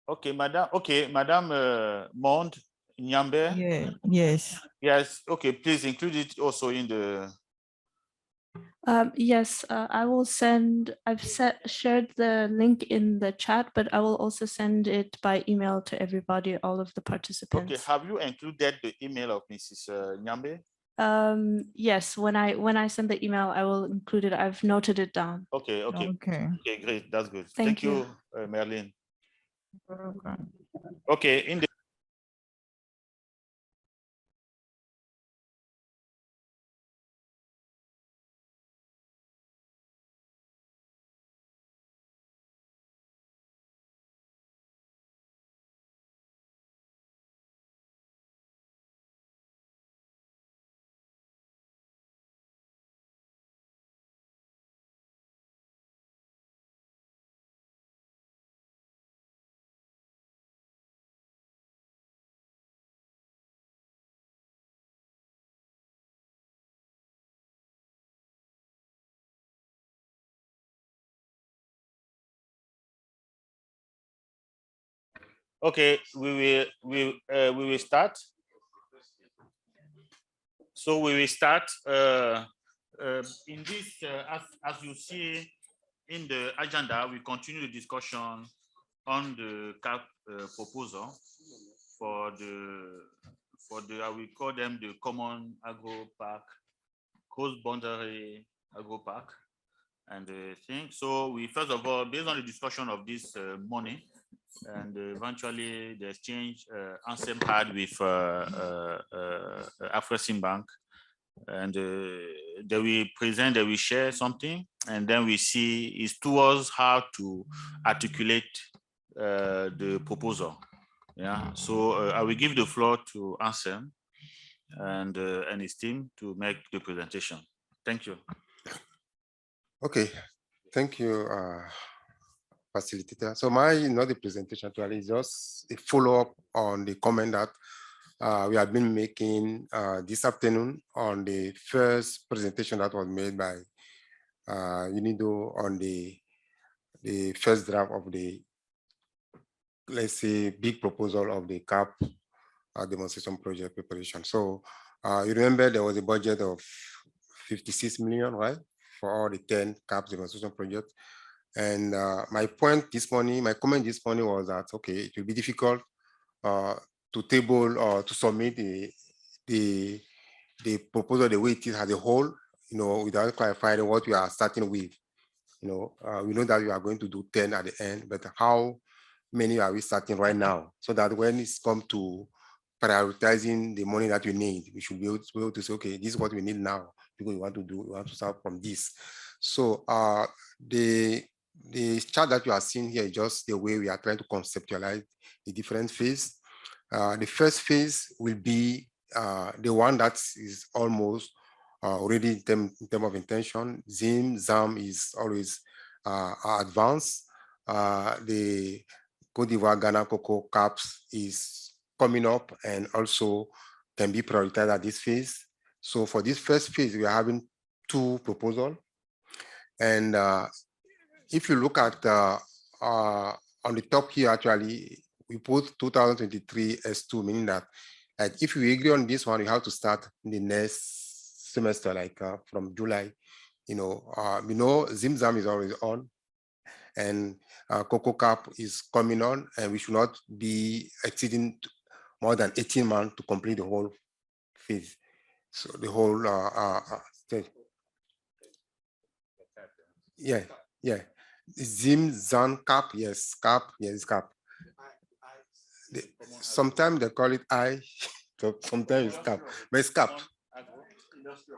[SPEAKER 1] Okay, Madame Mond Nyambe.
[SPEAKER 13] Yeah, yes.
[SPEAKER 1] Yes, okay, please include it also in the.
[SPEAKER 21] Yes, I will send, shared the link in the chat, but I will also send it by email to everybody, all of the participants.
[SPEAKER 1] Okay, have you included the email of Mrs. Nyambe?
[SPEAKER 21] Yes, when I send the email, I will include it. I've noted it down.
[SPEAKER 1] Okay, okay, great, that's good.
[SPEAKER 21] Thank
[SPEAKER 1] you, Merlin.
[SPEAKER 13] Okay.
[SPEAKER 1] Okay, in the okay, we will start. So we will start in this, as you see in the agenda, we continue the discussion on the CAAP proposal for the I will call them the common agro park, cross-boundary agro park, and thing. So we first of all, based on the discussion of this morning, and eventually the exchange Ansem had with Afreximbank, and they will present, they will share something, and then we see is towards how to articulate the proposal. Yeah, so I will give the floor to Ansem and his team to make the presentation. Thank you.
[SPEAKER 3] Okay, thank you, facilitator. So my the presentation actually is just a follow-up on the comment that we have been making this afternoon on the first presentation that was made by UNIDO on the first draft of the, let's say, big proposal of the CAAP demonstration project preparation. So you remember there was a budget of 56 million, right, for all the 10 CAAP demonstration projects. And my point this morning, my comment this morning was that, okay, it will be difficult to table or to submit the proposal the way it is as a whole, without clarifying what we are starting with. We know that we are going to do 10 at the end, but how many are we starting right now? So that when it's come to prioritizing the money that we need, we should be able to say, okay, this is what we need now, because we want to start from this. So the chart that you are seeing here is just the way we are trying to conceptualize the different phases. The first phase will be the one that is almost already in terms of intention. ZIM, ZAM is always advanced. The Côte d'Ivoire, Ghana, Cocoa, CAAPs is coming up and also can be prioritized at this phase. So for this first phase, we are having 2 proposals. And if you look at on the top here, actually, we put 2023 S2, meaning that if we agree on this one, we have to start in the next semester, like from July. We know ZimZam is always on, and Cocoa CAAP is coming on, and we should not be exceeding more than 18 months to complete the whole phase. So the whole stage. Yeah. Zim, Zan, CAAP, yes, CAAP, yes, CAAP. Sometimes they call it I, so sometimes it's CAAP, but it's CAAP.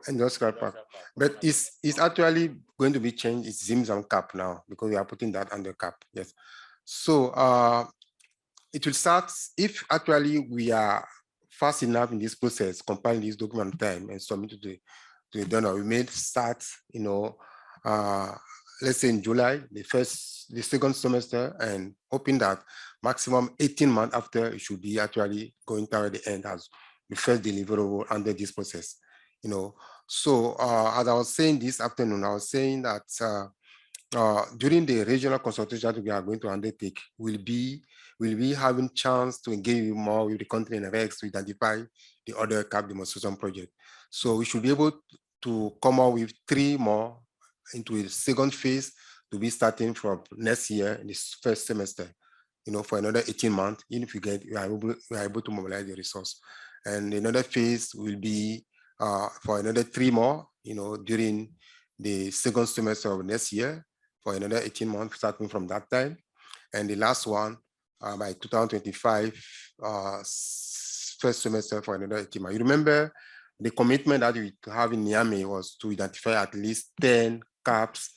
[SPEAKER 3] Industrial park. But it's actually going to be changed. It's ZIM, Zan, CAAP now, because we are putting that under CAAP, yes. So it will start, if actually we are fast enough in this process, compiling this document time and submit to the donor, we may start, let's say in July, the second semester, and hoping that maximum 18 months after it should be actually going toward the end as the first deliverable under this process. So as I was saying this afternoon, I was saying that during the regional consultation that we are going to undertake, we'll be having chance to engage more with the country and REX to identify the other CAAP demonstration project. So we should be able to come up with 3 more into a second phase to be starting from next year in this first semester, for another 18 months, even if we are able to mobilize the resource. And another phase will be for another 3 more, during the second semester of next year for another 18 months starting from that time. And the last one by 2025, first semester for another 18 months. You remember the commitment that we have in Niamey was to identify at least 10 CAAPs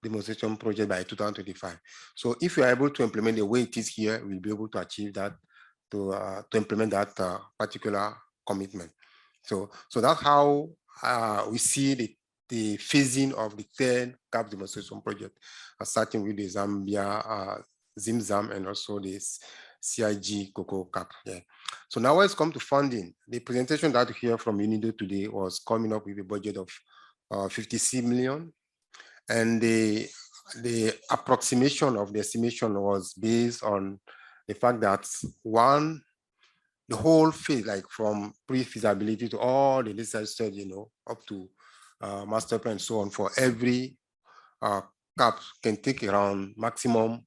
[SPEAKER 3] demonstration project by 2025. So if we are able to implement the way it is here, we'll be able to achieve that, to implement that particular commitment. So that's how we see the phasing of the 10 CAAP demonstration project, starting with the Zambia ZIMZAM and also this CIG Cocoa CAAP. Yeah. So now let's come to funding. The presentation that we hear from UNIDO today was coming up with a budget of 56 million. And the approximation of the estimation was based on the fact that the whole phase, like from pre-feasibility to all the necessary study, up to master plan and so on, for every CAAP can take around maximum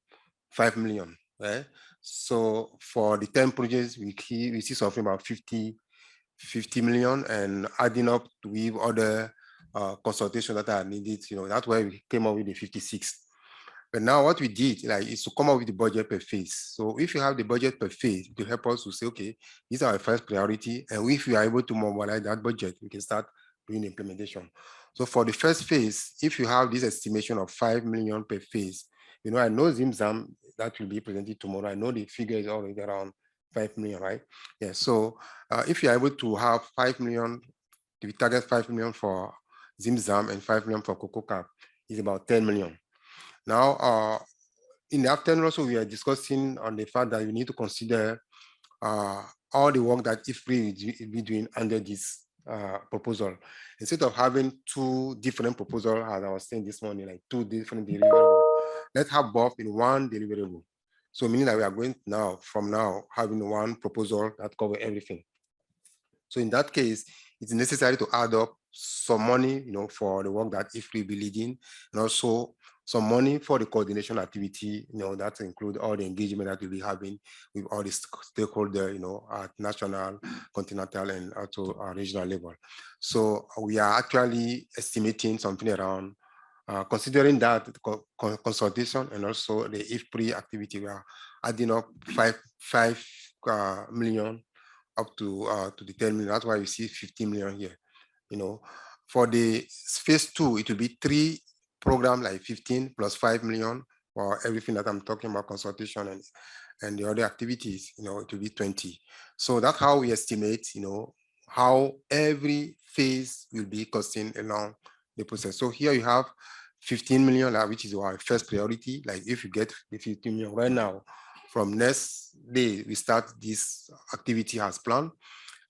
[SPEAKER 3] 5 million. Right? So for the 10 projects, we see something about 50 million, and adding up with other consultations that are needed, that's why we came up with the 56. But now what we did is to come up with the budget per phase. So if you have the budget per phase, it will help us to say, okay, these are our first priority. And if we are able to mobilize that budget, we can start doing the implementation. So for the first phase, if you have this estimation of 5 million per phase, I know ZIMZAM that will be presented tomorrow. I know the figure is already around 5 million, right? Yeah, so if you're able to have 5 million, we target 5 million for ZIMZAM and 5 million for Cocoa CAAP, is about 10 million. Now, in the afternoon also, we are discussing on the fact that we need to consider all the work that IFPRI will be doing under this proposal. Instead of having 2 different proposals, as I was saying this morning, like 2 different deliverables, let's have both in one deliverable. So meaning that we are going now, from now, having one proposal that covers everything. So in that case, it's necessary to add up some money, for the work that IFPRI will be leading, and also some money for the coordination activity, that include all the engagement that we'll be having with all the stakeholders, at national, continental, and also regional level. So we are actually estimating something around, considering that consultation and also the IFPRI activity, we are adding up 5 million up to the 10 million. That's why you see 15 million here. For the phase 2, it will be 3 programs, like 15 plus 5 million for everything that I'm talking about, consultation and the other activities. It will be 20. So that's how we estimate, how every phase will be costing along the process. So here you have 15 million, which is our first priority. Like if you get the 15 million right now, from next day, we start this activity as planned.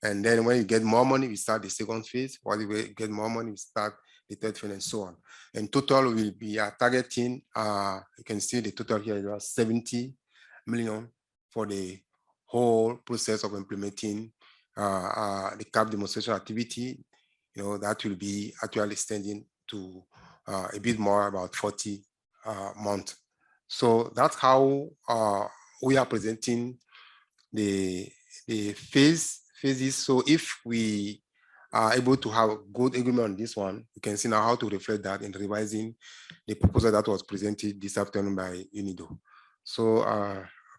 [SPEAKER 3] And then when you get more money, we start the second phase. While you get more money, we start the third phase and so on. And total will be targeting, you can see the total here is about 70 million for the whole process of implementing the CAAP demonstration activity. That will be actually extending to a bit more, about 40 months. So that's how we are presenting the phases. So if we are able to have a good agreement on this one, we can see now how to reflect that in revising the proposal that was presented this afternoon by UNIDO. So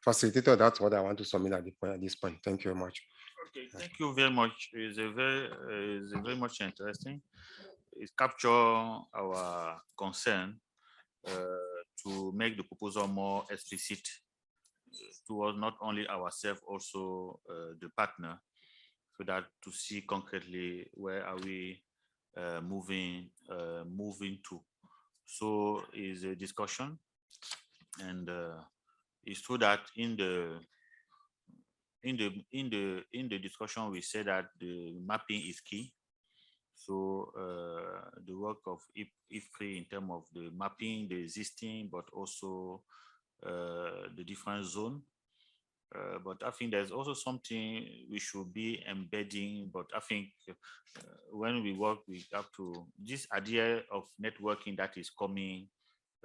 [SPEAKER 3] facilitator, that's what I want to submit at this point. Thank you very much.
[SPEAKER 1] Okay, thank you very much. It's very much interesting. It captures our concern to make the proposal more explicit towards not only ourselves, also the partner, so that to see concretely where are we moving to So is a discussion, and it's true that in the discussion we said that the mapping is key. So the work of IFPRI in terms of the mapping, the existing, but also the different zone. But I think there's also something we should be embedding, but I think when we work, we have to, this idea of networking that is coming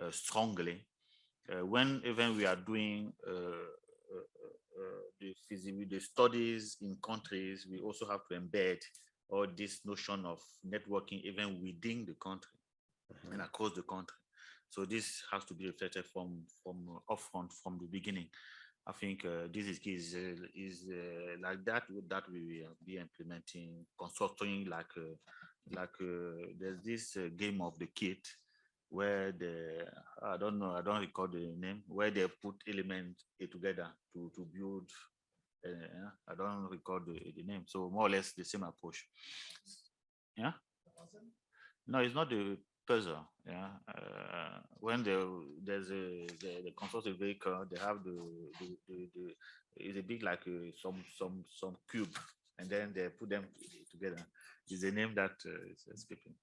[SPEAKER 1] strongly, when even we are doing the studies in countries, we also have to embed all this notion of networking even within the country and across the country. So this has to be reflected from upfront, from the beginning. I think this is like that we will be implementing, constructing like there's this game of the kit where I don't recall the name, where they put elements together to build. I don't recall the name. So more or less the same approach. Yeah. No, it's not the puzzle. Yeah. When there's the constructed vehicle, they have the it's a big like some cube, and then they put them together. Is the name that is escaping.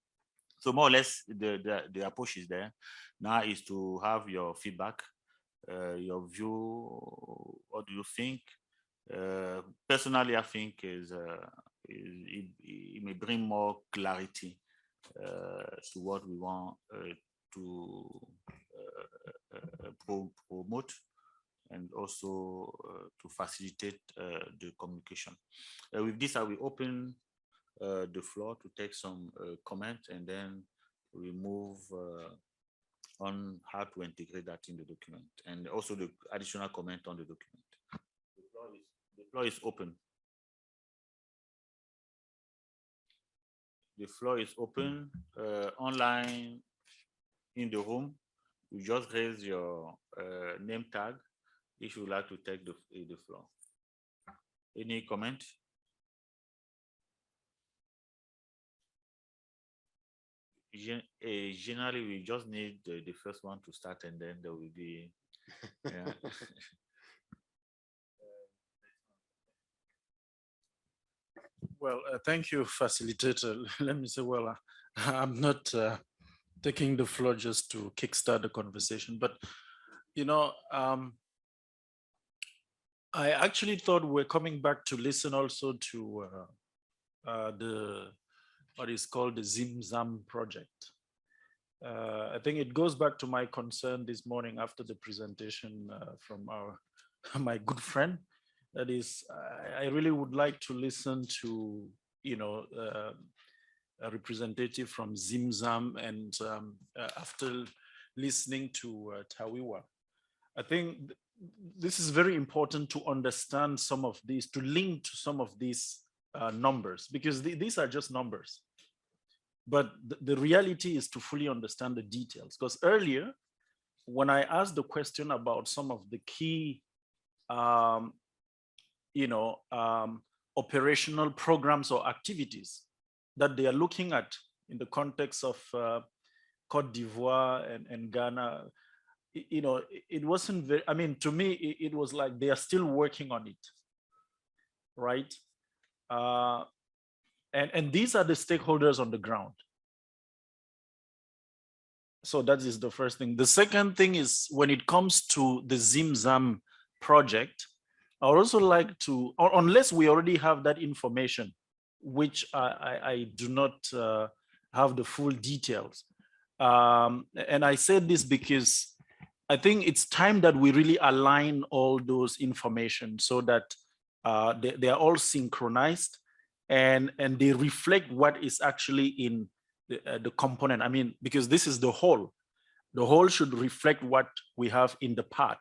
[SPEAKER 1] So more or less the approach is there. Now is to have your feedback, your view. What do you think? Personally, I think it may bring more clarity to what we want to promote, and also to facilitate the communication. With this, I will open the floor to take some comments, and then we move on how to integrate that in the document, and also the additional comment on the document. The floor is open. The floor is open. Online in the room, you just raise your name tag if you would like to take the floor. Any comment? Generally, we just need the first one to start, and then there will be. Yeah.
[SPEAKER 8] Well, thank you, facilitator. Let me say, well, I'm not taking the floor just to kickstart the conversation, but you know, I actually thought we're coming back to listen also to what is called the ZimZam project. I think it goes back to my concern this morning after the presentation from my good friend. That is, I really would like to listen to, you know, a representative from ZimZam, and after listening to Tawiwa, I think this is very important to understand some of these, to link to some of these numbers, because these are just numbers. But the reality is to fully understand the details, because earlier, when I asked the question about some of the key operational programs or activities that they are looking at in the context of Cote d'Ivoire and Ghana, you know, it wasn't very, I mean, to me, it was like they are still working on it, right? And these are the stakeholders on the ground. So that is the first thing. The second thing is, when it comes to the ZimZam project, I would also like to, unless we already have that information, which I do not have the full details. And I said this because I think it's time that we really align all those information so that they are all synchronized and they reflect what is actually in the component. I mean, because this is the whole. The whole should reflect what we have in the part.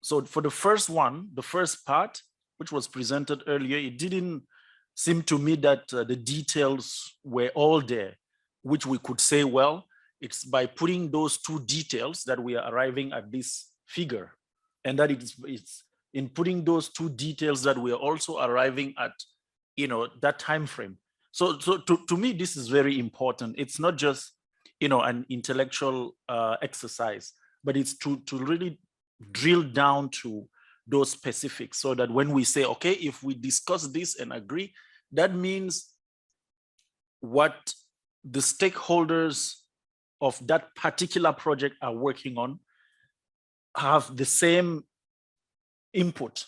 [SPEAKER 8] So for the first one, the first part, which was presented earlier, it didn't seem to me that the details were all there, which we could say, well, it's by putting those two details that we are arriving at this figure. And that it's in putting those two details that we are also arriving at, you know, that time frame. So to me, this is very important. It's not just an intellectual exercise, but it's to really drill down to those specifics so that when we say, okay, if we discuss this and agree, that means what the stakeholders of that particular project are working on have the same input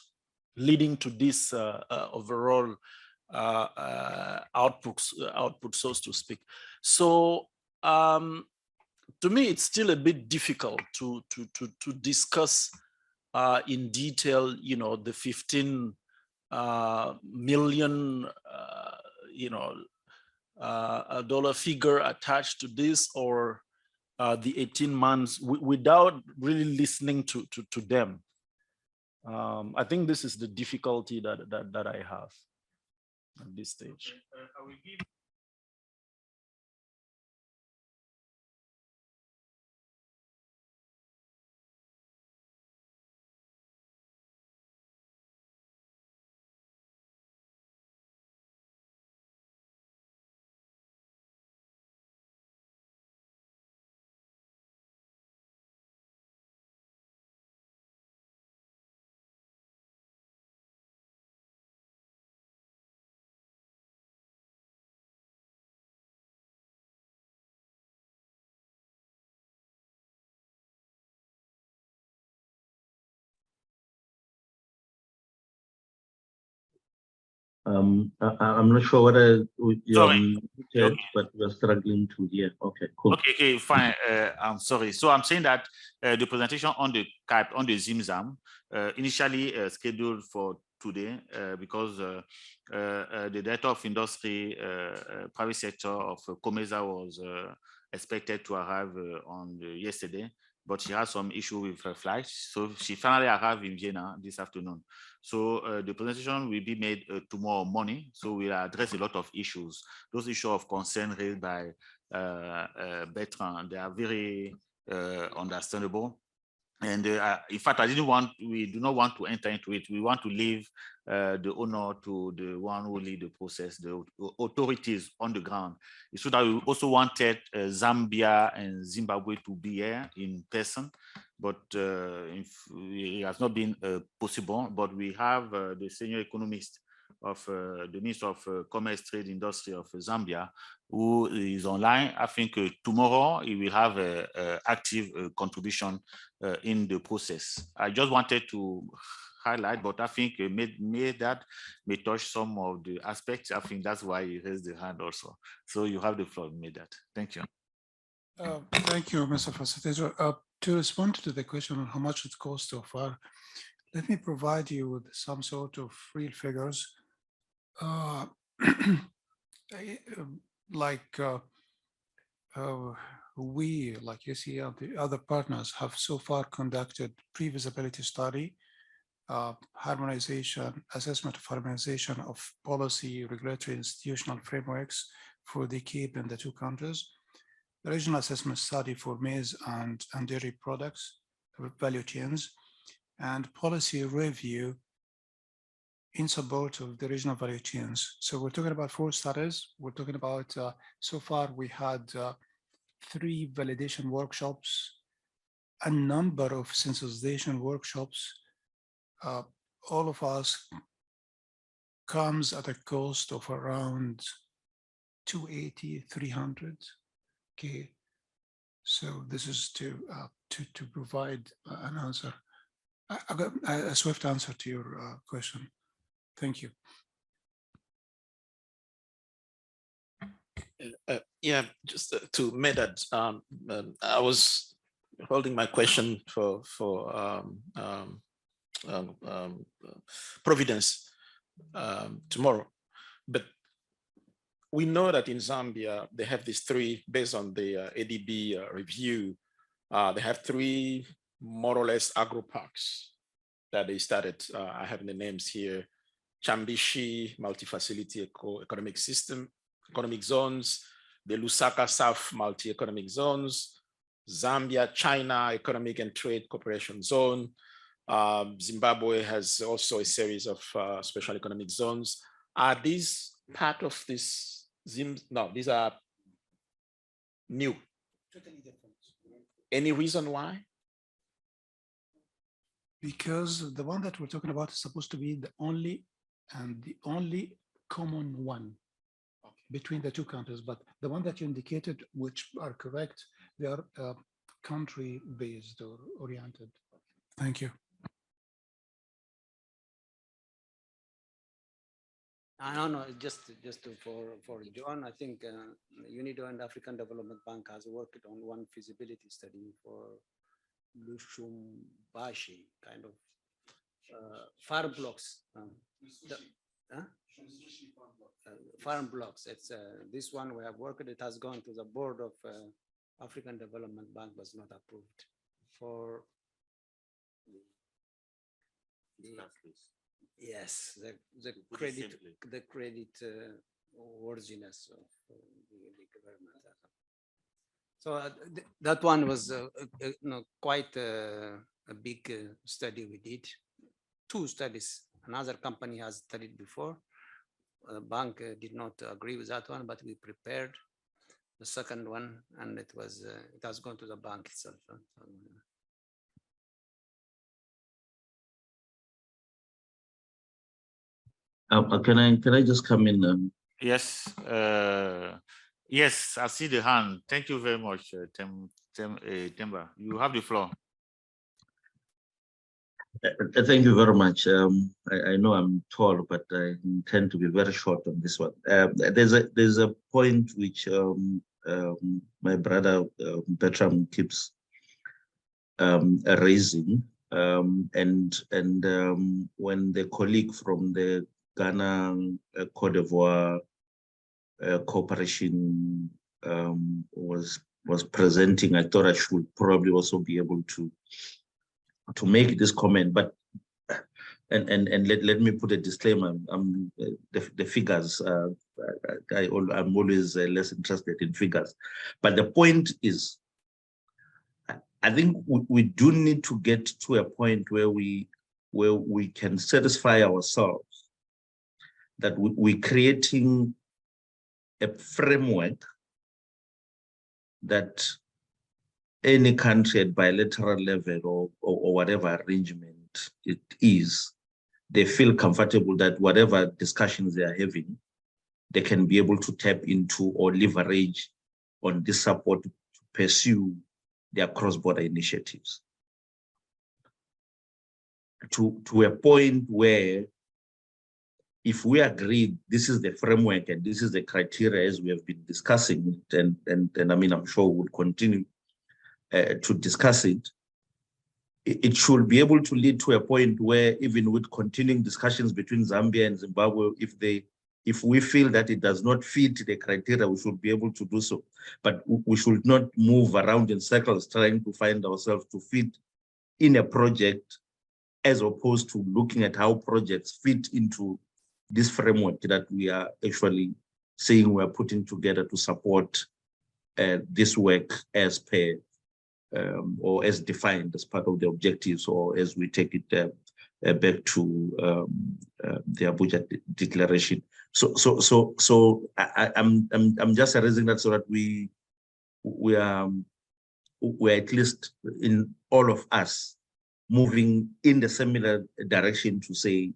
[SPEAKER 8] leading to this overall output, so to speak. So to me, it's still a bit difficult to discuss in detail, the 15 million, dollar figure attached to this, or the 18 months without really listening to them. I think this is the difficulty that I have at this stage.
[SPEAKER 11] I'm not sure whether you're
[SPEAKER 1] Sorry.
[SPEAKER 11] muted,
[SPEAKER 1] Okay.
[SPEAKER 11] but we're struggling to hear. Okay, cool.
[SPEAKER 1] Okay, fine. I'm sorry. So I'm saying that the presentation on the CAAP, on the ZIMZAM, initially scheduled for today because the Director of Industry, Private Sector of COMESA was expected to arrive on yesterday, but she had some issue with her flight. So she finally arrived in Vienna this afternoon. So the presentation will be made tomorrow morning. So we'll address a lot of issues. Those issues of concern raised by Bertrand, they are very understandable. And in fact, we do not want to enter into it. We want to leave the honor to the one who lead the process, the authorities on the ground. It's true that we also wanted Zambia and Zimbabwe to be here in person, but it has not been possible. But we have the senior economist of the Minister of Commerce, Trade, Industry of Zambia, who is online. I think tomorrow he will have an active contribution in the process. I just wanted to highlight, but I think may touch some of the aspects. I think that's why he raised the hand also. So you have the floor, Medat. Thank you.
[SPEAKER 5] Thank you, Mr. Facilitator. To respond to the question on how much it costs so far, let me provide you with some sort of real figures. We, like you see, the other partners have so far conducted pre-feasibility study, assessment of harmonization of policy, regulatory, institutional frameworks for the CAAP in the two countries, the regional assessment study for maize and dairy products, value chains, and policy review in support of the regional value chains. So we're talking about 4 studies. We're talking about, so far we had 3 validation workshops, a number of sensitization workshops. All of us comes at a cost of around 280, 300. Okay. So this is to provide an answer, a swift answer to your question. Thank you.
[SPEAKER 4] Yeah, just to Medad, I was holding my question for Providence tomorrow, but we know that in Zambia they have these 3, based on the ADB review, they have 3 more or less agro parks that they started. I have the names here: Chambishi multi-facility economic system, economic zones, the Lusaka South multi-economic zones, Zambia, China economic and trade cooperation zone. Zimbabwe has also a series of special economic zones. Are these part of this? No, these are new
[SPEAKER 5] Totally different.
[SPEAKER 4] Any reason why?
[SPEAKER 5] Because the one that we're talking about is supposed to be the only common one between the two countries. But the one that you indicated, which are correct, they are country-based or oriented. Thank you.
[SPEAKER 2] No, just for John, I think UNIDO and African Development Bank has worked on one feasibility study for Lushumbashi, kind of farm blocks. Farm blocks. It's this one we have worked. It has gone to the board of African Development Bank, was not approved for. Yes, the credit worthiness of the government. So that one was quite a big study we did. 2 studies. Another company has studied before. The bank did not agree with that one, but we prepared the second one, and it has gone to the bank itself.
[SPEAKER 11] Can I just come in?
[SPEAKER 1] Yes, yes, I see the hand. Thank you very much, Temba. You have the floor.
[SPEAKER 11] Thank you very much. I know I'm tall, but I intend to be very short on this one. There's a point which my brother Bertram keeps raising, and when the colleague from the Ghana Cote d'Ivoire cooperation was presenting, I thought I should probably also be able to make this comment, but and let me put a disclaimer. The figures. I'm always less interested in figures, but the point is, I think we do need to get to a point where we can satisfy ourselves that we're creating a framework that any country at bilateral level or whatever arrangement it is, they feel comfortable that whatever discussions they are having, they can be able to tap into or leverage on this support to pursue their cross-border initiatives. To a point where if we agree this is the framework and this is the criteria as we have been discussing it, and I mean, I'm sure we'll continue to discuss it, it should be able to lead to a point where even with continuing discussions between Zambia and Zimbabwe, if we feel that it does not fit the criteria, we should be able to do so. But we should not move around in circles trying to find ourselves to fit in a project as opposed to looking at how projects fit into this framework that we are actually saying we are putting together to support this work as per or as defined as part of the objectives, or as we take it back to the Abuja Declaration. So I'm just raising that so that we're at least in all of us moving in the similar direction to say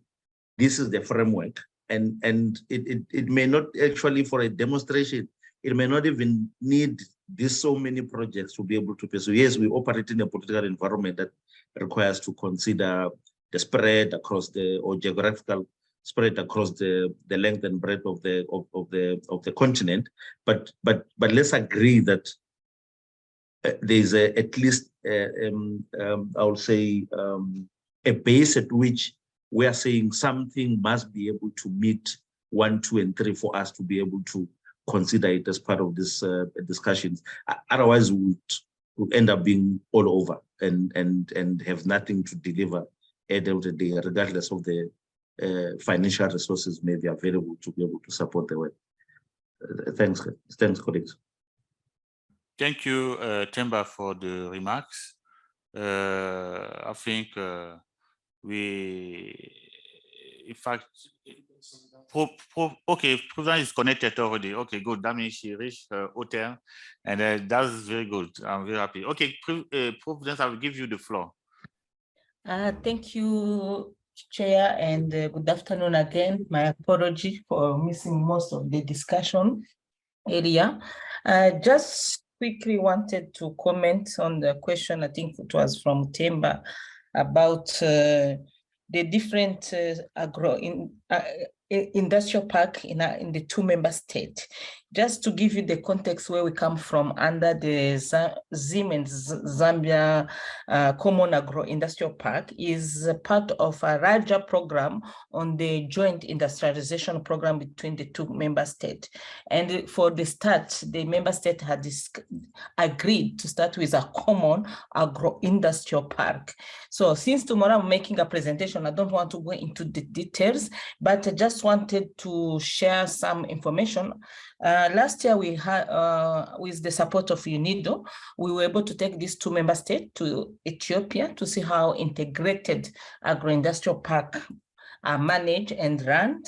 [SPEAKER 11] this is the framework, and it may not actually, for a demonstration, it may not even need this so many projects to be able to pursue. Yes, we operate in a political environment that requires to consider the spread across or geographical spread across the length and breadth of the continent. But let's agree that there's at least I would say a base at which we are saying something must be able to meet 1, 2, and 3 for us to be able to consider it as part of this discussions. Otherwise, we would end up being all over and have nothing to deliver at the end of the day, regardless of the financial resources may be available to be able to support the work. Thanks, colleagues.
[SPEAKER 1] Thank you, Temba, for the remarks. I think in fact, Okay, Providence is connected already. Okay, good. That means she reached her hotel, and that's very good. I'm very happy. Okay, Providence, I will give you the floor.
[SPEAKER 16] Thank you, Chair, and good afternoon again. My apology for missing most of the discussion area. Just quickly wanted to comment on the question, I think it was from Temba, about the different industrial park in the two member states. Just to give you the context where we come from under the Zim and Zambia Common Agro-Industrial Park is a part of a larger program on the joint industrialization program between the two member states. And for the start, the member state had agreed to start with a common agro-industrial park. So since tomorrow I'm making a presentation, I don't want to go into the details, but I just wanted to share some information. Last year we had, with the support of UNIDO, we were able to take these two member states to Ethiopia to see how integrated agro-industrial park are managed and run.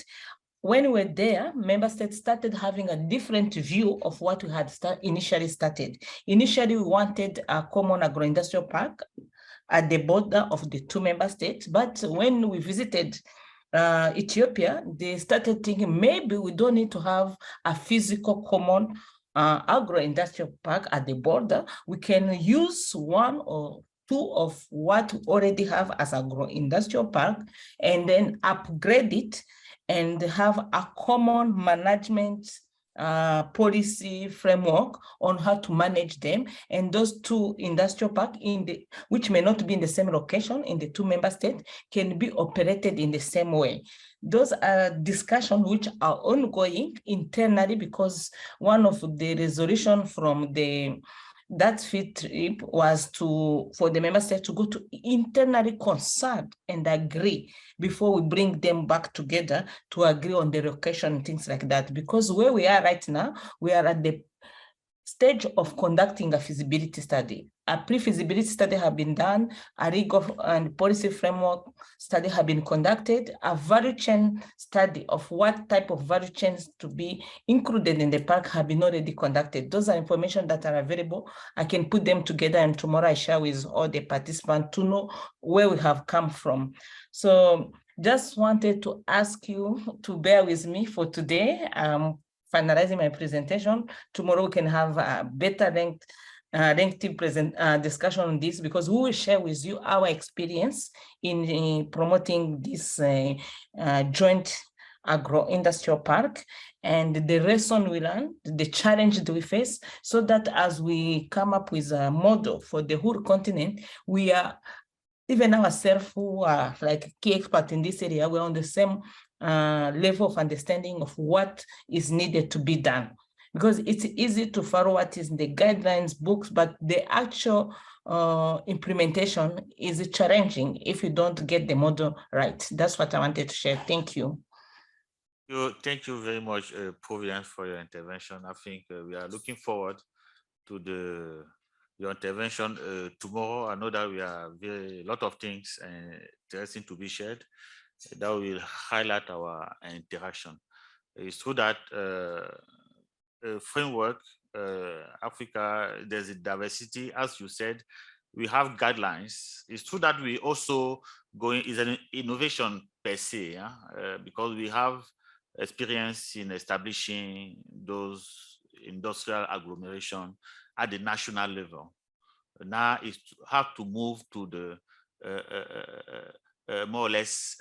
[SPEAKER 16] When we were there, member states started having a different view of what we had initially started. Initially, we wanted a common agro-industrial park at the border of the two member states, but when we visited Ethiopia, they started thinking maybe we don't need to have a physical common agro-industrial park at the border. We can use one or two of what we already have as agro-industrial park and then upgrade it and have a common management policy framework on how to manage them. And those two industrial parks, which may not be in the same location in the two member states, can be operated in the same way. Those are discussions which are ongoing internally, because one of the resolution from that field trip was for the member states to go to internally consult and agree before we bring them back together to agree on the location and things like that. Because where we are right now, we are at the stage of conducting a feasibility study. A pre-feasibility study have been done, a legal and policy framework study have been conducted, a value chain study of what type of value chains to be included in the park have been already conducted. Those are information that are available. I can put them together and tomorrow I share with all the participants to know where we have come from. So just wanted to ask you to bear with me for today. Finalizing my presentation. Tomorrow we can have a better lengthy discussion on this, because we will share with you our experience in promoting this joint agro-industrial park and the lesson we learned, the challenge that we face, so that as we come up with a model for the whole continent, we are, even ourselves who are like key experts in this area, we're on the same level of understanding of what is needed to be done. Because it's easy to follow what is in the guidelines books, but the actual implementation is challenging if you don't get the model right. That's what I wanted to share. Thank you.
[SPEAKER 1] Thank you very much, Providence, for your intervention. I think we are looking forward to your intervention tomorrow. I know that we have a lot of things interesting to be shared that will highlight our interaction. It's true that framework, Africa, there's a diversity, as you said, we have guidelines. It's true that we also is an innovation per se, because we have experience in establishing those industrial agglomeration at the national level. Now is to have to move to the more or less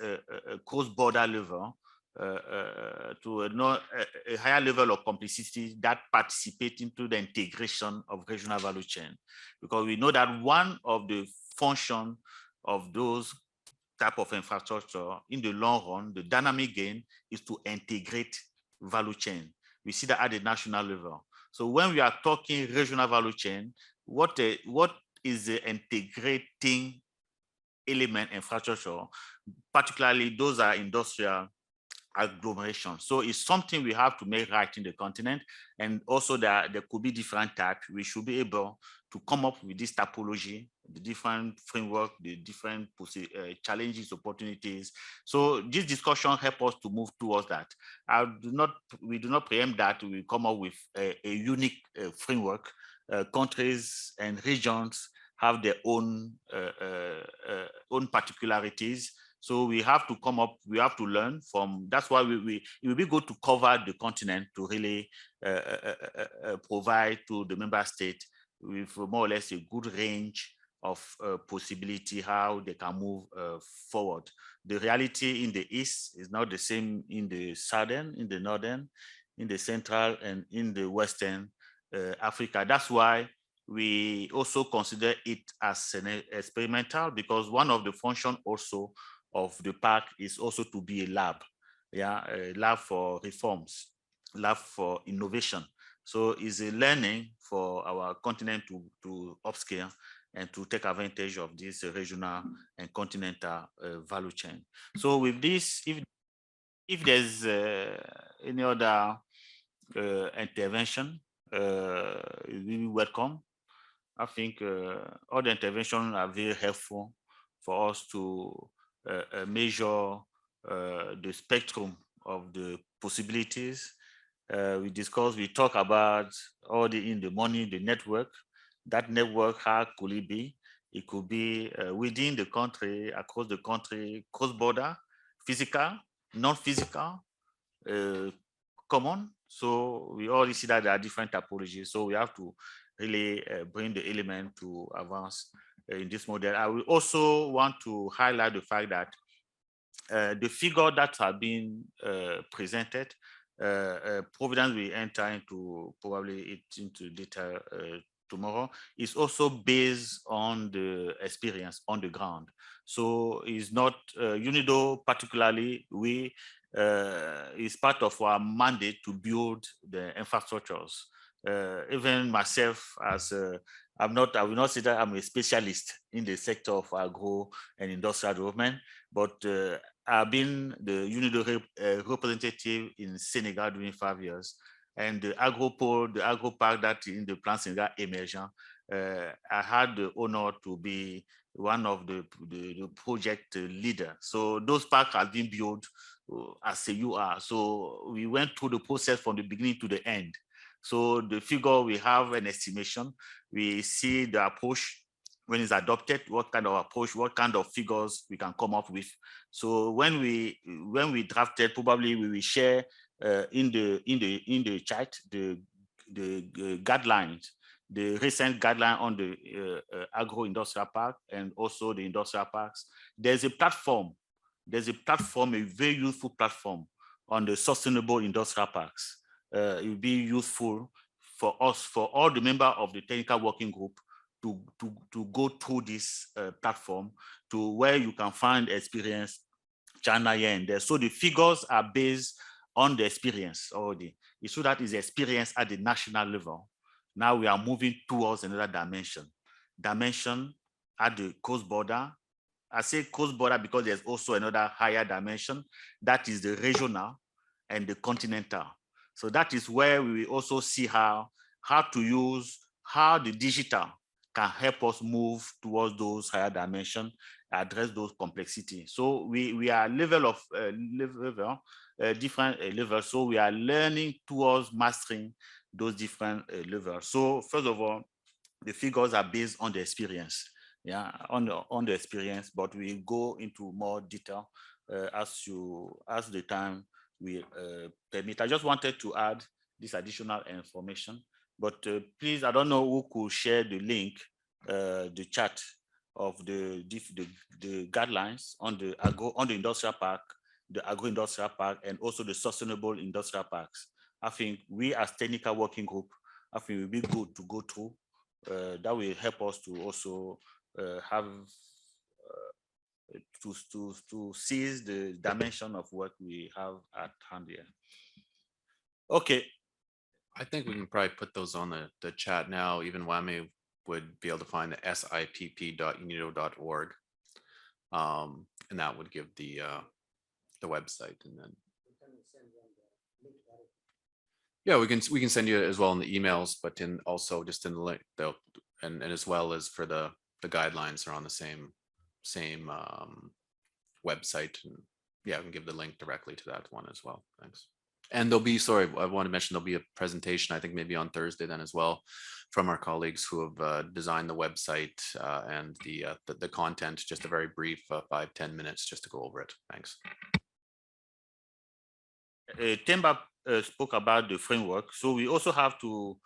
[SPEAKER 1] cross-border level to a higher level of complexity that participate into the integration of regional value chain. Because we know that one of the function of those type of infrastructure in the long run, the dynamic gain is to integrate value chain. We see that at the national level. So when we are talking regional value chain, what is the integrating element infrastructure, particularly those are industrial agglomeration. So it's something we have to make right in the continent. And also there could be different types. We should be able to come up with this typology, the different framework, the different challenges, opportunities. So this discussion helps us to move towards that. We do not preempt that we come up with a unique framework. Countries and regions have their own particularities. So we have to come up, we have to learn from, that's why it will be good to cover the continent to really provide to the member state with more or less a good range of possibility how they can move forward. The reality in the East is not the same in the Southern, in the Northern, in the Central, and in the Western Africa. That's why we also consider it as an experimental, because one of the functions also of the park is also to be a lab, a lab for reforms, lab for innovation. So it's a learning for our continent to upscale and to take advantage of this regional and continental value chain. So with this, if there's any other intervention, we welcome. I think all the interventions are very helpful for us to measure the spectrum of the possibilities. We talk about all in the money, the network. That network, how could it be? It could be within the country, across the country, cross-border, physical, non-physical, common. So we already see that there are different typologies. So we have to really bring the element to advance in this model. I will also want to highlight the fact that the figure that have been presented, Providence will enter into probably into detail tomorrow, is also based on the experience on the ground. So it's not UNIDO particularly, is part of our mandate to build the infrastructures. Even myself, as I will not say that I'm a specialist in the sector of agro and industrial development, but I've been the UNIDO representative in Senegal during 5 years. And the agropole, the agro park that in the plan Senegal Emergent, I had the honor to be one of the project leader. So those parks have been built as a UR. So we went through the process from the beginning to the end. So the figure, we have an estimation. We see the approach when it's adopted, what kind of approach, what kind of figures we can come up with. So when we drafted, probably we will share in the chat the guidelines, the recent guideline on the agro-industrial park and also the industrial parks. There's a platform, a very useful platform on the sustainable industrial parks. It will be useful for us, for all the members of the technical working group to go through this platform to where you can find experience China here and there. So the figures are based on the experience already. It's so that is experience at the national level. Now we are moving towards another dimension at the coast border. I say coast border because there's also another higher dimension, that is the regional and the continental. So that is where we will also see how the digital can help us move towards those higher dimensions, address those complexities. So we are different levels. So we are learning towards mastering those different levels. So first of all, the figures are based on the experience, on the experience, but we go into more detail as the time will permit. I just wanted to add this additional information, but please, I don't know who could share the link, the chat of the guidelines on the industrial park, the agro-industrial park, and also the sustainable industrial parks. I think we as technical working group, I think it will be good to go through. That will help us to also have to seize the dimension of what we have at hand here. Okay.
[SPEAKER 10] I think we can probably put those on the chat now. Even Wame would be able to find the sipp.unido.org. And that would give the website, and then Yeah, we can send you as well in the emails, but also just in the link, and as well as for the guidelines are on the same website. And yeah, we can give the link directly to that one as well. Thanks. And there'll be, sorry, I want to mention there'll be a presentation, I think maybe on Thursday then as well, from our colleagues who have designed the website and the content, just a very brief 5-10 minutes just to go over it. Thanks.
[SPEAKER 1] Temba spoke about the framework. So we also have to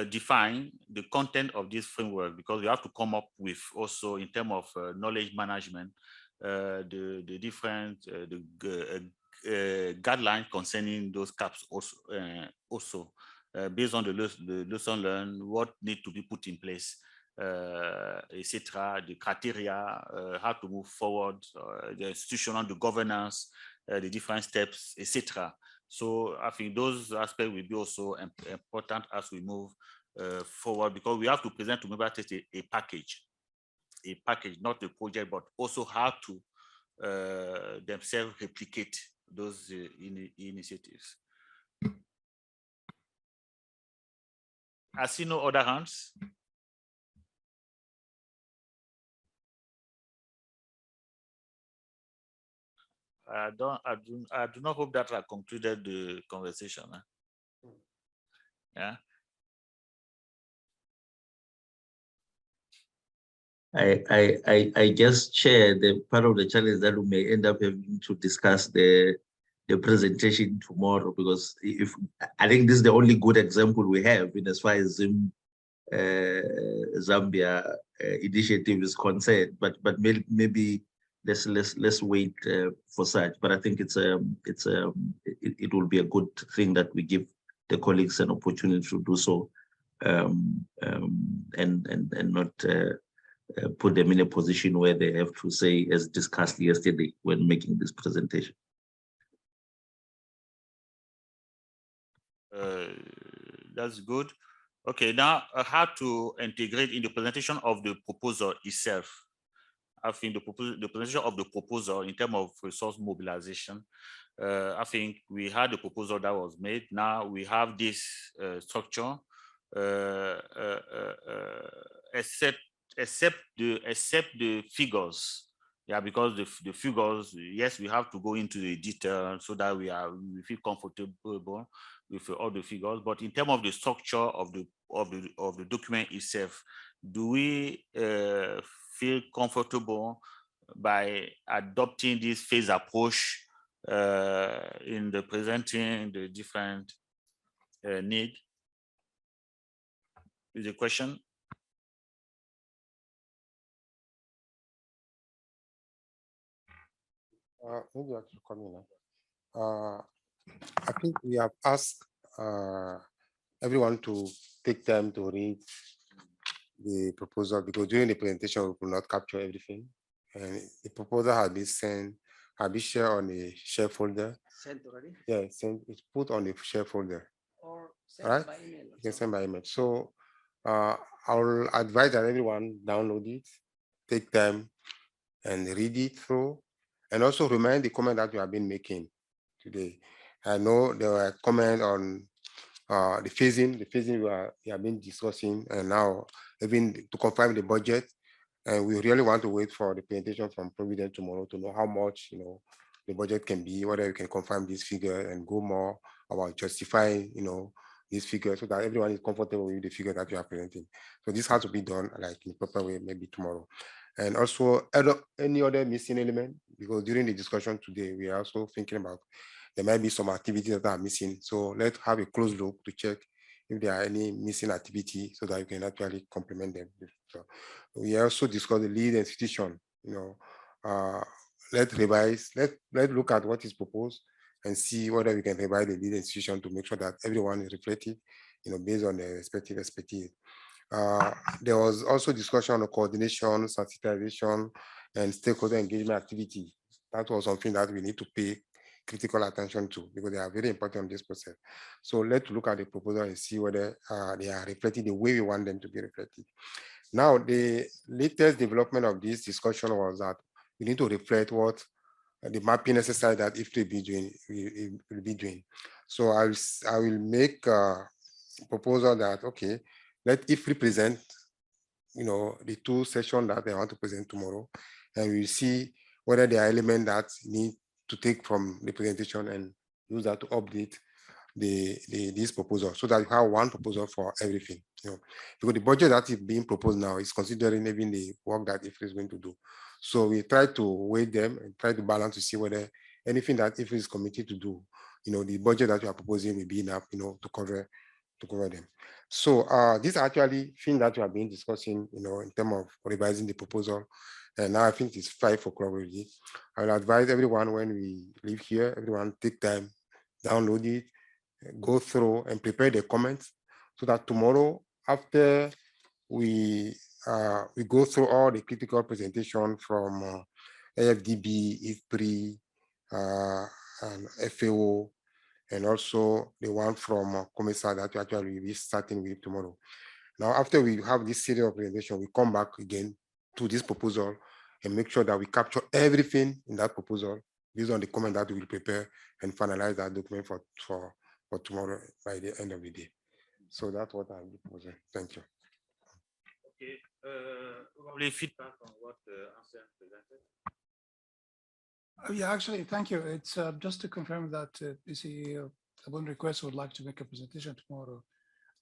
[SPEAKER 1] define the content of this framework, because we have to come up with also in terms of knowledge management, the different guidelines concerning those CAAPs also based on the lesson learned, what need to be put in place, etc., the criteria, how to move forward, the institutional, the governance, the different steps, etc. So I think those aspects will be also important as we move forward, because we have to present to member states a package, not a project, but also how to themselves replicate those initiatives. I see no other hands. I do not hope that I concluded the conversation. Yeah.
[SPEAKER 11] I just share the part of the challenge that we may end up having to discuss the presentation tomorrow, because if I think this is the only good example we have in as far as Zambia initiative is concerned, but maybe let's wait for such. But I think it will be a good thing that we give the colleagues an opportunity to do so, and not put them in a position where they have to say, as discussed yesterday when making this presentation.
[SPEAKER 1] That's good. Okay, now how to integrate in the presentation of the proposal itself. I think the presentation of the proposal in terms of resource mobilization, I think we had the proposal that was made. Now we have this structure, except the figures. Yeah, because the figures, yes, we have to go into the detail so that we feel comfortable with all the figures. But in terms of the structure of the document itself, do we feel comfortable by adopting this phase approach in the presenting the different need? Is the question?
[SPEAKER 3] Maybe I should come in. I think we have asked everyone to take time to read the proposal, because during the presentation we could not capture everything, and the proposal has been sent, has been shared on the share folder.
[SPEAKER 2] Sent already?
[SPEAKER 3] Yeah, it's put on the share folder.
[SPEAKER 2] Or sent
[SPEAKER 3] Right?
[SPEAKER 2] by email.
[SPEAKER 3] You can send by email. So I'll advise that everyone download it, take time and read it through, and also remind the comment that you have been making today. I know there were comments on the phasing we have been discussing, and now even to confirm the budget. And we really want to wait for the presentation from Providence tomorrow to know how much the budget can be, whether you can confirm this figure and go more about justifying this figure, so that everyone is comfortable with the figure that you are presenting. So this has to be done like in a proper way, maybe tomorrow. And also any other missing element, because during the discussion today, we are also thinking about there might be some activities that are missing. So let's have a close look to check if there are any missing activity, so that you can actually complement them. So we also discuss the lead institution. Let's revise. Let's look at what is proposed and see whether we can revise the lead institution to make sure that everyone is reflected, based on their respective expertise. There was also discussion on coordination, sensitization, and stakeholder engagement activity. That was something that we need to pay critical attention to, because they are very important in this process. So let's look at the proposal and see whether they are reflected the way we want them to be reflected. Now, the latest development of this discussion was that we need to reflect what the mapping exercise that if will be doing, will be doing. So I will make a proposal that, okay, let if present, the two sessions that they want to present tomorrow, and we'll see whether there are elements that need to take from the presentation and use that to update this proposal, so that you have one proposal for everything. Because the budget that is being proposed now is considering even the work that IFRI is going to do. So we try to weigh them and try to balance to see whether anything that IFRI is committed to do, the budget that you are proposing will be enough, to cover them. So this actually thing that we have been discussing, in terms of revising the proposal, and now I think it's 5 o'clock already. I will advise everyone when we leave here, everyone take time, download it, go through and prepare the comments, so that tomorrow after we go through all the critical presentation from AFDB, IFPRI, and FAO, and also the one from COMESA that we actually will be starting with tomorrow. Now, after we have this series of presentation, we come back again to this proposal and make sure that we capture everything in that proposal based on the comment that we will prepare and finalize that document for tomorrow by the end of the day. So that's what I'm proposing. Thank you.
[SPEAKER 1] Okay. Probably feedback on what Anselm presented.
[SPEAKER 5] Yeah, actually, thank you. It's just to confirm that EC, upon request, would like to make a presentation tomorrow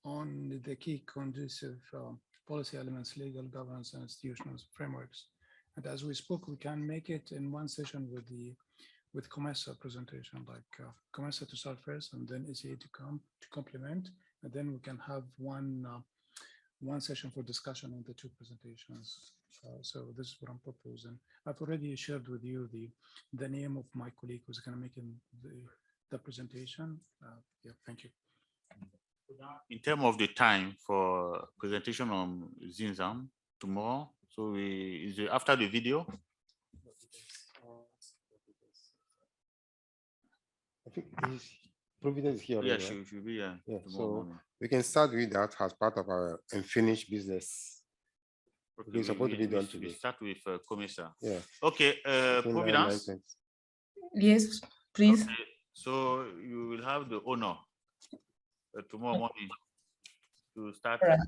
[SPEAKER 5] on the key conducive policy elements, legal governance, and institutional frameworks. And as we spoke, we can make it in one session with COMESA presentation, like COMESA to start first, and then ECA to come to complement, and then we can have one session for discussion on the two presentations. So this is what I'm proposing. I've already shared with you the name of my colleague who's going to make the presentation. Yeah, thank you.
[SPEAKER 1] In terms of the time for presentation on Zinzam tomorrow, so is it after the video?
[SPEAKER 3] I think Providence is here.
[SPEAKER 1] Yeah,
[SPEAKER 3] right?
[SPEAKER 1] she should be here.
[SPEAKER 3] Yeah,
[SPEAKER 1] tomorrow
[SPEAKER 3] so
[SPEAKER 1] morning.
[SPEAKER 3] we can start with that as part of our unfinished business.
[SPEAKER 1] Okay,
[SPEAKER 3] It's supposed to be done today.
[SPEAKER 1] We start with COMESA.
[SPEAKER 3] Yeah.
[SPEAKER 1] Okay,
[SPEAKER 3] Between 9 and
[SPEAKER 1] Providence.
[SPEAKER 3] 9:10.
[SPEAKER 16] Yes, please.
[SPEAKER 1] Okay, so you will have the honor tomorrow morning to start.
[SPEAKER 16] Right.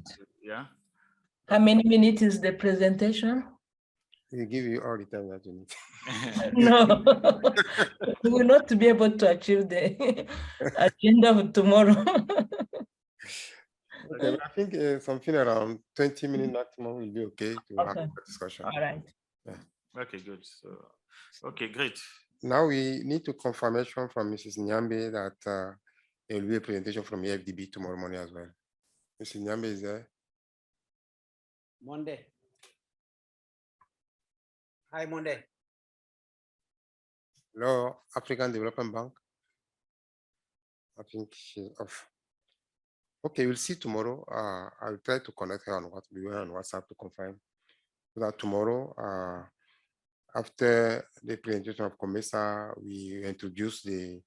[SPEAKER 1] Yeah.
[SPEAKER 16] How many minutes is the presentation?
[SPEAKER 3] We give you all the time that you need.
[SPEAKER 16] No, we will not be able to achieve the agenda of tomorrow.
[SPEAKER 3] Okay, but I think something around 20 minutes maximum will be okay to have
[SPEAKER 16] Okay.
[SPEAKER 3] a discussion.
[SPEAKER 16] All right.
[SPEAKER 3] Yeah.
[SPEAKER 1] Okay, good. So, okay, great.
[SPEAKER 3] Now we need to confirmation from Mrs. Nyambe that there will be a presentation from AFDB tomorrow morning as well. Mrs. Nyambe is there.
[SPEAKER 2] Monday. Hi, Monday.
[SPEAKER 3] Hello, African Development Bank. I think she's off. Okay, we'll see tomorrow. I'll try to connect her on WhatsApp to confirm that tomorrow, after the presentation of COMESA, we introduce the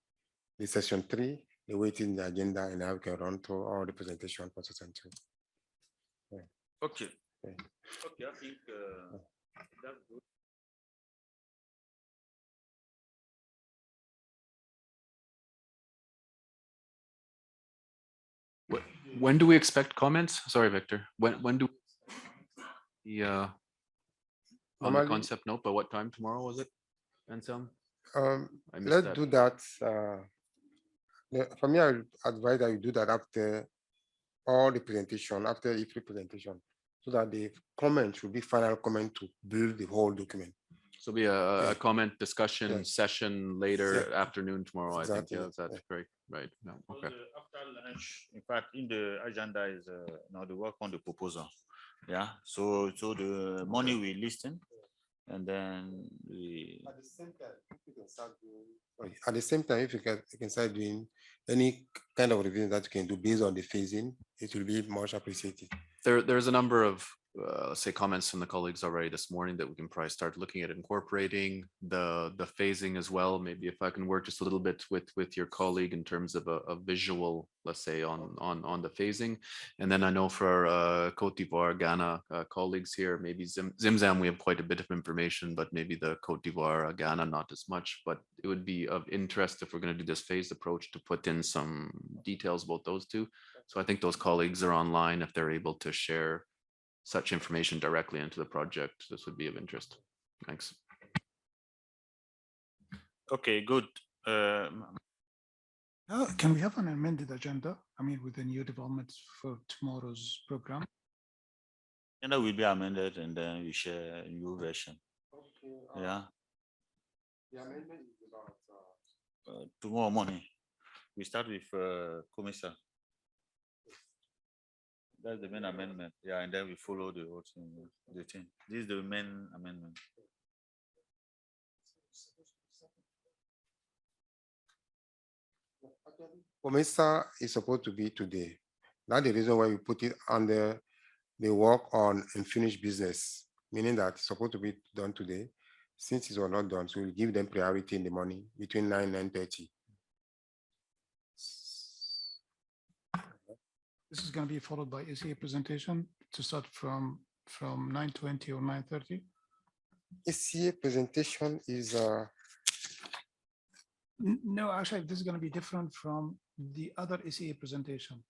[SPEAKER 3] session 3, the way it is in the agenda, and I can run through all the presentation for session 3. Yeah.
[SPEAKER 1] Okay.
[SPEAKER 3] Yeah.
[SPEAKER 1] Okay, I think that's good.
[SPEAKER 10] When do we expect comments? Sorry, Victor. When do the on the
[SPEAKER 3] Normally-
[SPEAKER 10] concept note, but what time tomorrow was it? Anselm? I missed
[SPEAKER 3] Let's
[SPEAKER 10] that.
[SPEAKER 3] do that. For me, I would advise that you do that after all the presentation, after each presentation, so that the comment should be final comment to build the whole document.
[SPEAKER 10] So be a comment discussion
[SPEAKER 3] Yeah.
[SPEAKER 10] session later afternoon tomorrow. I think.
[SPEAKER 3] Exactly.
[SPEAKER 10] Yeah, that's great. Right. No. Okay.
[SPEAKER 1] After lunch, in fact, in the agenda is now the work on the proposal. Yeah. So the morning we listen, and then we.
[SPEAKER 3] At the same time, if you can start doing. At the same time, if you can start doing any kind of review that you can do based on the phasing, it will be much appreciated.
[SPEAKER 10] There's a number of say comments from the colleagues already this morning that we can probably start looking at incorporating the phasing as well. Maybe if I can work just a little bit with your colleague in terms of a visual, let's say on the phasing. And then I know for our Cote d'Ivoire, Ghana colleagues here, maybe Zimzam, we have quite a bit of information, but maybe the Cote d'Ivoire, Ghana, not as much, but it would be of interest if we're going to do this phased approach to put in some details about those two. So I think those colleagues are online if they're able to share such information directly into the project. This would be of interest. Thanks.
[SPEAKER 1] Okay, good.
[SPEAKER 5] Can we have an amended agenda? I mean, with the new developments for tomorrow's program?
[SPEAKER 1] And that will be amended and then we share a new version. Yeah.
[SPEAKER 3] The amendment is about
[SPEAKER 1] Tomorrow morning. We start with Commissar. That's the main amendment. Yeah, and then we follow the whole thing. The thing. This is the main amendment.
[SPEAKER 3] COMESA is supposed to be today. That's the reason why we put it under the work on unfinished business, meaning that it's supposed to be done today. Since it was not done, so we'll give them priority in the morning between 9 and 9:30.
[SPEAKER 5] This is going to be followed by ACA presentation to start from 9:20 or 9:30.
[SPEAKER 3] ACA presentation is
[SPEAKER 5] No, actually, this is going to be different from the other ACA presentation.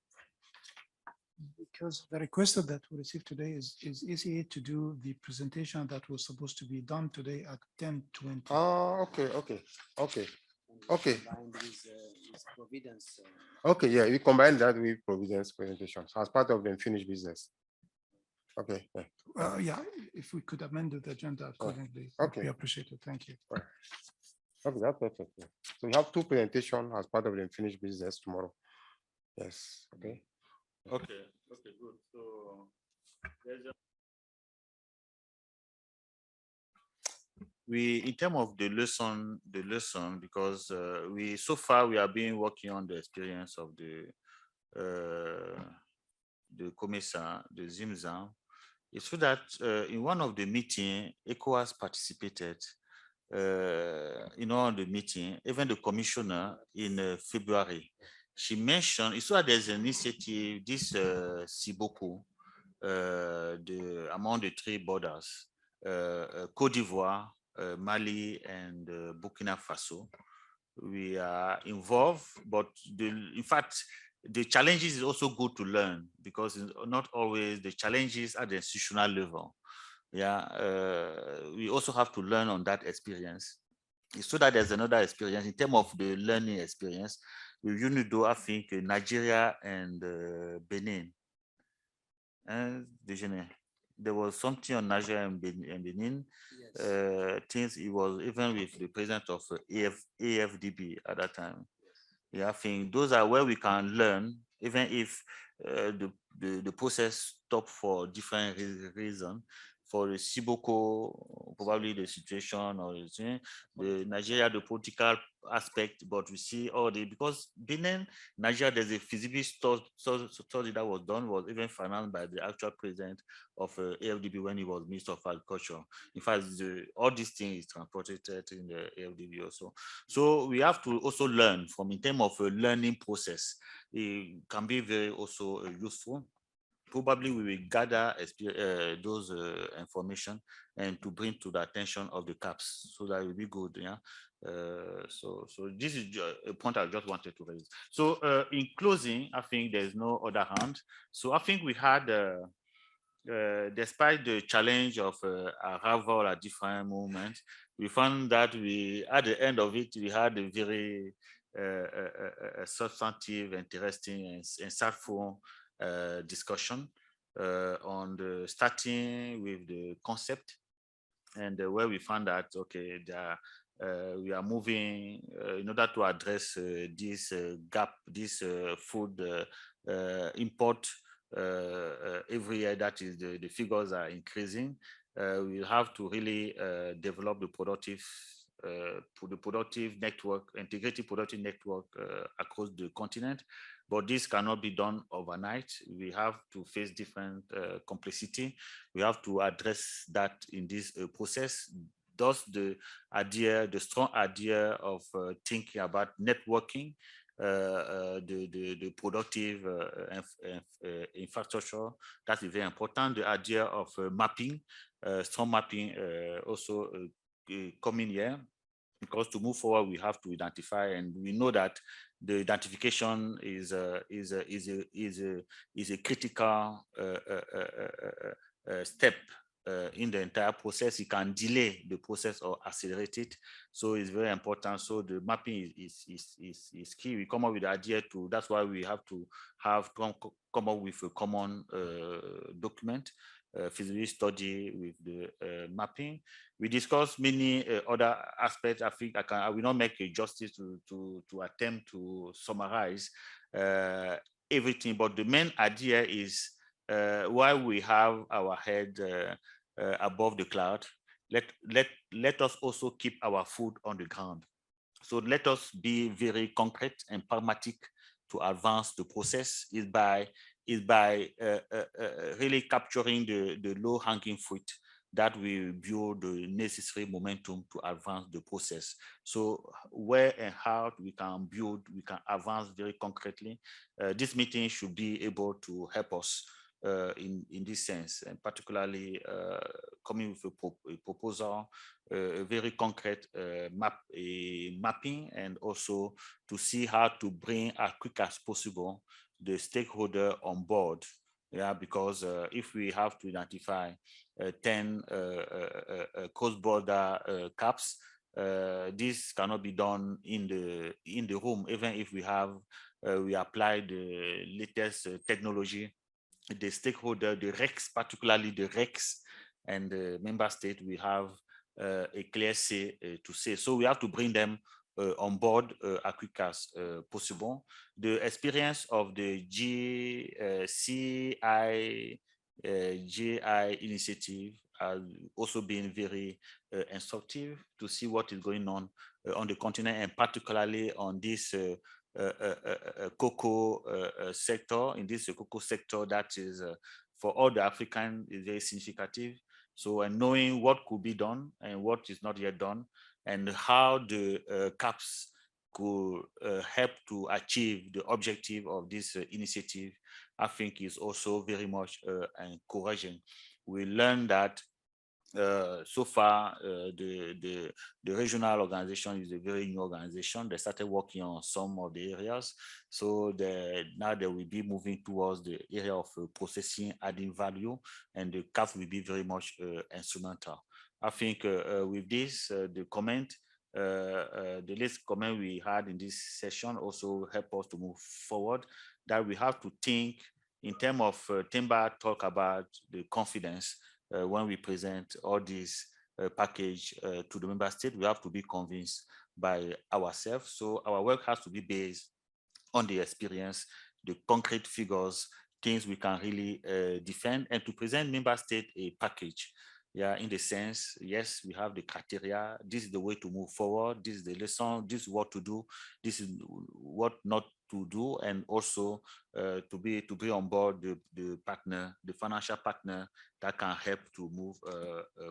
[SPEAKER 5] Because the request that we received today is ACA to do the presentation that was supposed to be done today at 10:20.
[SPEAKER 3] Oh, okay. Okay,
[SPEAKER 2] Providence.
[SPEAKER 3] okay, yeah, we combine that with Providence presentations as part of the unfinished business. Okay, yeah.
[SPEAKER 5] Yeah, if we could amend the agenda accordingly,
[SPEAKER 3] okay.
[SPEAKER 5] we appreciate it. Thank you.
[SPEAKER 3] Right. Okay, that's perfect. Yeah. So we have two presentations as part of the unfinished business tomorrow. Yes, okay.
[SPEAKER 1] Okay, good. So there's in terms of the lesson, because so far we have been working on the experience of the Commissar, the Zimzam. It's so that in one of the meeting, ECOWAS participated in all the meeting, even the commissioner in February. She mentioned, it's so that there's an initiative, this Siboko, among the three borders, Cote d'Ivoire, Mali, and Burkina Faso. We are involved, but in fact, the challenges is also good to learn because not always the challenges at the institutional level. Yeah, we also have to learn on that experience. So that there's another experience in terms of the learning experience. We usually do, I think, Nigeria and Benin. And there was something on Nigeria and Benin. Yes. Things it was even with the president of AFDB at that time. Yeah, I think those are where we can learn, even if the process stopped for different reasons. For the Siboko, probably the situation or the Nigeria, the political aspect, but we see all because Benin, Nigeria, there's a feasibility study that was done, was even financed by the actual president of AFDB when he was Minister of Agriculture. In fact, all these things is transported in the AFDB also. So we have to also learn from in terms of a learning process. It can be very also useful. Probably we will gather those information and to bring to the attention of the CAAPs so that it will be good. Yeah. So this is a point I just wanted to raise. So in closing, I think there's no other hand. So I think we had, despite the challenge of arrival at different moments, we found that at the end of it, we had a very substantive, interesting, and insightful discussion on starting with the concept and where we found that okay we are moving in order to address this gap, this food import every year, that is the figures are increasing. We have to really develop the productive the productive network, integrated productive network across the continent. But this cannot be done overnight. We have to face different complexity. We have to address that in this process. Thus, the strong idea of thinking about networking, the productive infrastructure, that is very important. The idea of mapping, strong mapping also coming here, because to move forward, we have to identify, and we know that the identification is a critical step in the entire process. It can delay the process or accelerate it. So it's very important. So the mapping is key. We come up with the idea to, that's why we have to come up with a common document, feasibility study with the mapping. We discussed many other aspects. I think I will not make a justice to attempt to summarize everything, but the main idea is while we have our head above the cloud, let us also keep our foot on the ground. So let us be very concrete and pragmatic to advance the process. Is by really capturing the low-hanging fruit that will build the necessary momentum to advance the process. So where and how we can advance very concretely. This meeting should be able to help us in this sense, and particularly coming with a proposal, a very concrete mapping, and also to see how to bring as quick as possible the stakeholder on board. Yeah, because if we have to identify 10 cross-border CAAPs, this cannot be done in the room, even if we apply the latest technology. The stakeholder, the REX, particularly the REX and the member state, we have a clear say to say. So we have to bring them on board as quick as possible. The experience of the CAAPs-TWG initiative has also been very instructive to see what is going on the continent, and particularly on this cocoa sector. In this cocoa sector, that is for all the African is very significant. So, and knowing what could be done and what is not yet done, and how the CAAPs could help to achieve the objective of this initiative, I think is also very much encouraging. We learned that so far, the regional organization is a very new organization. They started working on some of the areas. So now they will be moving towards the area of processing, adding value, and the CAF will be very much instrumental. I think with this, the latest comment we had in this session also help us to move forward, that we have to think in terms of Timber talk about the confidence. When we present all this package to the member state, we have to be convinced by ourselves. So our work has to be based on the experience, the concrete figures, things we can really defend, and to present member state a package. Yeah, in the sense, yes, we have the criteria. This is the way to move forward. This is the lesson. This is what to do. This is what not to do, and also to be on board the partner, the financial partner that can help to move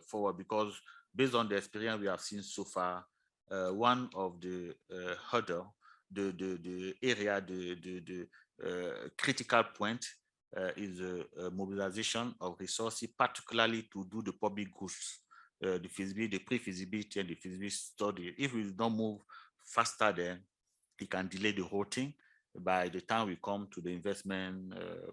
[SPEAKER 1] forward. Because based on the experience we have seen so far, one of the hurdle, the area, the critical point is a mobilization of resources, particularly to do the public goods, the feasibility, the pre-feasibility, and the feasibility study. If we don't move faster, then it can delay the whole thing by the time we come to the investment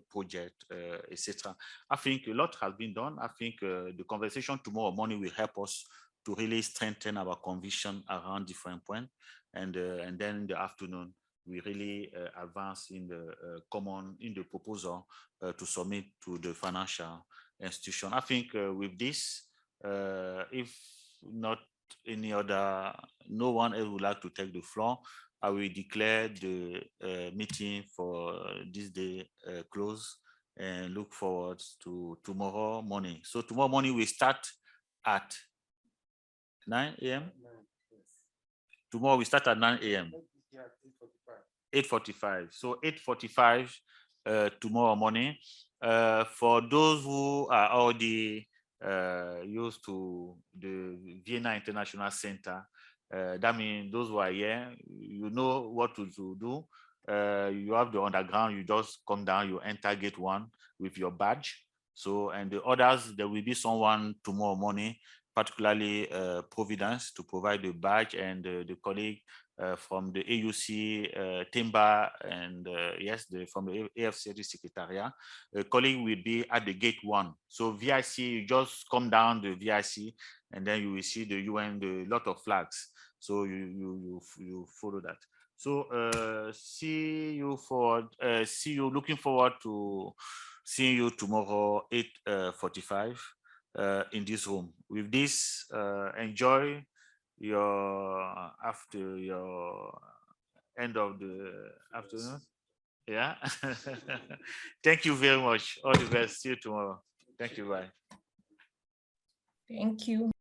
[SPEAKER 1] project, etc. I think a lot has been done. I think the conversation tomorrow morning will help us to really strengthen our conviction around different points. And then in the afternoon, we really advance in the proposal to submit to the financial institution. I think with this, if not any other, no one else would like to take the floor, I will declare the meeting for this day closed, and look forward to tomorrow morning. So tomorrow morning we start at 9 a.m. Tomorrow we start at 9 a.m. 8:45. So 8:45 tomorrow morning. For those who are already used to the Vienna International Center, that means those who are here, you know what to do. You have the underground, you just come down, you enter gate 1 with your badge. So, and the others, there will be someone tomorrow morning, particularly Providence, to provide the badge, and the colleague from the AUC, Timba, and yes, from the AFCD Secretariat. A colleague will be at the gate 1. So VIC, you just come down the VIC, and then you will see the UN, the lot of flags. So you follow that. So see you looking forward to seeing you tomorrow 8:45 in this room. With this, enjoy after your end of the afternoon. Yeah. Thank you very much. All the best. See you tomorrow. Thank you. Bye.
[SPEAKER 16] Thank you.